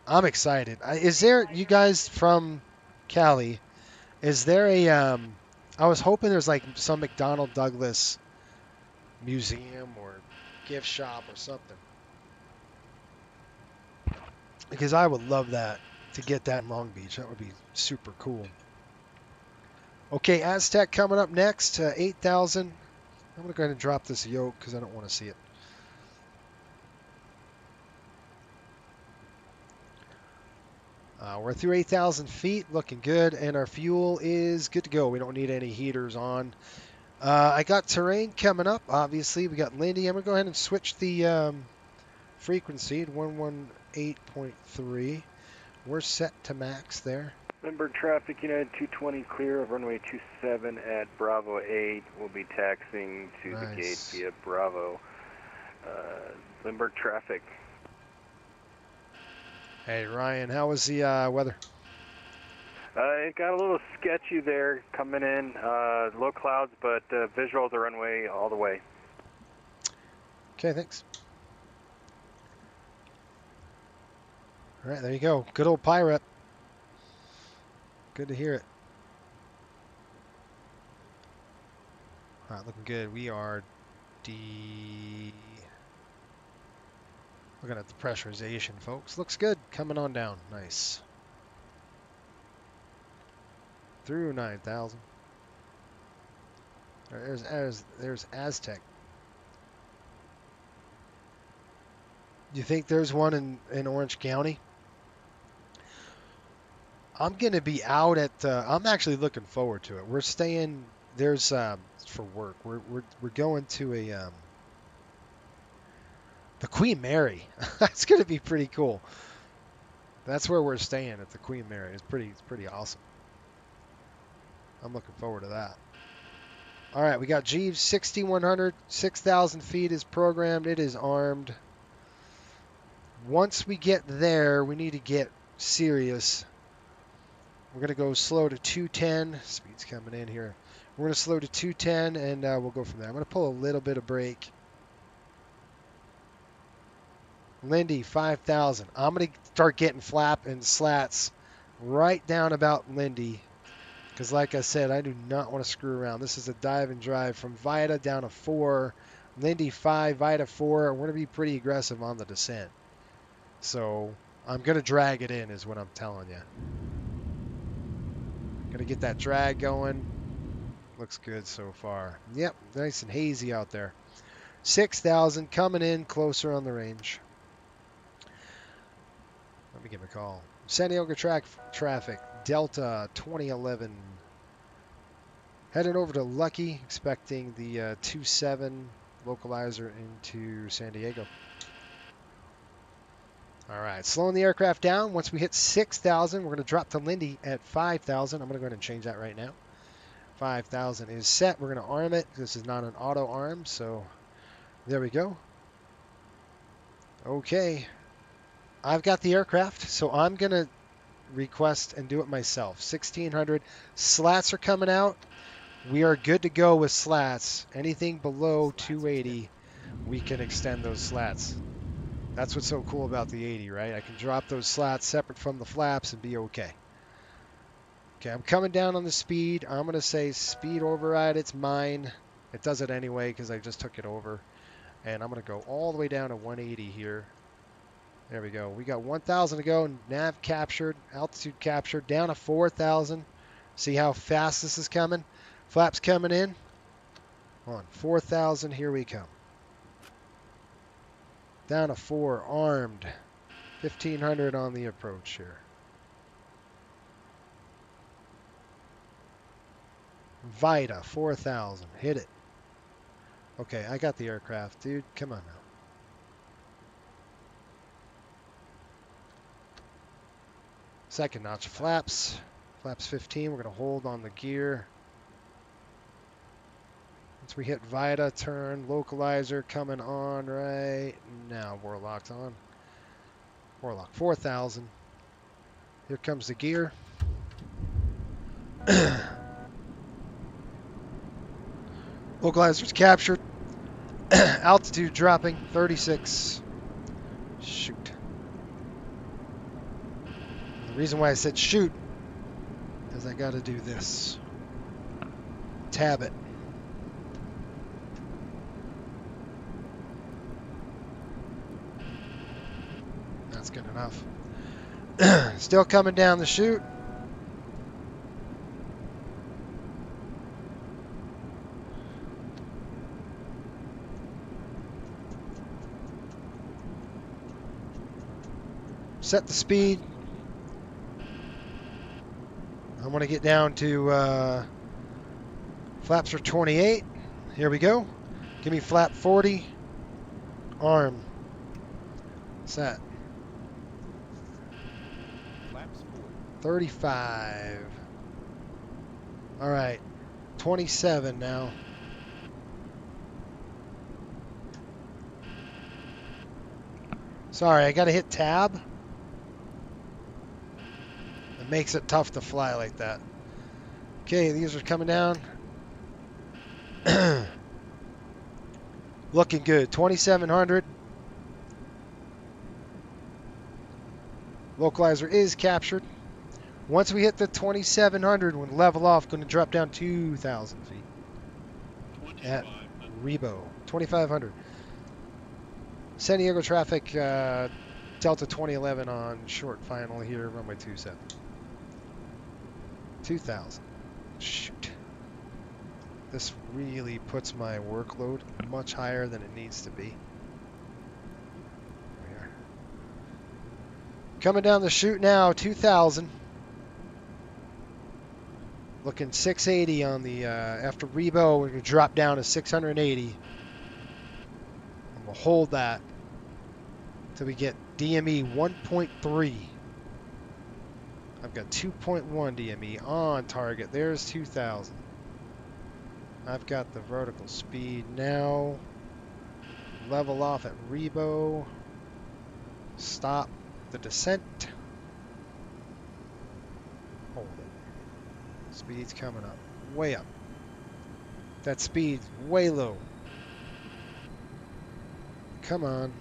I'm excited. Is there, you guys from Cali, is there a I was hoping there's like some McDonnell Douglas museum or gift shop or something. Because I would love that, to get that in Long Beach. That would be super cool. Okay, Aztec coming up next, 8,000. I'm going to go ahead and drop this yoke because I don't want to see it. We're through 8,000 feet, looking good, and our fuel is good to go. We don't need any heaters on. I got terrain coming up, obviously. We got Lindy. I'm going to go ahead and switch the frequency to 118.3. We're set to max there. Lindbergh traffic, United 220 clear of runway 27 at Bravo 8. We'll be taxiing to the gate via Bravo. Lindbergh traffic. Hey, Ryan, how was the weather? It got a little sketchy there coming in. Low clouds, but visual of the runway all the way. Okay, thanks. All right, there you go. Good old pirate. Good to hear it. All right, looking good. We are looking at the pressurization, folks. Looks good. Coming on down. Nice. Through 9,000. There's Aztec. You think there's one in Orange County? I'm going to be out at, I'm actually looking forward to it. We're staying, there's, for work, we're going to the Queen Mary. That's going to be pretty cool. That's where we're staying, at the Queen Mary. It's pretty awesome. I'm looking forward to that. All right, we got Jeeves 6100, 6,000 feet is programmed. It is armed. Once we get there, we need to get serious. We're going to go slow to 210. Speed's coming in here. We're going to slow to 210, and we'll go from there. I'm going to pull a little bit of brake. Lindy, 5,000. I'm going to start getting flap and slats right down about Lindy. Because like I said, I do not want to screw around. This is a dive and drive from Vida down to 4. Lindy 5, Vida 4. We're going to be pretty aggressive on the descent. So I'm going to drag it in is what I'm telling you. Going to get that drag going. Looks good so far. Yep, nice and hazy out there. 6,000 coming in closer on the range. Let me give him a call. San Diego traffic, Delta 2011. Heading over to Lucky, expecting the 2-7 localizer into San Diego. All right, slowing the aircraft down. Once we hit 6,000, we're going to drop to Lindy at 5,000. I'm going to go ahead and change that right now. 5,000 is set. We're going to arm it. This is not an auto arm, so there we go. Okay, I've got the aircraft, so I'm going to request and do it myself. 1,600 slats are coming out. We are good to go with slats. Anything below 280, we can extend those slats. That's what's so cool about the 80, right? I can drop those slats separate from the flaps and be okay. Okay, I'm coming down on the speed. I'm going to say speed override. It's mine. It does it anyway because I just took it over. And I'm going to go all the way down to 180 here. There we go. We got 1,000 to go. Nav captured. Altitude captured. Down to 4,000. See how fast this is coming? Flaps coming in. On 4,000. Here we come. Down to 4. Armed. 1,500 on the approach here. Vita, 4,000. Hit it. Okay, I got the aircraft, dude. Come on now. Second notch flaps. Flaps 15. We're going to hold on the gear. Once we hit Vita, turn. Localizer coming on right now. Warlock's on. Warlock, 4,000. Here comes the gear. Localizer's captured. Altitude dropping, 36. Shoot. The reason why I said shoot is I got to do this. Tab it. That's good enough. Still coming down the chute. Set the speed. I want to get down to flaps are 28. Here we go. Give me flap 40. Arm. Set. Flaps 35. All right. 27 now. Sorry, I got to hit tab. It makes it tough to fly like that. Okay, these are coming down. Looking good. 2,700. Localizer is captured. Once we hit the 2,700, we'll level off. Going to drop down 2,000 feet at Rebo. 2,500. San Diego traffic, Delta 2011 on short final here, runway 27. 2,000. Shoot. This really puts my workload much higher than it needs to be. There. Coming down the chute now, 2,000. Looking 680 on the, after Rebo, we're going to drop down to 680. And we'll hold that till we get DME 1.3. I've got 2.1 DME on target. There's 2,000. I've got the vertical speed now. Level off at Rebo. Stop the descent. Hold it. Speed's coming up. Way up. That speed's way low. Come on.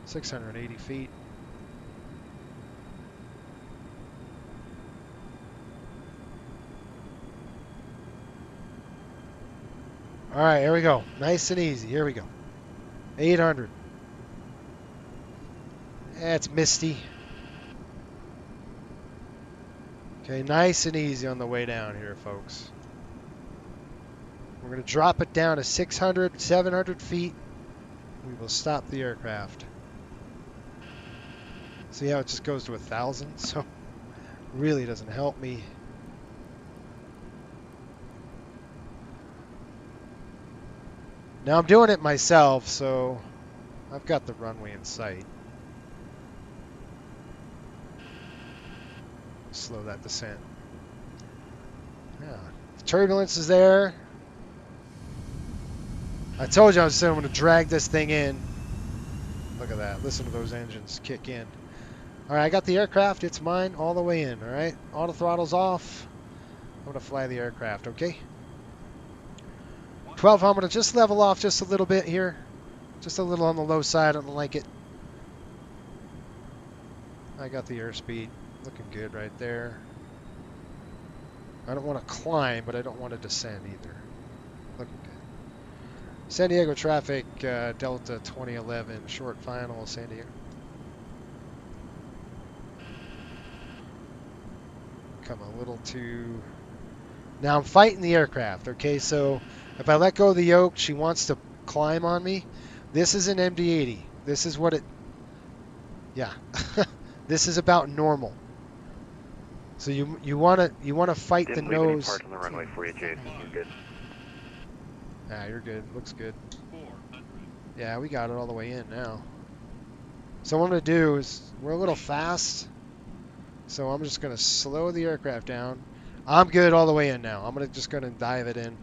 $680 feet. All right, here we go. Nice and easy. Here we go. 800. It's misty. Okay, nice and easy on the way down here, folks. We're going to drop it down to 600, 700 feet. We will stop the aircraft. See how it just goes to 1,000? So really doesn't help me. Now I'm doing it myself, so I've got the runway in sight. Slow that descent. Yeah, the turbulence is there. I told you I was going to drag this thing in. Look at that. Listen to those engines kick in. All right, I got the aircraft. It's mine all the way in. All right, auto throttle's off. I'm going to fly the aircraft, okay? 12, I'm going to just level off just a little bit here. Just a little on the low side. I don't like it. I got the airspeed. Looking good right there. I don't want to climb, but I don't want to descend either. Looking good. San Diego traffic, Delta 2011, short final, San Diego. Come a little too... Now I'm fighting the aircraft, okay? So if I let go of the yoke, she wants to climb on me. This is an MD-80. This is what it... Yeah. This is about normal. So you want to fight the Didn't leave any nose. parts on the runway for you, Jason. You're good. Ah, you're good. Looks good. Yeah, we got it all the way in now. So what I'm going to do is, we're a little fast, so I'm just going to slow the aircraft down. I'm good all the way in now. I'm just going to dive it in.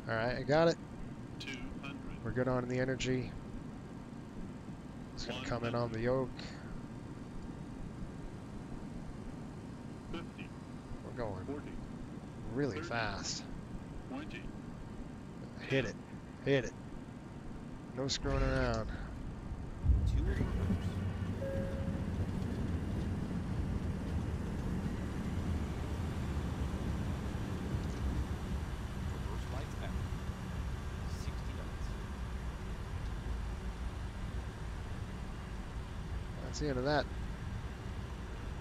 All right, I got it. We're good on the energy. It's going to come in on the yoke. We're going really fast. Hit it. Hit it. No screwing around. That's the end of that.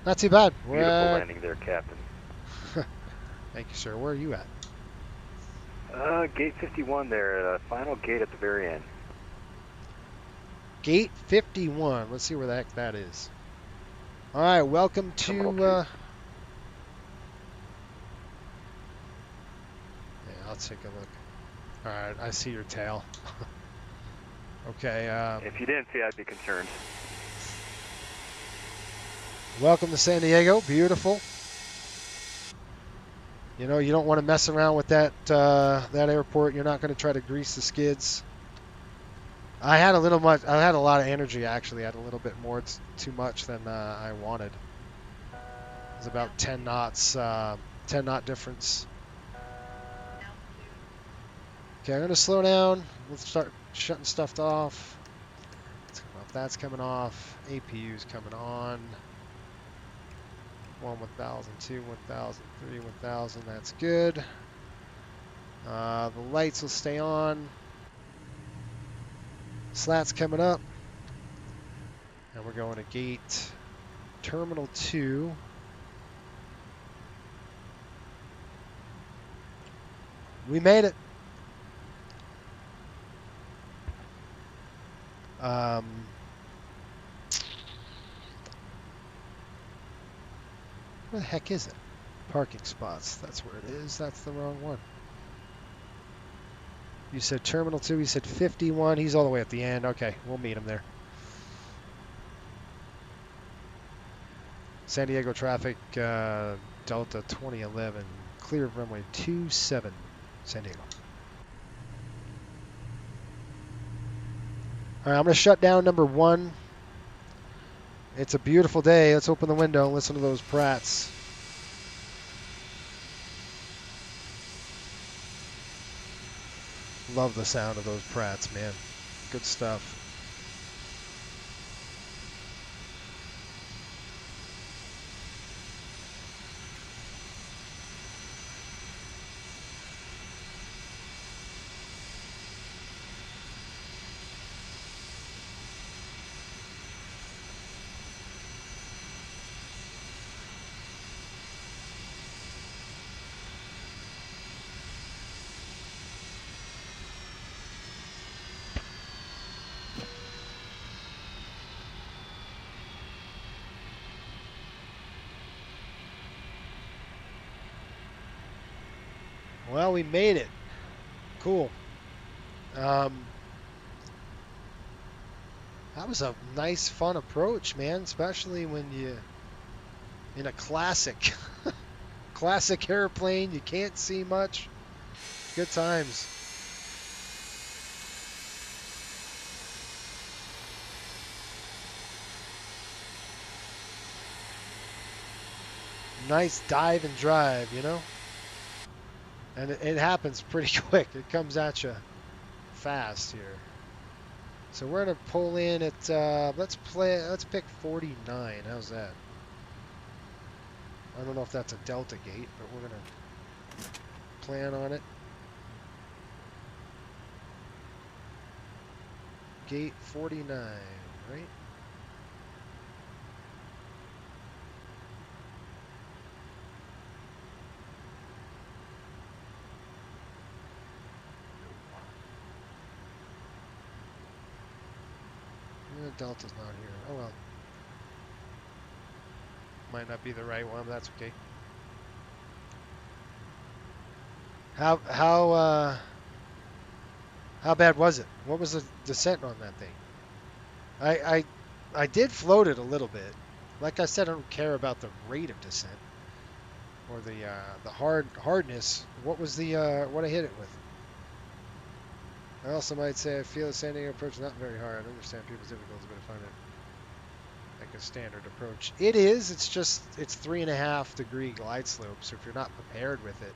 Not too bad. We're Beautiful at... landing there, Captain. Thank you, sir. Where are you at? Gate 51 there, final gate at the very end. Gate 51. Let's see where the heck that is. All right, welcome to... Yeah, I'll take a look. All right, I see your tail. Okay. If you didn't see, I'd be concerned. Welcome to San Diego. Beautiful. You know, you don't want to mess around with that that airport. You're not going to try to grease the skids. I had a lot of energy actually. I had a little bit more, too much than I wanted. It was about 10 knots, 10 knot difference. Okay, I'm going to slow down. Let's start shutting stuff off. That's coming off. APU's coming on. 1, 1000, 2, 1000, 3, 1000. That's good. The lights will stay on. Slats coming up. And we're going to gate terminal 2. We made it. Where the heck is it? Parking spots. That's where it is. That's the wrong one. You said terminal 2. He said 51. He's all the way at the end. Okay, we'll meet him there. San Diego traffic, Delta 2011. Clear of runway 27, San Diego. All right, I'm going to shut down number 1. It's a beautiful day. Let's open the window and listen to those Pratts. Love the sound of those Pratts, man. Good stuff. Well, we made it. Cool. That was a nice, fun approach, man. Especially when you in a classic, classic airplane. You can't see much. Good times. Nice dive and drive, you know? And it happens pretty quick. It comes at you fast here. So we're gonna pull in at let's pick 49. How's that? I don't know if that's a Delta gate, but we're gonna plan on it. Gate 49, right? Delta's not here. Oh well. Might not be the right one, but that's okay. How bad was it? What was the descent on that thing? I did float it a little bit. Like I said, I don't care about the rate of descent or the hardness. What was the what I hit it with? I also might say I feel the San Diego approach is not very hard. I understand people's difficulties, but I find it like a standard approach. It is. It's just it's 3.5 degree glide slope. So if you're not prepared with it,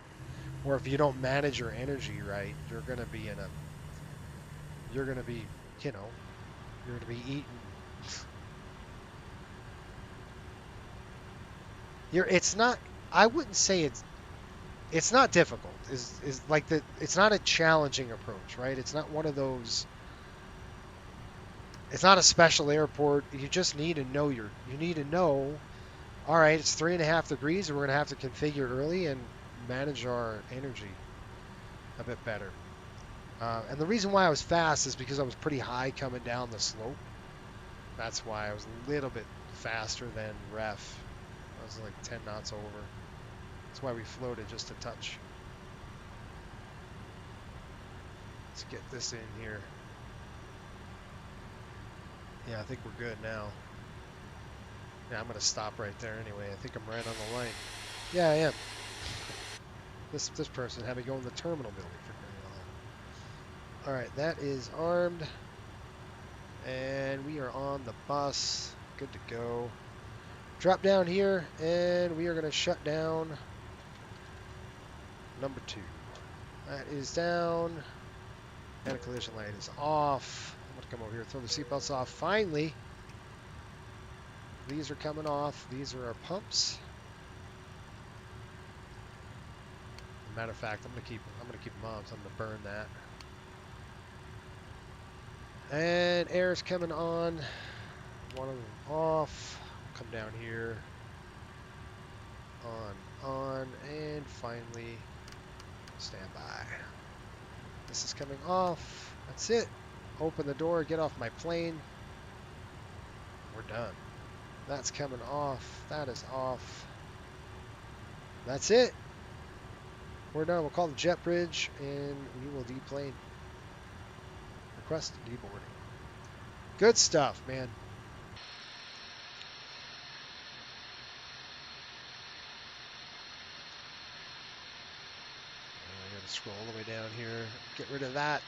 or if you don't manage your energy right, you're gonna be in a you're gonna be eating. It's not. I wouldn't say it's not difficult. Is like the. It's not a challenging approach, right? It's not one of those. It's not a special airport. You just need to know you need to know. All right, it's 3.5 degrees, and we're gonna have to configure early and manage our energy a bit better. And the reason why I was fast is because I was pretty high coming down the slope. That's why I was a little bit faster than ref. I was like 10 knots over. That's why we floated just a touch. Let's get this in here. Yeah, I think we're good now. Yeah, I'm going to stop right there anyway. I think I'm right on the line. Yeah, I am. This person had me go in the terminal building for crying out loud. All right, that is armed. And we are on the bus. Good to go. Drop down here, and we are going to shut down number 2. That is down. And a collision light is off. I'm going to come over here, throw the seatbelts off. Finally, these are coming off. These are our pumps. Matter of fact, I'm going to keep them on, so I'm going to burn that. And air is coming on. One of them off. Come down here. On, and finally, stand by. This is coming off. That's it. Open the door, get off my plane. We're done. That's coming off. That is off. That's it. We're done. We'll call the jet bridge and we will deplane. Request deboarding. Good stuff, man. I gotta scroll all the way down here. Get rid of that.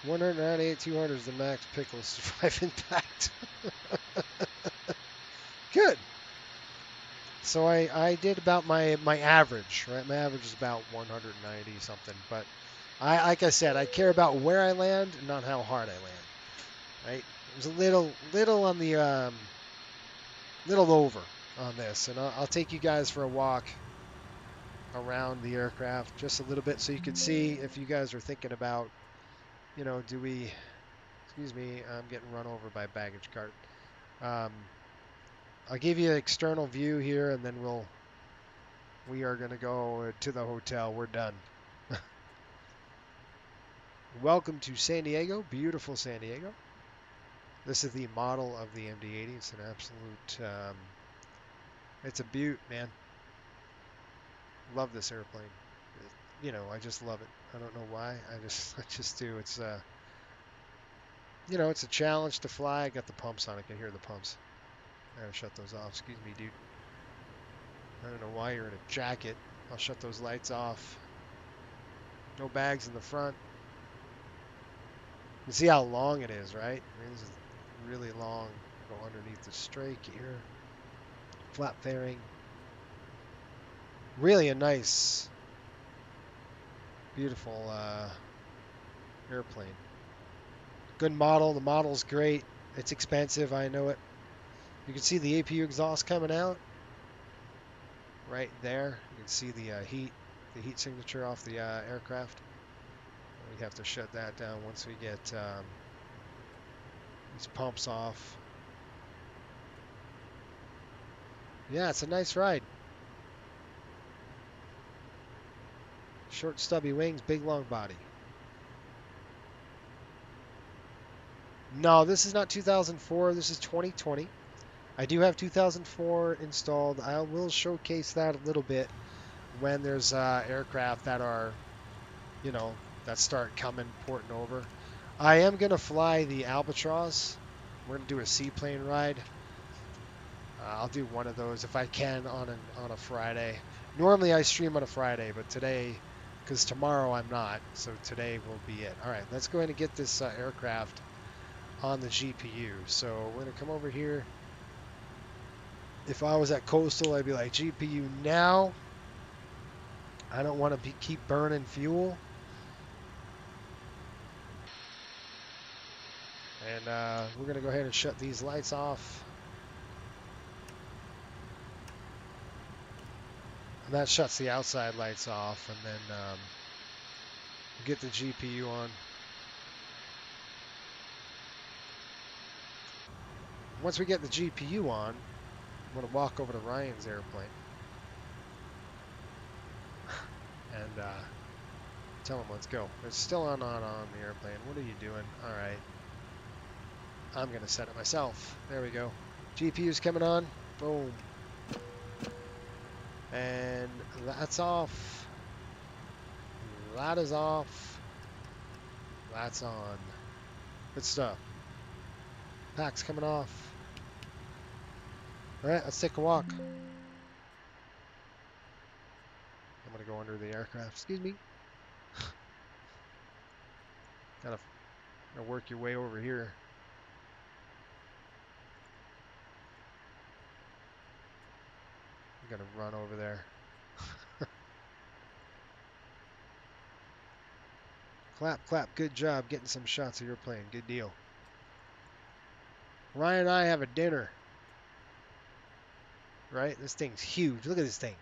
198, 200 is the max pickle survive impact. Good. So I did about my average, right? My average is about 190 something, but like I said, I care about where I land, not how hard I land. Right? It was a little on the little over on this, and I'll take you guys for a walk around the aircraft just a little bit so you can see if you guys are thinking about, you know, do we? Excuse me, I'm getting run over by a baggage cart. I'll give you an external view here, and then we are going to go to the hotel. We're done. Welcome to San Diego, beautiful San Diego. This is the model of the MD-80. It's an absolute, it's a beaut, man. Love this airplane. You know, I just love it. I don't know why. I just do. It's you know, it's a challenge to fly. I got the pumps on. I can hear the pumps. I gotta shut those off. Excuse me, dude. I don't know why you're in a jacket. I'll shut those lights off. No bags in the front. You see how long it is, right? I mean, this is really long. Go underneath the strake here. Flap fairing. Really a nice, beautiful airplane. Good model. The model's great. It's expensive. I know it. You can see the APU exhaust coming out right there. You can see the heat signature off the aircraft. We have to shut that down once we get these pumps off. Yeah, it's a nice ride. Short stubby wings, big long body. No, this is not 2004. This is 2020. I do have 2004 installed. I will showcase that a little bit when there's aircraft that are, you know, that start coming, porting over. I am going to fly the Albatross. We're going to do a seaplane ride. I'll do one of those if I can on a Friday. Normally I stream on a Friday, but today, because tomorrow I'm not, so today will be it. All right, let's go ahead and get this aircraft on the GPU. So we're going to come over here. If I was at Coastal, I'd be like, GPU now. I don't want to keep burning fuel. And we're going to go ahead and shut these lights off. And that shuts the outside lights off. And then get the GPU on. Once we get the GPU on, I'm going to walk over to Ryan's airplane. And tell him, let's go. It's still on the airplane. What are you doing? All right. I'm going to set it myself. There we go. GPU's coming on. Boom. And that's off. That is off. That's on. Good stuff. Pack's coming off. All right, let's take a walk. I'm going to go under the aircraft. Excuse me. Gotta work your way over here. You gotta run over there. Clap, clap. Good job getting some shots of your plane. Good deal. Ryan and I have a dinner. Right? This thing's huge. Look at this thing.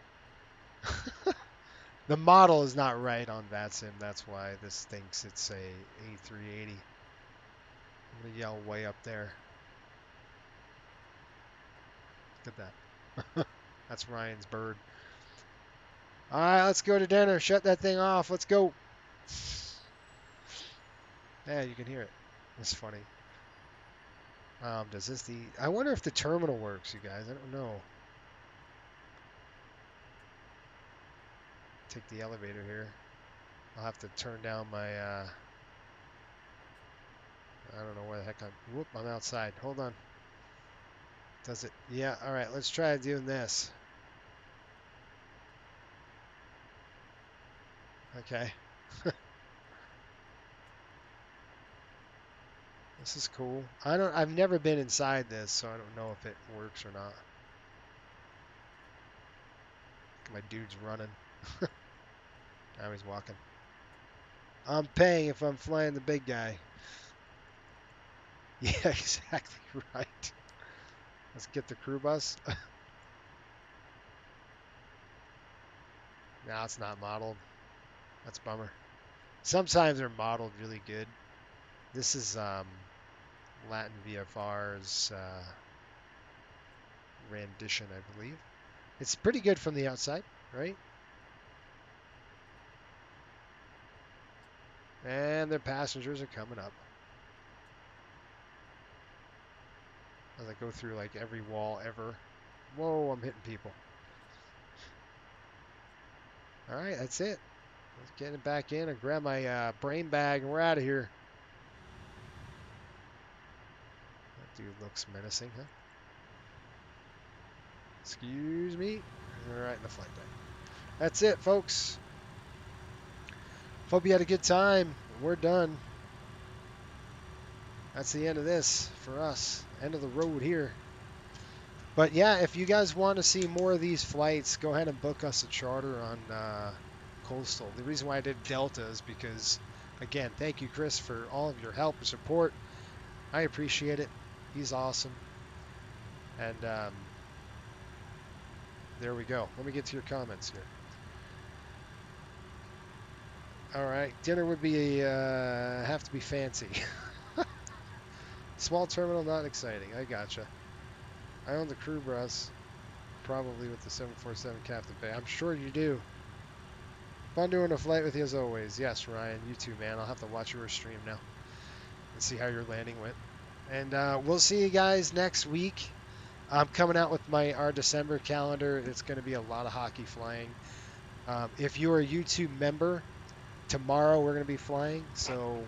The model is not right on VATSIM. That's why this thinks it's a A380. I'm going to yell way up there. Look at that. That's Ryan's bird. All right, let's go to dinner. Shut that thing off. Let's go. Yeah, you can hear it. It's funny. Does this I wonder if the terminal works, you guys. I don't know. Take the elevator here. I'll have to turn down my, I don't know where the heck whoop, I'm outside. Hold on. Does it? Yeah, all right, let's try doing this. Okay. This is cool. I've never been inside this, so I don't know if it works or not. My dude's running. Now he's walking. I'm paying if I'm flying the big guy. Yeah, exactly right. Let's get the crew bus. Now it's not modeled. That's a bummer. Sometimes they're modeled really good. This is Latin VFR's rendition, I believe. It's pretty good from the outside, right? And their passengers are coming up. As I go through like every wall ever. Whoa, I'm hitting people. All right, that's it. Let's get it back in and grab my brain bag, and we're out of here. That dude looks menacing, huh? Excuse me. All right, in the flight deck. That's it, folks. Hope you had a good time. We're done. That's the end of this for us. End of the road here. But yeah, if you guys want to see more of these flights, go ahead and book us a charter on Coastal. The reason why I did Delta is because, again, thank you, Chris, for all of your help and support. I appreciate it. He's awesome. And there we go. Let me get to your comments here. All right, dinner would be have to be fancy. Small terminal, not exciting. I gotcha. I own the crew bus, probably with the 747 Captain Bay. I'm sure you do. Fun doing a flight with you as always. Yes, Ryan, you too, man. I'll have to watch your stream now and see how your landing went. And we'll see you guys next week. I'm coming out with our December calendar. It's going to be a lot of hockey flying. If you're a YouTube member, tomorrow we're going to be flying. So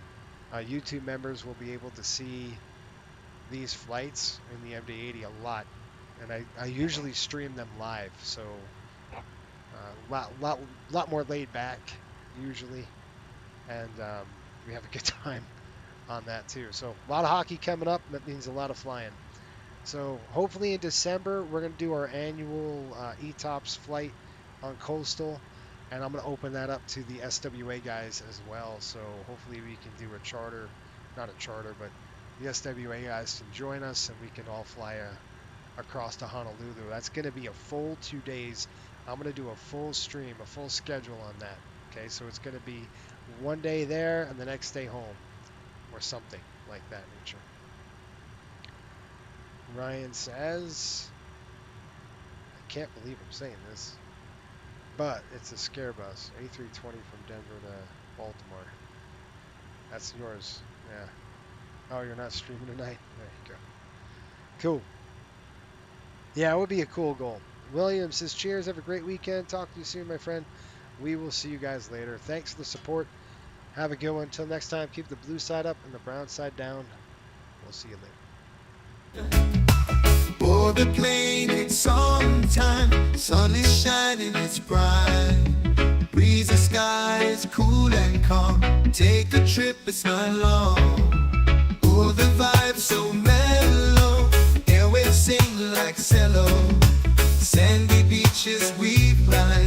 YouTube members will be able to see these flights in the MD-80 a lot. And I usually stream them live. So lot more laid back usually. And we have a good time on that too. So a lot of hockey coming up. That means a lot of flying. So hopefully in December, we're going to do our annual ETOPS flight on Coastal. And I'm going to open that up to the SWA guys as well. So hopefully we can do a charter, not a charter, but the SWA guys can join us and we can all fly across to Honolulu. That's going to be a full 2 days. I'm going to do a full stream, a full schedule on that. Okay, so it's going to be 1 day there and the next day home or something like that nature. Ryan says, I can't believe I'm saying this, but it's a scare bus, A320 from Denver to Baltimore. That's yours, yeah. Oh, you're not streaming tonight? There you go. Cool. Yeah, it would be a cool goal. William says, cheers, have a great weekend. Talk to you soon, my friend. We will see you guys later. Thanks for the support. Have a good one. Until next time, keep the blue side up and the brown side down. We'll see you later. Board the plane, it's summertime. Sun is shining, it's bright. Breezy skies, cool and calm. Take the trip, it's not long. Oh, the vibe's so mellow. Airwaves sing like cello. Sandy beaches we fly.